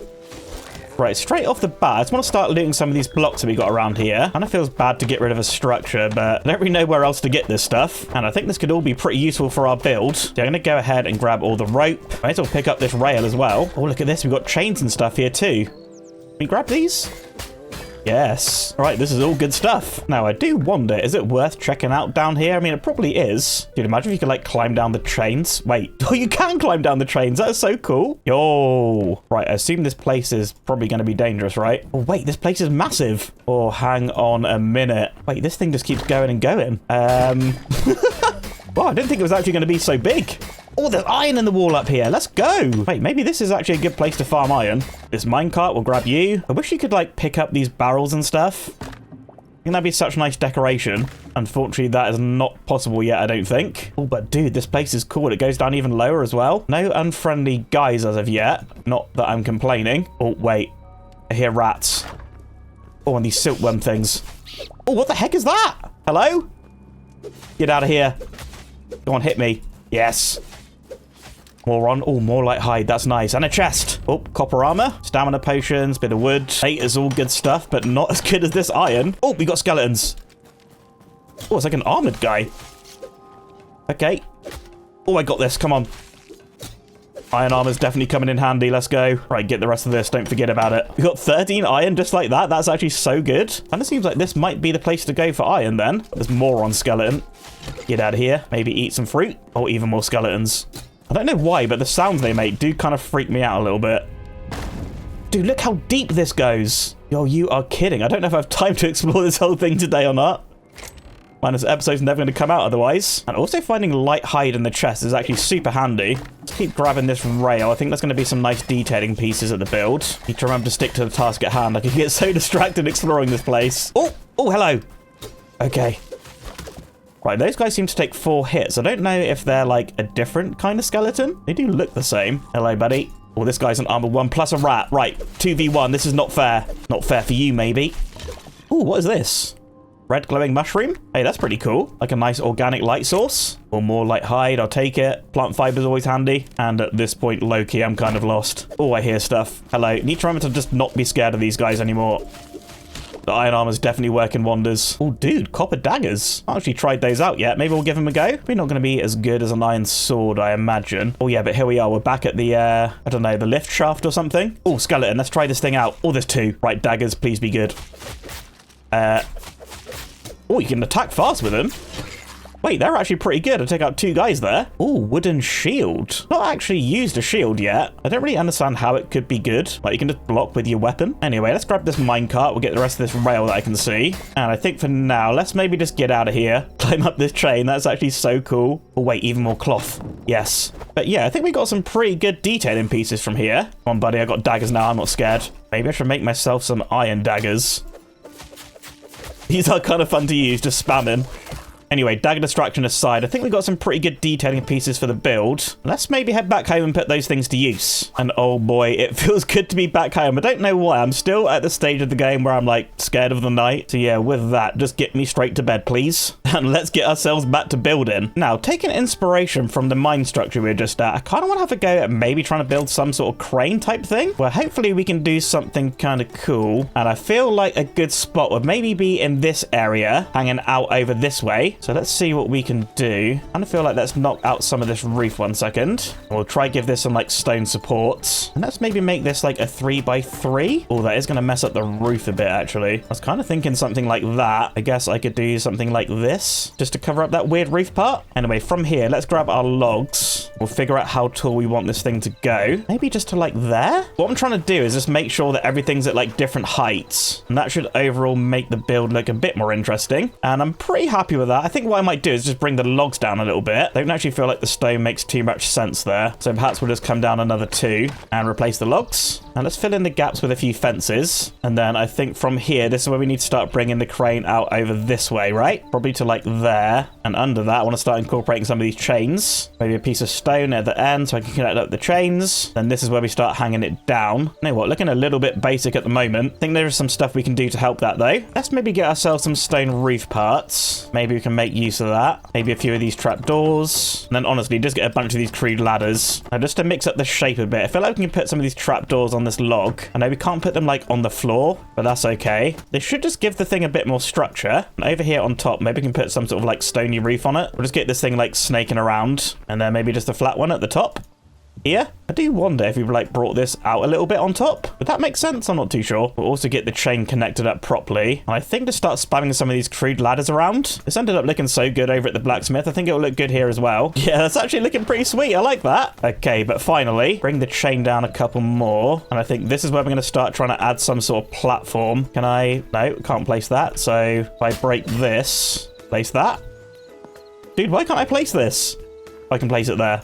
Right, straight off the bat, I just want to start looting some of these blocks that we got around here. Kind of feels bad to get rid of a structure, but I don't really know where else to get this stuff. And I think this could all be pretty useful for our build. So I'm going to go ahead and grab all the rope. I might as well pick up this rail as well. Oh, look at this. We've got chains and stuff here too. Can we grab these? Yes. All right, this is all good stuff. Now, I do wonder, is it worth checking out down here? I mean, it probably is. Dude, imagine if you could, like, climb down the trains. Wait. Oh, you can climb down the trains. That is so cool. Yo. Right, I assume this place is probably going to be dangerous, right? Oh, wait, this place is massive. Oh, hang on a minute. Wait, this thing just keeps going and going. Well, I didn't think it was actually going to be so big. Oh, there's iron in the wall up here. Let's go. Wait, maybe this is actually a good place to farm iron. This minecart will grab you. I wish you could, like, pick up these barrels and stuff. I think that'd be such nice decoration. Unfortunately, that is not possible yet, I don't think. Oh, but dude, this place is cool. It goes down even lower as well. No unfriendly guys as of yet. Not that I'm complaining. Oh, wait. I hear rats. Oh, and these silkworm things. Oh, what the heck is that? Hello? Get out of here. Go on, hit me. Yes. More on. Oh, more like hide. That's nice. And a chest. Oh, copper armor. Stamina potions. Bit of wood. Hey, is all good stuff, but not as good as this iron. Oh, we got skeletons. Oh, it's like an armored guy. Okay. Oh, I got this. Come on. Iron armor's definitely coming in handy. Let's go. Right, get the rest of this. Don't forget about it. We got 13 iron just like that. That's actually so good. And it seems like this might be the place to go for iron then. There's more on skeleton. Get out of here. Maybe eat some fruit. Oh, even more skeletons. I don't know why, but the sounds they make do kind of freak me out a little bit. Dude, look how deep this goes. Yo, you are kidding. I don't know if I have time to explore this whole thing today or not. Man, this episode's never going to come out otherwise. And also finding light hide in the chest is actually super handy. Let's keep grabbing this rail. I think there's going to be some nice detailing pieces at the build. Need to remember to stick to the task at hand. I can get so distracted exploring this place. Oh, hello. Okay. Right, those guys seem to take 4 hits. I don't know if they're like a different kind of skeleton. They do look the same. Hello, buddy. Oh, this guy's an armor 1 plus a rat. Right, 2v1. This is not fair. Not fair for you, maybe. Oh, what is this? Red glowing mushroom? Hey, that's pretty cool. Like a nice organic light source. Or more light hide, I'll take it. Plant fiber's always handy. And at this point, low-key, I'm kind of lost. Oh, I hear stuff. Hello. Need to remember to just not be scared of these guys anymore. The iron armor's definitely working wonders. Oh, dude, copper daggers. I haven't actually tried those out yet. Maybe we'll give them a go. Probably not going to be as good as an iron sword, I imagine. Oh, yeah, but here we are. We're back at the, I don't know, the lift shaft or something. Oh, skeleton. Let's try this thing out. Oh, there's 2. Right, daggers, please be good. Oh, you can attack fast with them. Wait, they're actually pretty good. I take out 2 guys there. Oh, wooden shield. Not actually used a shield yet. I don't really understand how it could be good. Like, you can just block with your weapon. Anyway, let's grab this minecart. We'll get the rest of this rail that I can see. And I think for now, let's maybe just get out of here. Climb up this train. That's actually so cool. Oh, wait, even more cloth. Yes. But yeah, I think we got some pretty good detailing pieces from here. Come on, buddy. I got daggers now. I'm not scared. Maybe I should make myself some iron daggers. These are kind of fun to use, just spamming. Anyway, dagger distraction aside, I think we got some pretty good detailing pieces for the build. Let's maybe head back home and put those things to use. And oh boy, it feels good to be back home. I don't know why. I'm still at the stage of the game where I'm like scared of the night. So yeah, with that, just get me straight to bed, please. And let's get ourselves back to building. Now, taking inspiration from the mine structure we were just at, I kind of want to have a go at maybe trying to build some sort of crane type thing, where hopefully we can do something kind of cool. And I feel like a good spot would maybe be in this area, hanging out over this way. So let's see what we can do. I kind of feel like let's knock out some of this roof 1 second. We'll try give this some like stone supports. And let's maybe make this like a 3x3. Oh, that is going to mess up the roof a bit, actually. I was kind of thinking something like that. I guess I could do something like this just to cover up that weird roof part. Anyway, from here, let's grab our logs. We'll figure out how tall we want this thing to go. Maybe just to like there. What I'm trying to do is just make sure that everything's at like different heights. And that should overall make the build look a bit more interesting. And I'm pretty happy with that. I think what I might do is just bring the logs down a little bit. I don't actually feel like the stone makes too much sense there. So perhaps we'll just come down another 2 and replace the logs. And let's fill in the gaps with a few fences. And then I think from here, this is where we need to start bringing the crane out over this way, right? Probably to like there. And under that, I want to start incorporating some of these chains. Maybe a piece of stone at the end so I can connect up the chains. Then this is where we start hanging it down. You know what? Looking a little bit basic at the moment. I think there is some stuff we can do to help that though. Let's maybe get ourselves some stone roof parts. Maybe we can make use of that. Maybe a few of these trapdoors. And then honestly, just get a bunch of these crude ladders. Now, just to mix up the shape a bit. I feel like we can put some of these trapdoors on this log. I know we can't put them like on the floor, but that's okay. They should just give the thing a bit more structure. And over here on top, maybe we can put some sort of like stony roof on it. We'll just get this thing like snaking around. And then maybe just a flat one at the top. here. I do wonder if we've like brought this out a little bit on top. Would that make sense? I'm not too sure. We'll also get the chain connected up properly. And I think to start spamming some of these crude ladders around. This ended up looking so good over at the blacksmith. I think it'll look good here as well. Yeah, that's actually looking pretty sweet. I like that. Okay, but finally, bring the chain down a couple more. And I think this is where we're going to start trying to add some sort of platform. Can I? No, can't place that. So if I break this, place that. Dude, why can't I place this? I can place it there.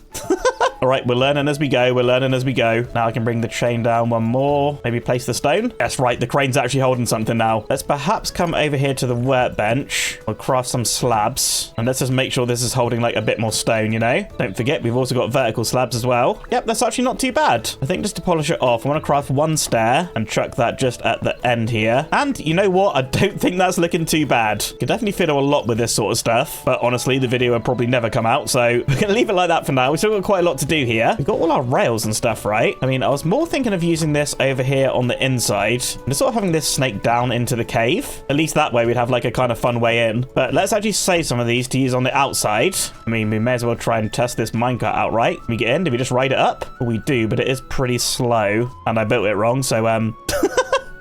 All right, we're learning as we go. We're learning as we go. Now I can bring the chain down one more. Maybe place the stone. That's right. The crane's actually holding something now. Let's perhaps come over here to the workbench. We'll craft some slabs. And let's just make sure this is holding like a bit more stone, you know? Don't forget, we've also got vertical slabs as well. Yep, that's actually not too bad. I think just to polish it off, I want to craft one stair and chuck that just at the end here. And you know what? I don't think that's looking too bad. Could definitely fiddle a lot with this sort of stuff. But honestly, the video will probably never come out. So we're going to leave it like that for now. We've still got quite a lot to do here. We've got all our rails and stuff, right? I mean, I was more thinking of using this over here on the inside and just sort of having this snake down into the cave. At least that way we'd have like a kind of fun way in. But let's actually save some of these to use on the outside. I mean, we may as well try and test this minecart outright. We get in, do we just ride it up? Well, we do, but it is pretty slow and I built it wrong. So,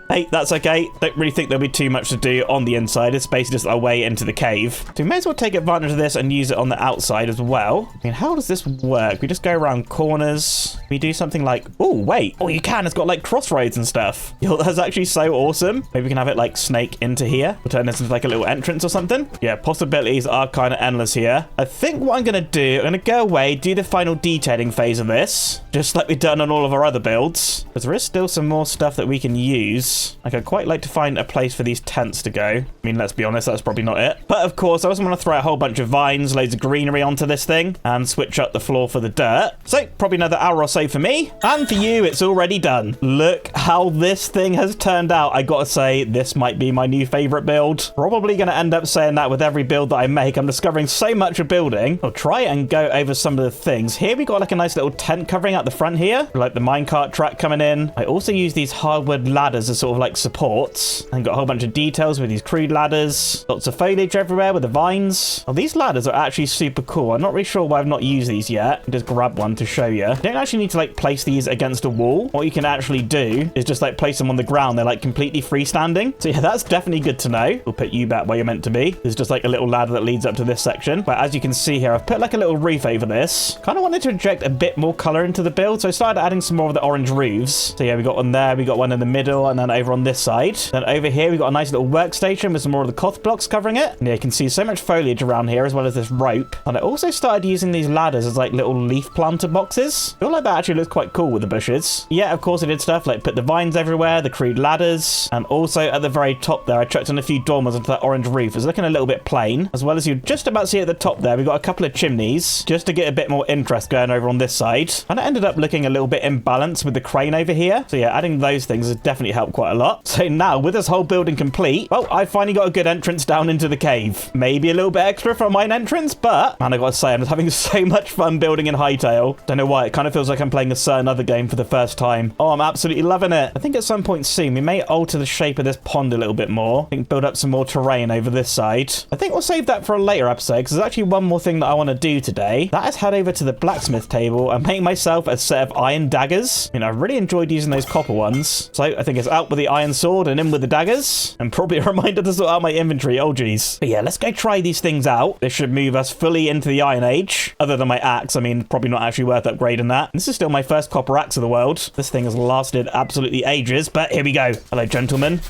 hey, that's okay. Don't really think there'll be too much to do on the inside. It's basically just our way into the cave. So we may as well take advantage of this and use it on the outside as well. I mean, how does this work? We just go around corners. We do something like, oh, wait. Oh, you can. It's got like crossroads and stuff. Yo, that's actually so awesome. Maybe we can have it like snake into here. We'll turn this into like a little entrance or something. Yeah, possibilities are kind of endless here. I think what I'm going to do, I'm going to go away, do the final detailing phase of this, just like we've done on all of our other builds, because there is still some more stuff that we can use. Like, I'd quite like to find a place for these tents to go. I mean, let's be honest, that's probably not it. But of course, I also want to throw a whole bunch of vines, loads of greenery onto this thing, and switch up the floor for the dirt. So, probably another hour or so for me. And for you, it's already done. Look how this thing has turned out. I gotta say, this might be my new favorite build. Probably gonna end up saying that with every build that I make. I'm discovering so much of building. I'll try and go over some of the things. Here we got like a nice little tent covering out the front here, like the minecart track coming in. I also use these hardwood ladders as sort of like supports, and got a whole bunch of details with these crude ladders. Lots of foliage everywhere with the vines. Oh, these ladders are actually super cool. I'm not really sure why I've not used these yet. Just grab one to show you. You don't actually need to like place these against a wall. What you can actually do is just like place them on the ground. They're like completely freestanding. So yeah, that's definitely good to know. We'll put you back where you're meant to be. There's just like a little ladder that leads up to this section. But as you can see here, I've put like a little roof over this. Kind of wanted to inject a bit more color into the build. So I started adding some more of the orange roofs. So yeah, we got one there. We got one in the middle, and then over on this side. Then over here, we've got a nice little workstation with some more of the cloth blocks covering it. And yeah, you can see so much foliage around here, as well as this rope. And I also started using these ladders as like little leaf planter boxes. I feel like that actually looks quite cool with the bushes. Yeah, of course I did stuff like put the vines everywhere, the crude ladders, and also at the very top there, I chucked in a few dormers onto that orange roof. It's looking a little bit plain, as well as you just about see at the top there, we've got a couple of chimneys, just to get a bit more interest going over on this side. And it ended up looking a little bit imbalanced with the crane over here. So yeah, adding those things has definitely helped quite a lot. So now, with this whole building complete, well, I finally got a good entrance down into the cave. Maybe a little bit extra for my entrance, but man, I gotta say, I'm just having so much fun building in Hytale. Don't know why, it kind of feels like I'm playing a certain other game for the first time. Oh, I'm absolutely loving it. I think at some point soon, we may alter the shape of this pond a little bit more. I think build up some more terrain over this side. I think we'll save that for a later episode, because there's actually one more thing that I want to do today. That is head over to the blacksmith table and make myself a set of iron daggers. I mean, I really enjoyed using those copper ones. So I think it's out with the iron sword and in with the daggers. And probably a reminder to sort out my inventory. Oh, geez. But yeah, let's go try these things out. This should move us fully into the Iron Age. Other than my axe, I mean, probably not actually worth upgrading that. This is still my first copper axe of the world. This thing has lasted absolutely ages, but here we go. Hello, gentlemen.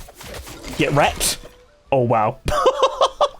Get wrecked. Oh, wow.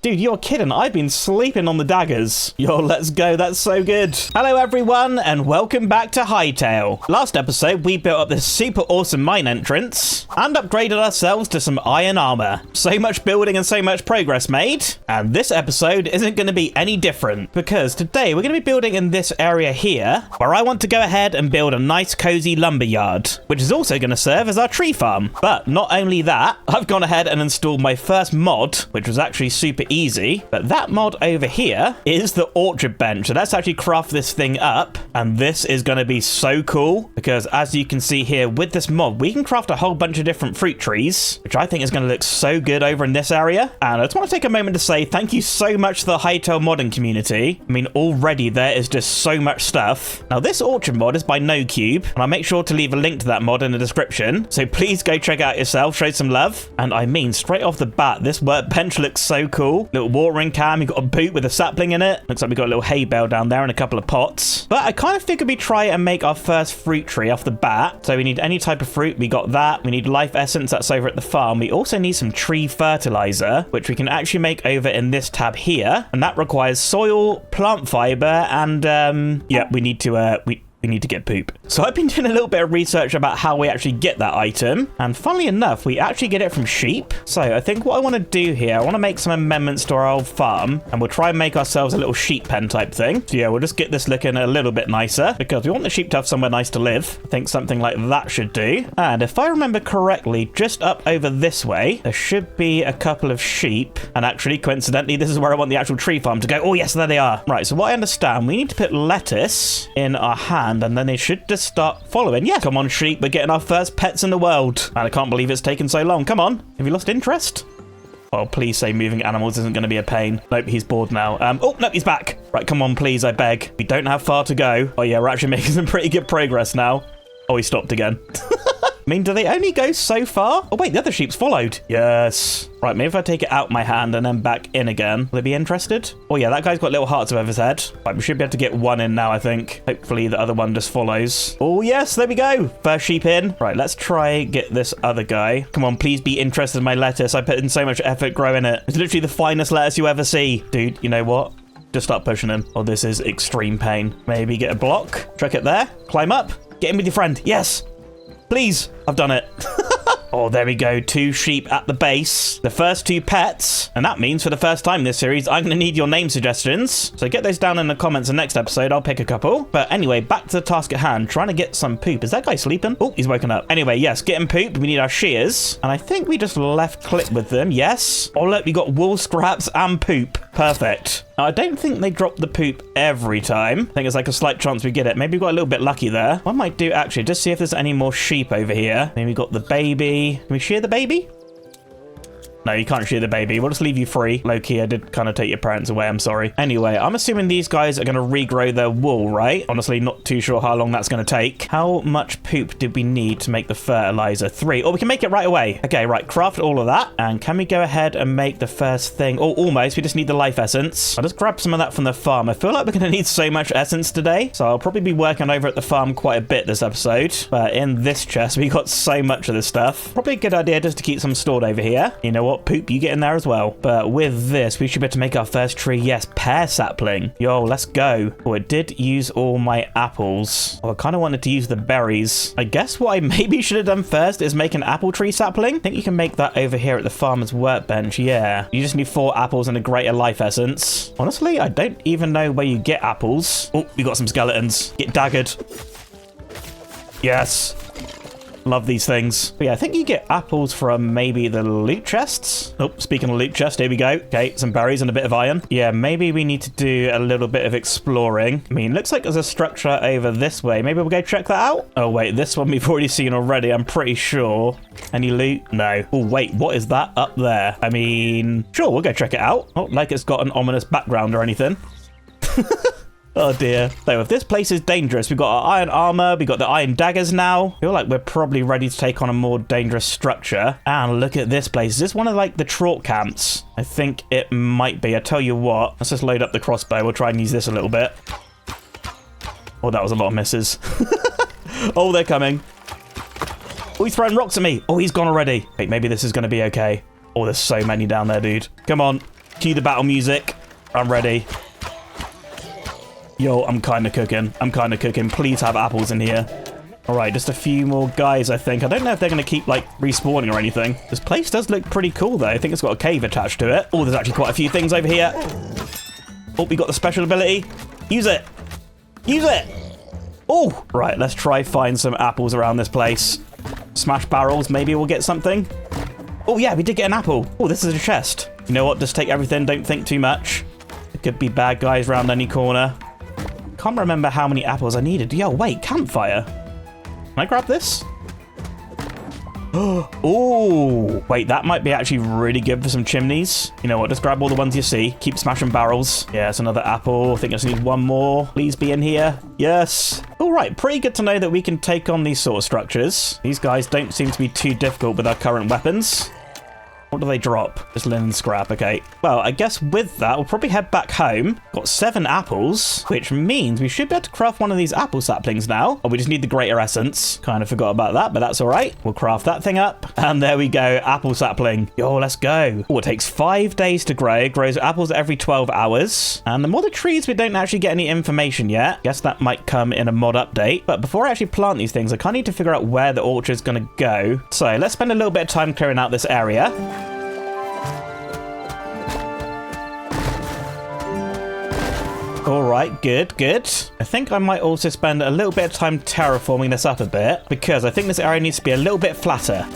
Dude, you're kidding. I've been sleeping on the daggers. Yo, let's go. That's so good. Hello, everyone, and welcome back to Hytale. Last episode, we built up this super awesome mine entrance and upgraded ourselves to some iron armor. So much building and so much progress made. And this episode isn't going to be any different, because today we're going to be building in this area here, where I want to go ahead and build a nice cozy lumberyard, which is also going to serve as our tree farm. But not only that, I've gone ahead and installed my first mod, which was actually super easy easy. But that mod over here is the orchard bench. So let's actually craft this thing up. And this is going to be so cool because as you can see here with this mod, we can craft a whole bunch of different fruit trees, which I think is going to look so good over in this area. And I just want to take a moment to say thank you so much to the Hytale modding community. I mean, already there is just so much stuff. Now, this orchard mod is by NoCube, and I'll make sure to leave a link to that mod in the description. So please go check it out yourself, show some love. And I mean, straight off the bat, this workbench looks so cool. Little watering can, you've got a boot with a sapling in it. Looks like we've got a little hay bale down there and a couple of pots. But I kind of figured we'd try and make our first fruit tree off the bat. So we need any type of fruit. We got that. We need life essence. That's over at the farm. We also need some tree fertilizer, which we can actually make over in this tab here. And that requires soil, plant fiber, and yeah, we need to get poop. So I've been doing a little bit of research about how we actually get that item. And funnily enough, we actually get it from sheep. So I think what I want to do here, I want to make some amendments to our old farm. And we'll try and make ourselves a little sheep pen type thing. So yeah, we'll just get this looking a little bit nicer because we want the sheep to have somewhere nice to live. I think something like that should do. And if I remember correctly, just up over this way, there should be a couple of sheep. And actually, coincidentally, this is where I want the actual tree farm to go. Oh yes, there they are. Right, so what I understand, we need to put lettuce in our hand and then they should just start following. Yeah, come on sheep, we're getting our first pets in the world. And I can't believe it's taken so long. Come on, have you lost interest? Oh, please say moving animals isn't going to be a pain. Nope, he's bored now. Oh, no, he's back. Right, come on, please, I beg. We don't have far to go. Oh yeah, we're actually making some pretty good progress now. Oh, he stopped again. I mean, do they only go so far? Oh, wait, the other sheep's followed. Yes. Right, maybe if I take it out my hand and then back in again, will they be interested? Oh, yeah, that guy's got little hearts above his head. Right, we should be able to get one in now, I think. Hopefully the other one just follows. Oh, yes, there we go. First sheep in. Right, let's try get this other guy. Come on, please be interested in my lettuce. I put in so much effort growing it. It's literally the finest lettuce you ever see. Dude, you know what? Just start pushing him. Oh, this is extreme pain. Maybe get a block. Chuck it there. Climb up. Get in with your friend. Yes. Please. I've done it. Oh, there we go. 2 sheep at the base. The first 2 pets. And that means for the first time in this series, I'm going to need your name suggestions. So get those down in the comments in the next episode. I'll pick a couple. But anyway, back to the task at hand. Trying to get some poop. Is that guy sleeping? Oh, he's woken up. Anyway, yes, getting poop. We need our shears. And I think we just left click with them. Yes. Oh, look, we got wool scraps and poop. Perfect. Now, I don't think they drop the poop every time. I think it's like a slight chance we get it. Maybe we got a little bit lucky there. What I might do, actually, just see if there's any more sheep over here. Maybe we got the baby. Can we shear the baby? No, you can't shear the baby. We'll just leave you free. Low-key, I did kind of take your parents away. I'm sorry. Anyway, I'm assuming these guys are going to regrow their wool, right? Honestly, not too sure how long that's going to take. How much poop did we need to make the fertilizer? 3. Oh, we can make it right away. Okay, right. Craft all of that. And can we go ahead and make the first thing? Oh, almost. We just need the life essence. I'll just grab some of that from the farm. I feel like we're going to need so much essence today. So I'll probably be working over at the farm quite a bit this episode. But in this chest, we got so much of this stuff. Probably a good idea just to keep some stored over here. You know what? Poop, you get in there as well. But with this, we should be able to make our first tree. Yes, pear sapling. Yo, let's go. Oh, it did use all my apples. Oh, I kind of wanted to use the berries. I guess what I maybe should have done first is make an apple tree sapling. I think you can make that over here at the farmer's workbench. Yeah, you just need 4 apples and a greater life essence. Honestly, I don't even know where you get apples. Oh, we got some skeletons. Get daggered. Yes. Love these things. But yeah, I think you get apples from maybe the loot chests. Oh, speaking of loot chest, here we go. Okay, some berries and a bit of iron. Yeah, maybe we need to do a little bit of exploring. I mean, looks like there's a structure over this way. Maybe we'll go check that out. Oh, wait, this one we've already seen already, I'm pretty sure. Any loot? No. Oh, wait, what is that up there? I mean, sure, we'll go check it out. Oh, like it's got an ominous background or anything. Oh dear. So if this place is dangerous, we've got our iron armor, we've got the iron daggers now. I feel like we're probably ready to take on a more dangerous structure. And look at this place. Is this one of like the Trort camps? I think it might be. I tell you what, let's just load up the crossbow. We'll try and use this a little bit. Oh, that was a lot of misses. Oh, they're coming. Oh, he's throwing rocks at me. Oh, he's gone already. Wait, maybe this is going to be okay. Oh, there's so many down there, dude. Come on. Cue the battle music. I'm ready. Yo, I'm kind of cooking. I'm kind of cooking. Please have apples in here. All right, just a few more guys, I think. I don't know if they're going to keep, like, respawning or anything. This place does look pretty cool, though. I think it's got a cave attached to it. Oh, there's actually quite a few things over here. Oh, we got the special ability. Use it. Use it. Oh, right. Let's try find some apples around this place. Smash barrels. Maybe we'll get something. Oh, yeah, we did get an apple. Oh, this is a chest. You know what? Just take everything. Don't think too much. There could be bad guys around any corner. Can't remember how many apples I needed. Yo, wait, campfire. Can I grab this? Oh, wait, that might be actually really good for some chimneys. You know what? Just grab all the ones you see. Keep smashing barrels. Yeah, it's another apple. I think I just need one more. Please be in here. Yes. All right, pretty good to know that we can take on these sort of structures. These guys don't seem to be too difficult with our current weapons. What do they drop? Just linen scrap, okay. Well, I guess with that, we'll probably head back home. Got 7 apples, which means we should be able to craft one of these apple saplings now. Oh, we just need the greater essence. Kind of forgot about that, but that's all right. We'll craft that thing up. And there we go, apple sapling. Yo, let's go. Oh, it takes 5 days to grow. Grows apples every 12 hours. And the modded trees, we don't actually get any information yet. Guess that might come in a mod update. But before I actually plant these things, I kind of need to figure out where the orchard's going to go. So let's spend a little bit of time clearing out this area. All right, good, good. I think I might also spend a little bit of time terraforming this up a bit because I think this area needs to be a little bit flatter.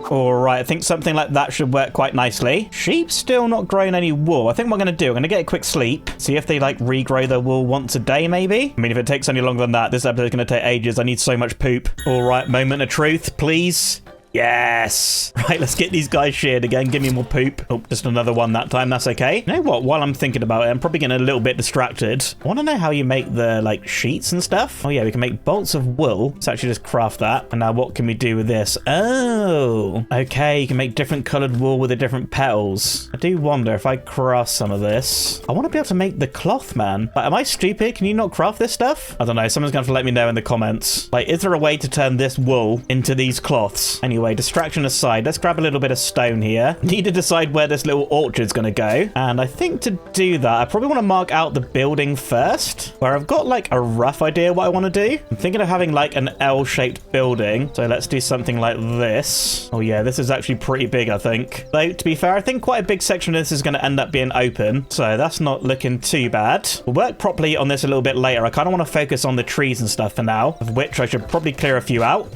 All right, I think something like that should work quite nicely. Sheep still not growing any wool. I think what I'm going to do, I'm going to get a quick sleep, see if they like regrow their wool once a day maybe. I mean, if it takes any longer than that, this episode is going to take ages. I need so much poop. All right, moment of truth, please. Yes. Right, let's get these guys sheared again. Give me more poop. Oh, just another one that time. That's okay. You know what? While I'm thinking about it, I'm probably getting a little bit distracted. I want to know how you make the, like, sheets and stuff. Oh, yeah, we can make bolts of wool. Let's actually just craft that. And now what can we do with this? Oh, okay. You can make different colored wool with the different petals. I do wonder if I craft some of this. I want to be able to make the cloth, man. Like, am I stupid? Can you not craft this stuff? I don't know. Someone's going to have to let me know in the comments. Like, is there a way to turn this wool into these cloths? Anyway, distraction aside, let's grab a little bit of stone here. Need to decide where this little orchard's going to go. And I think to do that, I probably want to mark out the building first, where I've got like a rough idea what I want to do. I'm thinking of having like an L-shaped building. So let's do something like this. Oh yeah, this is actually pretty big, I think. Though, to be fair, I think quite a big section of this is going to end up being open. So that's not looking too bad. We'll work properly on this a little bit later. I kind of want to focus on the trees and stuff for now, of which I should probably clear a few out,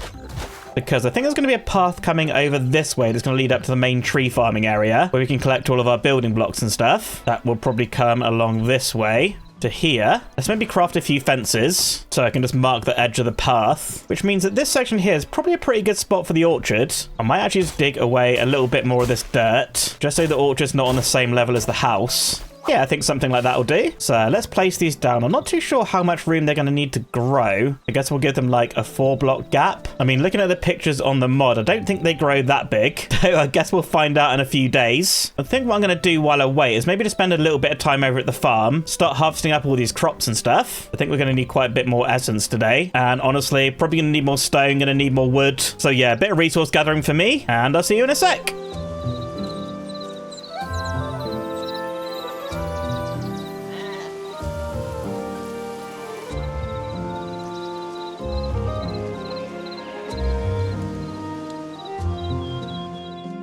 because I think there's going to be a path coming over this way that's going to lead up to the main tree farming area where we can collect all of our building blocks and stuff. That will probably come along this way to here. Let's maybe craft a few fences so I can just mark the edge of the path, which means that this section here is probably a pretty good spot for the orchard. I might actually just dig away a little bit more of this dirt just so the orchard's not on the same level as the house. Yeah, I think something like that will do. So let's place these down. I'm not too sure how much room they're going to need to grow. I guess we'll give them like a 4-block gap. I mean, looking at the pictures on the mod, I don't think they grow that big. So I guess we'll find out in a few days. I think what I'm going to do while I wait is maybe to spend a little bit of time over at the farm, start harvesting up all these crops and stuff. I think we're going to need quite a bit more essence today. And honestly, probably going to need more stone, going to need more wood. So yeah, a bit of resource gathering for me. And I'll see you in a sec.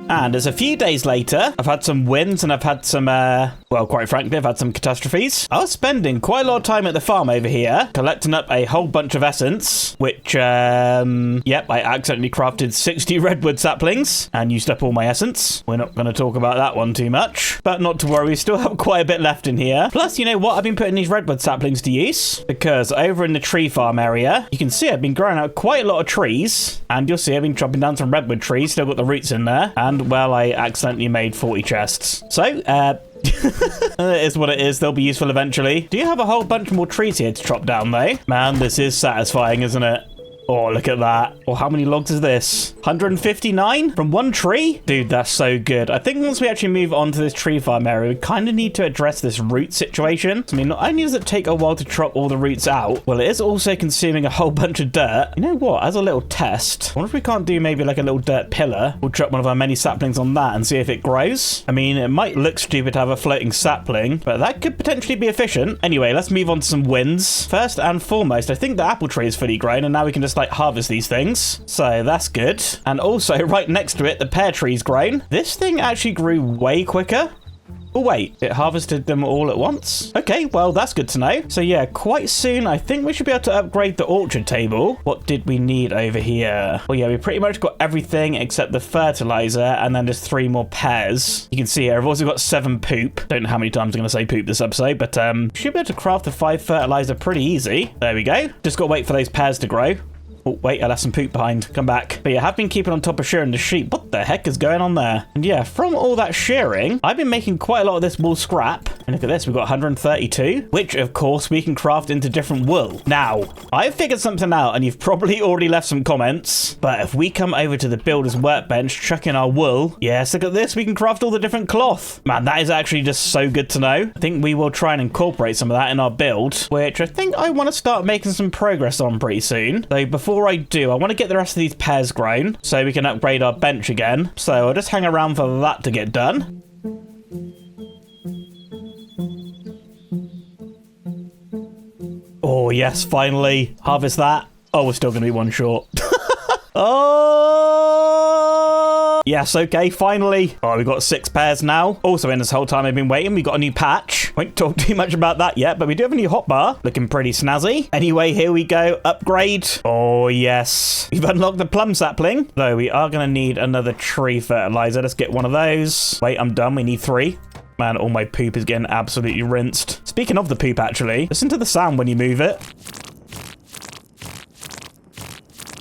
And as a few days later, I've had some wins and I've had some, well, quite frankly, I've had some catastrophes. I was spending quite a lot of time at the farm over here, collecting up a whole bunch of essence, which, yep, I accidentally crafted 60 redwood saplings and used up all my essence. We're not going to talk about that one too much, but not to worry, we still have quite a bit left in here. Plus, you know what? I've been putting these redwood saplings to use because over in the tree farm area, you can see I've been growing out quite a lot of trees, and you'll see I've been chopping down some redwood trees, still got the roots in there, and well, I accidentally made 40 chests. So, it is what it is. They'll be useful eventually. Do you have a whole bunch more trees here to chop down, though? Man, this is satisfying, isn't it? Oh, look at that. Oh, how many logs is this? 159 from one tree? Dude, that's so good. I think once we actually move on to this tree farm area, we kind of need to address this root situation. I mean, not only does it take a while to chop all the roots out, well, it is also consuming a whole bunch of dirt. You know what? As a little test, I wonder if we can't do maybe like a little dirt pillar. We'll drop one of our many saplings on that and see if it grows. I mean, it might look stupid to have a floating sapling, but that could potentially be efficient. Anyway, let's move on to some wins. First and foremost, I think the apple tree is fully grown, and now we can just like harvest these things, so that's good. And also right next to it, the pear tree's grown. This thing actually grew way quicker. Oh, wait, it harvested them all at once? Okay, well, that's good to know. So yeah, quite soon, I think we should be able to upgrade the orchard table. What did we need over here? Well, yeah, we pretty much got everything except the fertilizer, and then there's 3 more pears. You can see here, I've also got 7 poop. Don't know how many times I'm going to say poop this episode, but should be able to craft the 5 fertilizer pretty easy. There we go. Just got to wait for those pears to grow. Oh, wait, I left some poop behind. Come back. But yeah, I have been keeping on top of shearing the sheep. What the heck is going on there? And yeah, from all that shearing, I've been making quite a lot of this wool scrap. And look at this, we've got 132, which of course we can craft into different wool. Now, I've figured something out, and you've probably already left some comments, but if we come over to the builder's workbench, chuck in our wool, yes, look at this, we can craft all the different cloth. Man, that is actually just so good to know. I think we will try and incorporate some of that in our build, which I think I want to start making some progress on pretty soon. Though before I do, I want to get the rest of these pears grown so we can upgrade our bench again. So I'll just hang around for that to get done. Oh yes, finally. Harvest that. Oh, we're still going to be one short. Oh! Yes, okay, finally. Oh, we've got 6 pears now. Also, in this whole time I've been waiting, we've got a new patch. Won't talk too much about that yet, but we do have a new hotbar. Looking pretty snazzy. Anyway, here we go. Upgrade. Oh, yes. We've unlocked the plum sapling. Though we are going to need another tree fertilizer. Let's get one of those. Wait, I'm done. We need 3. Man, all my poop is getting absolutely rinsed. Speaking of the poop, actually, listen to the sound when you move it.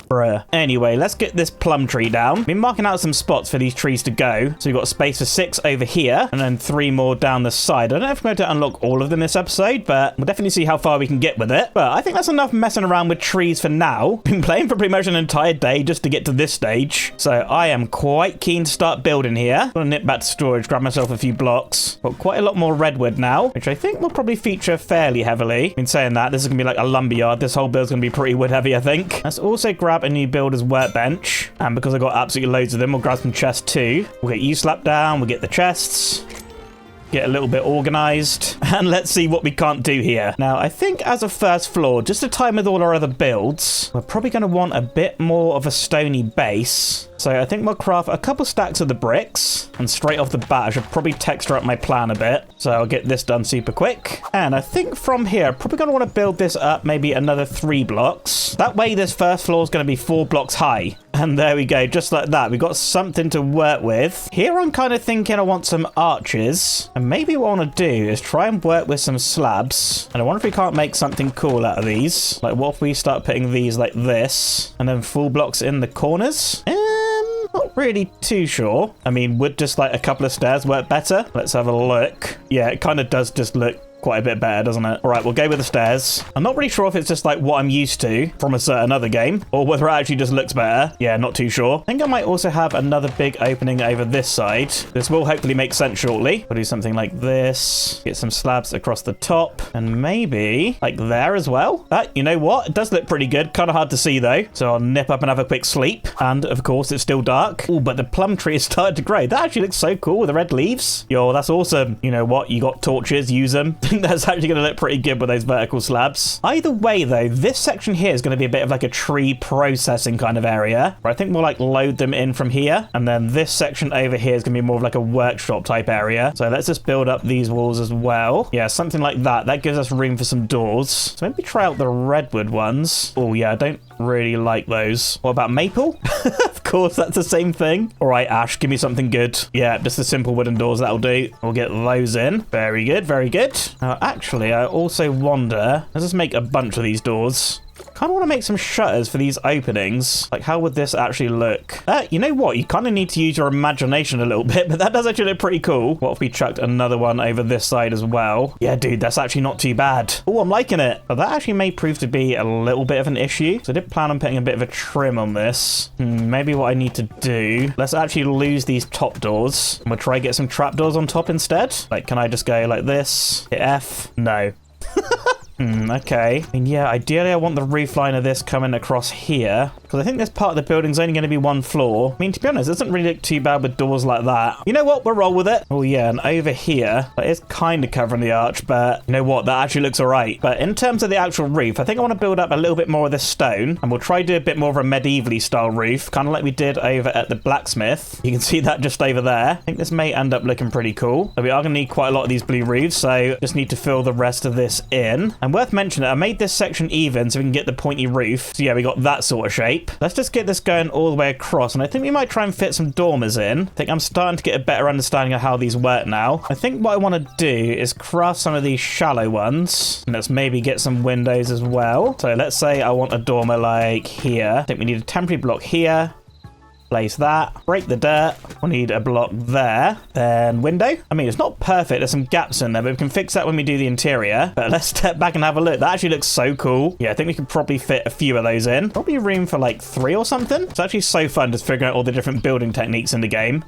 Bruh. Anyway, let's get this plum tree down. Been marking out some spots for these trees to go. So we've got space for 6 over here, and then 3 more down the side. I don't know if we're going to unlock all of them this episode, but we'll definitely see how far we can get with it. But I think that's enough messing around with trees for now. Been playing for pretty much an entire day just to get to this stage. So I am quite keen to start building here. Gonna nip back to storage, grab myself a few blocks. Got quite a lot more redwood now, which I think will probably feature fairly heavily. Been saying that, this is going to be like a lumberyard. This whole build's going to be pretty wood heavy, I think. Let's also grab a new builder's workbench, and because I got absolutely loads of them, we'll grab some chests too. We'll get you slapped down, we'll get the chests, get a little bit organized, and let's see what we can't do here. Now, I think as a first floor, just to time with all our other builds, we're probably going to want a bit more of a stony base. So I think we'll craft a couple stacks of the bricks, and straight off the bat, I should probably texture up my plan a bit. So I'll get this done super quick. And I think from here, probably going to want to build this up maybe another 3 blocks. That way, this first floor is going to be 4 blocks high. And there we go, just like that. We've got something to work with. Here I'm kind of thinking I want some arches. And maybe what I want to do is try and work with some slabs. And I wonder if we can't make something cool out of these. Like, what if we start putting these like this? And then full blocks in the corners? Not really too sure. I mean, would just like a couple of stairs work better? Let's have a look. Yeah, it kind of does just look quite a bit better, doesn't it? All right, we'll go with the stairs. I'm not really sure if it's just like what I'm used to from a certain other game, or whether it actually just looks better. Yeah, not too sure. I think I might also have another big opening over this side. This will hopefully make sense shortly. We'll do something like this. Get some slabs across the top, and maybe like there as well. You know what? It does look pretty good. Kind of hard to see though. So I'll nip up and have a quick sleep. And of course, it's still dark. Oh, but the plum tree has started to grow. That actually looks so cool with the red leaves. Yo, that's awesome. You know what? You got torches, use them. That's actually going to look pretty good with those vertical slabs. Either way, though, this section here is going to be a bit of like a tree processing kind of area. Where I think we'll like load them in from here. And then this section over here is going to be more of like a workshop type area. So let's just build up these walls as well. Yeah, something like that. That gives us room for some doors. So maybe try out the redwood ones. Oh yeah, I don't really like those. What about maple? Of course, that's the same thing. All right, Ash, give me something good. Yeah, just the simple wooden doors, that'll do. We'll get those in. Very good, very good. Actually, I also wonder, let's just make a bunch of these doors. Kind of want to make some shutters for these openings. Like, how would this actually look? You know what? You kind of need to use your imagination a little bit, but that does actually look pretty cool. What if we chucked another one over this side as well? Yeah, dude, that's actually not too bad. Oh, I'm liking it. But that actually may prove to be a little bit of an issue. So I did plan on putting a bit of a trim on this. Maybe what I need to do, let's actually lose these top doors. And we'll try get some trapdoors on top instead. Like, can I just go like this? Hit F? No. Okay. And yeah, ideally I want the roof line of this coming across here. because I think this part of the building's only going to be one floor. I mean, to be honest, it doesn't really look too bad with doors like that. You know what? We'll roll with it. Oh, yeah, and over here, it is kind of covering the arch, but you know what? That actually looks all right. But in terms of the actual roof, I think I want to build up a little bit more of this stone, and we'll try to do a bit more of a medievally style roof, kind of like we did over at the Blacksmith. You can see that just over there. I think this may end up looking pretty cool. So we are going to need quite a lot of these blue roofs, so just need to fill the rest of this in. And worth mentioning, I made this section even so we can get the pointy roof. So yeah, we got that sort of shape. Let's just get this going all the way across, and I think we might try and fit some dormers in. I think I'm starting to get a better understanding of how these work now. I think what I want to do is craft some of these shallow ones, and let's maybe get some windows as well. So let's say I want a dormer like here. I think we need a temporary block here. Place that, break the dirt, we'll need a block there, then window. I mean, it's not perfect, there's some gaps in there, but we can fix that when we do the interior. But let's step back and have a look. That actually looks so cool. Yeah, I think we could probably fit a few of those in. Probably room for like 3 or something. It's actually so fun just figuring out all the different building techniques in the game.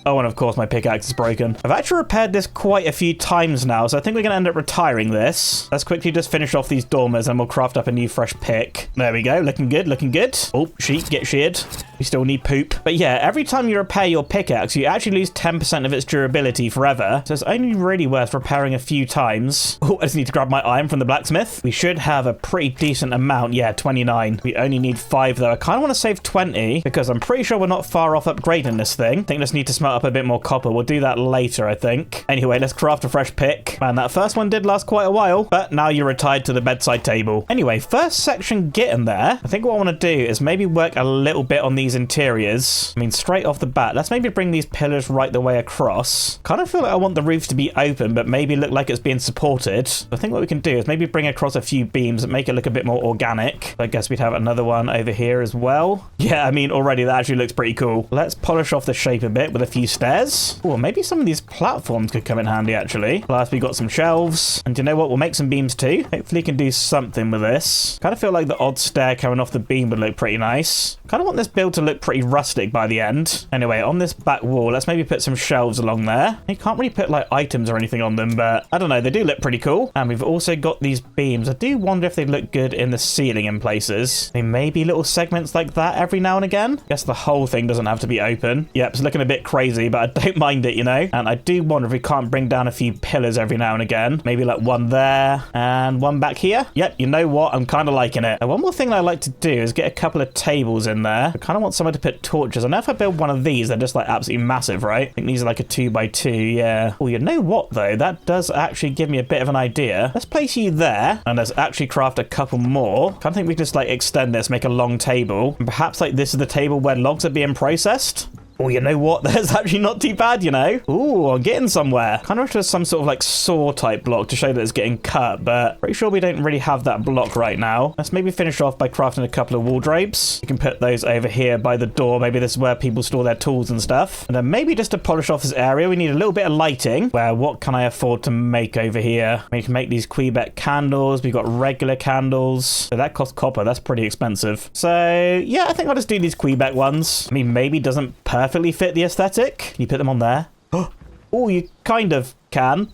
Oh, and of course my pickaxe is broken. I've actually repaired this quite a few times now, so I think we're going to end up retiring this. Let's quickly just finish off these dormers and we'll craft up a new fresh pick. There we go. Looking good, looking good. Oh, sheep, get sheared. We still need poop. But yeah, every time you repair your pickaxe, you actually lose 10% of its durability forever. So it's only really worth repairing a few times. Oh, I just need to grab my iron from the blacksmith. We should have a pretty decent amount. Yeah, 29. We only need 5 though. I kind of want to save 20 because I'm pretty sure we're not far off upgrading this thing. I think I just need to smelt up a bit more copper. We'll do that later, I think. Anyway, let's craft a fresh pick. Man, that first one did last quite a while, but now you're retired to the bedside table. Anyway, first section getting there. I think what I want to do is maybe work a little bit on these interiors. I mean, straight off the bat, let's maybe bring these pillars right the way across. Kind of feel like I want the roof to be open, but maybe look like it's being supported. I think what we can do is maybe bring across a few beams and make it look a bit more organic. I guess we'd have another one over here as well. Yeah, I mean, already that actually looks pretty cool. Let's polish off the shape a bit with a few stairs. Oh, maybe some of these platforms could come in handy, actually. Plus, we got some shelves. And you know what? We'll make some beams too. Hopefully, we can do something with this. Kind of feel like the odd stair coming off the beam would look pretty nice. Kind of want this build to look pretty rustic by the end. Anyway, on this back wall, let's maybe put some shelves along there. You can't really put, like, items or anything on them, but I don't know. They do look pretty cool. And we've also got these beams. I do wonder if they look good in the ceiling in places. I mean, maybe little segments like that every now and again. Guess the whole thing doesn't have to be open. Yep, it's looking a bit crazy, but I don't mind it, you know? And I do wonder if we can't bring down a few pillars every now and again. Maybe like one there and one back here. Yep, you know what? I'm kind of liking it. Now, one more thing that I like to do is get a couple of tables in there. I kind of want somewhere to put torches. I know if I build one of these, they're just like absolutely massive, right? I think these are like a 2x2, yeah. Oh, you know what though? That does actually give me a bit of an idea. Let's place you there and let's actually craft a couple more. I think we can just like extend this, make a long table. And perhaps like this is the table where logs are being processed. Oh, you know what? That's actually not too bad, you know? Ooh, I'm getting somewhere. Kind of wish there was some sort of like saw type block to show that it's getting cut, but pretty sure we don't really have that block right now. Let's maybe finish off by crafting a couple of wardrobes. You can put those over here by the door. Maybe this is where people store their tools and stuff. And then maybe just to polish off this area, we need a little bit of lighting. Where what can I afford to make over here? We can make these Quebec candles. We've got regular candles. So that costs copper. That's pretty expensive. So yeah, I think I'll just do these Quebec ones. I mean, maybe doesn't perfectly fit the aesthetic. Can you put them on there? Oh, you kind of can.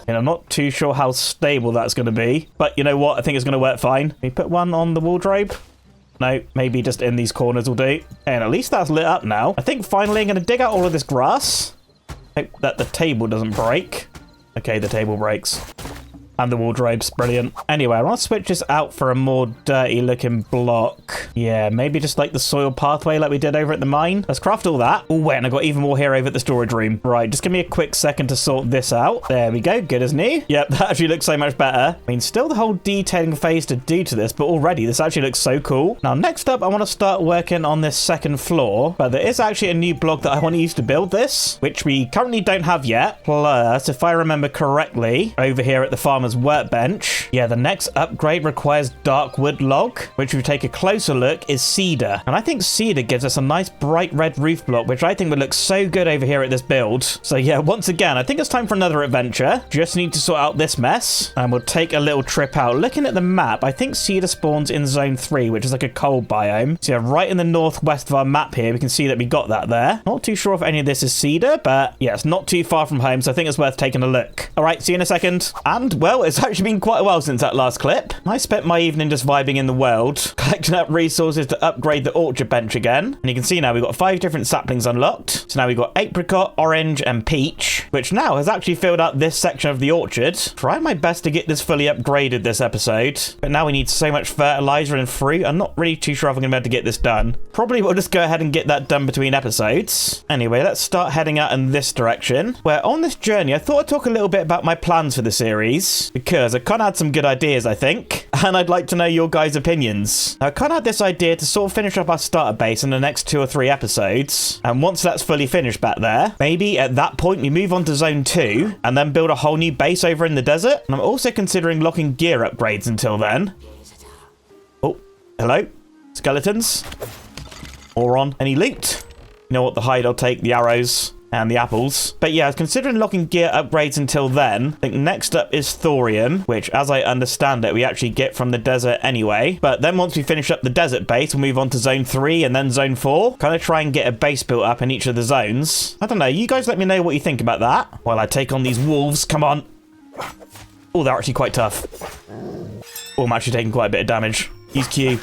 And I'm not too sure how stable that's going to be. But you know what? I think it's going to work fine. Can you put one on the wardrobe? No, maybe just in these corners will do. And at least that's lit up now. I think finally I'm going to dig out all of this grass. Hope that the table doesn't break. Okay, the table breaks. And the wardrobe's brilliant. Anyway, I want to switch this out for a more dirty looking block. Yeah, maybe just like the soil pathway like we did over at the mine. Let's craft all that. Oh, wait, and I got even more here over at the storage room. Right, just give me a quick second to sort this out. There we go, good as new. Yep, that actually looks so much better. I mean, still the whole detailing phase to do to this, but already this actually looks so cool. Now, next up, I want to start working on this second floor, but there is actually a new block that I want to use to build this, which we currently don't have yet. Plus, if I remember correctly, over here at the farmer's workbench, yeah, the next upgrade requires dark wood log, which if we take a closer look is cedar. And I think cedar gives us a nice bright red roof block, which I think would look so good over here at this build. So yeah, once again, I think it's time for another adventure. Just need to sort out this mess and we'll take a little trip out. Looking at the map, I think cedar spawns in zone 3, which is like a cold biome. So yeah, right in the northwest of our map here, we can see that we got that there. Not too sure if any of this is cedar, but yeah, it's not too far from home, so I think it's worth taking a look. All right, see you in a second. And well, Well, it's actually been quite a while since that last clip. I spent my evening just vibing in the world, collecting up resources to upgrade the orchard bench again. And you can see now we've got 5 different saplings unlocked. So now we've got apricot, orange, and peach, which now has actually filled out this section of the orchard. Tried my best to get this fully upgraded this episode, but now we need so much fertilizer and fruit. I'm not really too sure if I'm going to be able to get this done. Probably we'll just go ahead and get that done between episodes. Anyway, let's start heading out in this direction, where on this journey, I thought I'd talk a little bit about my plans for the series, because I kind of had some good ideas, I think, and I'd like to know your guys' opinions. Now, I kind of had this idea to sort of finish up our starter base in the next 2 or 3 episodes, and once that's fully finished back there, maybe at that point we move on to Zone 2, and then build a whole new base over in the desert. And I'm also considering locking gear upgrades until then. Oh, hello? Skeletons? Moron. Any loot? You know what, the hide I'll take, the arrows, and the apples. But yeah, I was considering locking gear upgrades until then. I think next up is thorium, which, as I understand it, we actually get from the desert anyway. But then once we finish up the desert base, we'll move on to Zone 3 and then Zone 4. Kind of try and get a base built up in each of the zones. I don't know, you guys let me know what you think about that while I take on these wolves. Come on. Oh, they're actually quite tough. Oh, I'm actually taking quite a bit of damage. Use Q.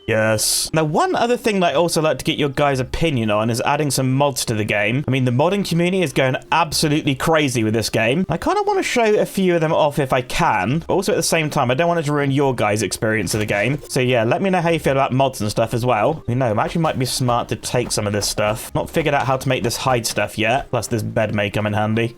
Yes. Now, one other thing that I also like to get your guys' opinion on is adding some mods to the game. I mean, the modding community is going absolutely crazy with this game. I kind of want to show a few of them off if I can, but also at the same time, I don't want it to ruin your guys' experience of the game. So yeah, let me know how you feel about mods and stuff as well. You know, it actually might be smart to take some of this stuff. Not figured out how to make this hide stuff yet, plus this bed may come in handy.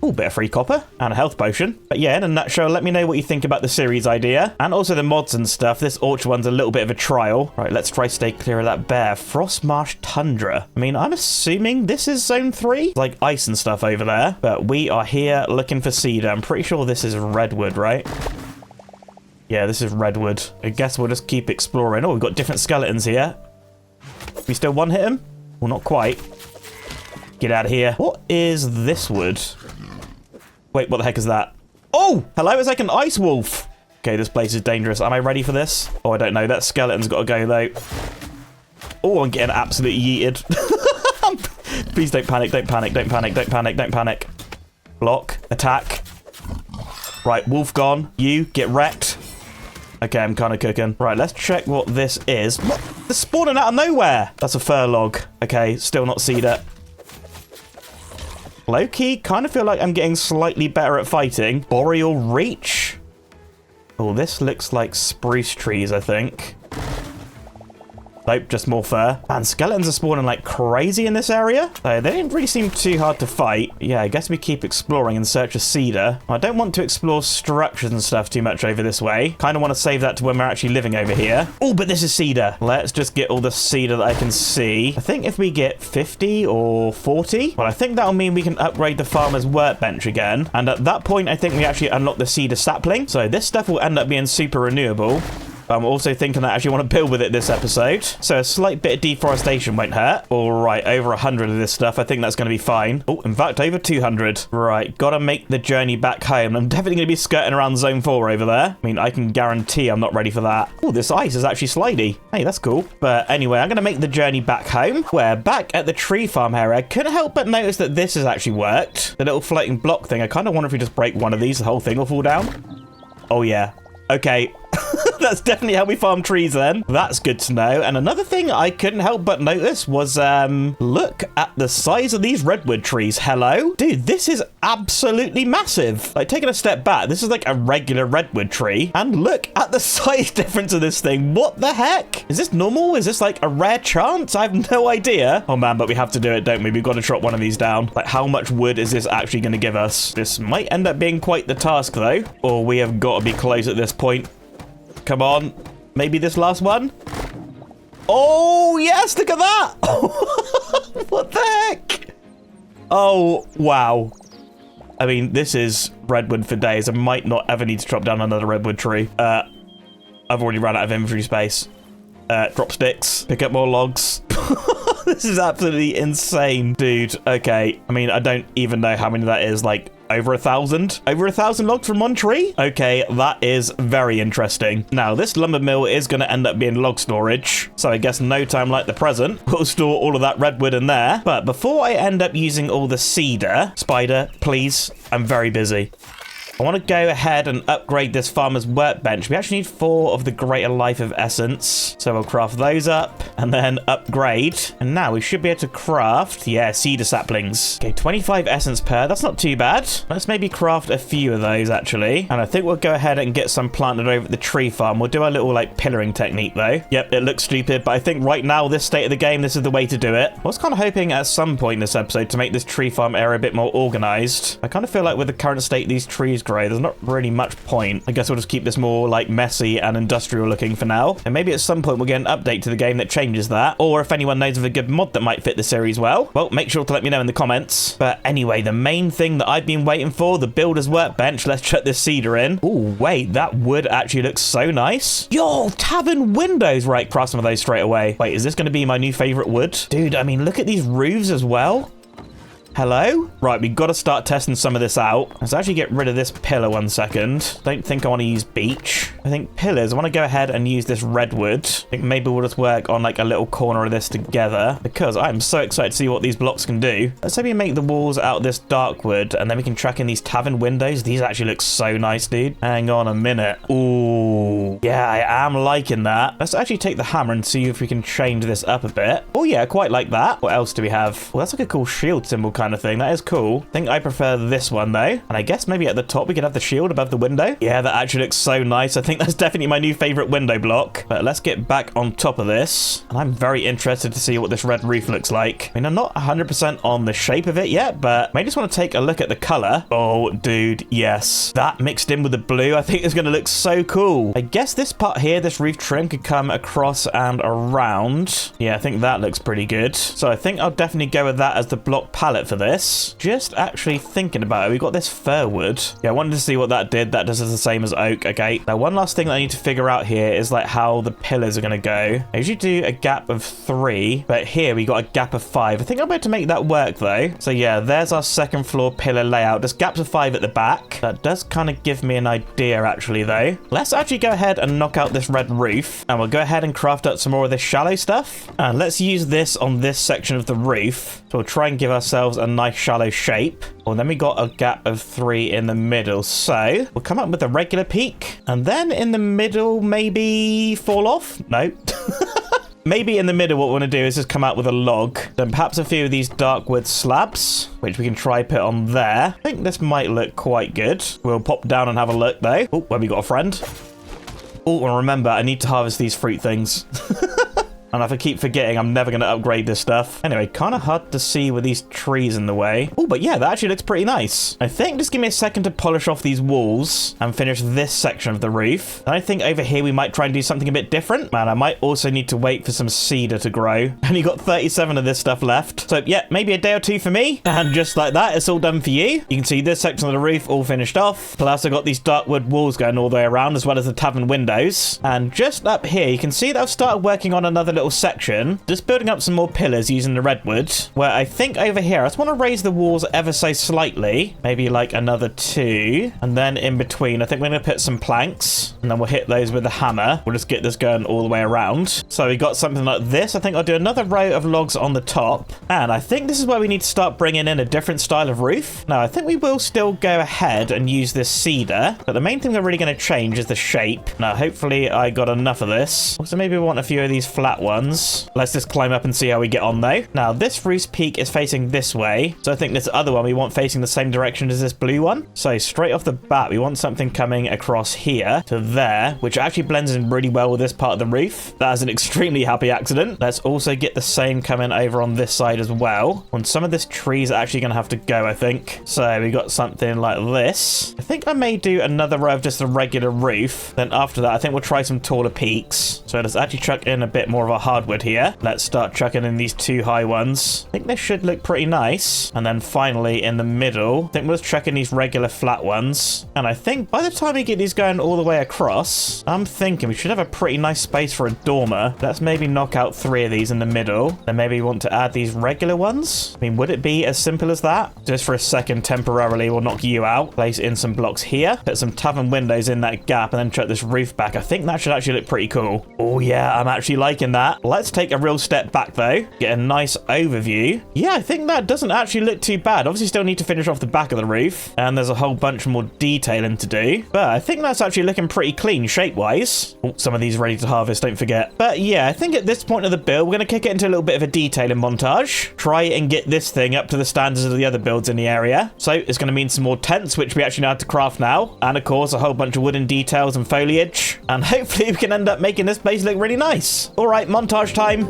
Oh, bit of free copper and a health potion. But yeah, in a nutshell, let me know what you think about the series idea and also the mods and stuff. This orchard one's a little bit of a trial. Right, let's try stay clear of that bear. Frostmarsh Tundra. I mean, I'm assuming this is Zone 3. Like ice and stuff over there. But we are here looking for cedar. I'm pretty sure this is redwood, right? Yeah, this is redwood. I guess we'll just keep exploring. Oh, we've got different skeletons here. We still one hit him? Well, not quite. Get out of here. What is this wood? Wait, what the heck is that? Oh, hello, it's like an ice wolf. Okay, this place is dangerous. Am I ready for this? Oh, I don't know. That skeleton's got to go, though. Oh, I'm getting absolutely yeeted. Please don't panic, don't panic, don't panic, don't panic, don't panic. Block, attack. Right, wolf gone. You, get wrecked. Okay, I'm kind of cooking. Right, let's check what this is. What? They're spawning out of nowhere. That's a fir log. Okay, still not cedar. Low-key, kind of feel like I'm getting slightly better at fighting. Boreal Reach. Oh, this looks like spruce trees, I think. Nope, just more fur. Man, skeletons are spawning like crazy in this area. They didn't really seem too hard to fight. Yeah, I guess we keep exploring in search of cedar. I don't want to explore structures and stuff too much over this way. Kind of want to save that to when we're actually living over here. Oh, but this is cedar. Let's just get all the cedar that I can see. I think if we get 50 or 40, well, I think that'll mean we can upgrade the farmer's workbench again. And at that point, I think we actually unlock the cedar sapling. So this stuff will end up being super renewable. I'm also thinking that I actually want to build with it this episode. So a slight bit of deforestation won't hurt. All right, over 100 of this stuff. I think that's going to be fine. Oh, in fact, over 200. Right, gotta make the journey back home. I'm definitely going to be skirting around Zone 4 over there. I mean, I can guarantee I'm not ready for that. Oh, this ice is actually slidey. Hey, that's cool. But anyway, I'm going to make the journey back home. Where back at the tree farm area, I couldn't help but notice that this has actually worked. The little floating block thing. I kind of wonder if we just break one of these, the whole thing will fall down. Oh, yeah. Okay. That's definitely how we farm trees then. That's good to know. And another thing I couldn't help but notice was, look at the size of these redwood trees. Hello? Dude, this is absolutely massive. Like, taking a step back, this is like a regular redwood tree. And look at the size difference of this thing. What the heck? Is this normal? Is this like a rare chance? I have no idea. Oh man, but we have to do it, don't we? We've got to chop one of these down. Like, how much wood is this actually going to give us? This might end up being quite the task though. Or we have got to be close at this point. Come on. Maybe this last one? Oh, yes, look at that. What the heck? Oh, wow. I mean, this is redwood for days. I might not ever need to chop down another redwood tree. I've already run out of inventory space. Drop sticks. Pick up more logs. This is absolutely insane. Dude, okay. I mean, I don't even know how many that is. Like, over 1,000? Over 1,000 logs from one tree? Okay, that is very interesting. Now, this lumber mill is going to end up being log storage. So I guess no time like the present, we'll store all of that redwood in there. But before I end up using all the cedar, Spider, please, I'm very busy. I want to go ahead and upgrade this farmer's workbench. We actually need 4 of the greater life of essence. So we'll craft those up and then upgrade. And now we should be able to craft, yeah, cedar saplings. Okay, 25 essence per. That's not too bad. Let's maybe craft a few of those actually. And I think we'll go ahead and get some planted over at the tree farm. We'll do our little like pillaring technique though. Yep, it looks stupid, but I think right now, this state of the game, this is the way to do it. I was kind of hoping at some point in this episode to make this tree farm area a bit more organized. I kind of feel like with the current state these trees grow, there's not really much point. I guess we'll just keep this more like messy and industrial looking for now. And maybe at some point we'll get an update to the game that changes that. Or if anyone knows of a good mod that might fit the series well, make sure to let me know in the comments. But anyway, the main thing that I've been waiting for, the builder's workbench. Let's chuck this cedar in. Oh, wait, that wood actually looks so nice. Yo, tavern windows. Right, cross some of those straight away. Wait, is this going to be my new favorite wood? Dude, I mean, look at these roofs as well. Hello? Right, we've got to start testing some of this out. Let's actually get rid of this pillar 1 second. Don't think I want to use beech. I think pillars, I want to go ahead and use this redwood. I think maybe we'll just work on like a little corner of this together because I'm so excited to see what these blocks can do. Let's maybe make the walls out of this dark wood and then we can track in these tavern windows. These actually look so nice, dude. Hang on a minute. Ooh. Yeah, I am liking that. Let's actually take the hammer and see if we can change this up a bit. Oh yeah, quite like that. What else do we have? Well, that's like a cool shield symbol kind of thing. That is cool. I think I prefer this one though. And I guess maybe at the top we could have the shield above the window. Yeah, that actually looks so nice. I think that's definitely my new favorite window block. But let's get back on top of this. And I'm very interested to see what this red roof looks like. I mean, I'm not 100% on the shape of it yet, but I just want to take a look at the color. Oh, dude, yes. That mixed in with the blue, I think is going to look so cool. I guess this part here, this roof trim could come across and around. Yeah, I think that looks pretty good. So I think I'll definitely go with that as the block palette for this. Just actually thinking about it, we've got this fir wood. Yeah, I wanted to see what that did. That does the same as oak. Okay, now one last thing that I need to figure out here is like how the pillars are going to go. I usually do a gap of 3, but here we got a gap of 5. I think I'm about to make that work though. So yeah, there's our second floor pillar layout. There's gaps of 5 at the back. That does kind of give me an idea actually though. Let's actually go ahead and knock out this red roof and we'll go ahead and craft up some more of this shallow stuff. And let's use this on this section of the roof. So we'll try and give ourselves a nice shallow shape. Well, then we got a gap of 3 in the middle. So we'll come up with a regular peak and then in the middle, maybe fall off. No. Maybe in the middle, what we want to do is just come out with a log. Then perhaps a few of these dark wood slabs, which we can try put on there. I think this might look quite good. We'll pop down and have a look though. Oh, where we got a friend. Oh, and remember, I need to harvest these fruit things. And if I keep forgetting, I'm never going to upgrade this stuff. Anyway, kind of hard to see with these trees in the way. Oh, but yeah, that actually looks pretty nice. I think just give me a second to polish off these walls and finish this section of the roof. And I think over here we might try and do something a bit different. Man, I might also need to wait for some cedar to grow. And you got 37 of this stuff left. So yeah, maybe a day or 2 for me. And just like that, it's all done for you. You can see this section of the roof all finished off. Plus I got these dark wood walls going all the way around as well as the tavern windows. And just up here, you can see that I've started working on another little section, just building up some more pillars using the redwood, where I think over here I just want to raise the walls ever so slightly, maybe like another 2, and then in between I think we're going to put some planks and then we'll hit those with the hammer. We'll just get this going all the way around. So we got something like this. I think I'll do another row of logs on the top, and I think this is where we need to start bringing in a different style of roof. Now I think we will still go ahead and use this cedar, but the main thing we're really going to change is the shape. Now hopefully I got enough of this. So maybe we want a few of these flat ones. Let's just climb up and see how we get on though. Now this roof's peak is facing this way, so I think this other one we want facing the same direction as this blue one. So straight off the bat we want something coming across here to there, which actually blends in really well with this part of the roof. That is an extremely happy accident. Let's also get the same coming over on this side as well. And some of this trees are actually going to have to go, I think. So we got something like this. I think I may do another row of just a regular roof. Then after that I think we'll try some taller peaks. So let's actually chuck in a bit more of a hardwood here. Let's start chucking in these 2 high ones. I think this should look pretty nice. And then finally in the middle, I think we'll chuck in these regular flat ones. And I think by the time we get these going all the way across, I'm thinking we should have a pretty nice space for a dormer. Let's maybe knock out 3 of these in the middle. Then maybe we want to add these regular ones. I mean, would it be as simple as that? Just for a second, temporarily, we'll knock you out. Place in some blocks here. Put some tavern windows in that gap and then chuck this roof back. I think that should actually look pretty cool. Oh yeah, I'm actually liking that. that. Let's take a real step back though, get a nice overview. Yeah, I think that doesn't actually look too bad. Obviously still need to finish off the back of the roof, and there's a whole bunch more detailing to do, but I think that's actually looking pretty clean shape-wise. Oh, some of these ready to harvest, don't forget. But yeah, I think at this point of the build, we're going to kick it into a little bit of a detailing montage. Try and get this thing up to the standards of the other builds in the area. So it's going to mean some more tents, which we actually know how to craft now. And of course, a whole bunch of wooden details and foliage. And hopefully we can end up making this place look really nice. All right, montage time.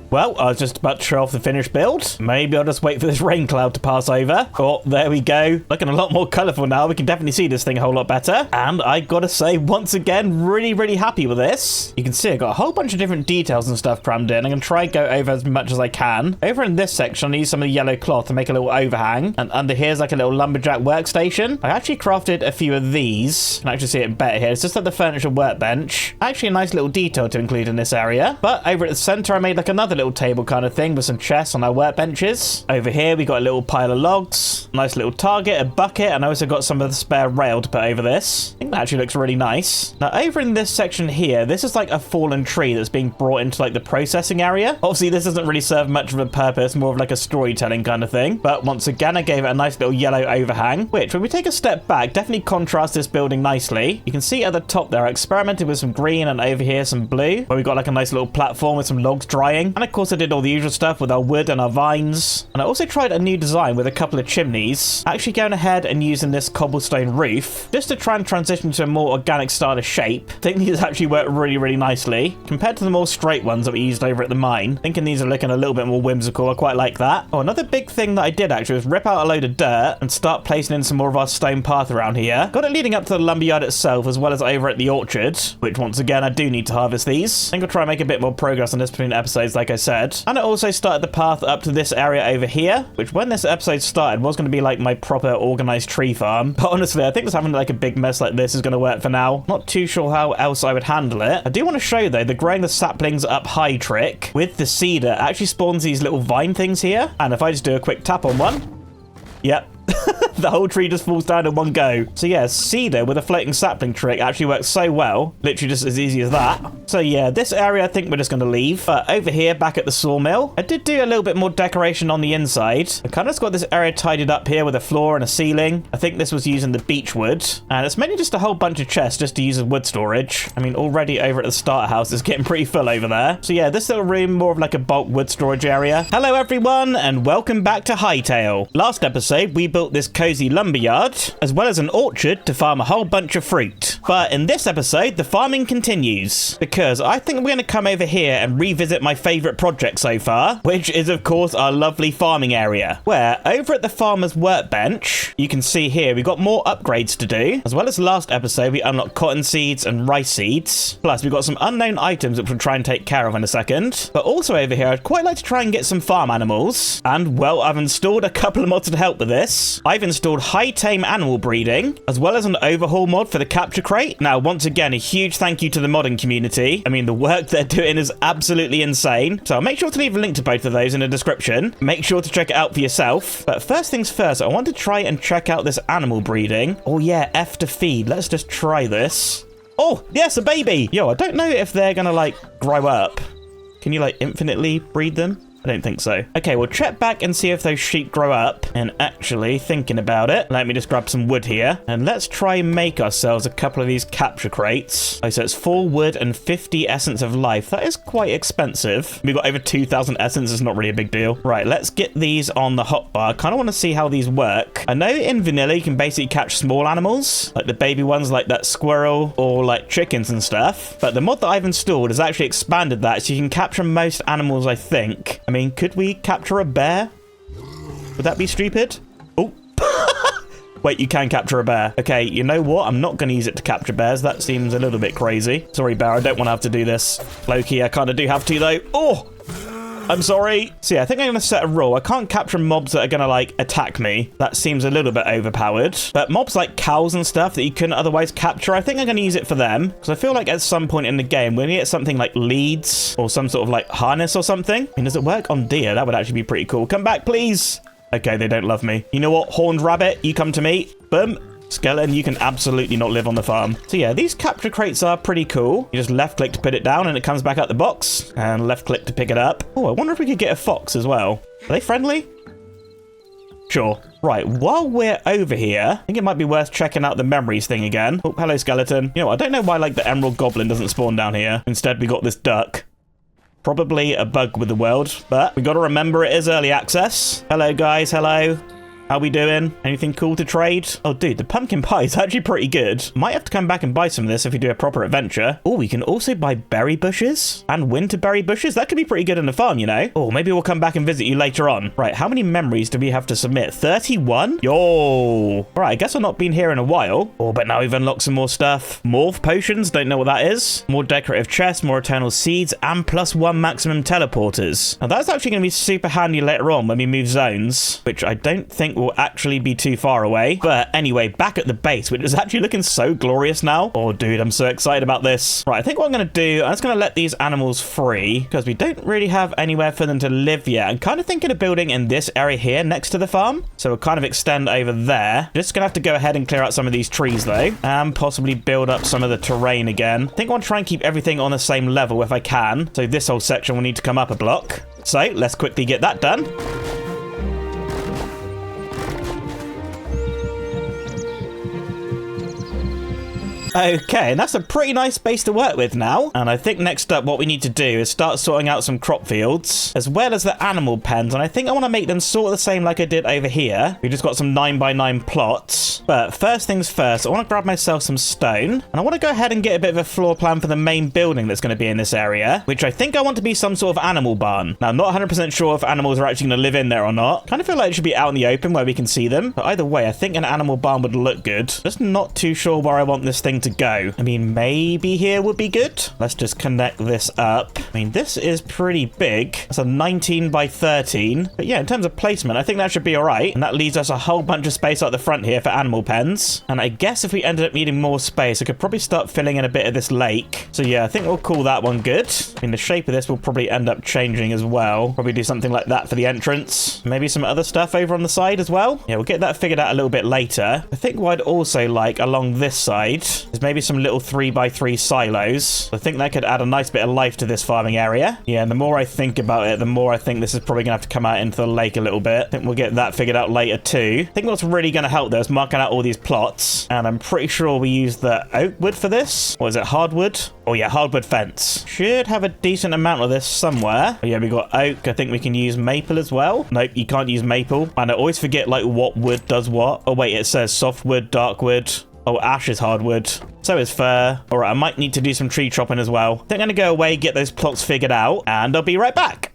Well, I was just about to show off the finished build. Maybe I'll just wait for this rain cloud to pass over. Oh, there we go. Looking a lot more colourful now. We can definitely see this thing a whole lot better. And I gotta say, once again, really happy with this. You can see I got a whole bunch of different details and stuff crammed in. I'm gonna try and go over as much as I can. Over in this section, I use some of the yellow cloth to make a little overhang. And under here is like a little lumberjack workstation. I actually crafted a few of these. You can actually see it better here. It's just like the furniture workbench. Actually a nice little detail to include in this area. But over at the centre, I made like another little table kind of thing with some chests on our workbenches. Over here we got a little pile of logs, nice little target, a bucket, and I also got some of the spare rail to put over this. I think that actually looks really nice. Now over in this section here, this is like a fallen tree that's being brought into like the processing area. Obviously this doesn't really serve much of a purpose, more of like a storytelling kind of thing, but once again I gave it a nice little yellow overhang, which when we take a step back definitely contrasts this building nicely. You can see at the top there I experimented with some green, and over here some blue, where we got like a nice little platform with some logs drying. And of course I did all the usual stuff with our wood and our vines. And I also tried a new design with a couple of chimneys, actually going ahead and using this cobblestone roof just to try and transition to a more organic style of shape. I think these actually work really nicely compared to the more straight ones that we used over at the mine. Thinking these are looking a little bit more whimsical. I quite like that. Oh, another big thing that I did actually was rip out a load of dirt and start placing in some more of our stone path around here. Got it leading up to the lumberyard itself, as well as over at the orchard, which once again I do need to harvest these. I think I'll try and make a bit more progress on this between episodes, like I said. And I also started the path up to this area over here, which when this episode started was going to be like my proper organized tree farm. But honestly, I think just having like a big mess like this is going to work for now. Not too sure how else I would handle it. I do want to show though, the growing the saplings up high trick with the cedar actually spawns these little vine things here. And if I just do a quick tap on one, yep. The whole tree just falls down in one go. So yeah, cedar with a floating sapling trick actually works so well. Literally just as easy as that. So yeah, this area I think we're just going to leave. But over here, back at the sawmill, I did do a little bit more decoration on the inside. I kind of just got this area tidied up here with a floor and a ceiling. I think this was using the beech wood. And it's mainly just a whole bunch of chests just to use as wood storage. I mean, already over at the starter house, it's getting pretty full over there. So yeah, this little room, more of like a bulk wood storage area. Hello everyone, and welcome back to Hytale. Last episode, we built this cozy lumberyard, as well as an orchard to farm a whole bunch of fruit. But in this episode, the farming continues, because I think we're going to come over here and revisit my favourite project so far, which is of course our lovely farming area, where over at the farmer's workbench, you can see here we've got more upgrades to do, as well as last episode we unlocked cotton seeds and rice seeds, plus we've got some unknown items which we'll try and take care of in a second. But also over here, I'd quite like to try and get some farm animals, and well, I've installed a couple of mods to help with this. I've installed high tame animal breeding, as well as an overhaul mod for the capture crate. Now, once again, a huge thank you to the modding community. I mean, the work they're doing is absolutely insane. So I'll make sure to leave a link to both of those in the description. Make sure to check it out for yourself. But first things first, I want to try and check out this animal breeding. Oh yeah, F to feed. Let's just try this. Oh, yes, a baby. Yo, I don't know if they're gonna like grow up. Can you like infinitely breed them? I don't think so. Okay, we'll check back and see if those sheep grow up. And actually, thinking about it, let me just grab some wood here. And let's try and make ourselves a couple of these capture crates. Oh, so it's 4 wood and 50 essence of life. That is quite expensive. We've got over 2,000 essence. It's not really a big deal. Right, let's get these on the hotbar. I kind of want to see how these work. I know in vanilla you can basically catch small animals, like the baby ones like that squirrel or like chickens and stuff. But the mod that I've installed has actually expanded that, so you can capture most animals, I think. I mean, could we capture a bear? Would that be stupid? Oh. Wait, you can capture a bear. Okay, you know what? I'm not going to use it to capture bears. That seems a little bit crazy. Sorry, bear. I don't want to have to do this. Low-key, I kind of do have to, though. Oh! I'm sorry. So yeah, I think I'm gonna set a rule. I can't capture mobs that are gonna like attack me. That seems a little bit overpowered. But mobs like cows and stuff that you couldn't otherwise capture, I think I'm gonna use it for them. Because I feel like at some point in the game, we're gonna get something like leads or some sort of like harness or something. I mean, does it work on deer? That would actually be pretty cool. Come back, please. Okay, they don't love me. You know what? Horned rabbit, you come to me. Boom. Skeleton, you can absolutely not live on the farm. So yeah, these capture crates are pretty cool. You just left click to put it down and it comes back out the box. And left click to pick it up. Oh, I wonder if we could get a fox as well. Are they friendly? Sure. Right, while we're over here, I think it might be worth checking out the memories thing again. Oh, hello, skeleton. You know, I don't know why, like, the emerald goblin doesn't spawn down here. Instead, we got this duck. Probably a bug with the world, but we got to remember it is early access. Hello, guys. Hello. How we doing? Anything cool to trade? Oh, dude, the pumpkin pie is actually pretty good. Might have to come back and buy some of this if we do a proper adventure. Oh, we can also buy berry bushes and winter berry bushes. That could be pretty good in the farm, you know? Oh, maybe we'll come back and visit you later on. Right, how many memories do we have to submit? 31? Yo. All right, I guess I've not been here in a while. Oh, but now we've unlocked some more stuff. Morph potions, don't know what that is. More decorative chests, more eternal seeds, and +1 maximum teleporters. Now, that's actually going to be super handy later on when we move zones, which I don't think will actually be too far away. But anyway, back at the base, which is actually looking so glorious now. Oh, dude, I'm so excited about this. Right, I think what I'm going to do, I'm just going to let these animals free because we don't really have anywhere for them to live yet. I'm kind of thinking of building in this area here next to the farm. So we'll kind of extend over there. Just going to have to go ahead and clear out some of these trees though, and possibly build up some of the terrain again. I think I want to try and keep everything on the same level if I can. So this whole section will need to come up a block. So let's quickly get that done. Okay, and that's a pretty nice base to work with now. And I think next up what we need to do is start sorting out some crop fields, as well as the animal pens. And I think I want to make them sort of the same like I did over here. We just got some 9x9 plots. But first things first, I want to grab myself some stone. And I want to go ahead and get a bit of a floor plan for the main building that's going to be in this area, which I think I want to be some sort of animal barn. Now, I'm not 100% sure if animals are actually going to live in there or not. Kind of feel like it should be out in the open where we can see them. But either way, I think an animal barn would look good. Just not too sure where I want this thing to go. I mean, maybe here would be good. Let's just connect this up. I mean, this is pretty big. It's a 19x13. But yeah, in terms of placement, I think that should be all right. And that leaves us a whole bunch of space at the front here for animal pens. And I guess if we ended up needing more space, I could probably start filling in a bit of this lake. So yeah, I think we'll call that one good. I mean, the shape of this will probably end up changing as well. Probably do something like that for the entrance. Maybe some other stuff over on the side as well. Yeah, we'll get that figured out a little bit later. I think what I'd also like along this side is maybe some little 3x3 silos. I think that could add a nice bit of life to this farming area. Yeah, and the more I think about it, the more I think this is probably gonna have to come out into the lake a little bit. I think we'll get that figured out later too. I think what's really gonna help though is marking out all these plots, and I'm pretty sure we use the oak wood for this. Or is it hardwood? Oh yeah, hardwood fence. Should have a decent amount of this somewhere. Oh yeah, we got oak. I think we can use maple as well. Nope, you can't use maple. And I always forget like what wood does what. Oh wait, it says softwood, darkwood. Oh, ash is hardwood. So is fir. All right, I might need to do some tree chopping as well. I think I'm going to go away, get those plots figured out, and I'll be right back.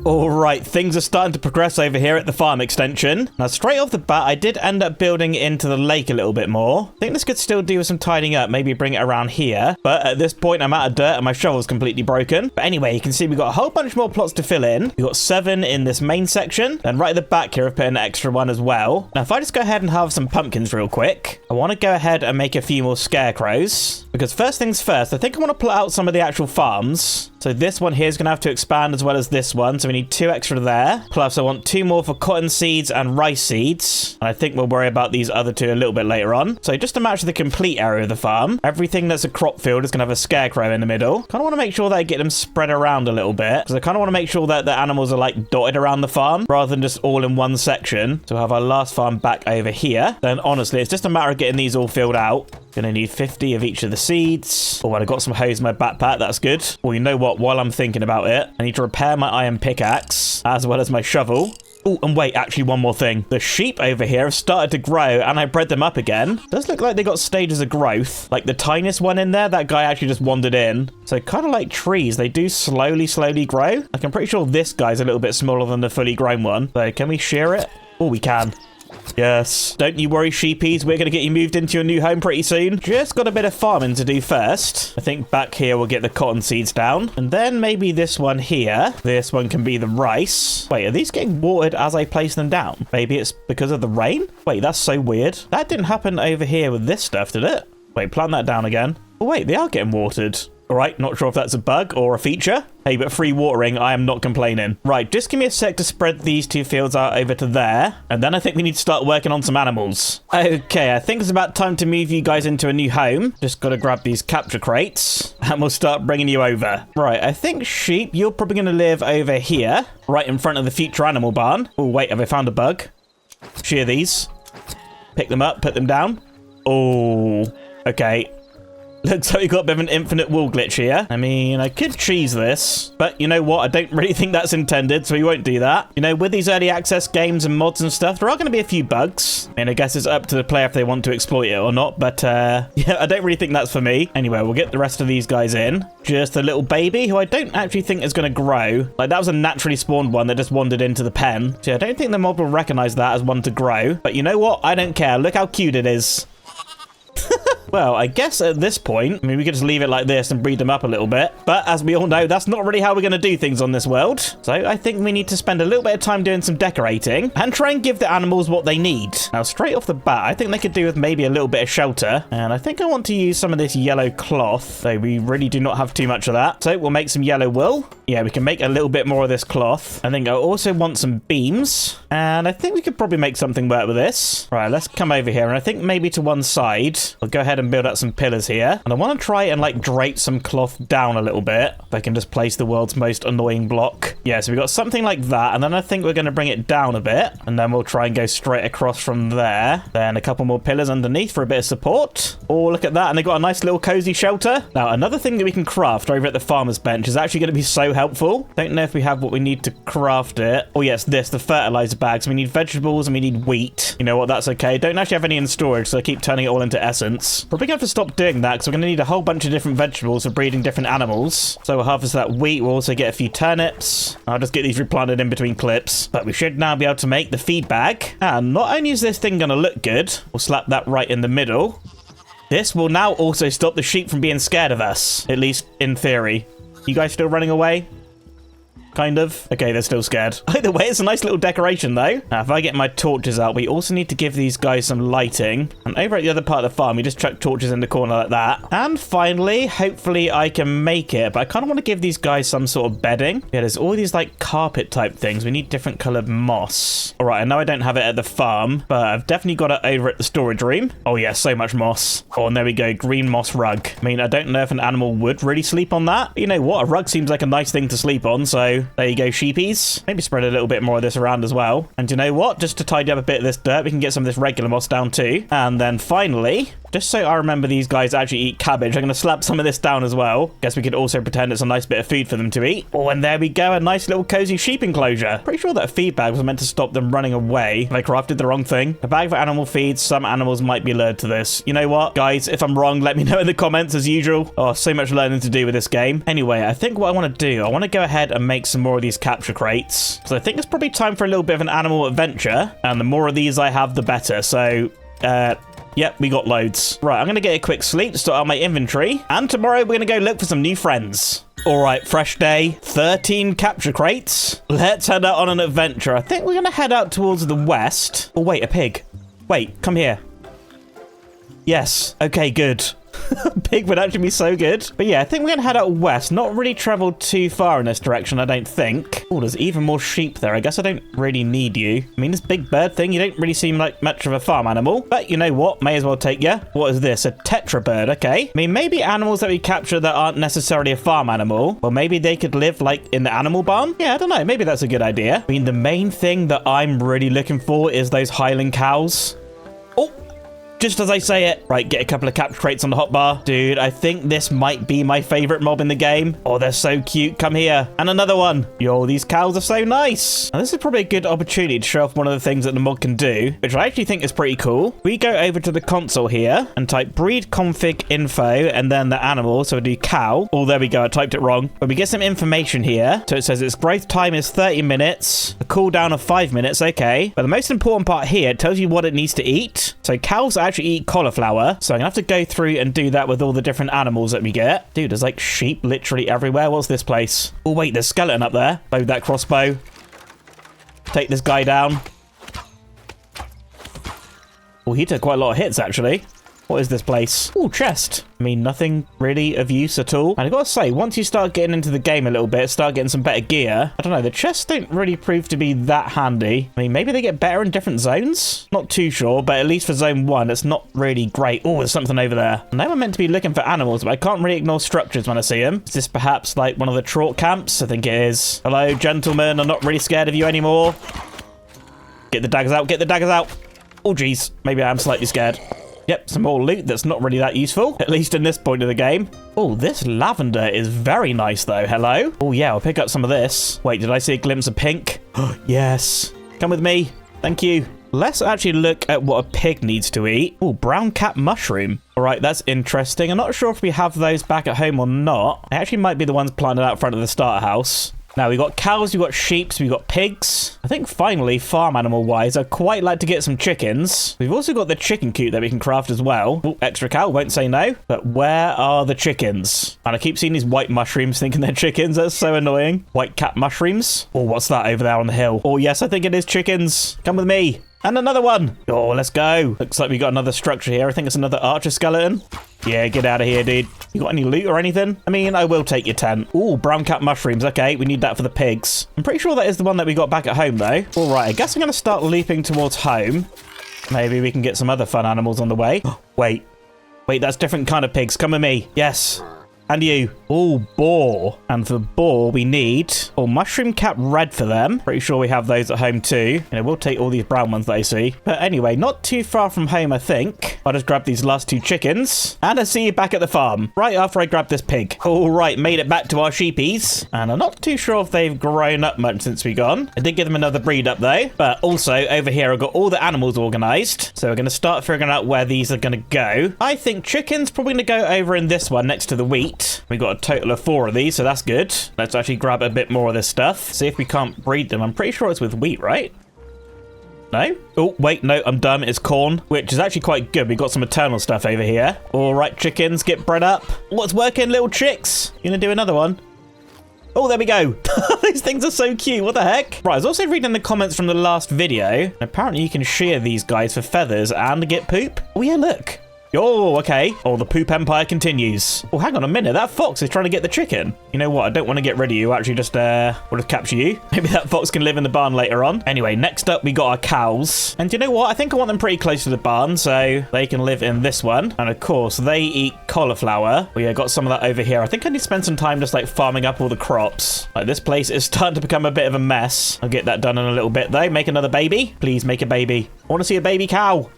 Alright, things are starting to progress over here at the farm extension. Now, straight off the bat, I did end up building into the lake a little bit more. I think this could still do with some tidying up, maybe bring it around here. But at this point, I'm out of dirt and my shovel's completely broken. But anyway, you can see we've got a whole bunch more plots to fill in. We've got 7 in this main section. And right at the back here, I've put an extra one as well. Now, if I just go ahead and harvest some pumpkins real quick, I want to go ahead and make a few more scarecrows. Because first things first, I think I want to plot out some of the actual farms. So this one here is going to have to expand as well as this one. So we need 2 extra there. Plus I want 2 more for cotton seeds and rice seeds. And I think we'll worry about these other 2 a little bit later on. So just to match the complete area of the farm, everything that's a crop field is going to have a scarecrow in the middle. Kind of want to make sure that I get them spread around a little bit. Because I kind of want to make sure that the animals are like dotted around the farm rather than just all in one section. So we'll have our last farm back over here. Then honestly, it's just a matter of getting these all filled out. Gonna need 50 of each of the seeds. Oh, and I got some hose in my backpack. That's good. Well, you know what? While I'm thinking about it, I need to repair my iron pickaxe as well as my shovel. Oh, and wait, actually one more thing. The sheep over here have started to grow and I bred them up again. Does look like they got stages of growth. Like the tiniest one in there, that guy actually just wandered in. So kind of like trees, they do slowly grow. Like I'm pretty sure this guy's a little bit smaller than the fully grown one. So can we shear it? Oh, we can. Yes. Don't you worry, sheepies. We're going to get you moved into your new home pretty soon. Just got a bit of farming to do first. I think back here we'll get the cotton seeds down. And then maybe this one here. This one can be the rice. Wait, are these getting watered as I place them down? Maybe it's because of the rain? Wait, that's so weird. That didn't happen over here with this stuff, did it? Wait, plant that down again. Oh, wait, they are getting watered. All right, not sure if that's a bug or a feature. Hey, but free watering, I am not complaining. Right, just give me a sec to spread these two fields out over to there. And then I think we need to start working on some animals. Okay, I think it's about time to move you guys into a new home. Just got to grab these capture crates and we'll start bringing you over. Right, I think sheep, you're probably going to live over here, right in front of the future animal barn. Oh, wait, have I found a bug? Shear these. Pick them up, put them down. Oh, okay. Looks like we've got a bit of an infinite wool glitch here. I mean, I could cheese this, but you know what? I don't really think that's intended, so we won't do that. You know, with these early access games and mods and stuff, there are going to be a few bugs. I mean, I guess it's up to the player if they want to exploit it or not, but yeah, I don't really think that's for me. Anyway, we'll get the rest of these guys in. Just a little baby who I don't actually think is going to grow. Like, that was a naturally spawned one that just wandered into the pen. So I don't think the mod will recognize that as one to grow. But you know what? I don't care. Look how cute it is. Well, I guess at this point, I mean, we could just leave it like this and breed them up a little bit. But as we all know, that's not really how we're going to do things on this world. So I think we need to spend a little bit of time doing some decorating and try and give the animals what they need. Now, straight off the bat, I think they could do with maybe a little bit of shelter. And I think I want to use some of this yellow cloth. So we really do not have too much of that. So we'll make some yellow wool. Yeah, we can make a little bit more of this cloth. I think I also want some beams. And I think we could probably make something work with this. Right, let's come over here. And I think maybe to one side, I'll go ahead and build up some pillars here. And I want to try and like drape some cloth down a little bit. If I can just place the world's most annoying block. Yeah, so we got something like that. And then I think we're going to bring it down a bit. And then we'll try and go straight across from there. Then a couple more pillars underneath for a bit of support. Oh, look at that. And they've got a nice little cozy shelter. Now, another thing that we can craft over at the farmer's bench is actually going to be so helpful. Don't know if we have what we need to craft it. Oh, yes, this, the fertilizer bags. We need vegetables and we need wheat. You know what? That's okay. Don't actually have any in storage, so I keep turning it all into essence. Probably going to have to stop doing that because we're going to need a whole bunch of different vegetables for breeding different animals. So we'll harvest that wheat. We'll also get a few turnips. I'll just get these replanted in between clips. But we should now be able to make the feed bag. And not only is this thing going to look good, we'll slap that right in the middle. This will now also stop the sheep from being scared of us, at least in theory. You guys still running away? Kind of. Okay, they're still scared. Either way, it's a nice little decoration, though. Now, if I get my torches out, we also need to give these guys some lighting. And over at the other part of the farm, we just chuck torches in the corner like that. And finally, hopefully I can make it. But I kind of want to give these guys some sort of bedding. Yeah, there's all these, like, carpet type things. We need different colored moss. All right, I know I don't have it at the farm, but I've definitely got it over at the storage room. Oh, yeah, so much moss. Oh, and there we go. Green moss rug. I mean, I don't know if an animal would really sleep on that. But you know what? A rug seems like a nice thing to sleep on, so there you go, sheepies. Maybe spread a little bit more of this around as well. And you know what? Just to tidy up a bit of this dirt, we can get some of this regular moss down too. And then finally, just so I remember these guys actually eat cabbage, I'm going to slap some of this down as well. Guess we could also pretend it's a nice bit of food for them to eat. Oh, and there we go. A nice little cozy sheep enclosure. Pretty sure that a feed bag was meant to stop them running away. Have I crafted the wrong thing? A bag for animal feeds. Some animals might be lured to this. You know what? Guys, if I'm wrong, let me know in the comments as usual. Oh, so much learning to do with this game. Anyway, I think what I want to do, I want to go ahead and make some more of these capture crates. So I think it's probably time for a little bit of an animal adventure. And the more of these I have, the better. So, yep, we got loads. Right, I'm going to get a quick sleep to start out my inventory. And tomorrow we're going to go look for some new friends. All right, fresh day, 13 capture crates. Let's head out on an adventure. I think we're going to head out towards the west. Oh, wait, a pig. Wait, come here. Yes. Okay, good. Pig would actually be so good. But yeah, I think we're going to head out west. Not really traveled too far in this direction, I don't think. Oh, there's even more sheep there. I guess I don't really need you. I mean, this big bird thing, you don't really seem like much of a farm animal. But you know what? May as well take you. What is this? A tetra bird, okay. I mean, maybe animals that we capture that aren't necessarily a farm animal. Well, maybe they could live, like, in the animal barn? Yeah, I don't know. Maybe that's a good idea. I mean, the main thing that I'm really looking for is those Highland cows. just as I say it. Right, get a couple of capture crates on the hotbar. Dude, I think this might be my favorite mob in the game. Oh, they're so cute. Come here. And another one. Yo, these cows are so nice. And this is probably a good opportunity to show off one of the things that the mod can do, which I actually think is pretty cool. We go over to the console here and type breed config info and then the animal. So we do cow. Oh, there we go. I typed it wrong. But we get some information here. So it says its growth time is 30 minutes, a cooldown of 5 minutes. Okay. But the most important part here, it tells you what it needs to eat. So cows actually eat cauliflower. So I'm gonna have to go through and do that with all the different animals that we get. Dude, there's like sheep literally everywhere. What's this place? Oh, wait, there's skeleton up there. Load that crossbow. Take this guy down. Oh, he took quite a lot of hits, actually. What is this place? Oh, chest. I mean, nothing really of use at all. And I gotta say, once you start getting into the game a little bit, start getting some better gear, I don't know, the chests don't really prove to be that handy. I mean, maybe they get better in different zones? Not too sure, but at least for zone 1, it's not really great. Oh, there's something over there. I know I'm meant to be looking for animals, but I can't really ignore structures when I see them. Is this perhaps like one of the Trort camps? I think it is. Hello, gentlemen. I'm not really scared of you anymore. Get the daggers out. Get the daggers out. Oh, geez. Maybe I am slightly scared. Yep, some more loot that's not really that useful, at least in this point of the game. Oh, this lavender is very nice, though. Hello? Oh, yeah, I'll pick up some of this. Wait, did I see a glimpse of pink? Yes. Come with me. Thank you. Let's actually look at what a pig needs to eat. Oh, brown cap mushroom. All right, that's interesting. I'm not sure if we have those back at home or not. They actually might be the ones planted out front of the starter house. Now, we've got cows, we've got sheep, we've got pigs. I think finally, farm animal-wise, I'd quite like to get some chickens. We've also got the chicken coop that we can craft as well. Oh, extra cow, won't say no. But where are the chickens? And I keep seeing these white mushrooms thinking they're chickens. That's so annoying. White cat mushrooms. Oh, what's that over there on the hill? Oh, yes, I think it is chickens. Come with me. And another one. Oh, let's go. Looks like we got another structure here. I think it's another archer skeleton. Yeah, get out of here, dude. You got any loot or anything? I mean, I will take your tent. Ooh, brown cap mushrooms. Okay, we need that for the pigs. I'm pretty sure that is the one that we got back at home, though. All right, I guess I'm going to start leaping towards home. Maybe we can get some other fun animals on the way. Wait, that's different kind of pigs. Come with me. Yes. And you. Oh, boar. And for boar, we need... Oh, mushroom cap red for them. Pretty sure we have those at home too. You know, we'll take all these brown ones that I see. But anyway, not too far from home, I think. I'll just grab these last 2 chickens. And I see you back at the farm. Right after I grab this pig. All right, made it back to our sheepies. And I'm not too sure if they've grown up much since we gone. I did give them another breed up though. But also, over here, I've got all the animals organized. So we're going to start figuring out where these are going to go. I think chicken's probably going to go over in this one next to the wheat. We got a total of 4 of these, so that's good. Let's actually grab a bit more of this stuff. See if we can't breed them. I'm pretty sure it's with wheat, right? No? Oh, wait, no, I'm dumb. It's corn, which is actually quite good. We got some eternal stuff over here. All right, chickens, get bred up. What's working, little chicks? You gonna do another one? Oh, there we go. These things are so cute. What the heck? Right, I was also reading the comments from the last video. Apparently, you can shear these guys for feathers and get poop. Oh, yeah, look. Oh, okay. Oh, the poop empire continues. Oh, hang on a minute. That fox is trying to get the chicken. You know what? I don't want to get rid of you. Actually, just, we'll just capture you. Maybe that fox can live in the barn later on. Anyway, next up, we got our cows. And you know what? I think I want them pretty close to the barn, so they can live in this one. And of course, they eat cauliflower. We got some of that over here. I think I need to spend some time just, like, farming up all the crops. Like, this place is starting to become a bit of a mess. I'll get that done in a little bit, though. Make another baby. Please make a baby. I want to see a baby cow.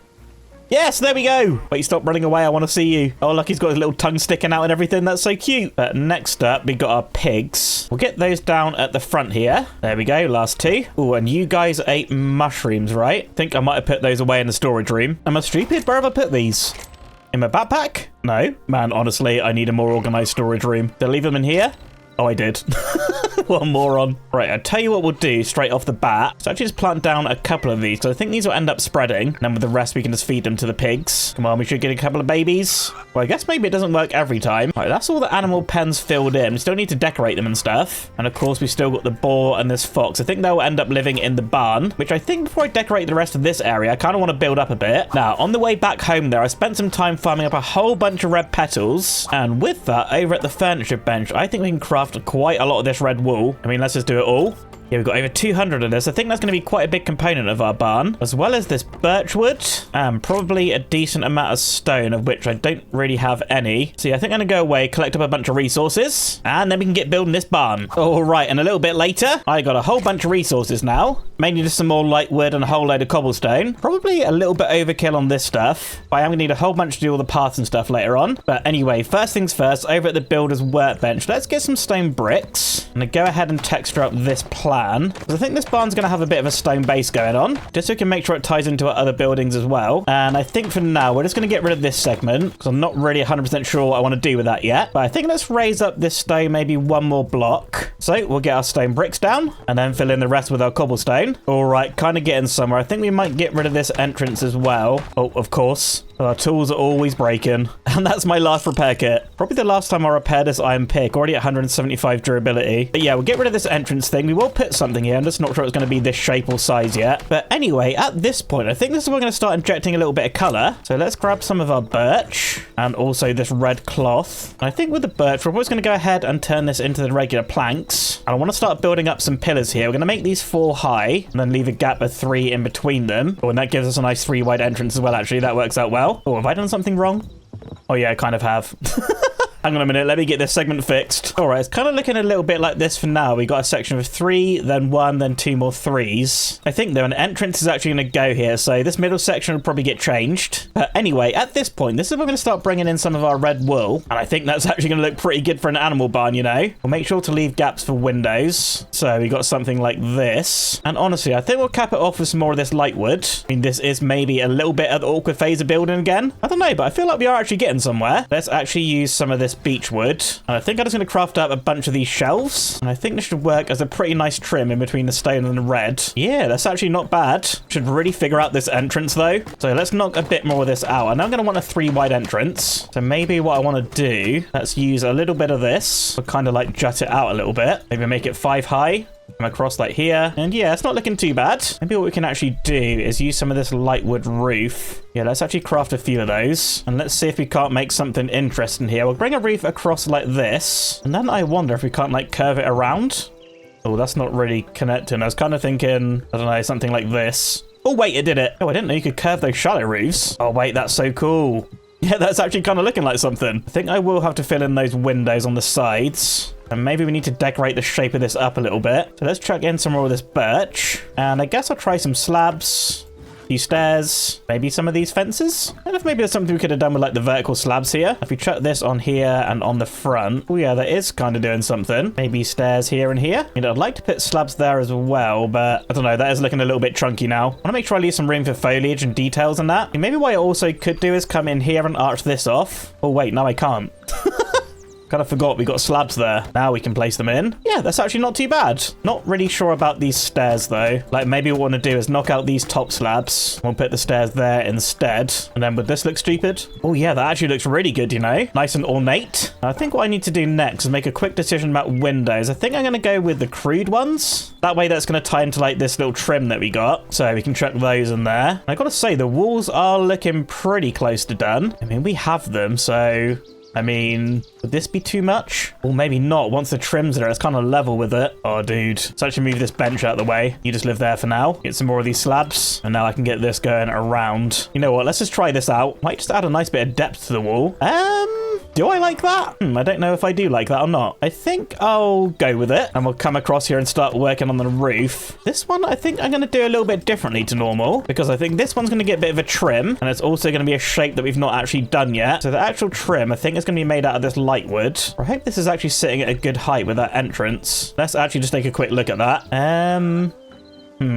Yes, there we go. Wait, stop running away. I want to see you. Oh, look, he's got his little tongue sticking out and everything. That's so cute. But next up, we got our pigs. We'll get those down at the front here. There we go. Last 2. Oh, and you guys ate mushrooms, right? I think I might have put those away in the storage room. Am I stupid? Where have I put these? In my backpack? No. Man, honestly, I need a more organized storage room. Did I leave them in here? Oh, I did. What a moron. Right, I'll tell you what we'll do straight off the bat. So actually just plant down a couple of these. So I think these will end up spreading. And then with the rest, we can just feed them to the pigs. Come on, we should get a couple of babies. Well, I guess maybe it doesn't work every time. Right, that's all the animal pens filled in. We still need to decorate them and stuff. And of course, we still got the boar and this fox. I think they'll end up living in the barn, which I think before I decorate the rest of this area, I kind of want to build up a bit. Now, on the way back home there, I spent some time farming up a whole bunch of red petals. And with that, over at the furniture bench, I think we can craft quite a lot of this red wool. I mean, let's just do it all. Yeah, we've got over 200 of this. I think that's going to be quite a big component of our barn, as well as this birch wood and probably a decent amount of stone, of which I don't really have any. So yeah, I think I'm going to go away, collect up a bunch of resources, and then we can get building this barn. All right, and a little bit later, I got a whole bunch of resources now. Mainly just some more light wood and a whole load of cobblestone. Probably a little bit overkill on this stuff, but I am going to need a whole bunch to do all the paths and stuff later on. But anyway, first things first, over at the builder's workbench, let's get some stone bricks. I'm going to go ahead and texture up this plan, because I think this barn's going to have a bit of a stone base going on, just so we can make sure it ties into our other buildings as well. And I think for now, we're just going to get rid of this segment, because I'm not really 100% sure what I want to do with that yet. But I think let's raise up this stone maybe one more block. So we'll get our stone bricks down, and then fill in the rest with our cobblestone. All right, kind of getting somewhere. I think we might get rid of this entrance as well. Oh, of course. Our tools are always breaking. And that's my last repair kit. Probably the last time I repaired this iron pick. Already at 175 durability. But yeah, we'll get rid of this entrance thing. We will put something here. I'm just not sure it's going to be this shape or size yet. But anyway, at this point, I think this is where we're going to start injecting a little bit of color. So let's grab some of our birch and also this red cloth. And I think with the birch, we're always going to go ahead and turn this into the regular planks. And I want to start building up some pillars here. We're going to make these 4 high and then leave a gap of 3 in between them. Oh, and that gives us a nice 3 wide entrance as well, actually. That works out well. Oh, have I done something wrong? Oh, yeah, I kind of have. Hang on a minute, let me get this segment fixed. All right, it's kind of looking a little bit like this for now. We got a section of 3, then 1, then 2 more 3s. I think though an entrance is actually going to go here, so this middle section will probably get changed. But anyway, at this point, this is where we're going to start bringing in some of our red wool. And I think that's actually going to look pretty good for an animal barn, you know. We'll make sure to leave gaps for windows. So we got something like this. And honestly, I think we'll cap it off with some more of this light wood. I mean, this is maybe a little bit of the awkward phase of building again. I don't know, but I feel like we are actually getting somewhere. Let's actually use some of this beech wood, and I think I'm just going to craft up a bunch of these shelves, and I think this should work as a pretty nice trim in between the stone and the red. Yeah, that's actually not bad. Should really figure out this entrance though, so let's knock a bit more of this out. And I'm going to want a 3 wide entrance, so maybe what I want to do, let's use a little bit of this to kind of like jut it out a little bit. Maybe make it 5 high. Come across like here, and yeah, it's not looking too bad. Maybe what we can actually do is use some of this light wood roof. Yeah, let's actually craft a few of those, and let's see if we can't make something interesting here. We'll bring a roof across like this, and then I wonder if we can't like curve it around. Oh, that's not really connecting. I was kind of thinking, I don't know, something like this. Oh wait, it did it. Oh, I didn't know you could curve those shallow roofs. Oh wait, that's so cool. Yeah, that's actually kind of looking like something. I think I will have to fill in those windows on the sides. And maybe we need to decorate the shape of this up a little bit. So let's chuck in some more of this birch. And I guess I'll try some slabs, a few stairs, maybe some of these fences. I don't know if maybe there's something we could have done with like the vertical slabs here. If we chuck this on here and on the front. Oh yeah, that is kind of doing something. Maybe stairs here and here. You know, I'd like to put slabs there as well, but I don't know, that is looking a little bit chunky now. I want to make sure I leave some room for foliage and details and that. And maybe what I also could do is come in here and arch this off. Oh wait, no I can't. Kind of forgot we got slabs there. Now we can place them in. Yeah, that's actually not too bad. Not really sure about these stairs though. Like maybe what we want to do is knock out these top slabs. We'll put the stairs there instead. And then would this look stupid? Oh yeah, that actually looks really good, you know? Nice and ornate. I think what I need to do next is make a quick decision about windows. I think I'm going to go with the crude ones. That way that's going to tie into like this little trim that we got. So we can chuck those in there. And I got to say, the walls are looking pretty close to done. I mean, we have them, so... I mean, would this be too much? Or maybe not. Once the trim's there, it's kind of level with it. Oh, dude. Let's actually move this bench out of the way. You just live there for now. Get some more of these slabs. And now I can get this going around. You know what? Let's just try this out. Might just add a nice bit of depth to the wall. Do I like that? I don't know if I do like that or not. I think I'll go with it. And we'll come across here and start working on the roof. This one, I think I'm going to do a little bit differently to normal. Because I think this one's going to get a bit of a trim. And it's also going to be a shape that we've not actually done yet. So the actual trim, I think, is going to be made out of this light wood. I hope this is actually sitting at a good height with that entrance. Let's actually just take a quick look at that.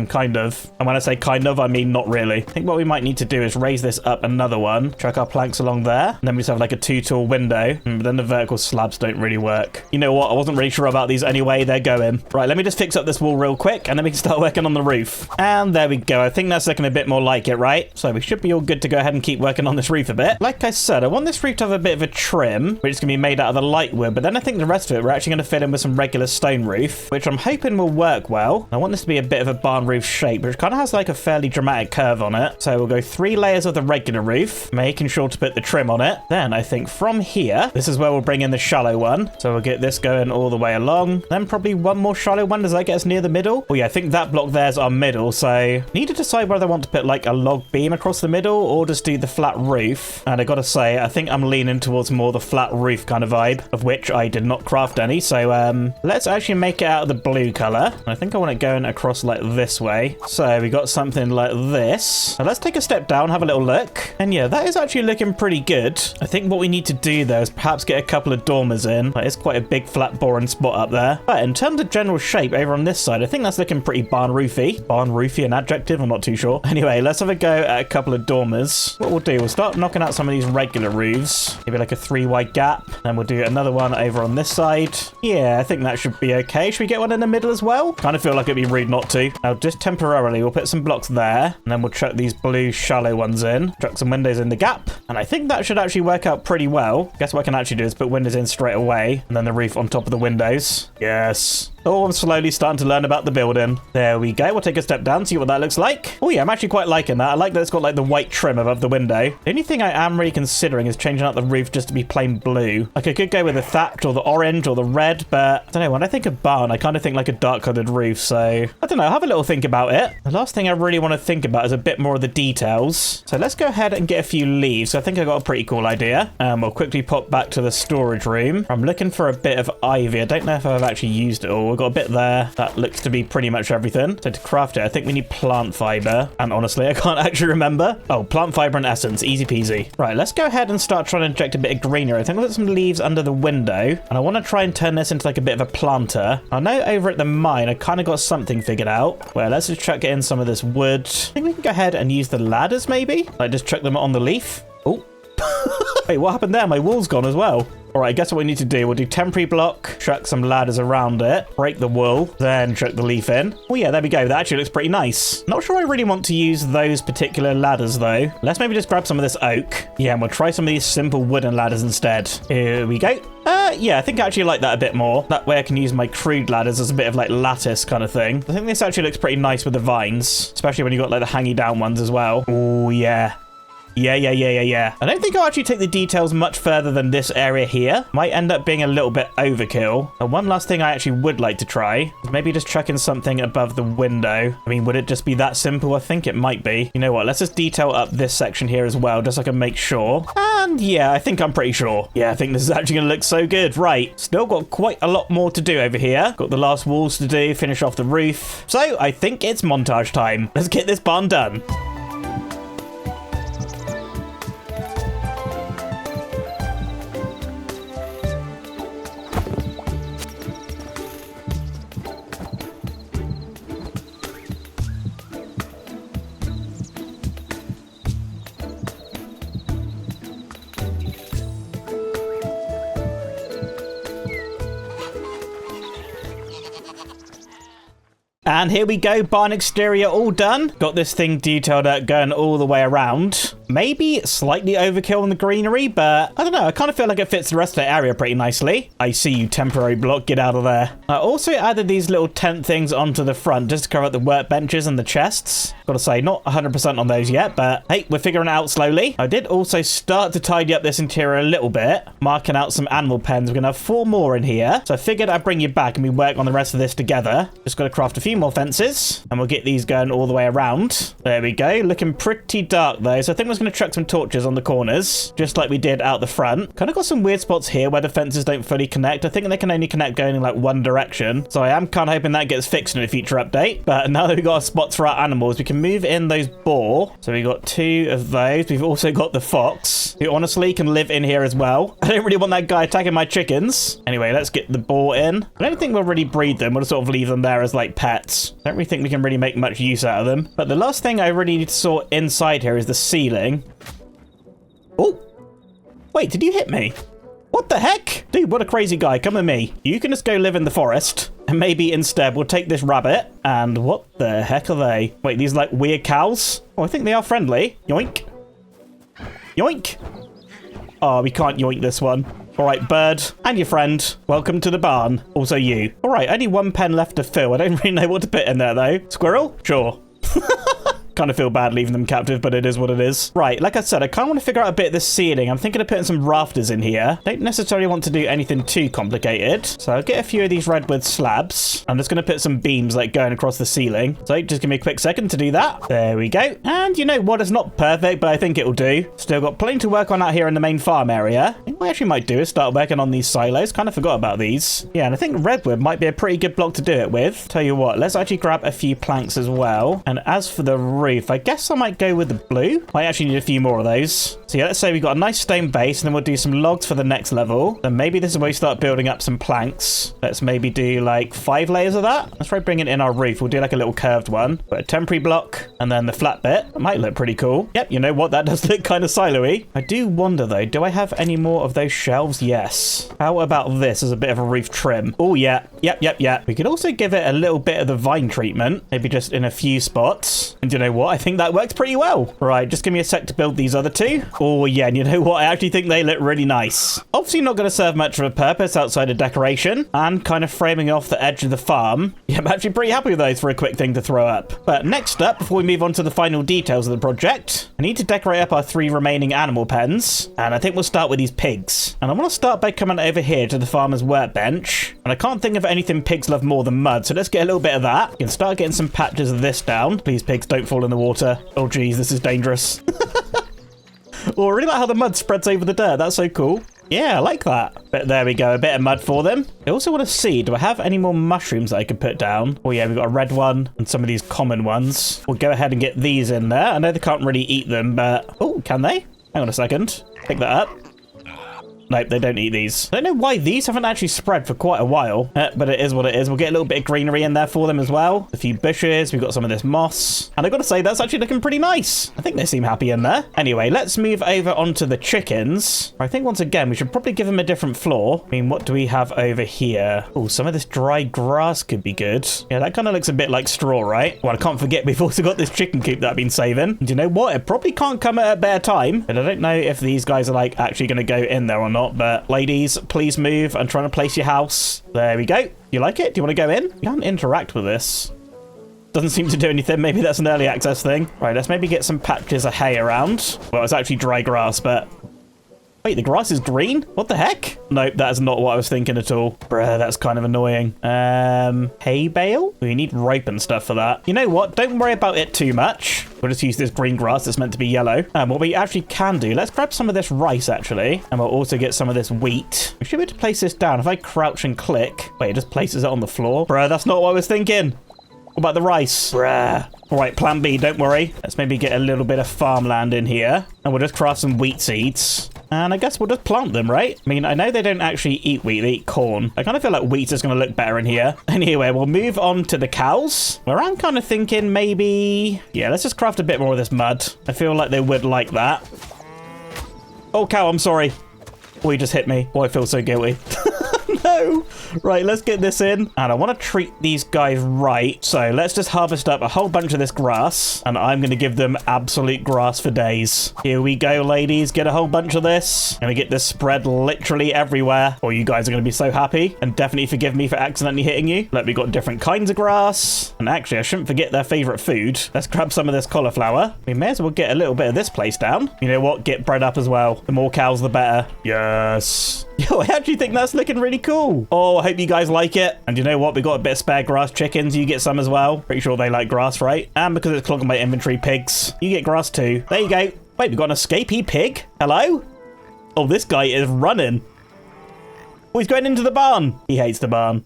Kind of. And when I say kind of, I mean not really. I think what we might need to do is raise this up another one. Chuck our planks along there. And then we just have like a 2-tool window. But then the vertical slabs don't really work. You know what? I wasn't really sure about these anyway. They're going. Right, let me just fix up this wall real quick. And then we can start working on the roof. And there we go. I think that's looking a bit more like it, right? So we should be all good to go ahead and keep working on this roof a bit. Like I said, I want this roof to have a bit of a trim, which is going to be made out of the light wood. But then I think the rest of it, we're actually going to fill in with some regular stone roof, which I'm hoping will work well. I want this to be a bit of a barn roof shape, which kind of has like a fairly dramatic curve on it. So we'll go 3 layers of the regular roof, making sure to put the trim on it. Then I think from here, this is where we'll bring in the shallow one. So we'll get this going all the way along. Then probably one more shallow one. Does that get us near the middle? Oh yeah, I think that block there's our middle. So need to decide whether I want to put like a log beam across the middle or just do the flat roof. And I gotta say, I think I'm leaning towards more the flat roof kind of vibe, of which I did not craft any. So let's actually make it out of the blue color. I think I want it going across like this way. So we got something like this. Now let's take a step down, have a little look. And yeah, that is actually looking pretty good. I think what we need to do though is perhaps get a couple of dormers in. That is quite a big flat boring spot up there. But in terms of general shape over on this side, I think that's looking pretty barn roofy. Barn roofy, an adjective? I'm not too sure. Anyway, let's have a go at a couple of dormers. What we'll do, we'll start knocking out some of these regular roofs. Maybe like a 3 wide gap. Then we'll do another one over on this side. Yeah, I think that should be okay. Should we get one in the middle as well? Kind of feel like it'd be rude not to. Now, just temporarily, we'll put some blocks there. And then we'll chuck these blue shallow ones in. Chuck some windows in the gap. And I think that should actually work out pretty well. Guess what I can actually do is put windows in straight away. And then the roof on top of the windows. Yes. Oh, I'm slowly starting to learn about the building. There we go. We'll take a step down, see what that looks like. Oh yeah, I'm actually quite liking that. I like that it's got like the white trim above the window. The only thing I am really considering is changing out the roof just to be plain blue. Like I could go with the thatch or the orange or the red, but I don't know. When I think of barn, I kind of think like a dark colored roof. So I don't know. I'll have a little think about it. The last thing I really want to think about is a bit more of the details. So let's go ahead and get a few leaves. I think I got a pretty cool idea. We'll quickly pop back to the storage room. I'm looking for a bit of ivy. I don't know if I've actually used it all. We've got a bit there. That looks to be pretty much everything. So to craft it, I think we need plant fiber. And honestly, I can't actually remember. Oh, plant fiber and essence. Easy peasy. Right, let's go ahead and start trying to inject a bit of greenery. I think I've got some leaves under the window. And I want to try and turn this into like a bit of a planter. I know over at the mine, I kind of got something figured out. Well, let's just chuck in some of this wood. I think we can go ahead and use the ladders maybe. Like just chuck them on the leaf. Oh. Wait, what happened there? My wall's gone as well. All right, guess what we need to do? We'll do temporary block, chuck some ladders around it, break the wool, then chuck the leaf in. Oh yeah, there we go. That actually looks pretty nice. Not sure I really want to use those particular ladders though. Let's maybe just grab some of this oak. Yeah, and we'll try some of these simple wooden ladders instead. Here we go. Yeah, I think I actually like that a bit more. That way I can use my crude ladders as a bit of like lattice kind of thing. I think this actually looks pretty nice with the vines, especially when you got like the hanging down ones as well. Oh yeah. Yeah. I don't think I'll actually take the details much further than this area here. Might end up being a little bit overkill. And one last thing I actually would like to try is maybe just chucking something above the window. I mean, would it just be that simple? I think it might be. You know what? Let's just detail up this section here as well, just so I can make sure. And yeah, I think I'm pretty sure. Yeah, I think this is actually going to look so good. Right. Still got quite a lot more to do over here. Got the last walls to do, finish off the roof. So I think it's montage time. Let's get this barn done. And here we go, barn exterior all done. Got this thing detailed out, going all the way around. Maybe slightly overkill on the greenery, but I don't know. I kind of feel like it fits the rest of the area pretty nicely. I see you, temporary block. Get out of there. I also added these little tent things onto the front just to cover up the workbenches and the chests. Gotta say, not 100% on those yet, but hey, we're figuring it out slowly. I did also start to tidy up this interior a little bit, marking out some animal pens. We're gonna have 4 more in here. So I figured I'd bring you back and we work on the rest of this together. Just gotta craft a few more fences and we'll get these going all the way around. There we go. Looking pretty dark though. So I think we're just going to chuck some torches on the corners, just like we did out the front. Kind of got some weird spots here where the fences don't fully connect. I think they can only connect going in like one direction. So I am kind of hoping that gets fixed in a future update. But now that we've got our spots for our animals, we can move in those boar. So we got 2 of those. We've also got the fox, who honestly can live in here as well. I don't really want that guy attacking my chickens. Anyway, let's get the boar in. I don't think we'll really breed them. We'll sort of leave them there as like pets. I don't really think we can really make much use out of them. But the last thing I really need to sort inside here is the ceiling. Oh, wait, did you hit me? What the heck? Dude, what a crazy guy. Come with me. You can just go live in the forest. And maybe instead we'll take this rabbit. And what the heck are they? Wait, these like weird cows? Oh, I think they are friendly. Yoink. Yoink. Oh, we can't yoink this one. All right, bird and your friend, welcome to the barn. Also you. All right, only 1 pen left to fill. I don't really know what to put in there though. Squirrel? Sure. Kind of feel bad leaving them captive, but it is what it is. Right, like I said, I kind of want to figure out a bit of the ceiling. I'm thinking of putting some rafters in here. Don't necessarily want to do anything too complicated. So I'll get a few of these redwood slabs. I'm just going to put some beams like going across the ceiling. So just give me a quick second to do that. There we go. And you know what? It's not perfect, but I think it'll do. Still got plenty to work on out here in the main farm area. I think what I actually might do is start working on these silos. Kind of forgot about these. Yeah, and I think redwood might be a pretty good block to do it with. Tell you what, let's actually grab a few planks as well. And as for the roof, I guess I might go with the blue. Might actually need a few more of those. So yeah, let's say we've got a nice stone base, and then we'll do some logs for the next level. Then maybe this is where we start building up some planks. Let's maybe do like 5 layers of that. Let's try bringing in our roof. We'll do like a little curved one. Put a temporary block, and then the flat bit. It might look pretty cool. Yep, you know what? That does look kind of silo-y. I do wonder though, do I have any more of those shelves? Yes. How about this as a bit of a roof trim? Oh yeah. Yep. We could also give it a little bit of the vine treatment. Maybe just in a few spots. And you know what? I think that works pretty well. Right, just give me a sec to build these other two. Oh yeah, and you know what? I actually think they look really nice. Obviously not going to serve much of a purpose outside of decoration and kind of framing off the edge of the farm. Yeah, I'm actually pretty happy with those for a quick thing to throw up. But next up, before we move on to the final details of the project, I need to decorate up our 3 remaining animal pens. And I think we'll start with these pigs. And I want to start by coming over here to the farmer's workbench. And I can't think of anything pigs love more than mud, so let's get a little bit of that. You can start getting some patches of this down. Please, pigs, don't fall in the water. Oh geez, this is dangerous. Oh, I really like how the mud spreads over the dirt. That's so cool. Yeah, I like that. But there we go, a bit of mud for them. I also want to see, do I have any more mushrooms that I could put down? Oh yeah, we've got a red one and some of these common ones. We'll go ahead and get these in there. I know they can't really eat them, but... Oh, can they? Hang on a second. Pick that up. Nope, they don't eat these. I don't know why these haven't actually spread for quite a while, but it is what it is. We'll get a little bit of greenery in there for them as well. A few bushes. We've got some of this moss. And I've got to say, that's actually looking pretty nice. I think they seem happy in there. Anyway, let's move over onto the chickens. I think once again, we should probably give them a different floor. I mean, what do we have over here? Oh, some of this dry grass could be good. Yeah, that kind of looks a bit like straw, right? Well, I can't forget we've also got this chicken coop that I've been saving. And you know what? It probably can't come at a better time. But I don't know if these guys are like actually going to go in there or not. But ladies, please move. I'm trying to place your house. There we go. You like it? Do you want to go in? You can't interact with this. Doesn't seem to do anything. Maybe that's an early access thing. Right, let's maybe get some patches of hay around. Well, it's actually dry grass, but... Wait, the grass is green? What the heck? Nope, that is not what I was thinking at all. Bruh, that's kind of annoying. Hay bale? We need rope and stuff for that. You know what? Don't worry about it too much. We'll just use this green grass that's meant to be yellow. What we actually can do, let's grab some of this rice, actually. And we'll also get some of this wheat. We should be able to place this down. If I crouch and click... Wait, it just places it on the floor. Bruh, that's not what I was thinking. What about the rice? Bruh. All right, plan B, don't worry. Let's maybe get a little bit of farmland in here. And we'll just craft some wheat seeds. And I guess we'll just plant them, right? I mean, I know they don't actually eat wheat, they eat corn. I kind of feel like wheat's just going to look better in here. Anyway, we'll move on to the cows. Where I'm kind of thinking maybe... Yeah, let's just craft a bit more of this mud. I feel like they would like that. Oh, cow, I'm sorry. Oh, you just hit me. Oh, I feel so guilty. No. Right, let's get this in. And I want to treat these guys right. So let's just harvest up a whole bunch of this grass. And I'm going to give them absolute grass for days. Here we go, ladies. Get a whole bunch of this. I'm going to get this spread literally everywhere. Or you guys are going to be so happy. And definitely forgive me for accidentally hitting you. Look, we've got different kinds of grass. And actually, I shouldn't forget their favorite food. Let's grab some of this cauliflower. We may as well get a little bit of this place down. You know what? Get bread up as well. The more cows, the better. Yes. Yo, I actually think that's looking really cool. Oh, I hope you guys like it. And you know what? We got a bit of spare grass chickens. You get some as well. Pretty sure they like grass, right? And because it's clogging my inventory, pigs, you get grass too. There you go. Wait, we've got an escapee pig. Hello? Oh, this guy is running. Oh, he's going into the barn. He hates the barn.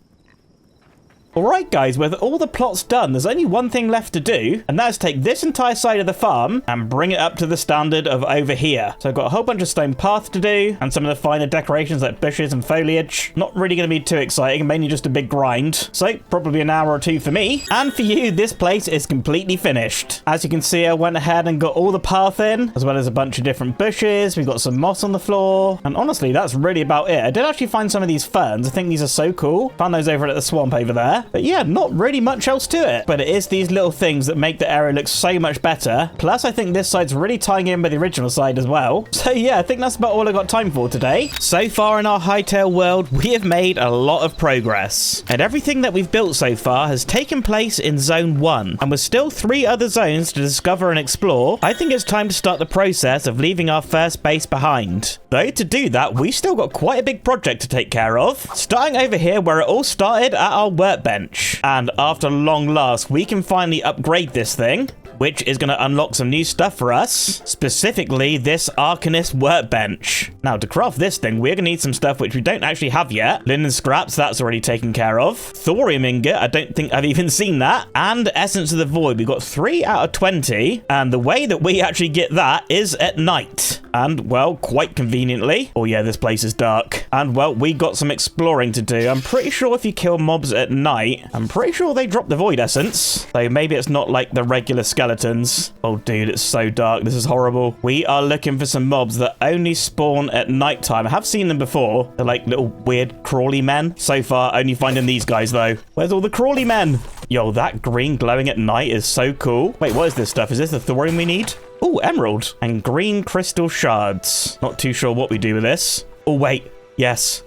Alright guys, with all the plots done, there's only one thing left to do, and that's take this entire side of the farm and bring it up to the standard of over here. So I've got a whole bunch of stone path to do, and some of the finer decorations like bushes and foliage. Not really going to be too exciting, mainly just a big grind. So probably an hour or two for me. And for you, this place is completely finished. As you can see, I went ahead and got all the path in, as well as a bunch of different bushes. We've got some moss on the floor, and honestly, that's really about it. I did actually find some of these ferns. I think these are so cool. Found those over at the swamp over there. But yeah, not really much else to it. But it is these little things that make the area look so much better. Plus, I think this side's really tying in with the original side as well. So yeah, I think that's about all I got time for today. So far in our Hytale world, we have made a lot of progress. And everything that we've built so far has taken place in Zone 1. And with still 3 other zones to discover and explore, I think it's time to start the process of leaving our first base behind. Though to do that, we've still got quite a big project to take care of. Starting over here where it all started at our workbench. And after long last, we can finally upgrade this thing, which is going to unlock some new stuff for us, specifically this Arcanist workbench. Now, to craft this thing, we're going to need some stuff which we don't actually have yet. Linen scraps, that's already taken care of. Thorium ingot, I don't think I've even seen that. And Essence of the Void, we've got 3 out of 20. And the way that we actually get that is at night. And, well, quite conveniently. Oh, yeah, this place is dark. And, well, we got some exploring to do. I'm pretty sure if you kill mobs at night, I'm pretty sure they drop the Void Essence. Though maybe it's not like the regular skeletons. Oh, dude, it's so dark. This is horrible. We are looking for some mobs that only spawn at nighttime. I have seen them before. They're like little weird crawly men. So far, only finding these guys, though. Where's all the crawly men? Yo, that green glowing at night is so cool. Wait, what is this stuff? Is this the thorium we need? Oh, emerald and green crystal shards. Not too sure what we do with this. Oh, wait. Yes.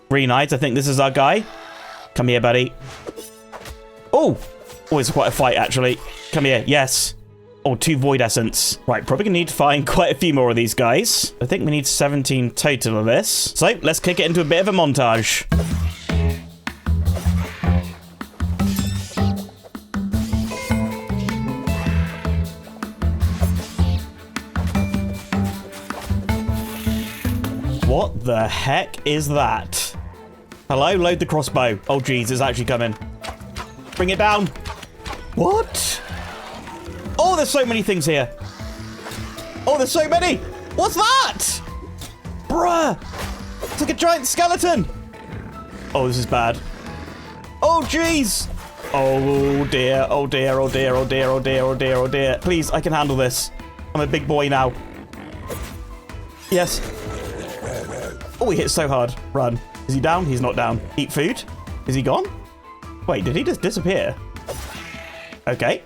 Green eyes. I think this is our guy. Come here, buddy. Oh. Oh, it's quite a fight, actually. Come here. Yes. Oh, 2 void essence. Right, probably gonna need to find quite a few more of these guys. I think we need 17 total of this. So, let's kick it into a bit of a montage. What the heck is that? Hello? Load the crossbow. Oh, geez, it's actually coming. Bring it down. What? Oh, there's so many things here. Oh, there's so many. What's that? Bruh. It's like a giant skeleton. Oh, this is bad. Oh, jeez. Oh, dear. Oh, dear. Oh, dear. Oh, dear. Oh, dear. Oh, dear. Oh, dear. Please, I can handle this. I'm a big boy now. Yes. Oh, he hit so hard. Run. Is he down? He's not down. Eat food. Is he gone? Wait, did he just disappear? Okay.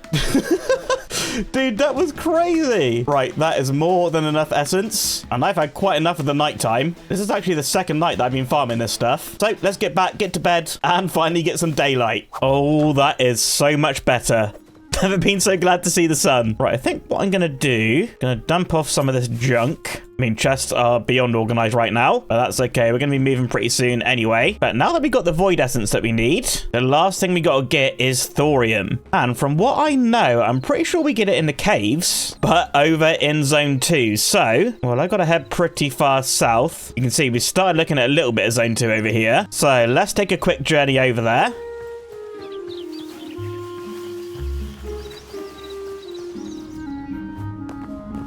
Dude, that was crazy. Right, that is more than enough essence. And I've had quite enough of the nighttime. This is actually the second night that I've been farming this stuff. So let's get back, get to bed, and finally get some daylight. Oh, that is so much better. Never been so glad to see the sun. Right, I think what I'm gonna do, gonna dump off some of this junk. I mean, chests are beyond organized right now, but that's okay. We're gonna be moving pretty soon anyway. But now that we got the void essence that we need, the last thing we gotta get is thorium. And from what I know, I'm pretty sure we get it in the caves, but over in zone 2. So, well, I gotta head pretty far south. You can see we started looking at a little bit of zone 2 over here. So let's take a quick journey over there.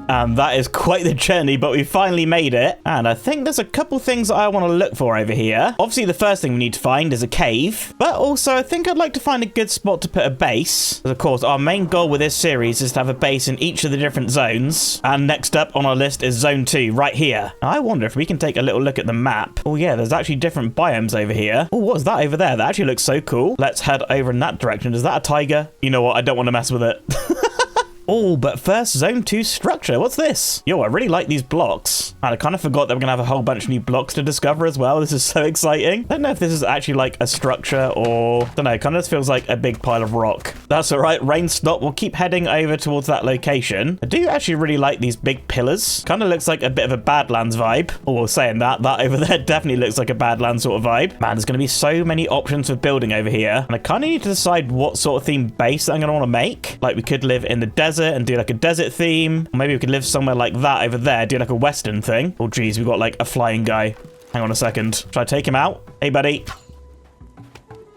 And that is quite the journey, but we finally made it. And I think there's a couple things that I want to look for over here. Obviously, the first thing we need to find is a cave. But also, I think I'd like to find a good spot to put a base. Because, of course, our main goal with this series is to have a base in each of the different zones. And next up on our list is Zone 2, right here. Now, I wonder if we can take a little look at the map. Oh, yeah, there's actually different biomes over here. Oh, what's that over there? That actually looks so cool. Let's head over in that direction. Is that a tiger? You know what? I don't want to mess with it. Oh, but first, Zone 2 structure. What's this? Yo, I really like these blocks. And I kind of forgot that we're going to have a whole bunch of new blocks to discover as well. This is so exciting. I don't know if this is actually like a structure or... I don't know. It kind of just feels like a big pile of rock. That's all right. Rain stop. We'll keep heading over towards that location. I do actually really like these big pillars. Kind of looks like a bit of a Badlands vibe. Oh, saying that over there definitely looks like a Badlands sort of vibe. Man, there's going to be so many options for building over here. And I kind of need to decide what sort of theme base I'm going to want to make. Like we could live in the desert and do like a desert theme. Or maybe we could live somewhere like that over there, do like a western thing. Oh geez, we've got like a flying guy. Hang on a second. Should I take him out? Hey buddy.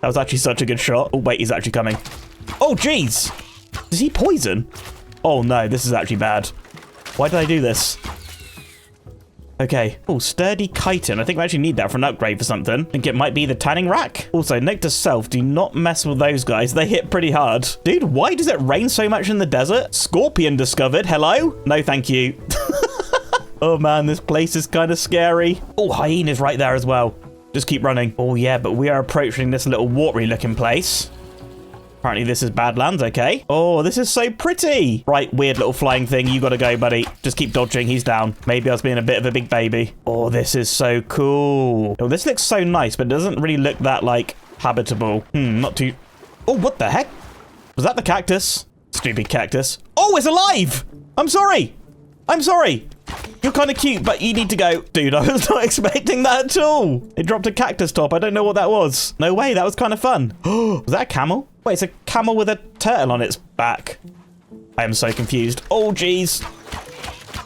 That was actually such a good shot. Oh wait, he's actually coming. Oh geez. Is he poison? Oh no, this is actually bad. Why did I do this? Okay. Oh, sturdy chitin. I think we actually need that for an upgrade for something. I think it might be the tanning rack. Also, note to self, do not mess with those guys. They hit pretty hard. Dude, why does it rain so much in the desert? Scorpion discovered. Hello? No, thank you. Oh man, this place is kind of scary. Oh, hyena's right there as well. Just keep running. Oh, yeah, but we are approaching this little watery looking place. Apparently this is Badlands, okay. Oh, this is so pretty. Right, weird little flying thing. You gotta go, buddy. Just keep dodging. He's down. Maybe I was being a bit of a big baby. Oh, this is so cool. Oh, this looks so nice, but it doesn't really look that, like, habitable. Not too... Oh, what the heck? Was that the cactus? Stupid cactus. Oh, it's alive! I'm sorry. I'm sorry. You're kind of cute, but you need to go. Dude, I was not expecting that at all. It dropped a cactus top. I don't know what that was. No way. That was kind of fun. Was that a camel? Wait, it's a camel with a turtle on its back. I am so confused. Oh, jeez.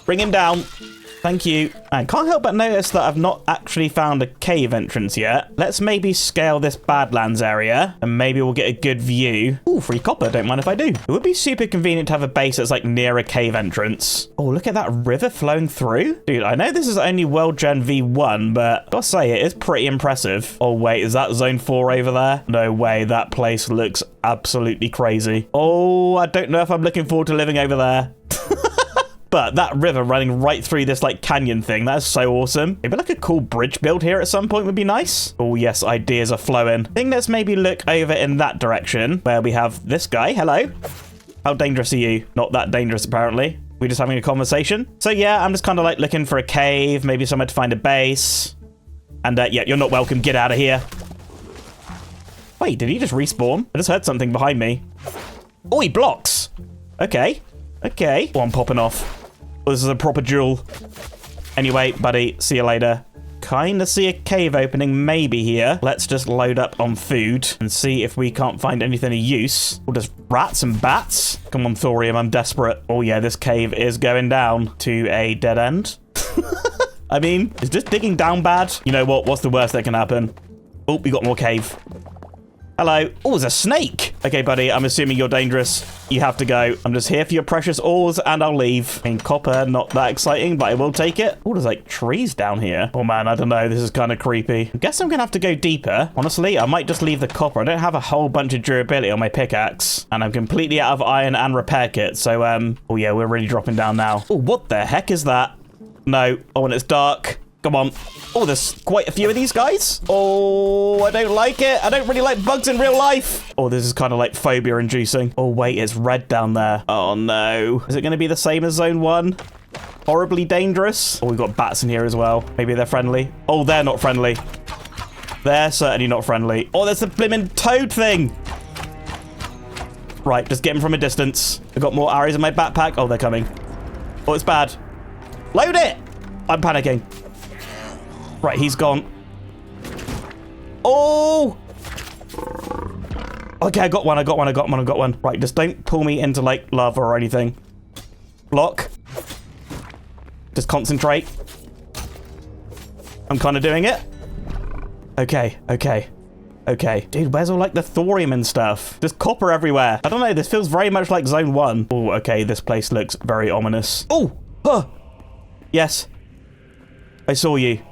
Bring him down. Thank you. I can't help but notice that I've not actually found a cave entrance yet. Let's maybe scale this Badlands area and maybe we'll get a good view. Ooh, free copper. Don't mind if I do. It would be super convenient to have a base that's like near a cave entrance. Oh, look at that river flowing through. Dude, I know this is only World Gen V1, but I gotta say it is pretty impressive. Oh, wait, is that Zone 4 over there? No way. That place looks absolutely crazy. Oh, I don't know if I'm looking forward to living over there. But that river running right through this, like, canyon thing, that is so awesome. Maybe, like, a cool bridge build here at some point would be nice. Oh, yes, ideas are flowing. I think let's maybe look over in that direction, where we have this guy. Hello. How dangerous are you? Not that dangerous, apparently. We're just having a conversation. So, yeah, I'm just kind of, like, looking for a cave, maybe somewhere to find a base. And, yeah, you're not welcome. Get out of here. Wait, did he just respawn? I just heard something behind me. Oh, he blocks. Okay. Okay. Oh, I'm popping off. This is a proper duel. Anyway, buddy, see you later. Kind of see a cave opening maybe here. Let's just load up on food and see if we can't find anything of use. Or just rats and bats. Come on, Thorium, I'm desperate. Oh yeah, this cave is going down to a dead end. I mean, is just digging down bad? You know what? What's the worst that can happen? Oh, we got more cave. Hello. Oh, there's a snake. Okay, buddy, I'm assuming you're dangerous. You have to go. I'm just here for your precious ores, and I'll leave. I mean, copper, not that exciting, but I will take it. Oh, there's like trees down here. Oh, man, I don't know. This is kind of creepy. I guess I'm going to have to go deeper. Honestly, I might just leave the copper. I don't have a whole bunch of durability on my pickaxe, and I'm completely out of iron and repair kit. So, oh, yeah, we're really dropping down now. Oh, what the heck is that? No. Oh, and it's dark. Come on. Oh, there's quite a few of these guys. Oh, I don't like it. I don't really like bugs in real life. Oh, this is kind of like phobia inducing. Oh, wait, it's red down there. Oh, no. Is it going to be the same as Zone 1? Horribly dangerous. Oh, we've got bats in here as well. Maybe they're friendly. Oh, they're not friendly. They're certainly not friendly. Oh, there's the blimmin' toad thing. Right, just get him from a distance. I've got more arrows in my backpack. Oh, they're coming. Oh, it's bad. Load it. I'm panicking. Right, he's gone. Oh! Okay, I got one. Right, just don't pull me into, like, lava or anything. Block. Just concentrate. I'm kind of doing it. Okay. Dude, where's all, like, the thorium and stuff? There's copper everywhere. I don't know, this feels very much like Zone 1. Oh, okay, this place looks very ominous. Oh! Huh! Yes. I saw you.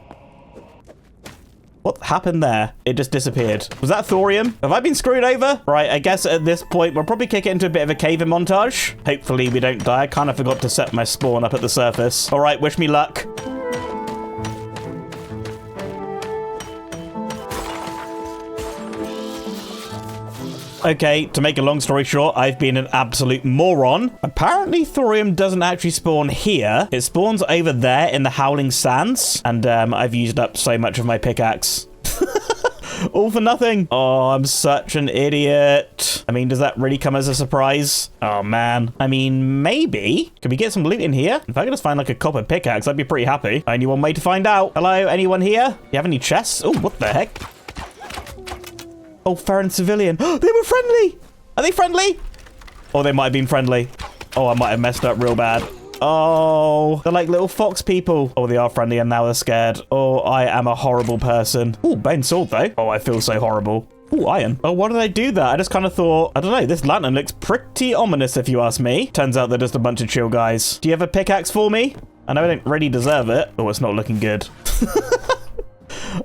What happened there? It just disappeared. Was that thorium? Have I been screwed over? Right, I guess at this point, we'll probably kick it into a bit of a caving montage. Hopefully we don't die. I kind of forgot to set my spawn up at the surface. All right, wish me luck. Okay, to make a long story short, I've been an absolute moron. Apparently, thorium doesn't actually spawn here. It spawns over there in the Howling Sands. And I've used up so much of my pickaxe. All for nothing. Oh, I'm such an idiot. I mean, does that really come as a surprise? Oh, man. I mean, maybe. Can we get some loot in here? If I could just find, like, a copper pickaxe, I'd be pretty happy. Only one way to find out. Hello, anyone here? You have any chests? Oh, what the heck? Oh, fair and civilian. Oh, they were friendly. Are they friendly? Oh, they might have been friendly. Oh, I might have messed up real bad. Oh, they're like little fox people. Oh, they are friendly and now they're scared. Oh, I am a horrible person. Oh, bone sword though. Oh, I feel so horrible. Oh, iron. Oh, why did I do that? I just kind of thought, I don't know, this lantern looks pretty ominous if you ask me. Turns out they're just a bunch of chill guys. Do you have a pickaxe for me? I know I don't really deserve it. Oh, it's not looking good.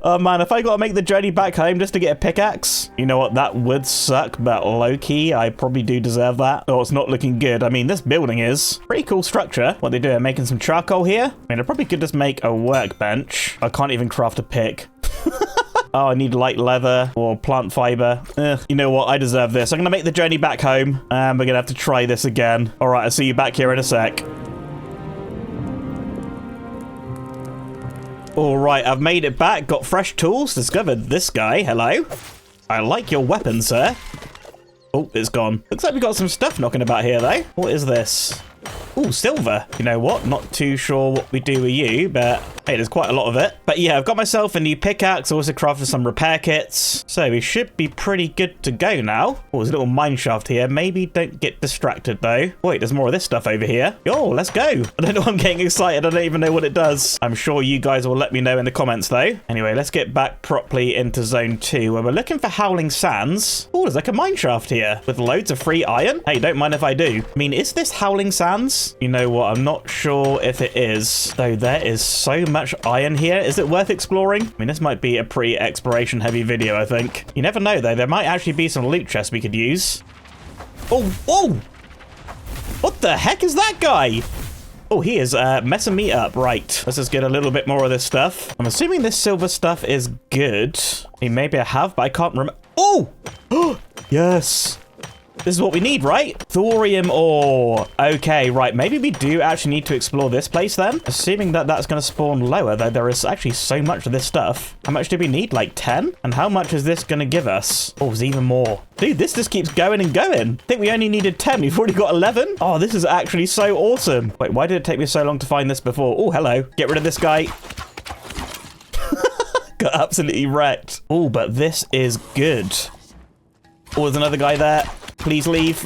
Oh man, if I gotta make the journey back home just to get a pickaxe, you know what, that would suck, but low-key, I probably do deserve that. Oh, it's not looking good. I mean, this building is pretty cool structure. What they do, making some charcoal here. I mean, I probably could just make a workbench. I can't even craft a pick. Oh, I need light leather or plant fiber. You know what? I deserve this. I'm going to make the journey back home, and we're going to have to try this again. All right, I'll see you back here in a sec. All right, I've made it back. Got fresh tools. Discovered this guy. Hello. I like your weapon, sir. Oh, it's gone. Looks like we got some stuff knocking about here, though. What is this? Ooh, silver. You know what? Not too sure what we do with you, but hey, there's quite a lot of it. But yeah, I've got myself a new pickaxe. Also crafted some repair kits. So we should be pretty good to go now. Oh, there's a little mine shaft here. Maybe don't get distracted, though. Wait, there's more of this stuff over here. Yo, let's go. I don't know, I'm getting excited. I don't even know what it does. I'm sure you guys will let me know in the comments, though. Anyway, let's get back properly into zone 2, where we're looking for howling sands. Oh, there's like a mine shaft here with loads of free iron. Hey, don't mind if I do. I mean, is this howling sands? You know what? I'm not sure if it is, though there is so much iron here. Is it worth exploring? I mean, this might be a pretty exploration heavy video, I think. You never know, though. There might actually be some loot chests we could use. Oh, whoa! What the heck is that guy? Oh, he is messing me up. Right. Let's just get a little bit more of this stuff. I'm assuming this silver stuff is good. I mean, maybe I have, but I can't remember. Oh! Yes! This is what we need, right? Thorium ore. Okay, right. Maybe we do actually need to explore this place then. Assuming that that's going to spawn lower, though there is actually so much of this stuff. How much do we need? Like 10? And how much is this going to give us? Oh, there's even more. Dude, this just keeps going and going. I think we only needed 10. We've already got 11. Oh, this is actually so awesome. Wait, why did it take me so long to find this before? Oh, hello. Get rid of this guy. Got absolutely wrecked. Oh, but this is good. Oh, there's another guy there. Please leave.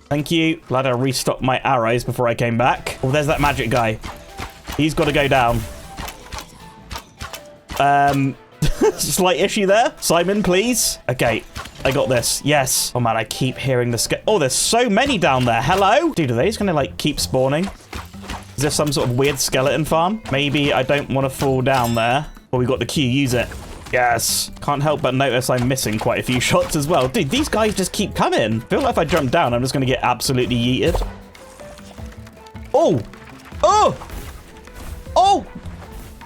Thank you. Glad I restocked my arrows before I came back. Oh, there's that magic guy. He's got to go down. Slight issue there. Simon, please. Okay, I got this. Yes. Oh, man, I keep hearing the... Oh, there's so many down there. Hello? Dude, are they just going to, like, keep spawning? Is this some sort of weird skeleton farm? Maybe I don't want to fall down there. Oh, we got the Q. Use it. Yes. Can't help but notice I'm missing quite a few shots as well. Dude, these guys just keep coming. I feel like if I jump down, I'm just going to get absolutely yeeted. Oh! Oh! Oh!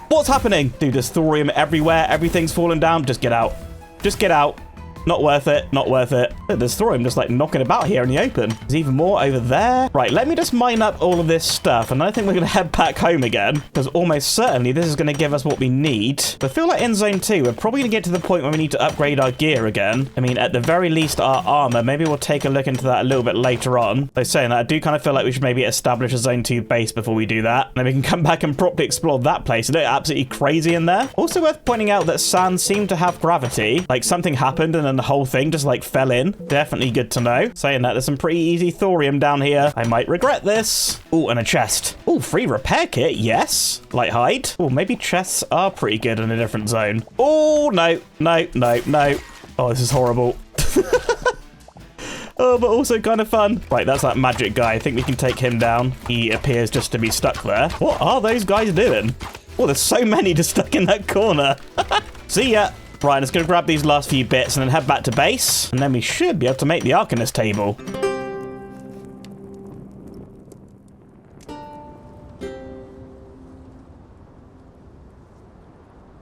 What's happening? Dude, there's thorium everywhere. Everything's falling down. Just get out. Just get out. Not worth it. Not worth it. Look, there's thorium just like knocking about here in the open. There's even more over there. Right, let me just mine up all of this stuff. And I think we're going to head back home again. Because almost certainly this is going to give us what we need. But I feel like in zone 2, we're probably going to get to the point where we need to upgrade our gear again. I mean, at the very least, our armor. Maybe we'll take a look into that a little bit later on. By saying that, I do kind of feel like we should maybe establish a zone 2 base before we do that. And then we can come back and properly explore that place. It looked absolutely crazy in there. Also worth pointing out that sands seem to have gravity. Like something happened and then the whole thing just like fell in. Definitely good to know. Saying that, there's some pretty easy thorium down here. I might regret this. Oh, and a chest. Oh, free repair kit. Yes. Light hide. Oh, maybe chests are pretty good in a different zone. Oh, no, no, no, no. Oh, this is horrible. Oh, but also kind of fun. Right, that's that magic guy. I think we can take him down. He appears just to be stuck there. What are those guys doing? Oh, there's so many just stuck in that corner. See ya. Right, I'm just going to grab these last few bits and then head back to base. And then we should be able to make the Arcanist table.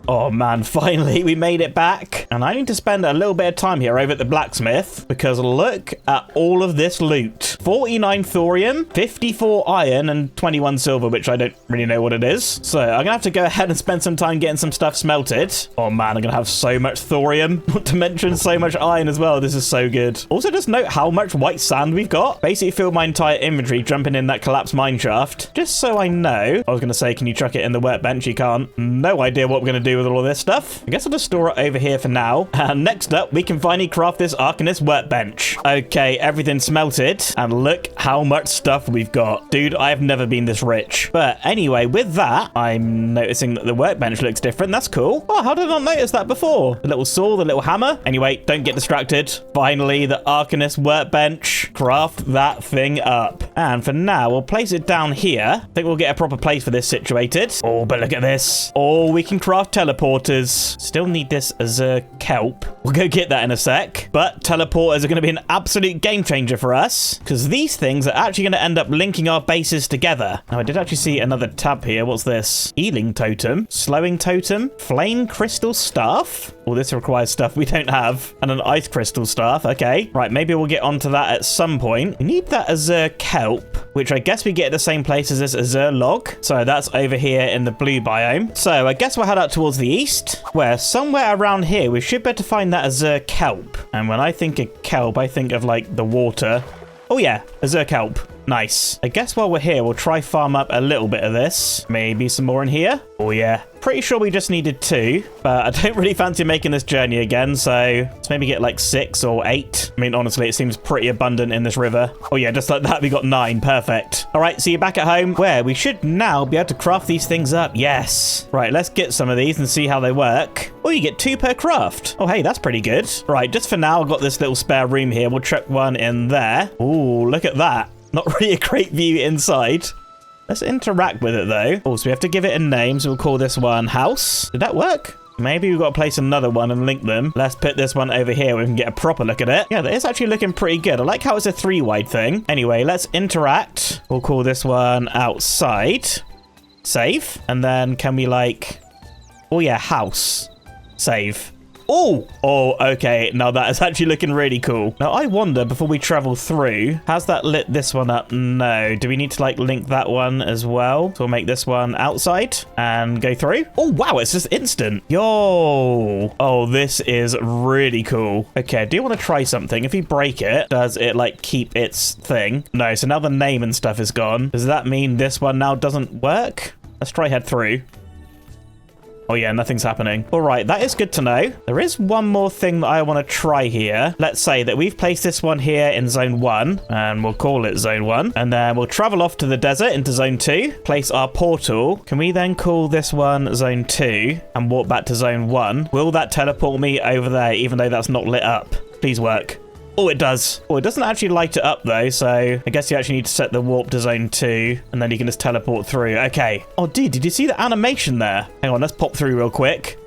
Oh man, finally we made it back. And I need to spend a little bit of time here over at the Blacksmith because look at all of this loot. 49 thorium, 54 iron, and 21 silver, which I don't really know what it is. So I'm gonna have to go ahead and spend some time getting some stuff smelted. Oh man, I'm gonna have so much thorium, not to mention so much iron as well. This is so good. Also, just note how much white sand we've got. Basically filled my entire inventory jumping in that collapsed mine shaft. Just so I know. I was gonna say, can you chuck it in the workbench? You can't. No idea what we're gonna do with all of this stuff. I guess I'll just store it over here for now. And next up, we can finally craft this Arcanist workbench. Okay, everything's smelted. And look how much stuff we've got. Dude, I have never been this rich. But anyway, with that, I'm noticing that the workbench looks different. That's cool. Oh, how did I not notice that before? The little saw, the little hammer. Anyway, don't get distracted. Finally, the Arcanist workbench. Craft that thing up. And for now, we'll place it down here. I think we'll get a proper place for this situated. Oh, but look at this. Oh, we can craft teleporters. Still need this azure kelp. We'll go get that in a sec. But teleporters are going to be an absolute game changer for us, because these things are actually going to end up linking our bases together. Now, I did actually see another tab here. What's this? Healing totem, slowing totem, flame crystal staff. Well, this requires stuff we don't have, and an ice crystal staff. Okay, right, maybe we'll get onto that at some point. We need that azure kelp, which I guess we get at the same place as this azure log. So that's over here in the blue biome. So I guess we'll head out towards the east, where somewhere around here we should be able to find that azure kelp. And when I think of kelp, I think of like the water. Oh yeah, azure kelp. Nice. I guess while we're here, we'll try farm up a little bit of this. Maybe some more in here. Oh yeah. Pretty sure we just needed 2, but I don't really fancy making this journey again, so let's maybe get like 6 or 8. I mean, honestly, it seems pretty abundant in this river. Oh yeah, just like that, we got 9. Perfect. All right, so you're back at home, where we should now be able to craft these things up. Yes. Right, let's get some of these and see how they work. Oh, you get 2 per craft. Oh, hey, that's pretty good. Right, just for now, I've got this little spare room here. We'll chuck one in there. Oh, look at that. Not really a great view inside. Let's interact with it, though. Oh, so we have to give it a name, so we'll call this one House. Did that work? Maybe we've got to place another one and link them. Let's put this one over here where we can get a proper look at it. Yeah, that is actually looking pretty good. I like how it's a 3-wide thing. Anyway, let's interact. We'll call this one Outside. Save. And then can we like... Oh, yeah, House. Save. Oh, okay. Now that is actually looking really cool. Now, I wonder, before we travel through, has that lit this one up? No. Do we need to, like, link that one as well? So we'll make this one outside and go through. Oh, wow. It's just instant. Yo. Oh, this is really cool. Okay, I do want to try something. If you break it, does it, like, keep its thing? No. So now the name and stuff is gone. Does that mean this one now doesn't work? Let's try head through. Oh yeah, nothing's happening. All right, that is good to know. There is one more thing that I want to try here. Let's say that we've placed this one here in zone 1, and we'll call it zone 1. And then we'll travel off to the desert into zone 2, place our portal. Can we then call this one zone 2 and walk back to zone 1? Will that teleport me over there, even though that's not lit up? Please work. Oh, it does. Oh, it doesn't actually light it up, though, so I guess you actually need to set the warp to zone 2, and then you can just teleport through. Okay. Oh, dude, did you see the animation there? Hang on, let's pop through real quick.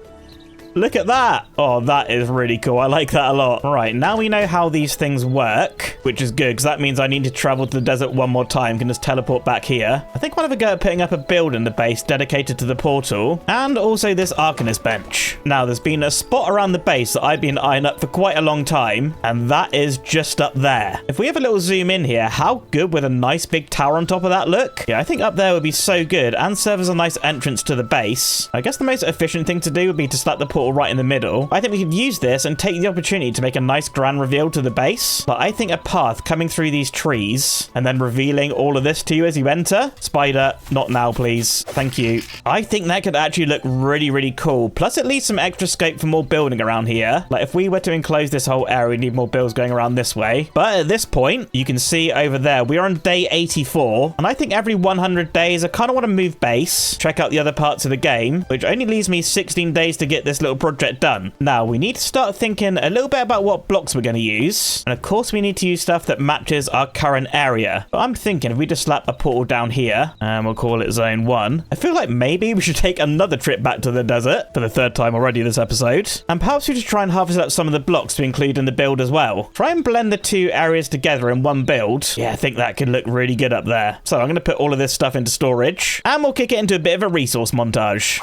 Look at that. Oh, that is really cool. I like that a lot. All right, now we know how these things work, which is good, because that means I need to travel to the desert one more time. Can just teleport back here. I think we'll have a go at putting up a build in the base dedicated to the portal, and also this Arcanist bench. Now, there's been a spot around the base that I've been eyeing up for quite a long time, and that is just up there. If we have a little zoom in here, how good would a nice big tower on top of that look? Yeah, I think up there would be so good, and serve as a nice entrance to the base. I guess the most efficient thing to do would be to slap the portal right in the middle. I think we could use this and take the opportunity to make a nice grand reveal to the base. But I think a path coming through these trees and then revealing all of this to you as you enter. Spider, not now, please. Thank you. I think that could actually look really, really cool. Plus, it leaves some extra scope for more building around here. Like, if we were to enclose this whole area, we need more builds going around this way. But at this point, you can see over there, we are on day 84. And I think every 100 days, I kind of want to move base, check out the other parts of the game, which only leaves me 16 days to get this little project done. Now, we need to start thinking a little bit about what blocks we're going to use. And of course, we need to use stuff that matches our current area. But I'm thinking if we just slap a portal down here, and we'll call it zone 1, I feel like maybe we should take another trip back to the desert for the 3rd time already this episode. And perhaps we should try and harvest up some of the blocks to include in the build as well. Try and blend the 2 areas together in one build. Yeah, I think that could look really good up there. So I'm going to put all of this stuff into storage, and we'll kick it into a bit of a resource montage.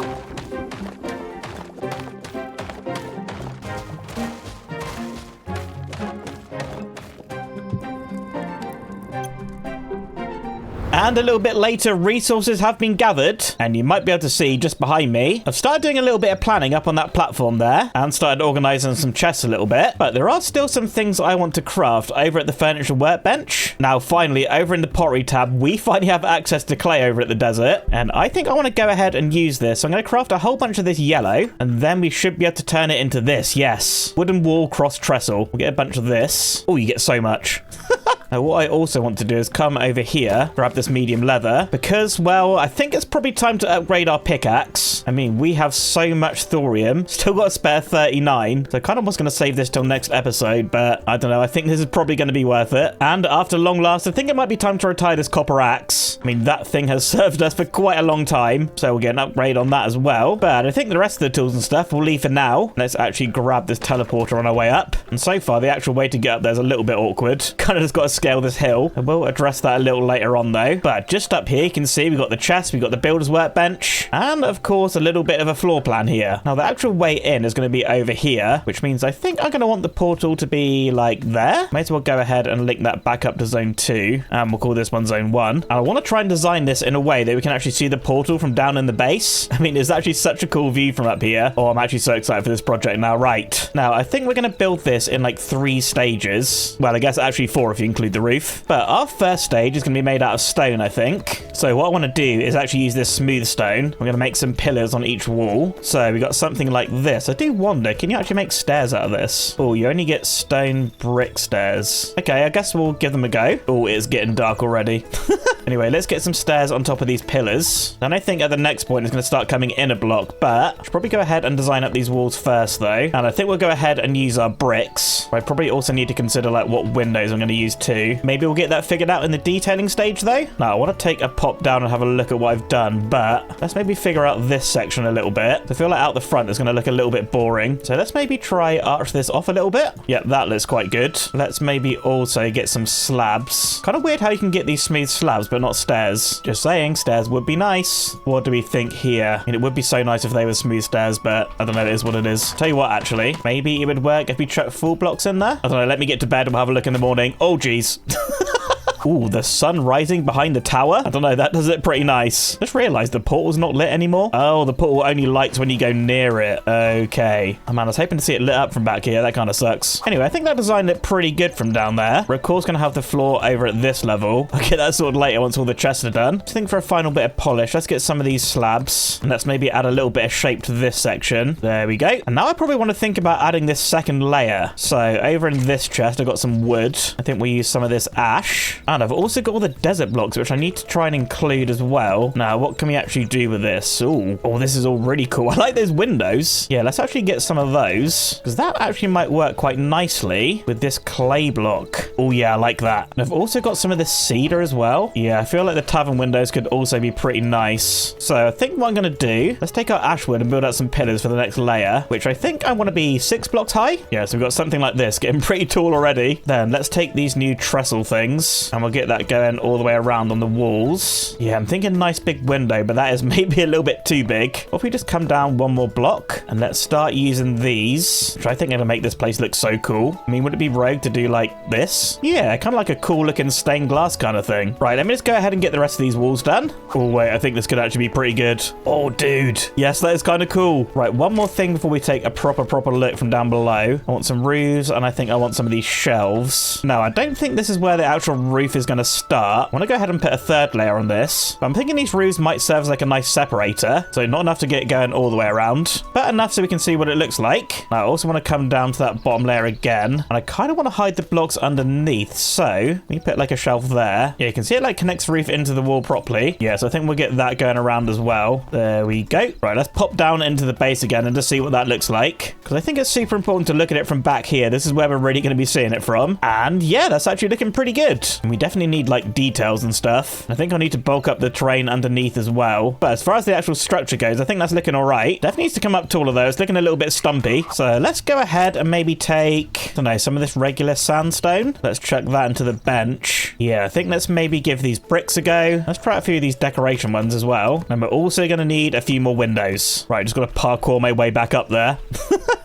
And a little bit later, resources have been gathered, and you might be able to see just behind me, I've started doing a little bit of planning up on that platform there, and started organizing some chests a little bit, but there are still some things I want to craft over at the furniture workbench. Now, finally, over in the pottery tab, we finally have access to clay over at the desert, and I think I want to go ahead and use this. So I'm going to craft a whole bunch of this yellow, and then we should be able to turn it into this. Yes, wooden wall cross trestle. We'll get a bunch of this. Oh, you get so much. Now, what I also want to do is come over here, grab this medium leather, because, well, I think it's probably time to upgrade our pickaxe. I mean, we have so much thorium, still got a spare 39, so I kind of was going to save this till next episode, but I don't know, I think this is probably going to be worth it. And after long last, I think it might be time to retire this copper axe. I mean, that thing has served us for quite a long time, so we'll get an upgrade on that as well. But I think the rest of the tools and stuff we'll leave for now. Let's actually grab this teleporter on our way up. And so far, the actual way to get up there is a little bit awkward. Kind of just got to scale this hill. And we'll address that a little later on, though. But just up here, you can see we've got the chest, we've got the builder's workbench, and of course, a little bit of a floor plan here. Now, the actual way in is going to be over here, which means I think I'm going to want the portal to be like there. May as well go ahead and link that back up to zone 2, and we'll call this one zone 1. And I want to try and design this in a way that we can actually see the portal from down in the base. I mean, it's actually such a cool view from up here. Oh, I'm actually so excited for this project now. Right. Now, I think we're going to build this in like 3 stages. Well, I guess actually 4 if you include the roof. But our first stage is going to be made out of stone, I think. So what I want to do is actually use this smooth stone. We're going to make some pillars on each wall. So we got something like this. I do wonder, can you actually make stairs out of this? Oh, you only get stone brick stairs. Okay, I guess we'll give them a go. Oh, it's getting dark already. Anyway, let's get some stairs on top of these pillars. Then I think at the next point it's going to start coming in a block, but I should probably go ahead and design up these walls first though. And I think we'll go ahead and use our bricks. I probably also need to consider like what windows I'm going to use too. Maybe we'll get that figured out in the detailing stage though. Now I want to take a pop down and have a look at what I've done, but let's maybe figure out this section a little bit. I feel like out the front it's going to look a little bit boring. So let's maybe try arch this off a little bit. Yep, that looks quite good. Let's maybe also get some slabs. Kind of weird how you can get these smooth slabs, but not stairs. Just saying, stairs would be nice. What do we think here? I mean, it would be so nice if they were smooth stairs, but I don't know, it is what it is. Tell you what, actually, maybe it would work if we chuck full blocks in there. I don't know, let me get to bed and we'll have a look in the morning. Oh, geez. Ooh, the sun rising behind the tower? I don't know, that does it pretty nice. Just realized the portal's not lit anymore. Oh, the portal only lights when you go near it. Okay. Oh man, I was hoping to see it lit up from back here. That kind of sucks. Anyway, I think that designed it pretty good from down there. We're of course going to have the floor over at this level. I'll get that sorted later once all the chests are done. I think for a final bit of polish, let's get some of these slabs. And let's maybe add a little bit of shape to this section. There we go. And now I probably want to think about adding this second layer. So over in this chest, I've got some wood. I think we'll use some of this ash. And I've also got all the desert blocks, which I need to try and include as well. Now, what can we actually do with this? Ooh. Oh, this is all really cool. I like those windows. Yeah, let's actually get some of those, because that actually might work quite nicely with this clay block. Oh, yeah, I like that. And I've also got some of this cedar as well. Yeah, I feel like the tavern windows could also be pretty nice. So I think what I'm going to do, let's take our ash wood and build out some pillars for the next layer, which I think I want to be 6 blocks high. Yeah, so we've got something like this, getting pretty tall already. Then let's take these new trestle things, and we'll get that going all the way around on the walls. Yeah, I'm thinking nice big window, but that is maybe a little bit too big. Or if we just come down one more block and let's start using these, which I think are going to make this place look so cool. I mean, would it be rogue to do like this? Yeah, kind of like a cool looking stained glass kind of thing. Right, let me just go ahead and get the rest of these walls done. Oh wait, I think this could actually be pretty good. Oh dude, yes, that is kind of cool. Right, one more thing before we take a proper look from down below. I want some roofs, and I think I want some of these shelves. No, I don't think this is where the actual roof is going to start. I want to go ahead and put a third layer on this. But I'm thinking these roofs might serve as like a nice separator. So not enough to get it going all the way around, but enough so we can see what it looks like. Now, I also want to come down to that bottom layer again. And I kind of want to hide the blocks underneath. So we put like a shelf there. Yeah, you can see it like connects the roof into the wall properly. Yeah, so I think we'll get that going around as well. There we go. Right, let's pop down into the base again and just see what that looks like. Because I think it's super important to look at it from back here. This is where we're really going to be seeing it from. And yeah, that's actually looking pretty good. And we definitely need like details and stuff. I think I'll need to bulk up the terrain underneath as well. But as far as the actual structure goes, I think that's looking all right. Definitely needs to come up taller though. It's looking a little bit stumpy. So let's go ahead and maybe take, I don't know, some of this regular sandstone. Let's chuck that into the bench. Yeah, I think let's maybe give these bricks a go. Let's try a few of these decoration ones as well. And we're also going to need a few more windows. Right, just got to parkour my way back up there.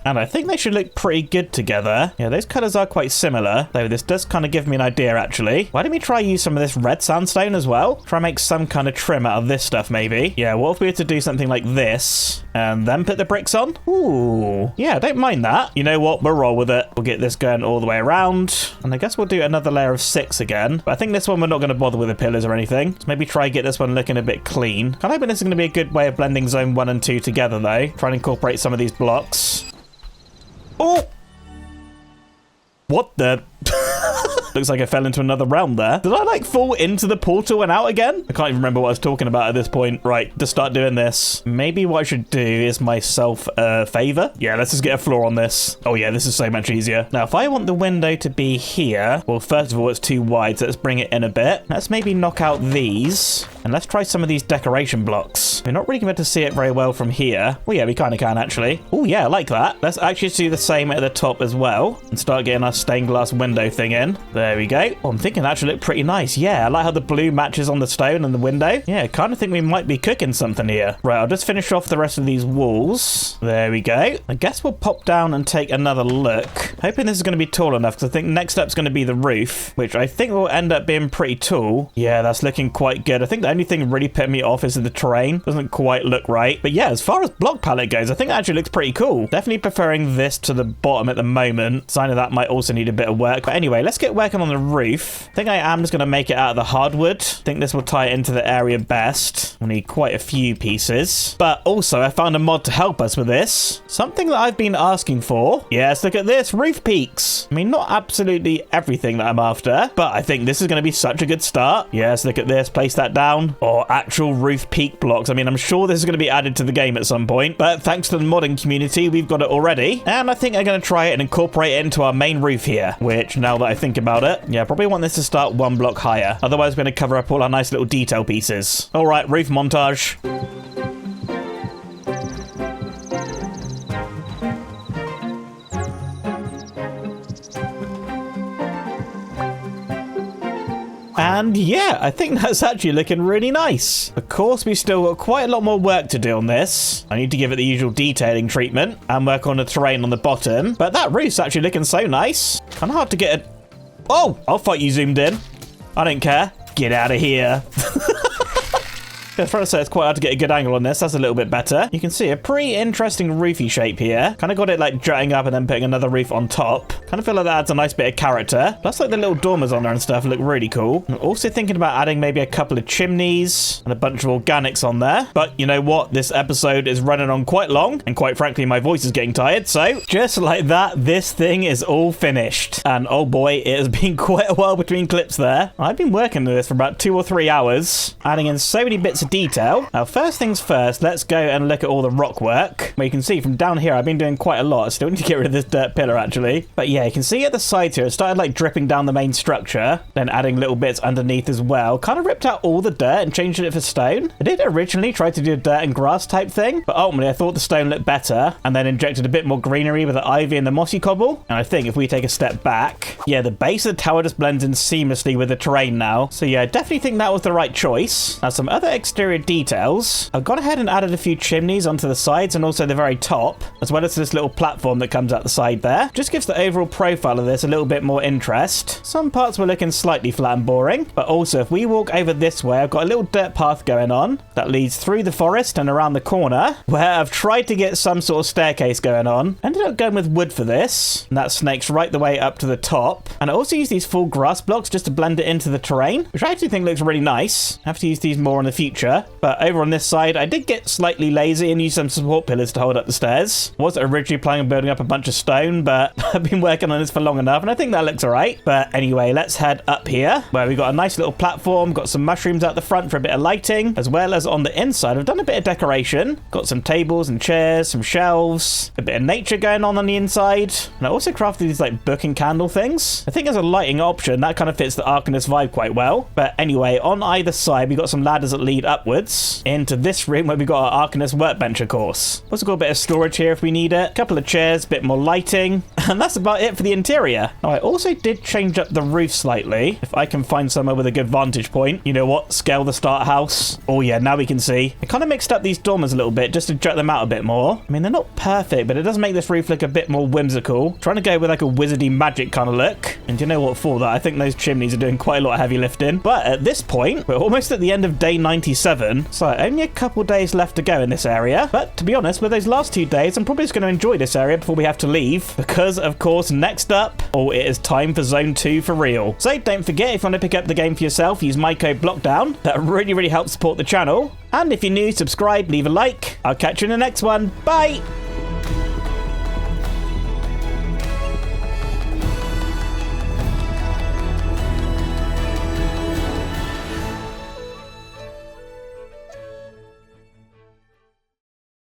And I think they should look pretty good together. Yeah, those colors are quite similar, though this does kind of give me an idea, actually. Why don't we try use some of this red sandstone as well? Try and make some kind of trim out of this stuff, maybe. Yeah, what if we were to do something like this and then put the bricks on? Ooh. Yeah, I don't mind that. You know what? We'll roll with it. We'll get this going all the way around. And I guess we'll do another layer of 6 again. But I think this one we're not going to bother with the pillars or anything. So maybe try get this one looking a bit clean. I'm hoping this is going to be a good way of blending zone 1 and 2 together, though. Try and incorporate some of these blocks. Oh! What the... Looks like I fell into another realm there. Did I like fall into the portal and out again? I can't even remember what I was talking about at this point. Right, to start doing this, maybe what I should do is myself a favor. Yeah, let's just get a floor on this. Oh yeah, this is so much easier. Now, if I want the window to be here, well, first of all, it's too wide, so let's bring it in a bit. Let's maybe knock out these, and let's try some of these decoration blocks. We're not really going to see it very well from here. Well, yeah, we kind of can, actually. Oh, yeah, I like that. Let's actually do the same at the top as well, and start getting our stained glass window thing in. There we go. Oh, I'm thinking that actually look pretty nice. Yeah, I like how the blue matches on the stone and the window. Yeah, I kind of think we might be cooking something here. Right, I'll just finish off the rest of these walls. There we go. I guess we'll pop down and take another look. Hoping this is going to be tall enough, because I think next up's going to be the roof, which I think will end up being pretty tall. Yeah, that's looking quite good. I think the only thing really put me off is the terrain. Doesn't quite look right. But yeah, as far as block palette goes, I think it actually looks pretty cool. Definitely preferring this to the bottom at the moment. Sign of that might also need a bit of work. But anyway, let's get working on the roof. I think I am just going to make it out of the hardwood. I think this will tie it into the area best. We'll need quite a few pieces. But also, I found a mod to help us with this. Something that I've been asking for. Yes, look at this. Roof peaks. I mean, not absolutely everything that I'm after, but I think this is going to be such a good start. Yes, look at this. Place that down. Or actual roof peak blocks. I mean, I'm sure this is going to be added to the game at some point, but thanks to the modding community, we've got it already. And I think I'm going to try it and incorporate it into our main roof here, which, now that I think about it, yeah, probably want this to start one block higher. Otherwise, we're going to cover up all our nice little detail pieces. All right, roof montage. And yeah, I think that's actually looking really nice. Of course, we've still got quite a lot more work to do on this. I need to give it the usual detailing treatment and work on the terrain on the bottom. But that roof's actually looking so nice. Kind of hard to get it. Oh, I'll fight you zoomed in. I don't care. Get out of here. I was trying to say it's quite hard to get a good angle on this. That's a little bit better. You can see a pretty interesting roofy shape here. Kind of got it like jutting up and then putting another roof on top. Kind of feel like that adds a nice bit of character. Plus like the little dormers on there and stuff look really cool. I'm also thinking about adding maybe a couple of chimneys and a bunch of organics on there. But you know what? This episode is running on quite long. And quite frankly, my voice is getting tired. So just like that, this thing is all finished. And oh boy, it has been quite a while between clips there. I've been working on this for about 2 or 3 hours. Adding in so many bits of detail. Now, first things first, let's go and look at all the rock work. Well, you can see from down here, I've been doing quite a lot. I still need to get rid of this dirt pillar, actually. But yeah, you can see at the sides here, it started like dripping down the main structure, then adding little bits underneath as well. Kind of ripped out all the dirt and changed it for stone. I did originally try to do a dirt and grass type thing, but ultimately I thought the stone looked better, and then injected a bit more greenery with the ivy and the mossy cobble. And I think if we take a step back, yeah, the base of the tower just blends in seamlessly with the terrain now. So yeah, I definitely think that was the right choice. Now, some other exterior details. I've gone ahead and added a few chimneys onto the sides and also the very top, as well as this little platform that comes out the side there. Just gives the overall profile of this a little bit more interest. Some parts were looking slightly flat and boring, but also if we walk over this way, I've got a little dirt path going on that leads through the forest and around the corner, where I've tried to get some sort of staircase going on. Ended up going with wood for this, and that snakes right the way up to the top. And I also use these full grass blocks just to blend it into the terrain, which I actually think looks really nice. I have to use these more in the future. But over on this side, I did get slightly lazy and use some support pillars to hold up the stairs. I wasn't originally planning on building up a bunch of stone, but I've been working on this for long enough, and I think that looks alright. But anyway, let's head up here, where we've got a nice little platform, got some mushrooms out the front for a bit of lighting, as well as on the inside, I've done a bit of decoration. Got some tables and chairs, some shelves, a bit of nature going on the inside, and I also crafted these like book and candle things. I think as a lighting option, that kind of fits the Arcanist vibe quite well. But anyway, on either side, we've got some ladders that lead upwards into this room where we've got our Arcanist workbench, of course. Also got a bit of storage here if we need it. A couple of chairs, a bit more lighting, and that's about it for the interior. Now, I also did change up the roof slightly. If I can find somewhere with a good vantage point, you know what? Scale the start house. Oh yeah, now we can see. I kind of mixed up these dormers a little bit just to jut them out a bit more. I mean, they're not perfect, but it does make this roof look a bit more whimsical. Trying to go with like a wizardy magic kind of look. And you know what? For that, I think those chimneys are doing quite a lot of heavy lifting. But at this point, we're almost at the end of day 97. So only a couple days left to go in this area. But to be honest, with those last 2 days, I'm probably just going to enjoy this area before we have to leave. Because, of course, next up, oh, it is time for Zone 2 for real. So don't forget, if you want to pick up the game for yourself, use my code Blockdown. That really helps support the channel. And if you're new, subscribe, leave a like. I'll catch you in the next one. Bye!